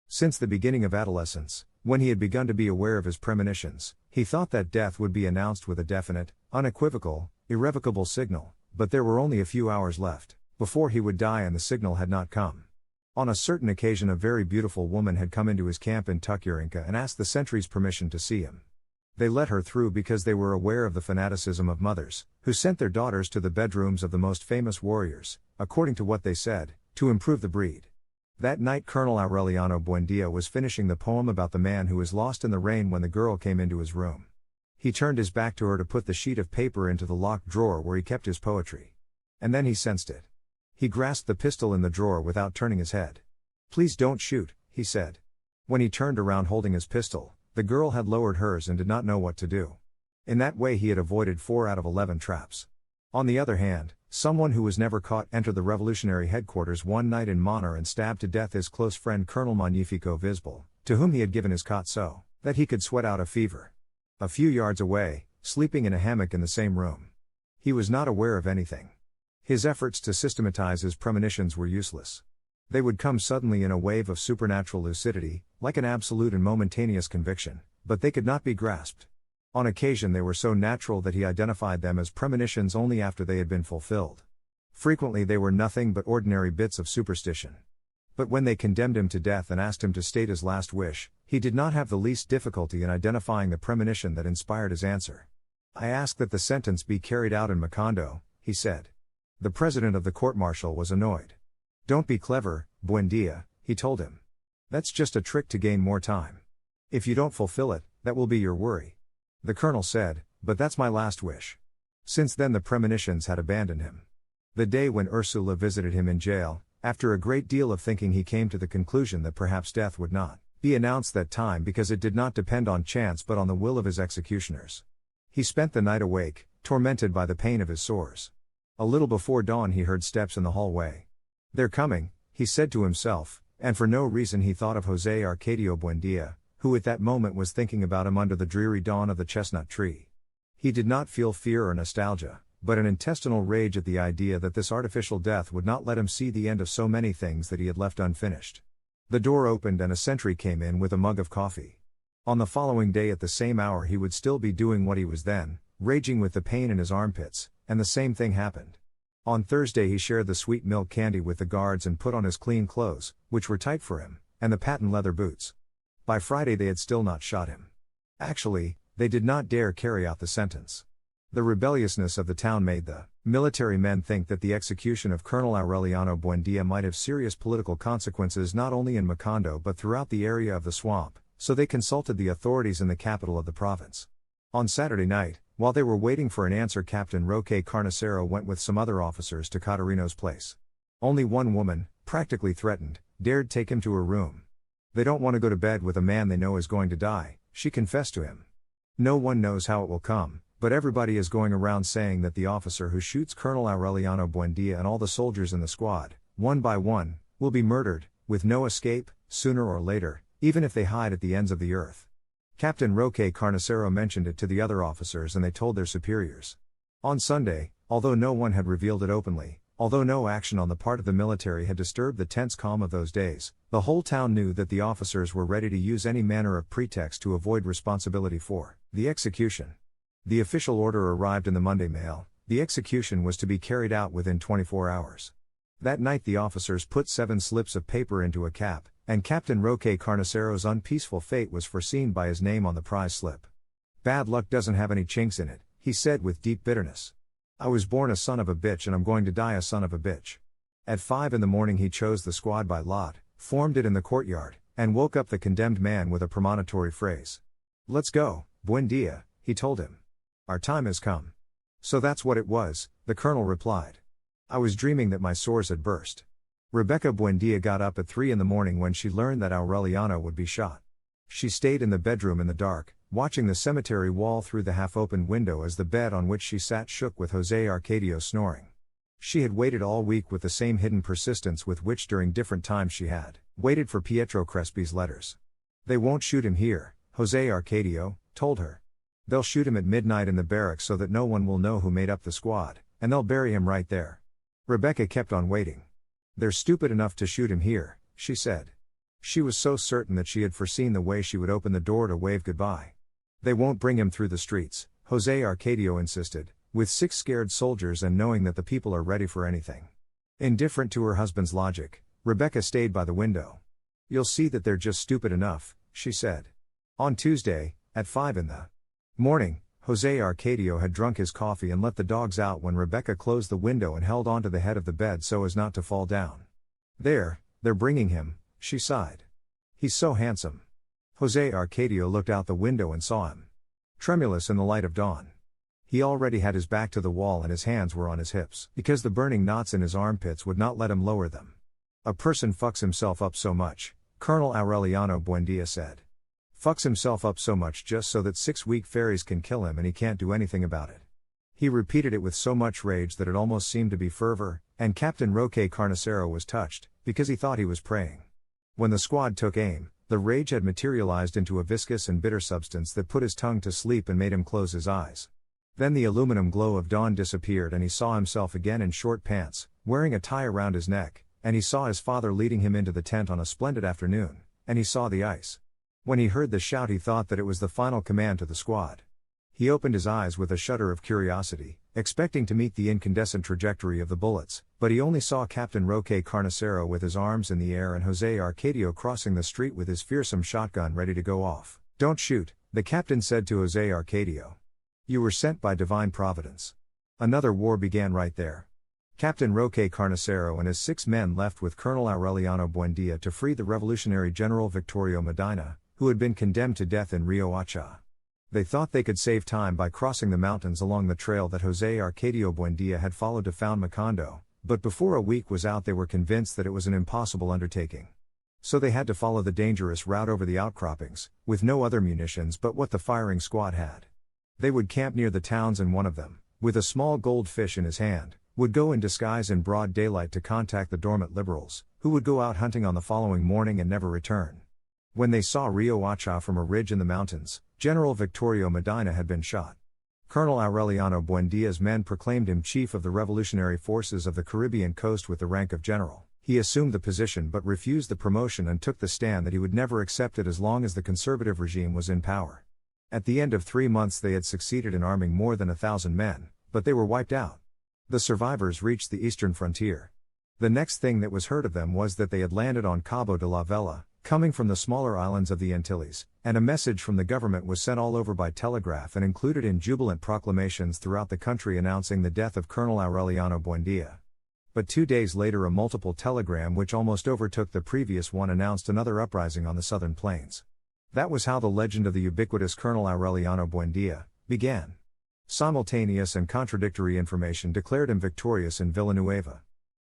Since the beginning of adolescence, when he had begun to be aware of his premonitions, he thought that death would be announced with a definite, unequivocal, irrevocable signal, but there were only a few hours left before he would die, and the signal had not come. On a certain occasion, a very beautiful woman had come into his camp in Tucurinca and asked the sentries permission to see him. They let her through because they were aware of the fanaticism of mothers, who sent their daughters to the bedrooms of the most famous warriors, according to what they said, to improve the breed. That night Colonel Aureliano Buendia was finishing the poem about the man who was lost in the rain when the girl came into his room. He turned his back to her to put the sheet of paper into the locked drawer where he kept his poetry. And then he sensed it. He grasped the pistol in the drawer without turning his head. "Please don't shoot," he said. When he turned around holding his pistol, the girl had lowered hers and did not know what to do. In that way he had avoided 4 out of 11 traps. On the other hand, someone who was never caught entered the revolutionary headquarters one night in Monar and stabbed to death his close friend Colonel Magnifico Visbal, to whom he had given his cot so that he could sweat out a fever. A few yards away, sleeping in a hammock in the same room. He was not aware of anything. His efforts to systematize his premonitions were useless. They would come suddenly in a wave of supernatural lucidity, like an absolute and momentaneous conviction, but they could not be grasped. On occasion they were so natural that he identified them as premonitions only after they had been fulfilled. Frequently they were nothing but ordinary bits of superstition. But when they condemned him to death and asked him to state his last wish, he did not have the least difficulty in identifying the premonition that inspired his answer. "I ask that the sentence be carried out in Macondo," he said. The president of the court-martial was annoyed. "Don't be clever, Buendia," he told him. "That's just a trick to gain more time. If you don't fulfill it, that will be your worry." The colonel said, "But that's my last wish." Since then the premonitions had abandoned him. The day when Ursula visited him in jail, after a great deal of thinking he came to the conclusion that perhaps death would not be announced that time because it did not depend on chance but on the will of his executioners. He spent the night awake, tormented by the pain of his sores. A little before dawn he heard steps in the hallway. "They're coming," he said to himself, and for no reason he thought of José Arcadio Buendia, who at that moment was thinking about him under the dreary dawn of the chestnut tree. He did not feel fear or nostalgia, but an intestinal rage at the idea that this artificial death would not let him see the end of so many things that he had left unfinished. The door opened and a sentry came in with a mug of coffee. On the following day at the same hour he would still be doing what he was then, raging with the pain in his armpits, and the same thing happened. On Thursday he shared the sweet milk candy with the guards and put on his clean clothes, which were tight for him, and the patent leather boots. By Friday they had still not shot him. Actually, they did not dare carry out the sentence. The rebelliousness of the town made the military men think that the execution of Colonel Aureliano Buendia might have serious political consequences not only in Macondo but throughout the area of the swamp, so they consulted the authorities in the capital of the province. On Saturday night, while they were waiting for an answer, Captain Roque Carnicero went with some other officers to Caterino's place. Only one woman, practically threatened, dared take him to her room. "They don't want to go to bed with a man they know is going to die," she confessed to him. "No one knows how it will come, but everybody is going around saying that the officer who shoots Colonel Aureliano Buendia and all the soldiers in the squad, one by one, will be murdered, with no escape, sooner or later, even if they hide at the ends of the earth." Captain Roque Carnicero mentioned it to the other officers and they told their superiors. On Sunday, although no one had revealed it openly, although no action on the part of the military had disturbed the tense calm of those days, the whole town knew that the officers were ready to use any manner of pretext to avoid responsibility for the execution. The official order arrived in the Monday mail. The execution was to be carried out within 24 hours. That night the officers put 7 slips of paper into a cap, and Captain Roque Carnicero's unpeaceful fate was foreseen by his name on the prize slip. "Bad luck doesn't have any chinks in it," he said with deep bitterness. "I was born a son of a bitch and I'm going to die a son of a bitch." At 5 in the morning he chose the squad by lot, formed it in the courtyard, and woke up the condemned man with a premonitory phrase. "Let's go, Buendia," he told him. "Our time has come." "So that's what it was," the colonel replied. "I was dreaming that my sores had burst." Rebecca Buendia got up at 3 in the morning when she learned that Aureliano would be shot. She stayed in the bedroom in the dark, watching the cemetery wall through the half-opened window as the bed on which she sat shook with José Arcadio snoring. She had waited all week with the same hidden persistence with which during different times she had waited for Pietro Crespi's letters. "They won't shoot him here," Jose Arcadio told her. "They'll shoot him at midnight in the barracks so that no one will know who made up the squad, and they'll bury him right there." Rebecca kept on waiting. "They're stupid enough to shoot him here," she said. She was so certain that she had foreseen the way she would open the door to wave goodbye. "They won't bring him through the streets," Jose Arcadio insisted, with 6 scared soldiers and knowing that the people are ready for anything. Indifferent to her husband's logic, Rebecca stayed by the window. "You'll see that they're just stupid enough," she said. On Tuesday, at 5 in the morning, Jose Arcadio had drunk his coffee and let the dogs out when Rebecca closed the window and held onto the head of the bed so as not to fall down. They're bringing him," she sighed. "He's so handsome." Jose Arcadio looked out the window and saw him. Tremulous in the light of dawn. He already had his back to the wall and his hands were on his hips, because the burning knots in his armpits would not let him lower them. "A person fucks himself up so much," Colonel Aureliano Buendia said. "Fucks himself up so much just so that 6 weak fairies can kill him and he can't do anything about it." He repeated it with so much rage that it almost seemed to be fervor, and Captain Roque Carnicero was touched, because he thought he was praying. When the squad took aim, the rage had materialized into a viscous and bitter substance that put his tongue to sleep and made him close his eyes. Then the aluminum glow of dawn disappeared and he saw himself again in short pants, wearing a tie around his neck, and he saw his father leading him into the tent on a splendid afternoon, and he saw the ice. When he heard the shout he thought that it was the final command to the squad. He opened his eyes with a shudder of curiosity, expecting to meet the incandescent trajectory of the bullets, but he only saw Captain Roque Carnicero with his arms in the air and Jose Arcadio crossing the street with his fearsome shotgun ready to go off. "Don't shoot," the captain said to Jose Arcadio. "You were sent by divine providence." Another war began right there. Captain Roque Carnicero and his 6 men left with Colonel Aureliano Buendia to free the revolutionary General Victorio Medina, who had been condemned to death in Rio Hacha. They thought they could save time by crossing the mountains along the trail that Jose Arcadio Buendia had followed to found Macondo, but before a week was out they were convinced that it was an impossible undertaking. So they had to follow the dangerous route over the outcroppings, with no other munitions but what the firing squad had. They would camp near the towns and one of them, with a small goldfish in his hand, would go in disguise in broad daylight to contact the dormant liberals, who would go out hunting on the following morning and never return. When they saw Rio Hacha from a ridge in the mountains, General Victorio Medina had been shot. Colonel Aureliano Buendia's men proclaimed him chief of the revolutionary forces of the Caribbean coast with the rank of general. He assumed the position but refused the promotion and took the stand that he would never accept it as long as the conservative regime was in power. At the end of 3 months they had succeeded in arming more than 1,000 men, but they were wiped out. The survivors reached the eastern frontier. The next thing that was heard of them was that they had landed on Cabo de la Vela, coming from the smaller islands of the Antilles, and a message from the government was sent all over by telegraph and included in jubilant proclamations throughout the country announcing the death of Colonel Aureliano Buendia. But 2 days later a multiple telegram which almost overtook the previous one announced another uprising on the southern plains. That was how the legend of the ubiquitous Colonel Aureliano Buendia began. Simultaneous and contradictory information declared him victorious in Villanueva.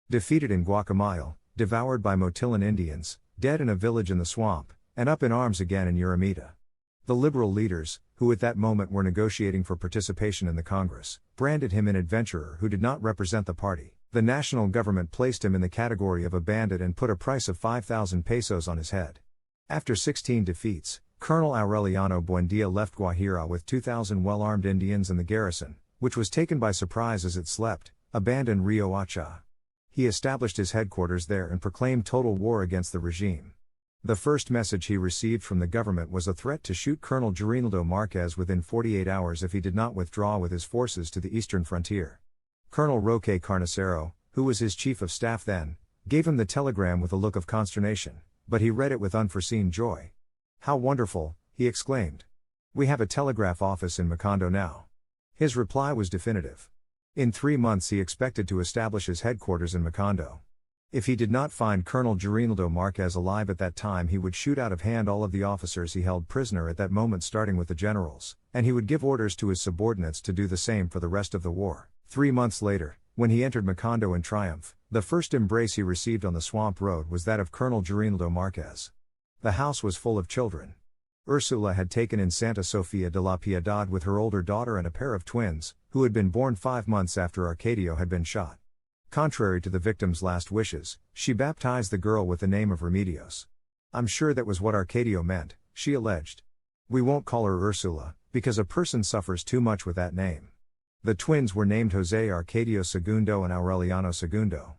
Defeated in Guacamayo, devoured by Motillan Indians, dead in a village in the swamp, and up in arms again in Uramita. The liberal leaders, who at that moment were negotiating for participation in the Congress, branded him an adventurer who did not represent the party. The national government placed him in the category of a bandit and put a price of 5,000 pesos on his head. After 16 defeats, Colonel Aureliano Buendia left Guajira with 2,000 well-armed Indians and the garrison, which was taken by surprise as it slept, abandoned Rio Hacha. He established his headquarters there and proclaimed total war against the regime. The first message he received from the government was a threat to shoot Colonel Girinaldo Marquez within 48 hours if he did not withdraw with his forces to the eastern frontier. Colonel Roque Carnicero, who was his chief of staff then, gave him the telegram with a look of consternation, but he read it with unforeseen joy. "How wonderful," he exclaimed. "We have a telegraph office in Macondo now." His reply was definitive. In 3 months he expected to establish his headquarters in Macondo. If he did not find Colonel Girinaldo Marquez alive at that time he would shoot out of hand all of the officers he held prisoner at that moment starting with the generals, and he would give orders to his subordinates to do the same for the rest of the war. 3 months later, when he entered Macondo in triumph, the first embrace he received on the swamp road was that of Colonel Girinaldo Marquez. The house was full of children. Ursula had taken in Santa Sofia de la Piedad with her older daughter and a pair of twins, who had been born 5 months after Arcadio had been shot. Contrary to the victim's last wishes, she baptized the girl with the name of Remedios. "I'm sure that was what Arcadio meant," she alleged. "We won't call her Ursula, because a person suffers too much with that name." The twins were named Jose Arcadio Segundo and Aureliano Segundo.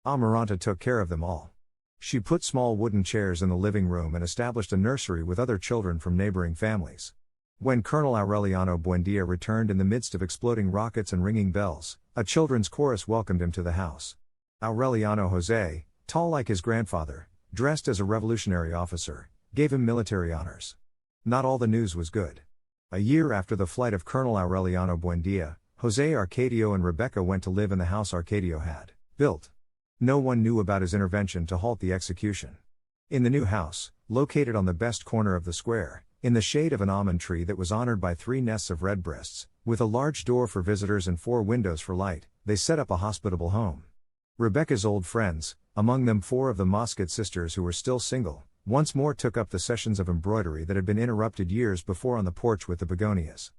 Amaranta took care of them all. She put small wooden chairs in the living room and established a nursery with other children from neighboring families. When Colonel Aureliano Buendia returned in the midst of exploding rockets and ringing bells, a children's chorus welcomed him to the house. Aureliano Jose, tall like his grandfather, dressed as a revolutionary officer, gave him military honors. Not all the news was good. A year after the flight of Colonel Aureliano Buendia, Jose Arcadio and Rebecca went to live in the house Arcadio had built. No one knew about his intervention to halt the execution. In the new house, located on the best corner of the square, in the shade of an almond tree that was honored by 3 nests of redbreasts, with a large door for visitors and 4 windows for light, they set up a hospitable home. Rebecca's old friends, among them 4 of the Mosquet sisters who were still single, once more took up the sessions of embroidery that had been interrupted years before on the porch with the begonias.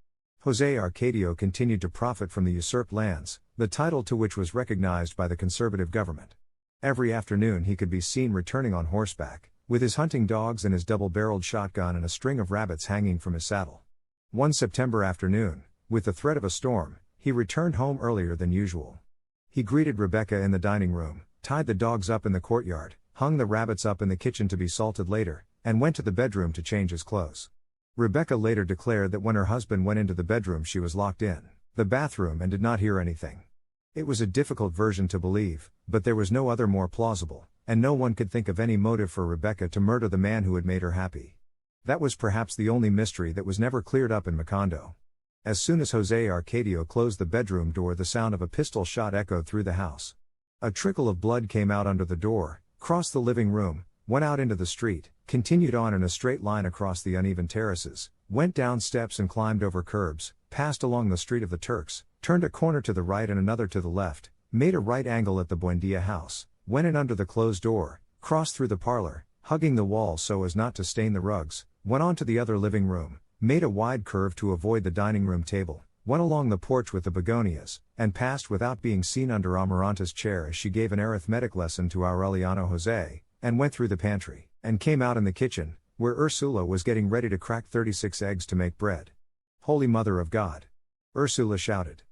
Jose Arcadio continued to profit from the usurped lands, the title to which was recognized by the conservative government. Every afternoon he could be seen returning on horseback, with his hunting dogs and his double-barreled shotgun and a string of rabbits hanging from his saddle. One September afternoon, with the threat of a storm, he returned home earlier than usual. He greeted Rebecca in the dining room, tied the dogs up in the courtyard, hung the rabbits up in the kitchen to be salted later, and went to the bedroom to change his clothes. Rebecca later declared that when her husband went into the bedroom she was locked in the bathroom and did not hear anything. It was a difficult version to believe, but there was no other more plausible, and no one could think of any motive for Rebecca to murder the man who had made her happy. That was perhaps the only mystery that was never cleared up in Macondo. As soon as Jose Arcadio closed the bedroom door, the sound of a pistol shot echoed through the house. A trickle of blood came out under the door, crossed the living room, went out into the street, continued on in a straight line across the uneven terraces, went down steps and climbed over curbs, passed along the street of the Turks, turned a corner to the right and another to the left, made a right angle at the Buendia house, went in under the closed door, crossed through the parlor, hugging the wall so as not to stain the rugs, went on to the other living room, made a wide curve to avoid the dining room table, went along the porch with the begonias, and passed without being seen under Amaranta's chair as she gave an arithmetic lesson to Aureliano Jose, and went through the pantry, and came out in the kitchen, where Ursula was getting ready to crack 36 eggs to make bread. "Holy Mother of God!" Ursula shouted.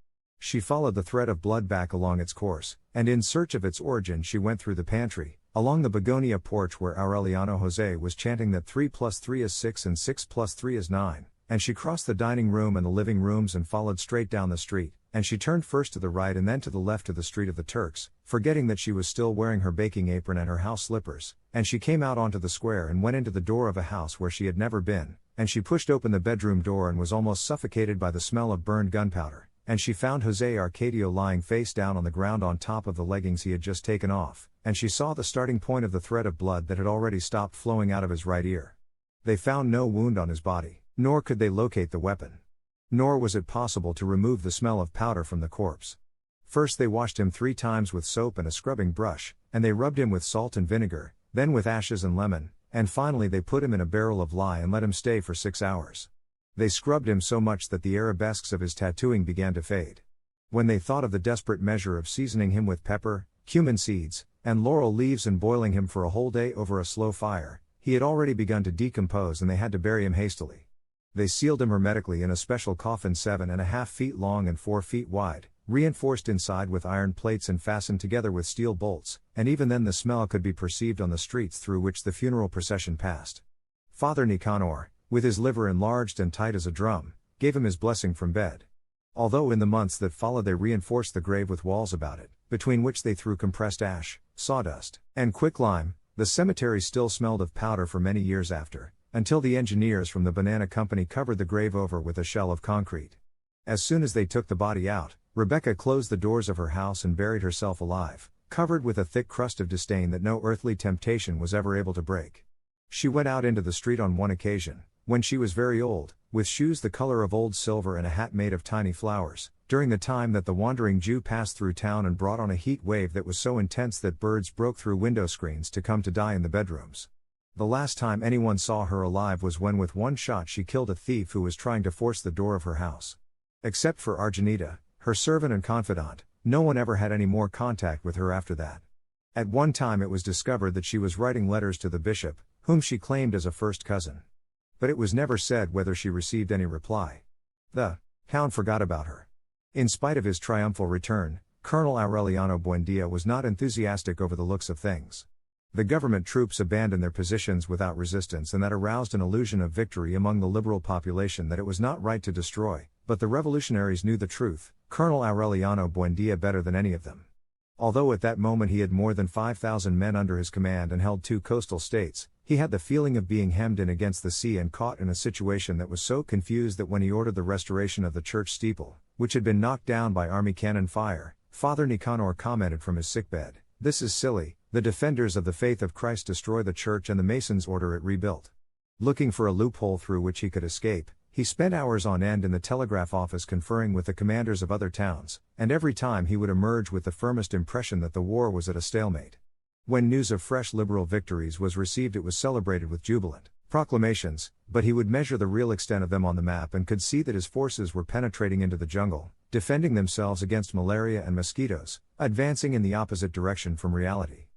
She followed the thread of blood back along its course, and in search of its origin she went through the pantry, along the begonia porch where Aureliano Jose was chanting that 3 + 3 is 6 and 6 + 3 is 9, and she crossed the dining room and the living rooms and followed straight down the street, and she turned first to the right and then to the left to the street of the Turks, forgetting that she was still wearing her baking apron and her house slippers, and she came out onto the square and went into the door of a house where she had never been, and she pushed open the bedroom door and was almost suffocated by the smell of burned gunpowder, and she found Jose Arcadio lying face down on the ground on top of the leggings he had just taken off, and she saw the starting point of the thread of blood that had already stopped flowing out of his right ear. They found no wound on his body, nor could they locate the weapon. Nor was it possible to remove the smell of powder from the corpse. First they washed him 3 times with soap and a scrubbing brush, and they rubbed him with salt and vinegar, then with ashes and lemon, and finally they put him in a barrel of lye and let him stay for 6 hours. They scrubbed him so much that the arabesques of his tattooing began to fade. When they thought of the desperate measure of seasoning him with pepper, cumin seeds, and laurel leaves and boiling him for a whole day over a slow fire, he had already begun to decompose and they had to bury him hastily. They sealed him hermetically in a special coffin 7.5 feet long and 4 feet wide, reinforced inside with iron plates and fastened together with steel bolts, and even then the smell could be perceived on the streets through which the funeral procession passed. Father Nicanor, with his liver enlarged and tight as a drum, gave him his blessing from bed. Although in the months that followed they reinforced the grave with walls about it, between which they threw compressed ash, sawdust, and quicklime, the cemetery still smelled of powder for many years after, until the engineers from the banana company covered the grave over with a shell of concrete. As soon as they took the body out, Rebecca closed the doors of her house and buried herself alive, covered with a thick crust of disdain that no earthly temptation was ever able to break. She went out into the street on one occasion, when she was very old, with shoes the color of old silver and a hat made of tiny flowers, during the time that the wandering Jew passed through town and brought on a heat wave that was so intense that birds broke through window screens to come to die in the bedrooms. The last time anyone saw her alive was when with one shot she killed a thief who was trying to force the door of her house. Except for Argenita, her servant and confidant, no one ever had any more contact with her after that. At one time it was discovered that she was writing letters to the bishop, whom she claimed as a first cousin. But it was never said whether she received any reply. The town forgot about her. In spite of his triumphal return, Colonel Aureliano Buendia was not enthusiastic over the looks of things. The government troops abandoned their positions without resistance, and that aroused an illusion of victory among the liberal population that it was not right to destroy, but the revolutionaries knew the truth, Colonel Aureliano Buendia better than any of them. Although at that moment he had more than 5,000 men under his command and held 2 coastal states, he had the feeling of being hemmed in against the sea and caught in a situation that was so confused that when he ordered the restoration of the church steeple, which had been knocked down by army cannon fire, Father Nicanor commented from his sickbed, "This is silly, the defenders of the faith of Christ destroy the church and the Masons order it rebuilt." Looking for a loophole through which he could escape, he spent hours on end in the telegraph office conferring with the commanders of other towns, and every time he would emerge with the firmest impression that the war was at a stalemate. When news of fresh liberal victories was received, it was celebrated with jubilant proclamations, but he would measure the real extent of them on the map and could see that his forces were penetrating into the jungle, defending themselves against malaria and mosquitoes, advancing in the opposite direction from reality.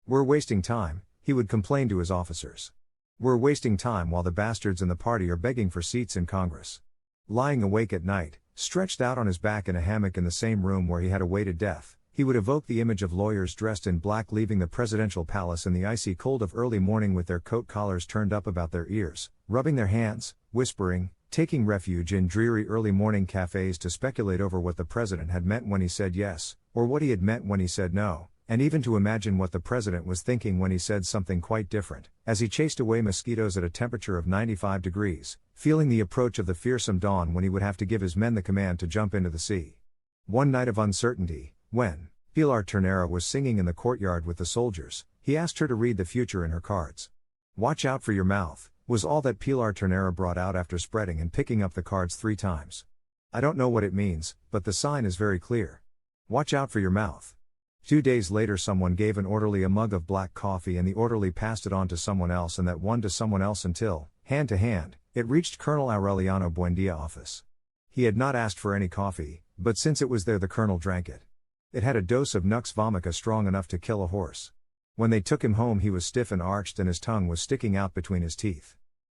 "We're wasting time," he would complain to his officers. "We're wasting time while the bastards in the party are begging for seats in Congress." Lying awake at night, stretched out on his back in a hammock in the same room where he had awaited death, he would evoke the image of lawyers dressed in black leaving the presidential palace in the icy cold of early morning with their coat collars turned up about their ears, rubbing their hands, whispering, taking refuge in dreary early morning cafes to speculate over what the president had meant when he said yes, or what he had meant when he said no, and even to imagine what the president was thinking when he said something quite different, as he chased away mosquitoes at a temperature of 95 degrees, feeling the approach of the fearsome dawn when he would have to give his men the command to jump into the sea. One night of uncertainty, when Pilar Ternera was singing in the courtyard with the soldiers, he asked her to read the future in her cards. "Watch out for your mouth," was all that Pilar Ternera brought out after spreading and picking up the cards 3 times. "I don't know what it means, but the sign is very clear. Watch out for your mouth." 2 days later someone gave an orderly a mug of black coffee and the orderly passed it on to someone else and that one to someone else until, hand to hand, it reached Colonel Aureliano Buendia's office. He had not asked for any coffee, but since it was there the colonel drank it. It had a dose of nux vomica strong enough to kill a horse. When they took him home he was stiff and arched and his tongue was sticking out between his teeth.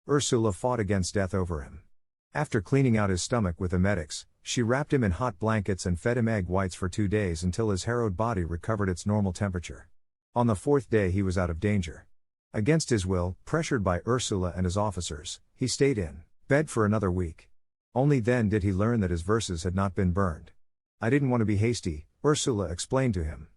Ursula fought against death over him. After cleaning out his stomach with emetics, she wrapped him in hot blankets and fed him egg whites for 2 days until his harrowed body recovered its normal temperature. On the 4th day he was out of danger. Against his will, pressured by Ursula and his officers, he stayed in bed for another week. Only then did he learn that his verses had not been burned. "I didn't want to be hasty," Ursula explained to him.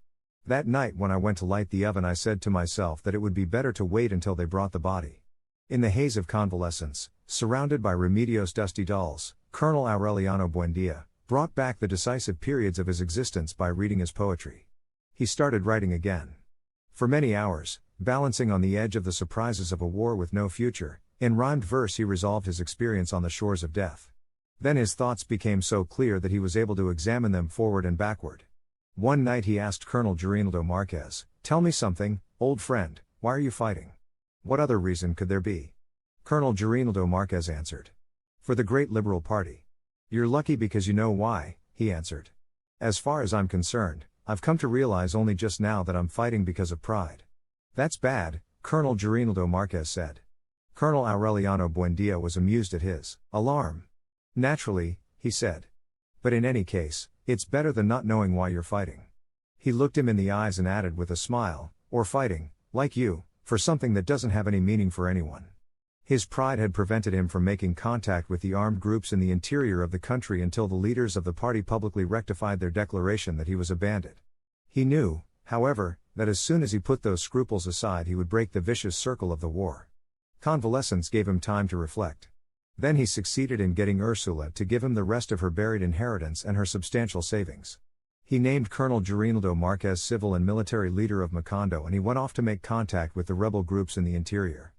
"That night when I went to light the oven I said to myself that it would be better to wait until they brought the body." In the haze of convalescence, surrounded by Remedios' dusty dolls, Colonel Aureliano Buendia brought back the decisive periods of his existence by reading his poetry. He started writing again. For many hours, balancing on the edge of the surprises of a war with no future, in rhymed verse he resolved his experience on the shores of death. Then his thoughts became so clear that he was able to examine them forward and backward. One night he asked Colonel Girinaldo Marquez, "Tell me something, old friend, why are you fighting? What other reason could there be?" Colonel Girinaldo Marquez answered, "For the great Liberal Party." "You're lucky because you know why," he answered. "As far as I'm concerned, I've come to realize only just now that I'm fighting because of pride." "That's bad," Colonel Girinaldo Marquez said. Colonel Aureliano Buendia was amused at his alarm. "Naturally," he said. "But in any case, it's better than not knowing why you're fighting." He looked him in the eyes and added with a smile, "Or fighting, like you, for something that doesn't have any meaning for anyone." His pride had prevented him from making contact with the armed groups in the interior of the country until the leaders of the party publicly rectified their declaration that he was a bandit. He knew, however, that as soon as he put those scruples aside he would break the vicious circle of the war. Convalescence gave him time to reflect. Then he succeeded in getting Ursula to give him the rest of her buried inheritance and her substantial savings. He named Colonel Girinaldo Marquez civil and military leader of Macondo and he went off to make contact with the rebel groups in the interior.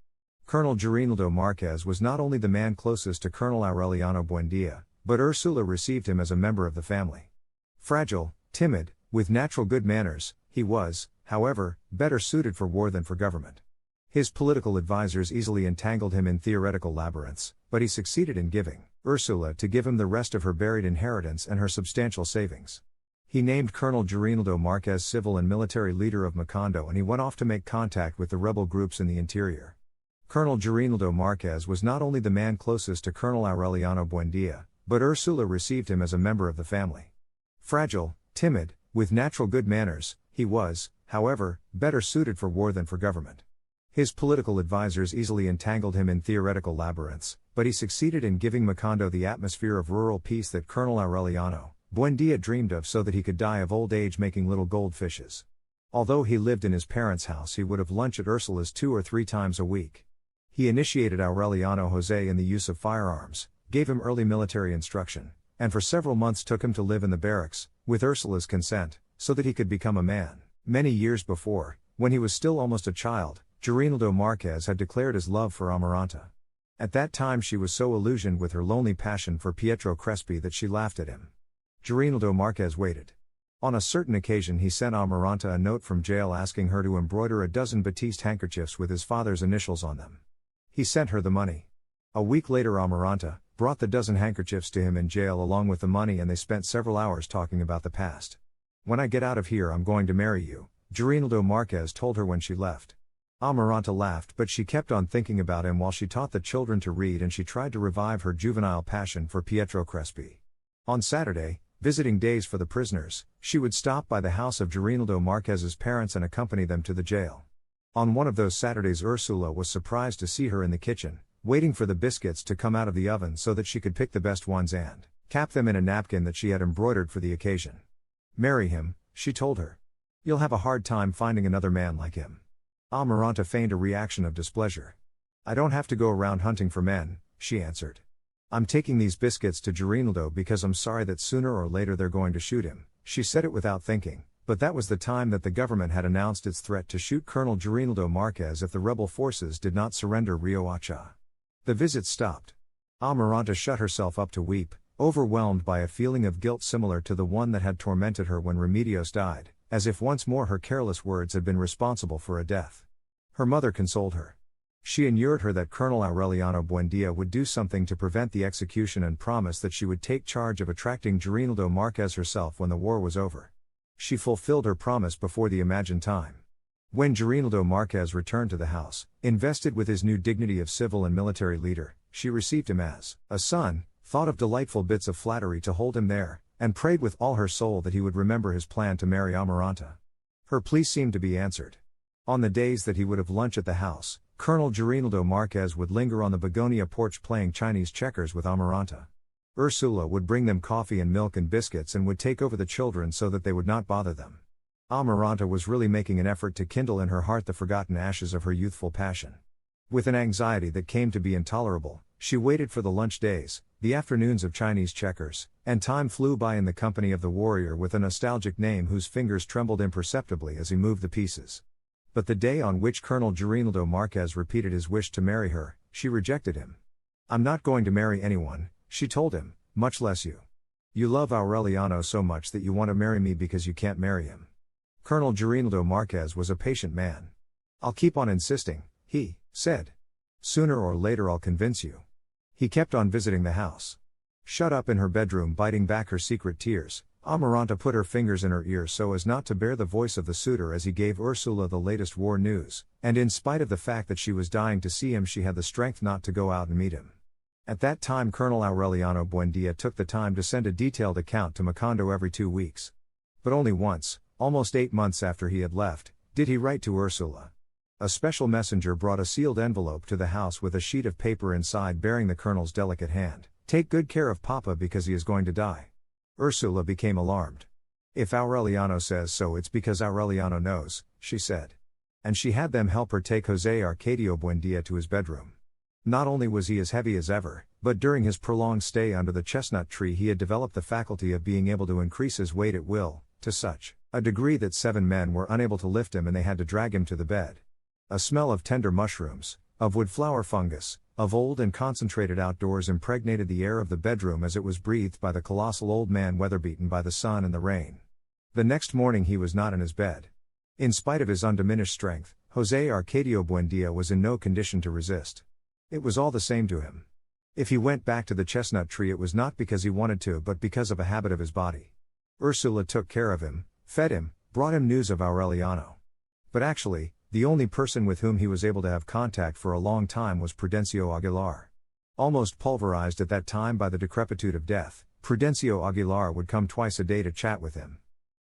Colonel Girinaldo Marquez was not only the man closest to Colonel Aureliano Buendia, but Ursula received him as a member of the family. Fragile, timid, with natural good manners, he was, however, better suited for war than for government. His political advisers easily entangled him in theoretical labyrinths, but he succeeded in giving Ursula to give him the rest of her buried inheritance and her substantial savings. He named Colonel Girinaldo Marquez civil and military leader of Macondo, and he went off to make contact with the rebel groups in the interior. Colonel Girinaldo Marquez was not only the man closest to Colonel Aureliano Buendia, but Ursula received him as a member of the family. Fragile, timid, with natural good manners, he was, however, better suited for war than for government. His political advisors easily entangled him in theoretical labyrinths, but he succeeded in giving Macondo the atmosphere of rural peace that Colonel Aureliano Buendia dreamed of, so that he could die of old age making little gold fishes. Although he lived in his parents' house, he would have lunch at Ursula's 2 or 3 times a week. He initiated Aureliano Jose in the use of firearms, gave him early military instruction, and for several months took him to live in the barracks, with Ursula's consent, so that he could become a man. Many years before, when he was still almost a child, Girinaldo Marquez had declared his love for Amaranta. At that time she was so illusioned with her lonely passion for Pietro Crespi that she laughed at him. Girinaldo Marquez waited. On a certain occasion he sent Amaranta a note from jail asking her to embroider a dozen batiste handkerchiefs with his father's initials on them. He sent her the money. A week later Amaranta brought the dozen handkerchiefs to him in jail along with the money, and they spent several hours talking about the past. "When I get out of here I'm going to marry you," Girinaldo Marquez told her when she left. Amaranta laughed, but she kept on thinking about him while she taught the children to read, and she tried to revive her juvenile passion for Pietro Crespi. On Saturday, visiting days for the prisoners, she would stop by the house of Girinaldo Marquez's parents and accompany them to the jail. On one of those Saturdays Ursula was surprised to see her in the kitchen, waiting for the biscuits to come out of the oven so that she could pick the best ones and cap them in a napkin that she had embroidered for the occasion. "Marry him," she told her. "You'll have a hard time finding another man like him." Amaranta feigned a reaction of displeasure. "I don't have to go around hunting for men," she answered. "I'm taking these biscuits to Girinaldo because I'm sorry that sooner or later they're going to shoot him." She said it without thinking, but that was the time that the government had announced its threat to shoot Colonel Girinaldo Marquez if the rebel forces did not surrender Riohacha. The visit stopped. Amaranta shut herself up to weep, overwhelmed by a feeling of guilt similar to the one that had tormented her when Remedios died, as if once more her careless words had been responsible for a death. Her mother consoled her. She assured her that Colonel Aureliano Buendia would do something to prevent the execution and promised that she would take charge of attracting Girinaldo Marquez herself when the war was over. She fulfilled her promise before the imagined time. When Girinaldo Marquez returned to the house, invested with his new dignity of civil and military leader, she received him as a son, thought of delightful bits of flattery to hold him there, and prayed with all her soul that he would remember his plan to marry Amaranta. Her plea seemed to be answered. On the days that he would have lunch at the house, Colonel Girinaldo Marquez would linger on the begonia porch playing Chinese checkers with Amaranta. Ursula would bring them coffee and milk and biscuits and would take over the children so that they would not bother them. Amaranta was really making an effort to kindle in her heart the forgotten ashes of her youthful passion. With an anxiety that came to be intolerable, she waited for the lunch days, the afternoons of Chinese checkers, and time flew by in the company of the warrior with a nostalgic name whose fingers trembled imperceptibly as he moved the pieces. But the day on which Colonel Girinaldo Marquez repeated his wish to marry her, she rejected him. "I'm not going to marry anyone," she told him, "much less you. You love Aureliano so much that you want to marry me because you can't marry him." Colonel Girinaldo Marquez was a patient man. "I'll keep on insisting," he said. "Sooner or later I'll convince you." He kept on visiting the house. Shut up in her bedroom biting back her secret tears, Amaranta put her fingers in her ears so as not to bear the voice of the suitor as he gave Ursula the latest war news, and in spite of the fact that she was dying to see him she had the strength not to go out and meet him. At that time Colonel Aureliano Buendia took the time to send a detailed account to Macondo every 2 weeks. But only once, almost 8 months after he had left, did he write to Ursula. A special messenger brought a sealed envelope to the house with a sheet of paper inside bearing the colonel's delicate hand. "Take good care of Papa because he is going to die." Ursula became alarmed. "If Aureliano says so it's because Aureliano knows," she said. And she had them help her take Jose Arcadio Buendia to his bedroom. Not only was he as heavy as ever, but during his prolonged stay under the chestnut tree he had developed the faculty of being able to increase his weight at will, to such a degree that 7 men were unable to lift him and they had to drag him to the bed. A smell of tender mushrooms, of woodflower fungus, of old and concentrated outdoors impregnated the air of the bedroom as it was breathed by the colossal old man weather-beaten by the sun and the rain. The next morning he was not in his bed. In spite of his undiminished strength, Jose Arcadio Buendia was in no condition to resist. It was all the same to him. If he went back to the chestnut tree it was not because he wanted to but because of a habit of his body. Ursula took care of him, fed him, brought him news of Aureliano. But actually, the only person with whom he was able to have contact for a long time was Prudencio Aguilar. Almost pulverized at that time by the decrepitude of death, Prudencio Aguilar would come twice a day to chat with him.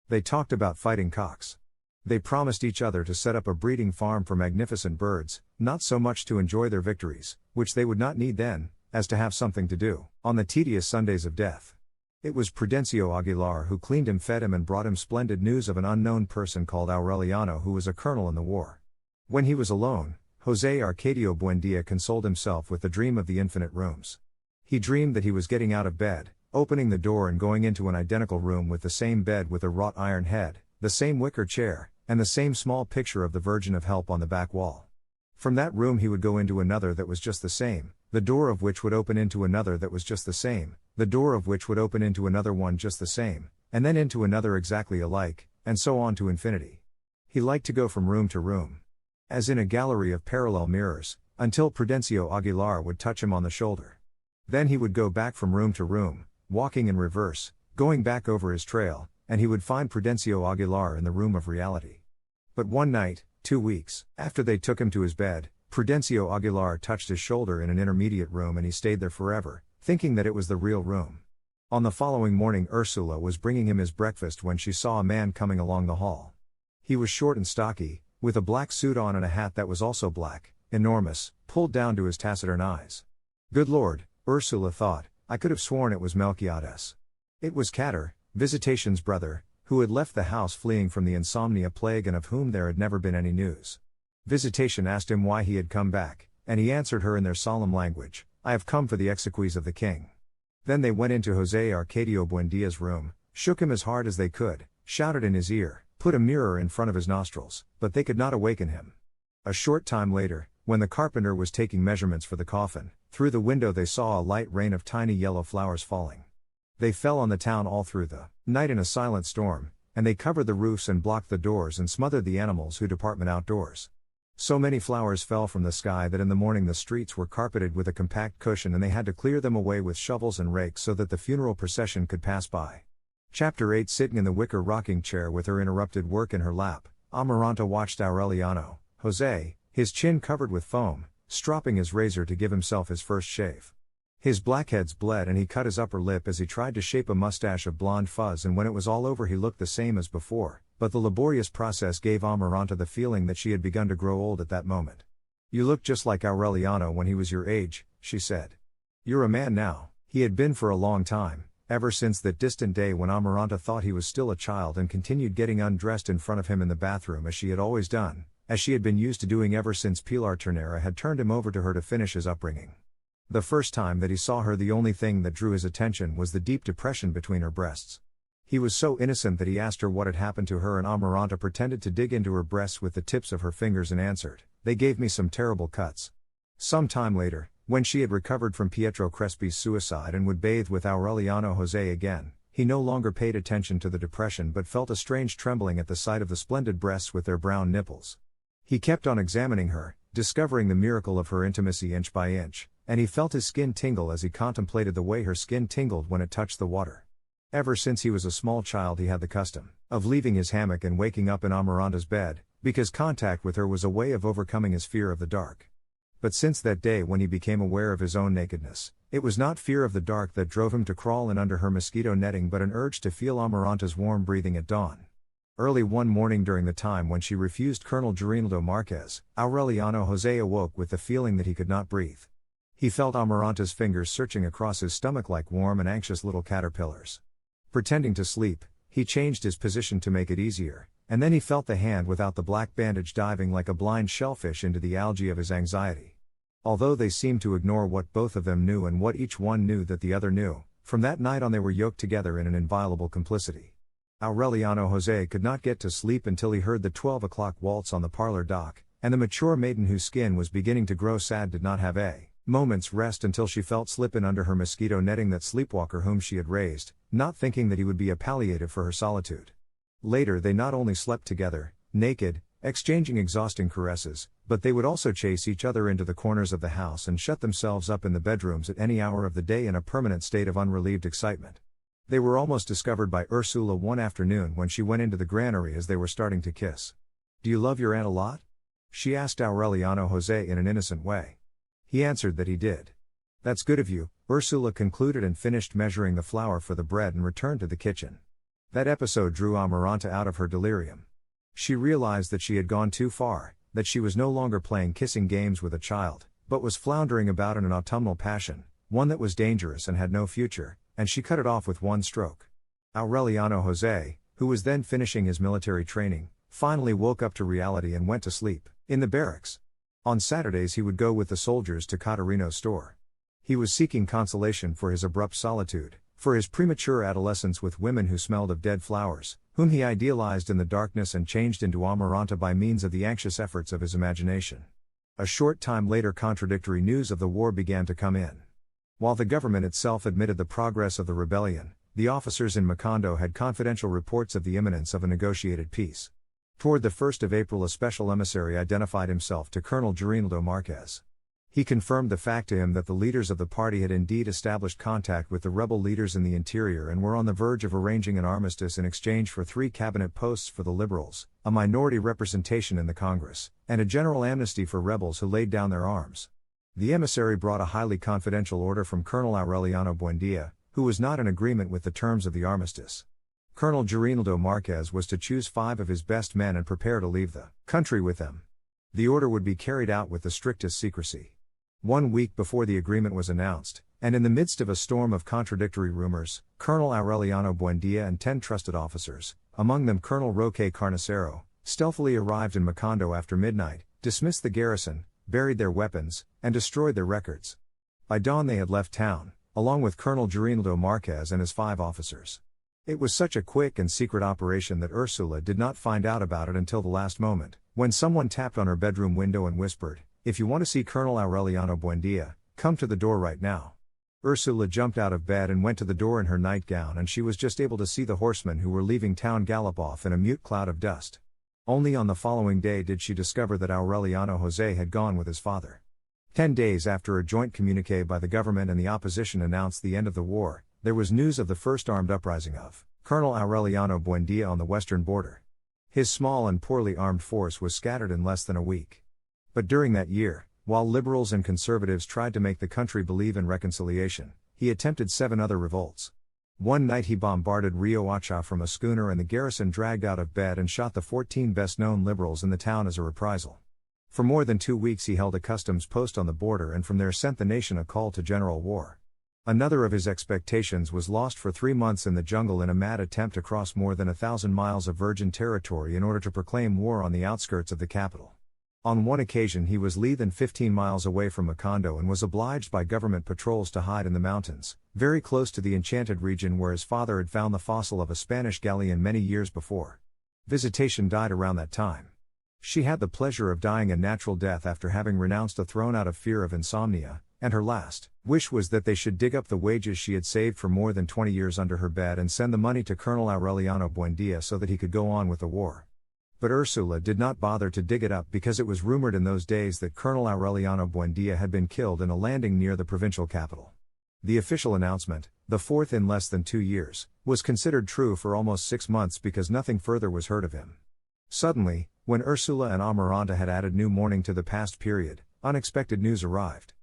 They talked about fighting cocks. They promised each other to set up a breeding farm for magnificent birds, not so much to enjoy their victories, which they would not need then, as to have something to do on the tedious Sundays of death. It was Prudencio Aguilar who cleaned him, fed him, and brought him splendid news of an unknown person called Aureliano who was a colonel in the war. When he was alone, José Arcadio Buendia consoled himself with the dream of the infinite rooms. He dreamed that he was getting out of bed, opening the door and going into an identical room with the same bed with a wrought iron head, the same wicker chair, and the same small picture of the Virgin of Help on the back wall. From that room he would go into another that was just the same, the door of which would open into another that was just the same, the door of which would open into another one just the same, and then into another exactly alike, and so on to infinity. He liked to go from room to room, as in a gallery of parallel mirrors, until Prudencio Aguilar would touch him on the shoulder. Then he would go back from room to room, walking in reverse, going back over his trail, and he would find Prudencio Aguilar in the room of reality. But one night, 2 weeks after they took him to his bed, Prudencio Aguilar touched his shoulder in an intermediate room and he stayed there forever, thinking that it was the real room. On the following morning Ursula was bringing him his breakfast when she saw a man coming along the hall. He was short and stocky, with a black suit on and a hat that was also black, enormous, pulled down to his taciturn eyes. Good Lord, Ursula thought, I could have sworn it was Melquiades. It was Cater, Visitation's brother, who had left the house fleeing from the insomnia plague and of whom there had never been any news. Visitation asked him why he had come back, and he answered her in their solemn language, I have come for the exequies of the king. Then they went into José Arcadio Buendia's room, shook him as hard as they could, shouted in his ear, put a mirror in front of his nostrils, but they could not awaken him. A short time later, when the carpenter was taking measurements for the coffin, through the window they saw a light rain of tiny yellow flowers falling. They fell on the town all through the night in a silent storm, and they covered the roofs and blocked the doors and smothered the animals who department outdoors. So many flowers fell from the sky that in the morning the streets were carpeted with a compact cushion and they had to clear them away with shovels and rakes so that the funeral procession could pass by. Chapter 8. Sitting in the wicker rocking chair with her interrupted work in her lap, Amaranta watched Aureliano, José, his chin covered with foam, stropping his razor to give himself his first shave. His blackheads bled and he cut his upper lip as he tried to shape a mustache of blonde fuzz, and when it was all over he looked the same as before, but the laborious process gave Amaranta the feeling that she had begun to grow old at that moment. You look just like Aureliano when he was your age, she said. You're a man now. He had been for a long time, ever since that distant day when Amaranta thought he was still a child and continued getting undressed in front of him in the bathroom as she had always done, as she had been used to doing ever since Pilar Ternera had turned him over to her to finish his upbringing. The first time that he saw her, the only thing that drew his attention was the deep depression between her breasts. He was so innocent that he asked her what had happened to her, and Amaranta pretended to dig into her breasts with the tips of her fingers and answered, they gave me some terrible cuts. Some time later, when she had recovered from Pietro Crespi's suicide and would bathe with Aureliano José again, he no longer paid attention to the depression but felt a strange trembling at the sight of the splendid breasts with their brown nipples. He kept on examining her, discovering the miracle of her intimacy inch by inch, and he felt his skin tingle as he contemplated the way her skin tingled when it touched the water. Ever since he was a small child he had the custom of leaving his hammock and waking up in Amaranta's bed, because contact with her was a way of overcoming his fear of the dark. But since that day when he became aware of his own nakedness, it was not fear of the dark that drove him to crawl in under her mosquito netting but an urge to feel Amaranta's warm breathing at dawn. Early one morning during the time when she refused Colonel Geronildo Marquez, Aureliano José awoke with the feeling that he could not breathe. He felt Amaranta's fingers searching across his stomach like warm and anxious little caterpillars. Pretending to sleep, he changed his position to make it easier, and then he felt the hand without the black bandage diving like a blind shellfish into the algae of his anxiety. Although they seemed to ignore what both of them knew and what each one knew that the other knew, from that night on they were yoked together in an inviolable complicity. Aureliano José could not get to sleep until he heard the 12 o'clock waltz on the parlor dock, and the mature maiden whose skin was beginning to grow sad did not have a moment's rest until she felt slip in under her mosquito netting that sleepwalker whom she had raised, not thinking that he would be a palliative for her solitude. Later they not only slept together, naked, exchanging exhausting caresses, but they would also chase each other into the corners of the house and shut themselves up in the bedrooms at any hour of the day in a permanent state of unrelieved excitement. They were almost discovered by Ursula one afternoon when she went into the granary as they were starting to kiss. "Do you love your aunt a lot?" she asked Aureliano José in an innocent way. He answered that he did. "That's good of you," Ursula concluded, and finished measuring the flour for the bread and returned to the kitchen. That episode drew Amaranta out of her delirium. She realized that she had gone too far, that she was no longer playing kissing games with a child, but was floundering about in an autumnal passion, one that was dangerous and had no future, and she cut it off with one stroke. Aureliano José, who was then finishing his military training, finally woke up to reality and went to sleep in the barracks. On Saturdays he would go with the soldiers to Caterino's store. He was seeking consolation for his abrupt solitude, for his premature adolescence with women who smelled of dead flowers, whom he idealized in the darkness and changed into Amaranta by means of the anxious efforts of his imagination. A short time later, contradictory news of the war began to come in. While the government itself admitted the progress of the rebellion, the officers in Macondo had confidential reports of the imminence of a negotiated peace. Toward the 1st of April, a special emissary identified himself to Colonel Gabriel Marquez. He confirmed the fact to him that the leaders of the party had indeed established contact with the rebel leaders in the interior and were on the verge of arranging an armistice in exchange for 3 cabinet posts for the liberals, a minority representation in the Congress, and a general amnesty for rebels who laid down their arms. The emissary brought a highly confidential order from Colonel Aureliano Buendia, who was not in agreement with the terms of the armistice. Colonel Gabriel Marquez was to choose 5 of his best men and prepare to leave the country with them. The order would be carried out with the strictest secrecy. 1 week before the agreement was announced, and in the midst of a storm of contradictory rumors, Colonel Aureliano Buendia and 10 trusted officers, among them Colonel Roque Carnicero, stealthily arrived in Macondo after midnight, dismissed the garrison, buried their weapons, and destroyed their records. By dawn they had left town, along with Colonel Gabriel Marquez and his 5 officers. It was such a quick and secret operation that Ursula did not find out about it until the last moment, when someone tapped on her bedroom window and whispered, "If you want to see Colonel Aureliano Buendia, come to the door right now." Ursula jumped out of bed and went to the door in her nightgown, and she was just able to see the horsemen who were leaving town gallop off in a mute cloud of dust. Only on the following day did she discover that Aureliano José had gone with his father. 10 days after a joint communiqué by the government and the opposition announced the end of the war, there was news of the first armed uprising of Colonel Aureliano Buendia on the western border. His small and poorly armed force was scattered in less than a week. But during that year, while liberals and conservatives tried to make the country believe in reconciliation, he attempted 7 other revolts. One night he bombarded Rio Acha from a schooner, and the garrison dragged out of bed and shot the 14 best-known liberals in the town as a reprisal. For more than 2 weeks he held a customs post on the border and from there sent the nation a call to general war. Another of his expectations was lost for 3 months in the jungle in a mad attempt to cross more than 1,000 miles of virgin territory in order to proclaim war on the outskirts of the capital. On one occasion he was less than 15 miles away from Macondo and was obliged by government patrols to hide in the mountains, very close to the enchanted region where his father had found the fossil of a Spanish galleon many years before. Visitation died around that time. She had the pleasure of dying a natural death after having renounced a throne out of fear of insomnia, and her last wish was that they should dig up the wages she had saved for more than 20 years under her bed and send the money to Colonel Aureliano Buendia so that he could go on with the war. But Ursula did not bother to dig it up because it was rumored in those days that Colonel Aureliano Buendia had been killed in a landing near the provincial capital. The official announcement, the 4th in less than 2 years, was considered true for almost 6 months because nothing further was heard of him. Suddenly, when Ursula and Amaranta had added new mourning to the past period, unexpected news arrived.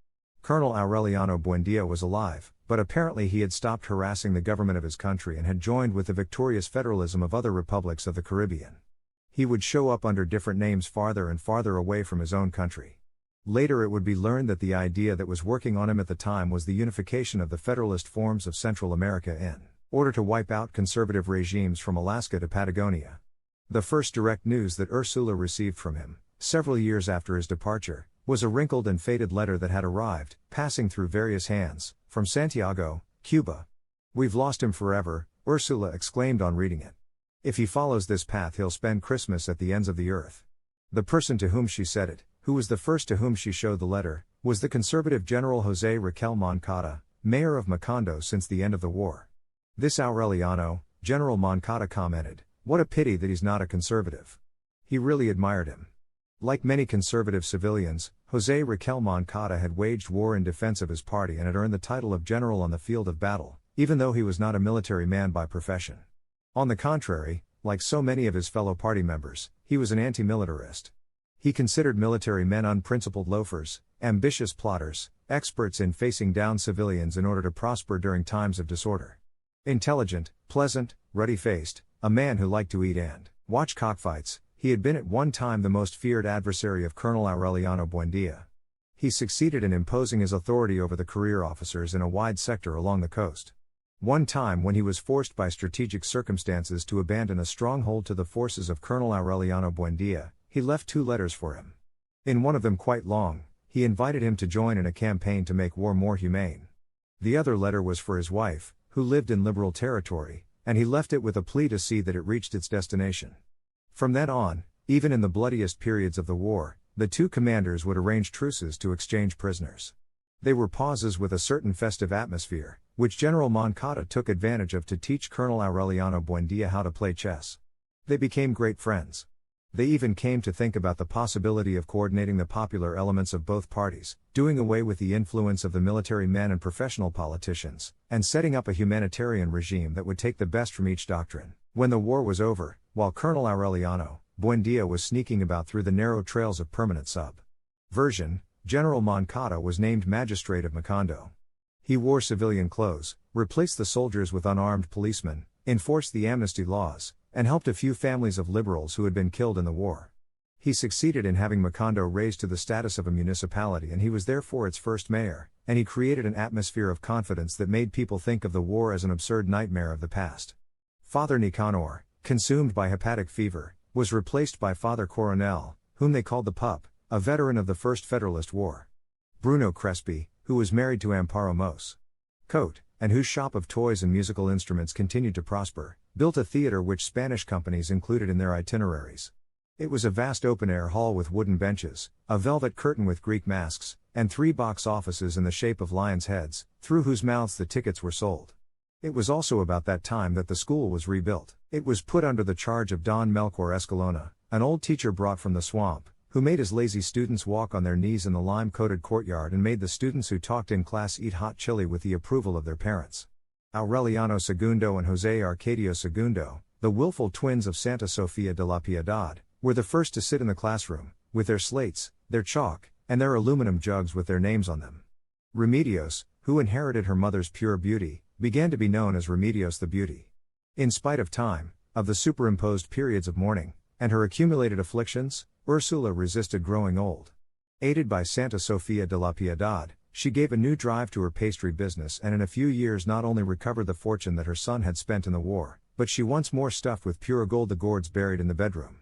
Colonel Aureliano Buendia was alive, but apparently he had stopped harassing the government of his country and had joined with the victorious federalism of other republics of the Caribbean. He would show up under different names farther and farther away from his own country. Later it would be learned that the idea that was working on him at the time was the unification of the federalist forms of Central America in order to wipe out conservative regimes from Alaska to Patagonia. The first direct news that Ursula received from him, several years after his departure, was a wrinkled and faded letter that had arrived, passing through various hands, from Santiago, Cuba. "We've lost him forever," Ursula exclaimed on reading it. "If he follows this path he'll spend Christmas at the ends of the earth." The person to whom she said it, who was the first to whom she showed the letter, was the conservative General José Raquel Moncada, mayor of Macondo since the end of the war. "This Aureliano," General Moncada commented, "what a pity that he's not a conservative." He really admired him. Like many conservative civilians, José Raquel Moncada had waged war in defense of his party and had earned the title of general on the field of battle, even though he was not a military man by profession. On the contrary, like so many of his fellow party members, he was an anti-militarist. He considered military men unprincipled loafers, ambitious plotters, experts in facing down civilians in order to prosper during times of disorder. Intelligent, pleasant, ruddy-faced, a man who liked to eat and watch cockfights, he had been at one time the most feared adversary of Colonel Aureliano Buendia. He succeeded in imposing his authority over the career officers in a wide sector along the coast. One time when he was forced by strategic circumstances to abandon a stronghold to the forces of Colonel Aureliano Buendia, he left 2 letters for him. In one of them, quite long, he invited him to join in a campaign to make war more humane. The other letter was for his wife, who lived in liberal territory, and he left it with a plea to see that it reached its destination. From then on, even in the bloodiest periods of the war, the 2 commanders would arrange truces to exchange prisoners. They were pauses with a certain festive atmosphere, which General Moncada took advantage of to teach Colonel Aureliano Buendia how to play chess. They became great friends. They even came to think about the possibility of coordinating the popular elements of both parties, doing away with the influence of the military men and professional politicians, and setting up a humanitarian regime that would take the best from each doctrine. When the war was over, while Colonel Aureliano Buendia was sneaking about through the narrow trails of permanent subversion, General Moncada was named Magistrate of Macondo. He wore civilian clothes, replaced the soldiers with unarmed policemen, enforced the amnesty laws, and helped a few families of liberals who had been killed in the war. He succeeded in having Macondo raised to the status of a municipality, and he was therefore its first mayor, and he created an atmosphere of confidence that made people think of the war as an absurd nightmare of the past. Father Nicanor, consumed by hepatic fever, was replaced by Father Coronel, whom they called the Pup, a veteran of the First Federalist War. Bruno Crespi, who was married to Amparo Mos Cote, and whose shop of toys and musical instruments continued to prosper, built a theater which Spanish companies included in their itineraries. It was a vast open-air hall with wooden benches, a velvet curtain with Greek masks, and 3 box offices in the shape of lions' heads, through whose mouths the tickets were sold. It was also about that time that the school was rebuilt. It was put under the charge of Don Melchor Escalona, an old teacher brought from the swamp, who made his lazy students walk on their knees in the lime-coated courtyard and made the students who talked in class eat hot chili with the approval of their parents. Aureliano II and José Arcadio II, the willful twins of Santa Sofía de la Piedad, were the first to sit in the classroom, with their slates, their chalk, and their aluminum jugs with their names on them. Remedios, who inherited her mother's pure beauty, began to be known as Remedios the Beauty. In spite of time, of the superimposed periods of mourning, and her accumulated afflictions, Ursula resisted growing old. Aided by Santa Sofía de la Piedad, she gave a new drive to her pastry business and in a few years not only recovered the fortune that her son had spent in the war, but she once more stuffed with pure gold the gourds buried in the bedroom.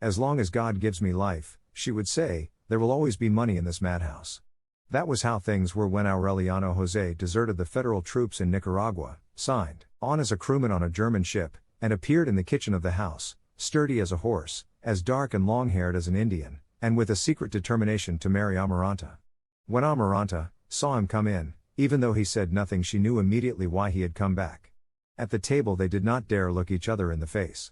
"As long as God gives me life," she would say, "there will always be money in this madhouse." That was how things were when Aureliano José deserted the federal troops in Nicaragua, signed on as a crewman on a German ship, and appeared in the kitchen of the house, sturdy as a horse, as dark and long-haired as an Indian, and with a secret determination to marry Amaranta. When Amaranta saw him come in, even though he said nothing, she knew immediately why he had come back. At the table they did not dare look each other in the face.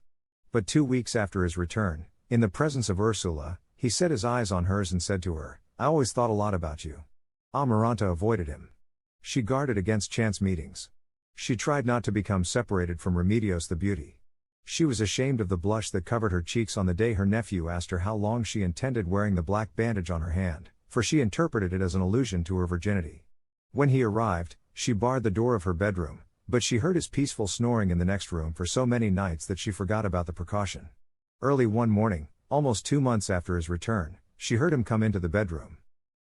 But 2 weeks after his return, in the presence of Ursula, he set his eyes on hers and said to her, "I always thought a lot about you." Amaranta avoided him. She guarded against chance meetings. She tried not to become separated from Remedios the Beauty. She was ashamed of the blush that covered her cheeks on the day her nephew asked her how long she intended wearing the black bandage on her hand, for she interpreted it as an allusion to her virginity. When he arrived, she barred the door of her bedroom, but she heard his peaceful snoring in the next room for so many nights that she forgot about the precaution. Early one morning, almost 2 months after his return, she heard him come into the bedroom.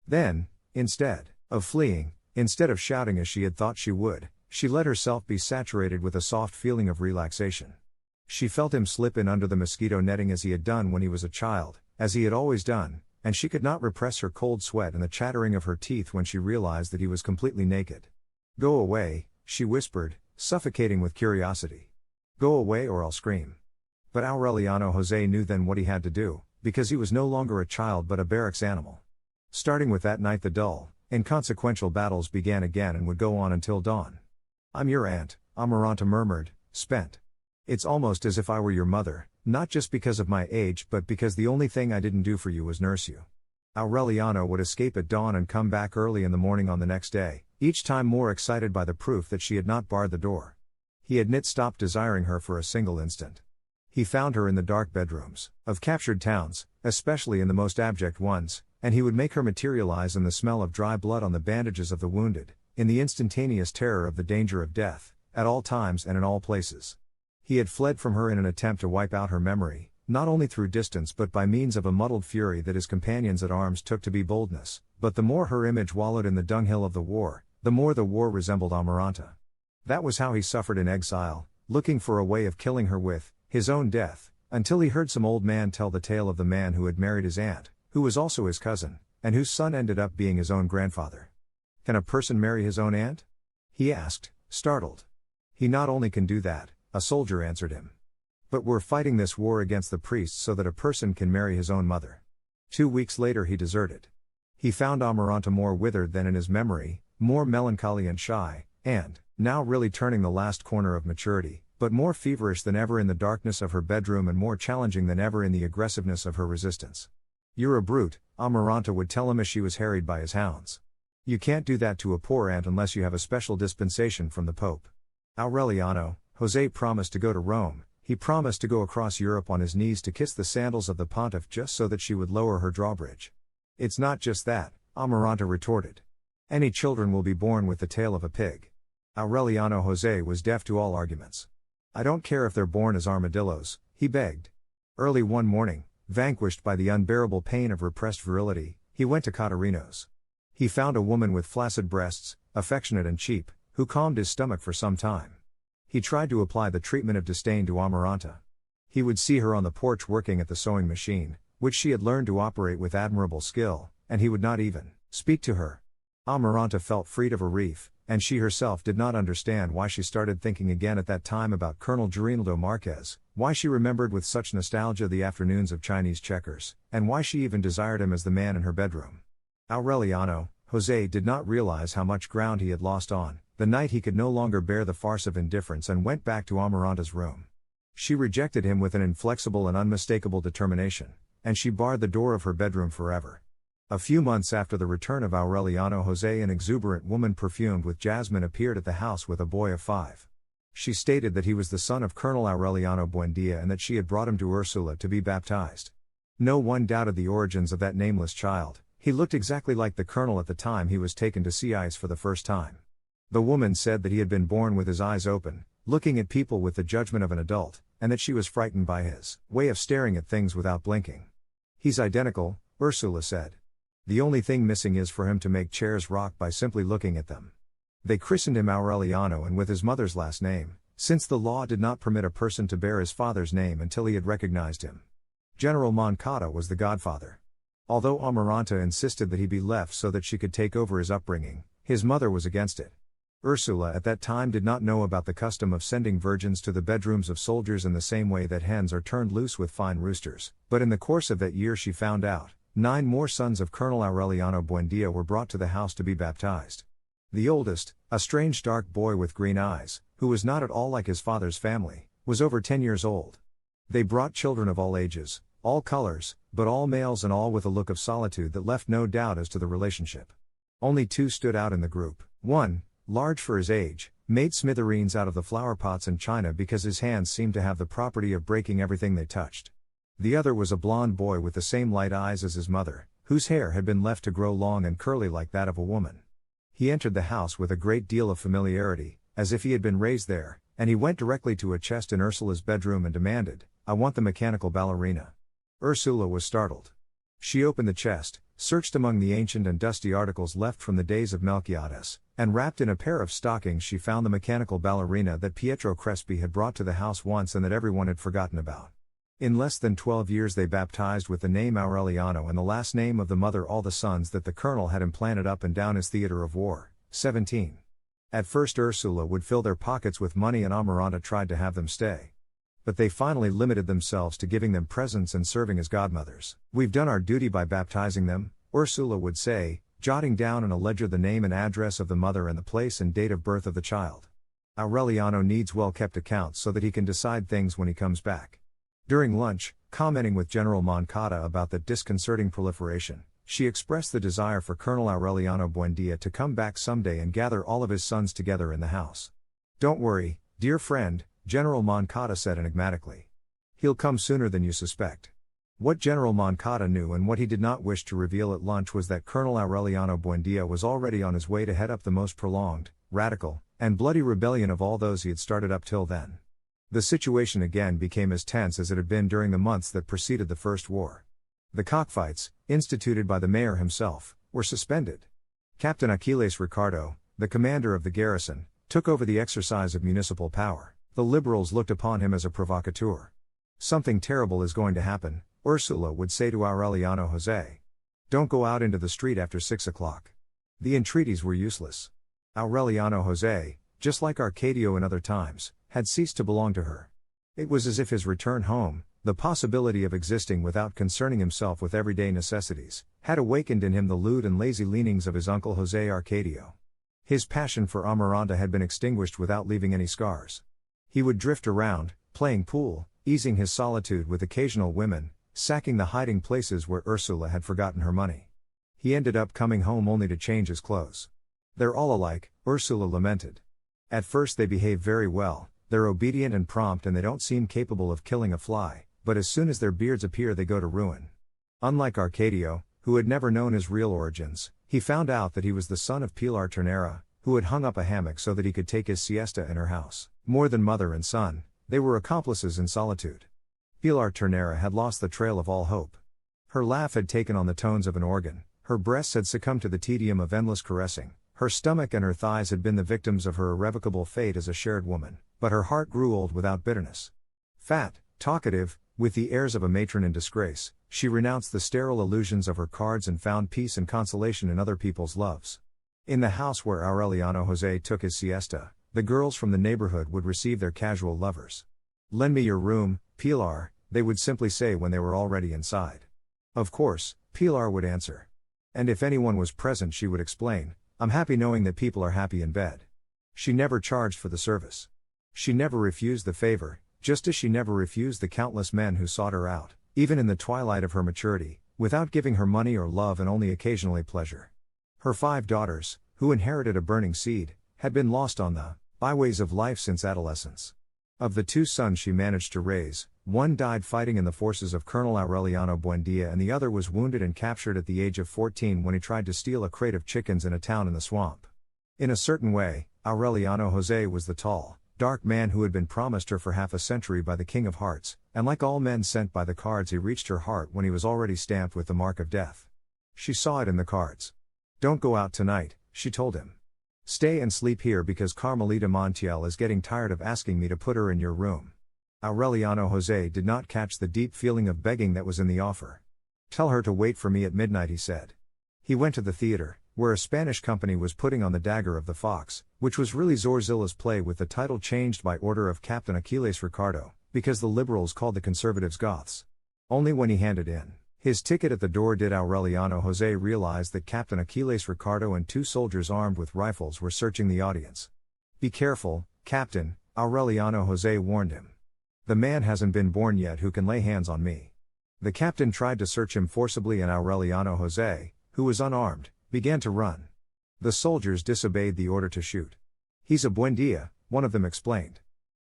Then, instead of fleeing, instead of shouting as she had thought she would, she let herself be saturated with a soft feeling of relaxation. She felt him slip in under the mosquito netting as he had done when he was a child, as he had always done, and she could not repress her cold sweat and the chattering of her teeth when she realized that he was completely naked. "Go away," she whispered, suffocating with curiosity. "Go away or I'll scream." But Aureliano José knew then what he had to do, because he was no longer a child but a barracks animal. Starting with that night, the dull, inconsequential battles began again and would go on until dawn. "I'm your aunt," Amaranta murmured, spent. "It's almost as if I were your mother, not just because of my age but because the only thing I didn't do for you was nurse you." Aureliano would escape at dawn and come back early in the morning on the next day, each time more excited by the proof that she had not barred the door. He had not stopped desiring her for a single instant. He found her in the dark bedrooms of captured towns, especially in the most abject ones, and he would make her materialize in the smell of dry blood on the bandages of the wounded, in the instantaneous terror of the danger of death, at all times and in all places. He had fled from her in an attempt to wipe out her memory, not only through distance but by means of a muddled fury that his companions at arms took to be boldness, but the more her image wallowed in the dunghill of the war, the more the war resembled Amaranta. That was how he suffered in exile, looking for a way of killing her with his own death, until he heard some old man tell the tale of the man who had married his aunt, who was also his cousin, and whose son ended up being his own grandfather. Can a person marry his own aunt? He asked, startled. He not only can do that, a soldier answered him. But we're fighting this war against the priests so that a person can marry his own mother. 2 weeks later he deserted. He found Amaranta more withered than in his memory, more melancholy and shy, and, now really turning the last corner of maturity, but more feverish than ever in the darkness of her bedroom and more challenging than ever in the aggressiveness of her resistance. You're a brute, Amaranta would tell him as she was harried by his hounds. You can't do that to a poor aunt unless you have a special dispensation from the Pope. Aureliano, José promised to go to Rome. He promised to go across Europe on his knees to kiss the sandals of the pontiff just so that she would lower her drawbridge. It's not just that, Amaranta retorted. Any children will be born with the tail of a pig. Aureliano José was deaf to all arguments. I don't care if they're born as armadillos, he begged. Early one morning, vanquished by the unbearable pain of repressed virility, he went to Caterino's. He found a woman with flaccid breasts, affectionate and cheap, who calmed his stomach for some time. He tried to apply the treatment of disdain to Amaranta. He would see her on the porch working at the sewing machine, which she had learned to operate with admirable skill, and he would not even speak to her. Amaranta felt freed of a reef, and she herself did not understand why she started thinking again at that time about Colonel Gabriel Marquez, why she remembered with such nostalgia the afternoons of Chinese checkers, and why she even desired him as the man in her bedroom. Aureliano, José did not realize how much ground he had lost on the night he could no longer bear the farce of indifference and went back to Amaranta's room. She rejected him with an inflexible and unmistakable determination, and she barred the door of her bedroom forever. A few months after the return of Aureliano José, an exuberant woman perfumed with jasmine appeared at the house with a boy of 5. She stated that he was the son of Colonel Aureliano Buendia and that she had brought him to Ursula to be baptized. No one doubted the origins of that nameless child. He looked exactly like the colonel at the time he was taken to see ice for the first time. The woman said that he had been born with his eyes open, looking at people with the judgment of an adult, and that she was frightened by his way of staring at things without blinking. He's identical, Ursula said. The only thing missing is for him to make chairs rock by simply looking at them. They christened him Aureliano and with his mother's last name, since the law did not permit a person to bear his father's name until he had recognized him. General Moncada was the godfather. Although Amaranta insisted that he be left so that she could take over his upbringing, his mother was against it. Ursula at that time did not know about the custom of sending virgins to the bedrooms of soldiers in the same way that hens are turned loose with fine roosters, but in the course of that year she found out. 9 more sons of Colonel Aureliano Buendia were brought to the house to be baptized. The oldest, a strange dark boy with green eyes, who was not at all like his father's family, was over 10 years old. They brought children of all ages, all colors, but all males and all with a look of solitude that left no doubt as to the relationship. Only 2 stood out in the group. One, large for his age, made smithereens out of the flower pots and china because his hands seemed to have the property of breaking everything they touched. The other was a blond boy with the same light eyes as his mother, whose hair had been left to grow long and curly like that of a woman. He entered the house with a great deal of familiarity, as if he had been raised there, and he went directly to a chest in Ursula's bedroom and demanded, "I want the mechanical ballerina." Ursula was startled. She opened the chest, searched among the ancient and dusty articles left from the days of Melquiades, and wrapped in a pair of stockings she found the mechanical ballerina that Pietro Crespi had brought to the house once and that everyone had forgotten about. In less than 12 years they baptized with the name Aureliano and the last name of the mother all the sons that the colonel had implanted up and down his theater of war. 17. At first Ursula would fill their pockets with money and Amaranta tried to have them stay. But they finally limited themselves to giving them presents and serving as godmothers. "We've done our duty by baptizing them," Ursula would say, jotting down in a ledger the name and address of the mother and the place and date of birth of the child. Aureliano needs well-kept accounts so that he can decide things when he comes back. During lunch, commenting with General Moncada about that disconcerting proliferation, she expressed the desire for Colonel Aureliano Buendia to come back someday and gather all of his sons together in the house. "Don't worry, dear friend," General Moncada said enigmatically. "He'll come sooner than you suspect." What General Moncada knew and what he did not wish to reveal at lunch was that Colonel Aureliano Buendia was already on his way to head up the most prolonged, radical, and bloody rebellion of all those he had started up till then. The situation again became as tense as it had been during the months that preceded the First War. The cockfights, instituted by the mayor himself, were suspended. Captain Aquiles Ricardo, the commander of the garrison, took over the exercise of municipal power. The liberals looked upon him as a provocateur. "Something terrible is going to happen," Ursula would say to Aureliano José. "Don't go out into the street after 6 o'clock." The entreaties were useless. Aureliano José, just like Arcadio in other times, had ceased to belong to her. It was as if his return home, the possibility of existing without concerning himself with everyday necessities, had awakened in him the lewd and lazy leanings of his uncle José Arcadio. His passion for Amaranta had been extinguished without leaving any scars. He would drift around, playing pool, easing his solitude with occasional women, sacking the hiding places where Ursula had forgotten her money. He ended up coming home only to change his clothes. "They're all alike," Ursula lamented. "At first they behave very well, they're obedient and prompt and they don't seem capable of killing a fly, but as soon as their beards appear they go to ruin." Unlike Arcadio, who had never known his real origins, he found out that he was the son of Pilar Ternera, who had hung up a hammock so that he could take his siesta in her house. More than mother and son, they were accomplices in solitude. Pilar Ternera had lost the trail of all hope. Her laugh had taken on the tones of an organ, her breasts had succumbed to the tedium of endless caressing, her stomach and her thighs had been the victims of her irrevocable fate as a shared woman, but her heart grew old without bitterness. Fat, talkative, with the airs of a matron in disgrace, she renounced the sterile illusions of her cards and found peace and consolation in other people's loves. In the house where Aureliano José took his siesta, the girls from the neighborhood would receive their casual lovers. "Lend me your room, Pilar," they would simply say when they were already inside. Of course, Pilar would answer. And if anyone was present she would explain, "I'm happy knowing that people are happy in bed." She never charged for the service. She never refused the favor, just as she never refused the countless men who sought her out, even in the twilight of her maturity, without giving her money or love and only occasionally pleasure. Her 5 daughters, who inherited a burning seed, had been lost on the byways of life since adolescence. Of the 2 sons she managed to raise, one died fighting in the forces of Colonel Aureliano Buendia and the other was wounded and captured at the age of 14 when he tried to steal a crate of chickens in a town in the swamp. In a certain way, Aureliano José was the tall, dark man who had been promised her for half a century by the King of Hearts, and like all men sent by the cards he reached her heart when he was already stamped with the mark of death. She saw it in the cards. "Don't go out tonight," she told him. "Stay and sleep here because Carmelita Montiel is getting tired of asking me to put her in your room." Aureliano José did not catch the deep feeling of begging that was in the offer. "Tell her to wait for me at midnight," he said. He went to the theater, where a Spanish company was putting on The Dagger of the Fox, which was really Zorzilla's play with the title changed by order of Captain Aquiles Ricardo, because the liberals called the conservatives Goths. Only when he handed in his ticket at the door did Aureliano José realize that Captain Aquiles Ricardo and 2 soldiers armed with rifles were searching the audience. "Be careful, Captain," Aureliano José warned him. "The man hasn't been born yet who can lay hands on me." The captain tried to search him forcibly and Aureliano José, who was unarmed, began to run. The soldiers disobeyed the order to shoot. "He's a Buendia," one of them explained.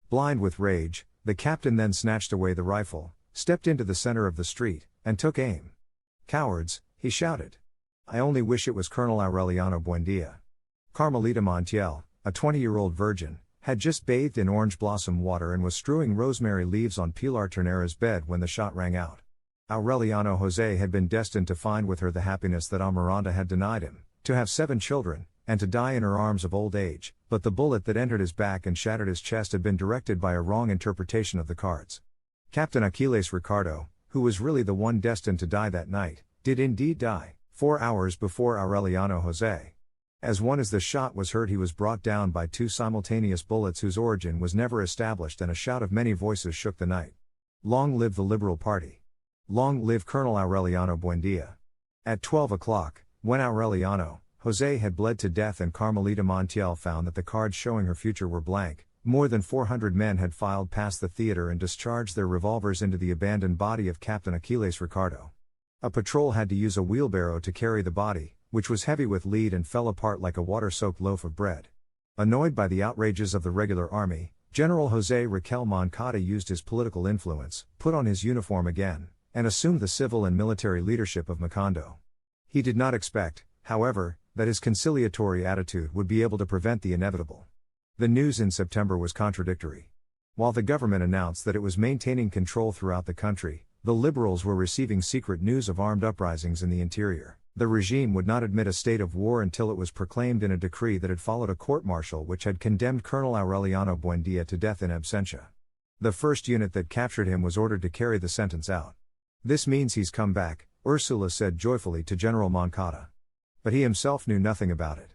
Blind with rage, the captain then snatched away the rifle, stepped into the center of the street, and took aim. "Cowards," he shouted. "I only wish it was Colonel Aureliano Buendia." Carmelita Montiel, a 20-year-old virgin, had just bathed in orange blossom water and was strewing rosemary leaves on Pilar Ternera's bed when the shot rang out. Aureliano José had been destined to find with her the happiness that Amaranta had denied him, to have 7 children, and to die in her arms of old age, but the bullet that entered his back and shattered his chest had been directed by a wrong interpretation of the cards. Captain Aquiles Ricardo, who was really the one destined to die that night, did indeed die, 4 hours before Aureliano José. As the shot was heard he was brought down by 2 simultaneous bullets whose origin was never established and a shout of many voices shook the night. Long live the Liberal Party! Long live Colonel Aureliano Buendia! At 12 o'clock, when Aureliano José had bled to death and Carmelita Montiel found that the cards showing her future were blank, more than 400 men had filed past the theater and discharged their revolvers into the abandoned body of Captain Aquiles Ricardo. A patrol had to use a wheelbarrow to carry the body, which was heavy with lead and fell apart like a water-soaked loaf of bread. Annoyed by the outrages of the regular army, General José Raquel Moncada used his political influence, put on his uniform again, and assumed the civil and military leadership of Macondo. He did not expect, however, that his conciliatory attitude would be able to prevent the inevitable. The news in September was contradictory. While the government announced that it was maintaining control throughout the country, the liberals were receiving secret news of armed uprisings in the interior. The regime would not admit a state of war until it was proclaimed in a decree that had followed a court-martial which had condemned Colonel Aureliano Buendia to death in absentia. The first unit that captured him was ordered to carry the sentence out. "This means he's come back," Ursula said joyfully to General Moncada. But he himself knew nothing about it.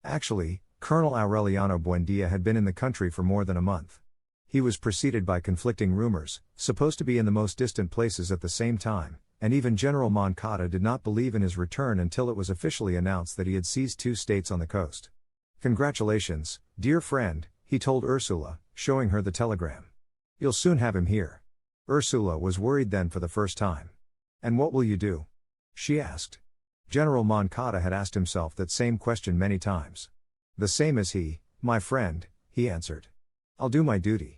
Actually, Colonel Aureliano Buendia had been in the country for more than a month. He was preceded by conflicting rumors, supposed to be in the most distant places at the same time, and even General Moncada did not believe in his return until it was officially announced that he had seized 2 states on the coast. "Congratulations, dear friend," he told Ursula, showing her the telegram. "You'll soon have him here." Ursula was worried then for the first time. "And what will you do?" she asked. General Moncada had asked himself that same question many times. "The same as he, my friend," he answered. "I'll do my duty."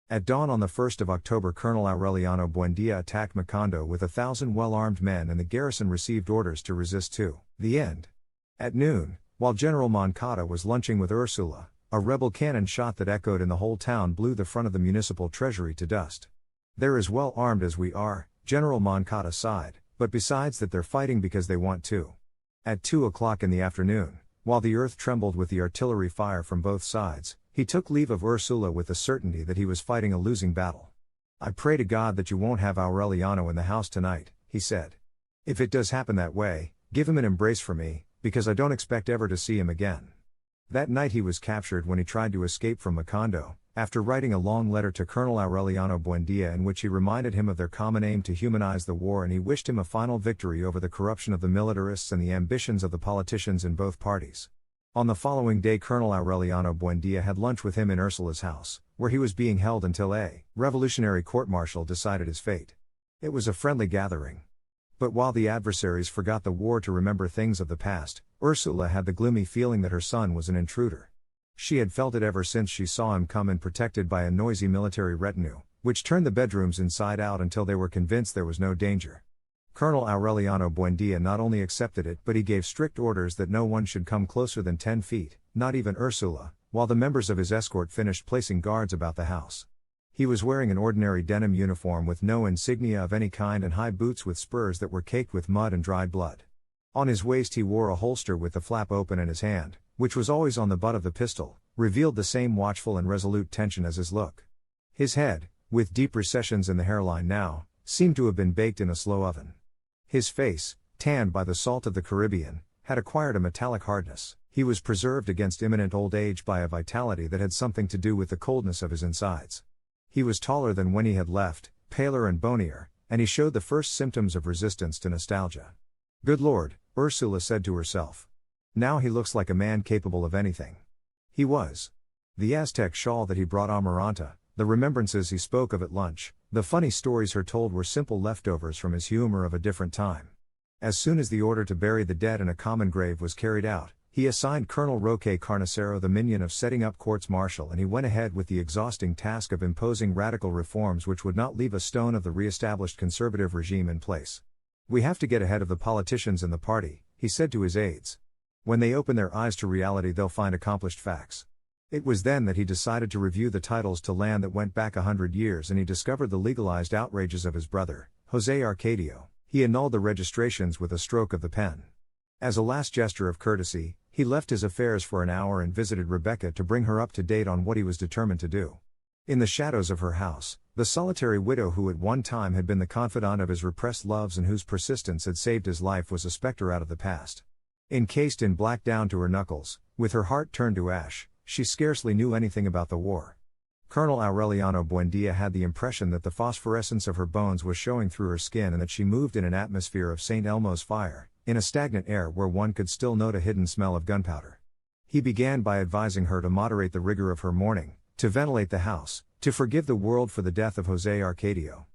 At dawn on the 1st of October, Colonel Aureliano Buendia attacked Macondo with 1,000 well-armed men, and the garrison received orders to resist to the end. At noon, while General Moncada was lunching with Ursula, a rebel cannon shot that echoed in the whole town blew the front of the municipal treasury to dust. "They're as well armed as we are," General Moncada sighed, "but besides that they're fighting because they want to." At 2 o'clock in the afternoon, while the earth trembled with the artillery fire from both sides, he took leave of Ursula with the certainty that he was fighting a losing battle. "I pray to God that you won't have Aureliano in the house tonight," he said. "If it does happen that way, give him an embrace for me, because I don't expect ever to see him again." That night he was captured when he tried to escape from Macondo, after writing a long letter to Colonel Aureliano Buendia in which he reminded him of their common aim to humanize the war, and he wished him a final victory over the corruption of the militarists and the ambitions of the politicians in both parties. On the following day, Colonel Aureliano Buendia had lunch with him in Ursula's house, where he was being held until a revolutionary court-martial decided his fate. It was a friendly gathering. But while the adversaries forgot the war to remember things of the past, Ursula had the gloomy feeling that her son was an intruder. She had felt it ever since she saw him come in protected by a noisy military retinue, which turned the bedrooms inside out until they were convinced there was no danger. Colonel Aureliano Buendia not only accepted it, but he gave strict orders that no one should come closer than 10 feet, not even Ursula, while the members of his escort finished placing guards about the house. He was wearing an ordinary denim uniform with no insignia of any kind and high boots with spurs that were caked with mud and dried blood. On his waist he wore a holster with the flap open, and his hand, which was always on the butt of the pistol, revealed the same watchful and resolute tension as his look. His head, with deep recessions in the hairline now, seemed to have been baked in a slow oven. His face, tanned by the salt of the Caribbean, had acquired a metallic hardness. He was preserved against imminent old age by a vitality that had something to do with the coldness of his insides. He was taller than when he had left, paler and bonier, and he showed the first symptoms of resistance to nostalgia. "Good Lord," Ursula said to herself. "Now he looks like a man capable of anything." He was. The Aztec shawl that he brought Amaranta, the remembrances he spoke of at lunch, the funny stories her told were simple leftovers from his humor of a different time. As soon as the order to bury the dead in a common grave was carried out, he assigned Colonel Roque Carnicero the minion of setting up courts-martial, and he went ahead with the exhausting task of imposing radical reforms which would not leave a stone of the re-established conservative regime in place. "We have to get ahead of the politicians in the party," he said to his aides. "When they open their eyes to reality they'll find accomplished facts." It was then that he decided to review the titles to land that went back 100 years, and he discovered the legalized outrages of his brother, José Arcadio. He annulled the registrations with a stroke of the pen. As a last gesture of courtesy, he left his affairs for an hour and visited Rebecca to bring her up to date on what he was determined to do. In the shadows of her house, the solitary widow who at one time had been the confidant of his repressed loves and whose persistence had saved his life was a specter out of the past. Encased in black down to her knuckles, with her heart turned to ash, she scarcely knew anything about the war. Colonel Aureliano Buendia had the impression that the phosphorescence of her bones was showing through her skin, and that she moved in an atmosphere of St. Elmo's fire, in a stagnant air where one could still note a hidden smell of gunpowder. He began by advising her to moderate the rigor of her mourning, to ventilate the house, to forgive the world for the death of José Arcadio.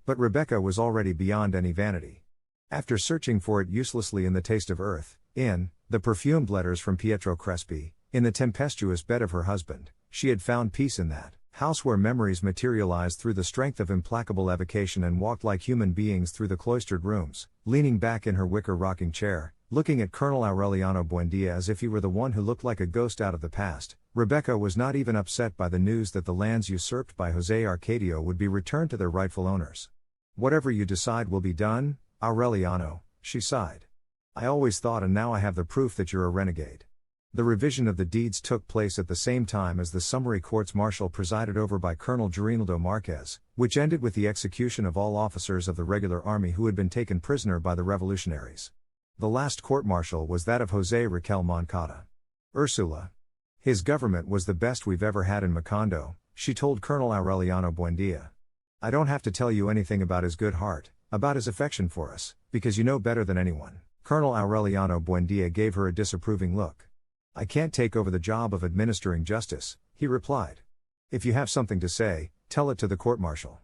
But Rebecca was already beyond any vanity. After searching for it uselessly in The Taste of Earth, in the perfumed letters from Pietro Crespi, in the tempestuous bed of her husband, she had found peace in that house where memories materialized through the strength of implacable evocation and walked like human beings through the cloistered rooms, leaning back in her wicker rocking chair, looking at Colonel Aureliano Buendia as if he were the one who looked like a ghost out of the past. Rebecca was not even upset by the news that the lands usurped by José Arcadio would be returned to their rightful owners. "Whatever you decide will be done, Aureliano," she sighed. "I always thought, and now I have the proof that you're a renegade." The revision of the deeds took place at the same time as the summary courts-martial presided over by Colonel Gabriel Marquez, which ended with the execution of all officers of the regular army who had been taken prisoner by the revolutionaries. The last court-martial was that of José Raquel Moncada. "Ursula. His government was the best we've ever had in Macondo," she told Colonel Aureliano Buendia. "I don't have to tell you anything about his good heart, about his affection for us, because you know better than anyone." Colonel Aureliano Buendia gave her a disapproving look. "I can't take over the job of administering justice," he replied. "If you have something to say, tell it to the court-martial."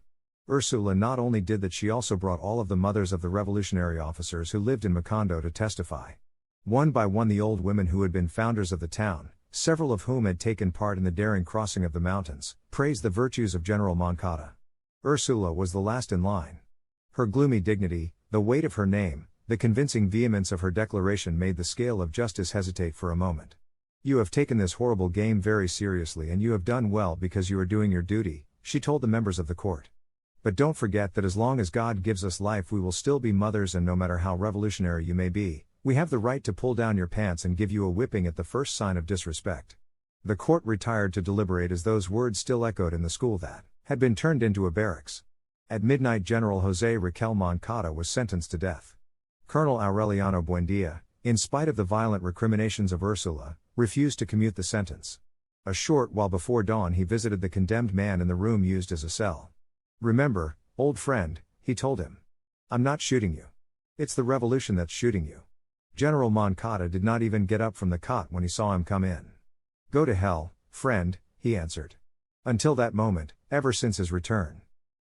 Ursula not only did that, she also brought all of the mothers of the revolutionary officers who lived in Macondo to testify. One by one the old women who had been founders of the town, several of whom had taken part in the daring crossing of the mountains, praised the virtues of General Moncada. Ursula was the last in line. Her gloomy dignity, the weight of her name, the convincing vehemence of her declaration made the scale of justice hesitate for a moment. "You have taken this horrible game very seriously, and you have done well because you are doing your duty," she told the members of the court. "But don't forget that as long as God gives us life we will still be mothers, and no matter how revolutionary you may be, we have the right to pull down your pants and give you a whipping at the first sign of disrespect." The court retired to deliberate as those words still echoed in the school that had been turned into a barracks. At midnight General José Raquel Moncada was sentenced to death. Colonel Aureliano Buendia, in spite of the violent recriminations of Ursula, refused to commute the sentence. A short while before dawn he visited the condemned man in the room used as a cell. "Remember, old friend," he told him. "I'm not shooting you. It's the revolution that's shooting you." General Moncada did not even get up from the cot when he saw him come in. "Go to hell, friend," he answered. Until that moment, ever since his return,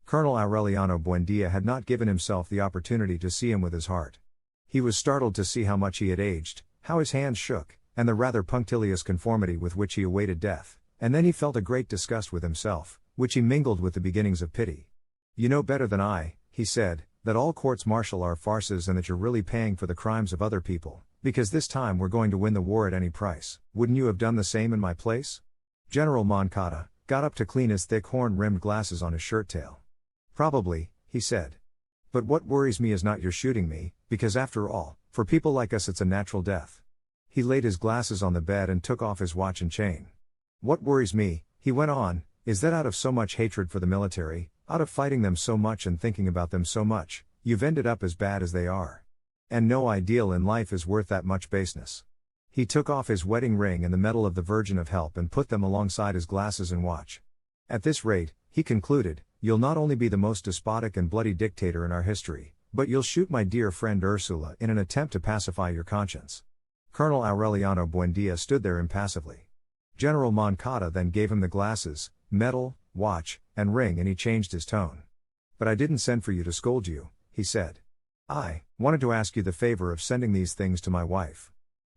Colonel Aureliano Buendia had not given himself the opportunity to see him with his heart. He was startled to see how much he had aged, how his hands shook, and the rather punctilious conformity with which he awaited death, and then he felt a great disgust with himself, which he mingled with the beginnings of pity. "You know better than I," he said, "that all courts-martial are farces and that you're really paying for the crimes of other people, because this time we're going to win the war at any price. Wouldn't you have done the same in my place?" General Moncada got up to clean his thick horn-rimmed glasses on his shirt-tail. "Probably," he said. "But what worries me is not your shooting me, because after all, for people like us it's a natural death." He laid his glasses on the bed and took off his watch and chain. "What worries me," he went on, "is that out of so much hatred for the military, out of fighting them so much and thinking about them so much, you've ended up as bad as they are. And no ideal in life is worth that much baseness." He took off his wedding ring and the medal of the Virgin of Help and put them alongside his glasses and watch. "At this rate," he concluded, "you'll not only be the most despotic and bloody dictator in our history, but you'll shoot my dear friend Ursula in an attempt to pacify your conscience." Colonel Aureliano Buendia stood there impassively. General Moncada then gave him the glasses, medal, watch, and ring, and he changed his tone. "But I didn't send for you to scold you," he said. "I wanted to ask you the favor of sending these things to my wife."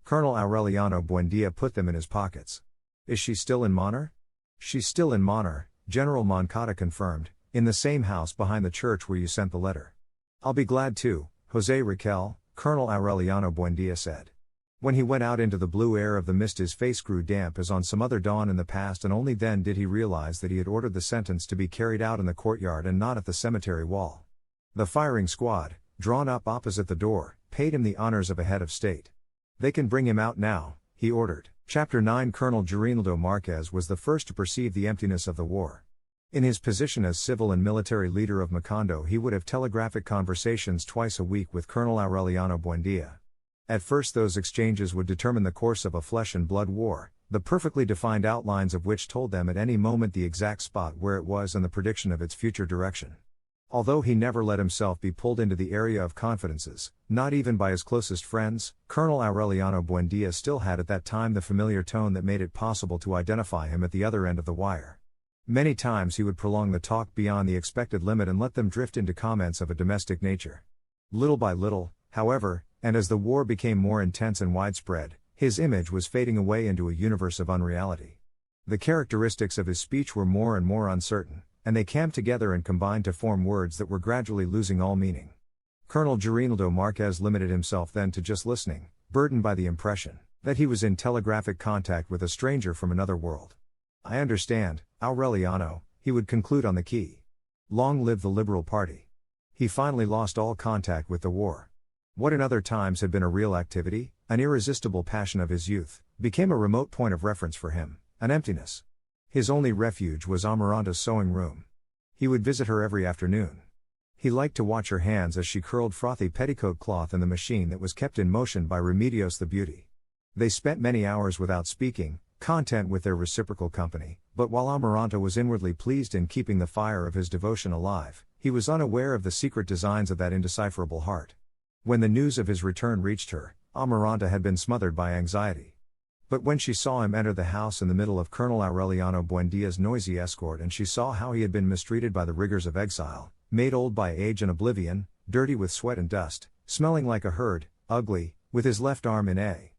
Colonel Aureliano Buendia put them in his pockets. "Is she still in Monor?" "She's still in Monor," General Moncada confirmed, "in the same house behind the church where you sent the letter." "I'll be glad to, José Raquel," Colonel Aureliano Buendia said. When he went out into the blue air of the mist his face grew damp as on some other dawn in the past, and only then did he realize that he had ordered the sentence to be carried out in the courtyard and not at the cemetery wall. The firing squad, drawn up opposite the door, paid him the honors of a head of state. "They can bring him out now," he ordered. Chapter 9 Colonel Gabriel Marquez was the first to perceive the emptiness of the war. In his position as civil and military leader of Macondo he would have telegraphic conversations twice a week with Colonel Aureliano Buendia. At first those exchanges would determine the course of a flesh and blood war, the perfectly defined outlines of which told them at any moment the exact spot where it was and the prediction of its future direction. Although he never let himself be pulled into the area of confidences, not even by his closest friends, Colonel Aureliano Buendia still had at that time the familiar tone that made it possible to identify him at the other end of the wire. Many times he would prolong the talk beyond the expected limit and let them drift into comments of a domestic nature. Little by little, however, and as the war became more intense and widespread, his image was fading away into a universe of unreality. The characteristics of his speech were more and more uncertain, and they camped together and combined to form words that were gradually losing all meaning. Colonel Gabriel Marquez limited himself then to just listening, burdened by the impression that he was in telegraphic contact with a stranger from another world. "I understand, Aureliano," he would conclude on the key. Long live the Liberal Party. He finally lost all contact with the war. What in other times had been a real activity, an irresistible passion of his youth, became a remote point of reference for him, an emptiness. His only refuge was Amaranta's sewing room. He would visit her every afternoon. He liked to watch her hands as she curled frothy petticoat cloth in the machine that was kept in motion by Remedios the beauty. They spent many hours without speaking, content with their reciprocal company, but while Amaranta was inwardly pleased in keeping the fire of his devotion alive, he was unaware of the secret designs of that indecipherable heart. When the news of his return reached her, Amaranta had been smothered by anxiety. But when she saw him enter the house in the middle of Colonel Aureliano Buendia's noisy escort, and she saw how he had been mistreated by the rigors of exile, made old by age and oblivion, dirty with sweat and dust, smelling like a herd, ugly, with his left arm in a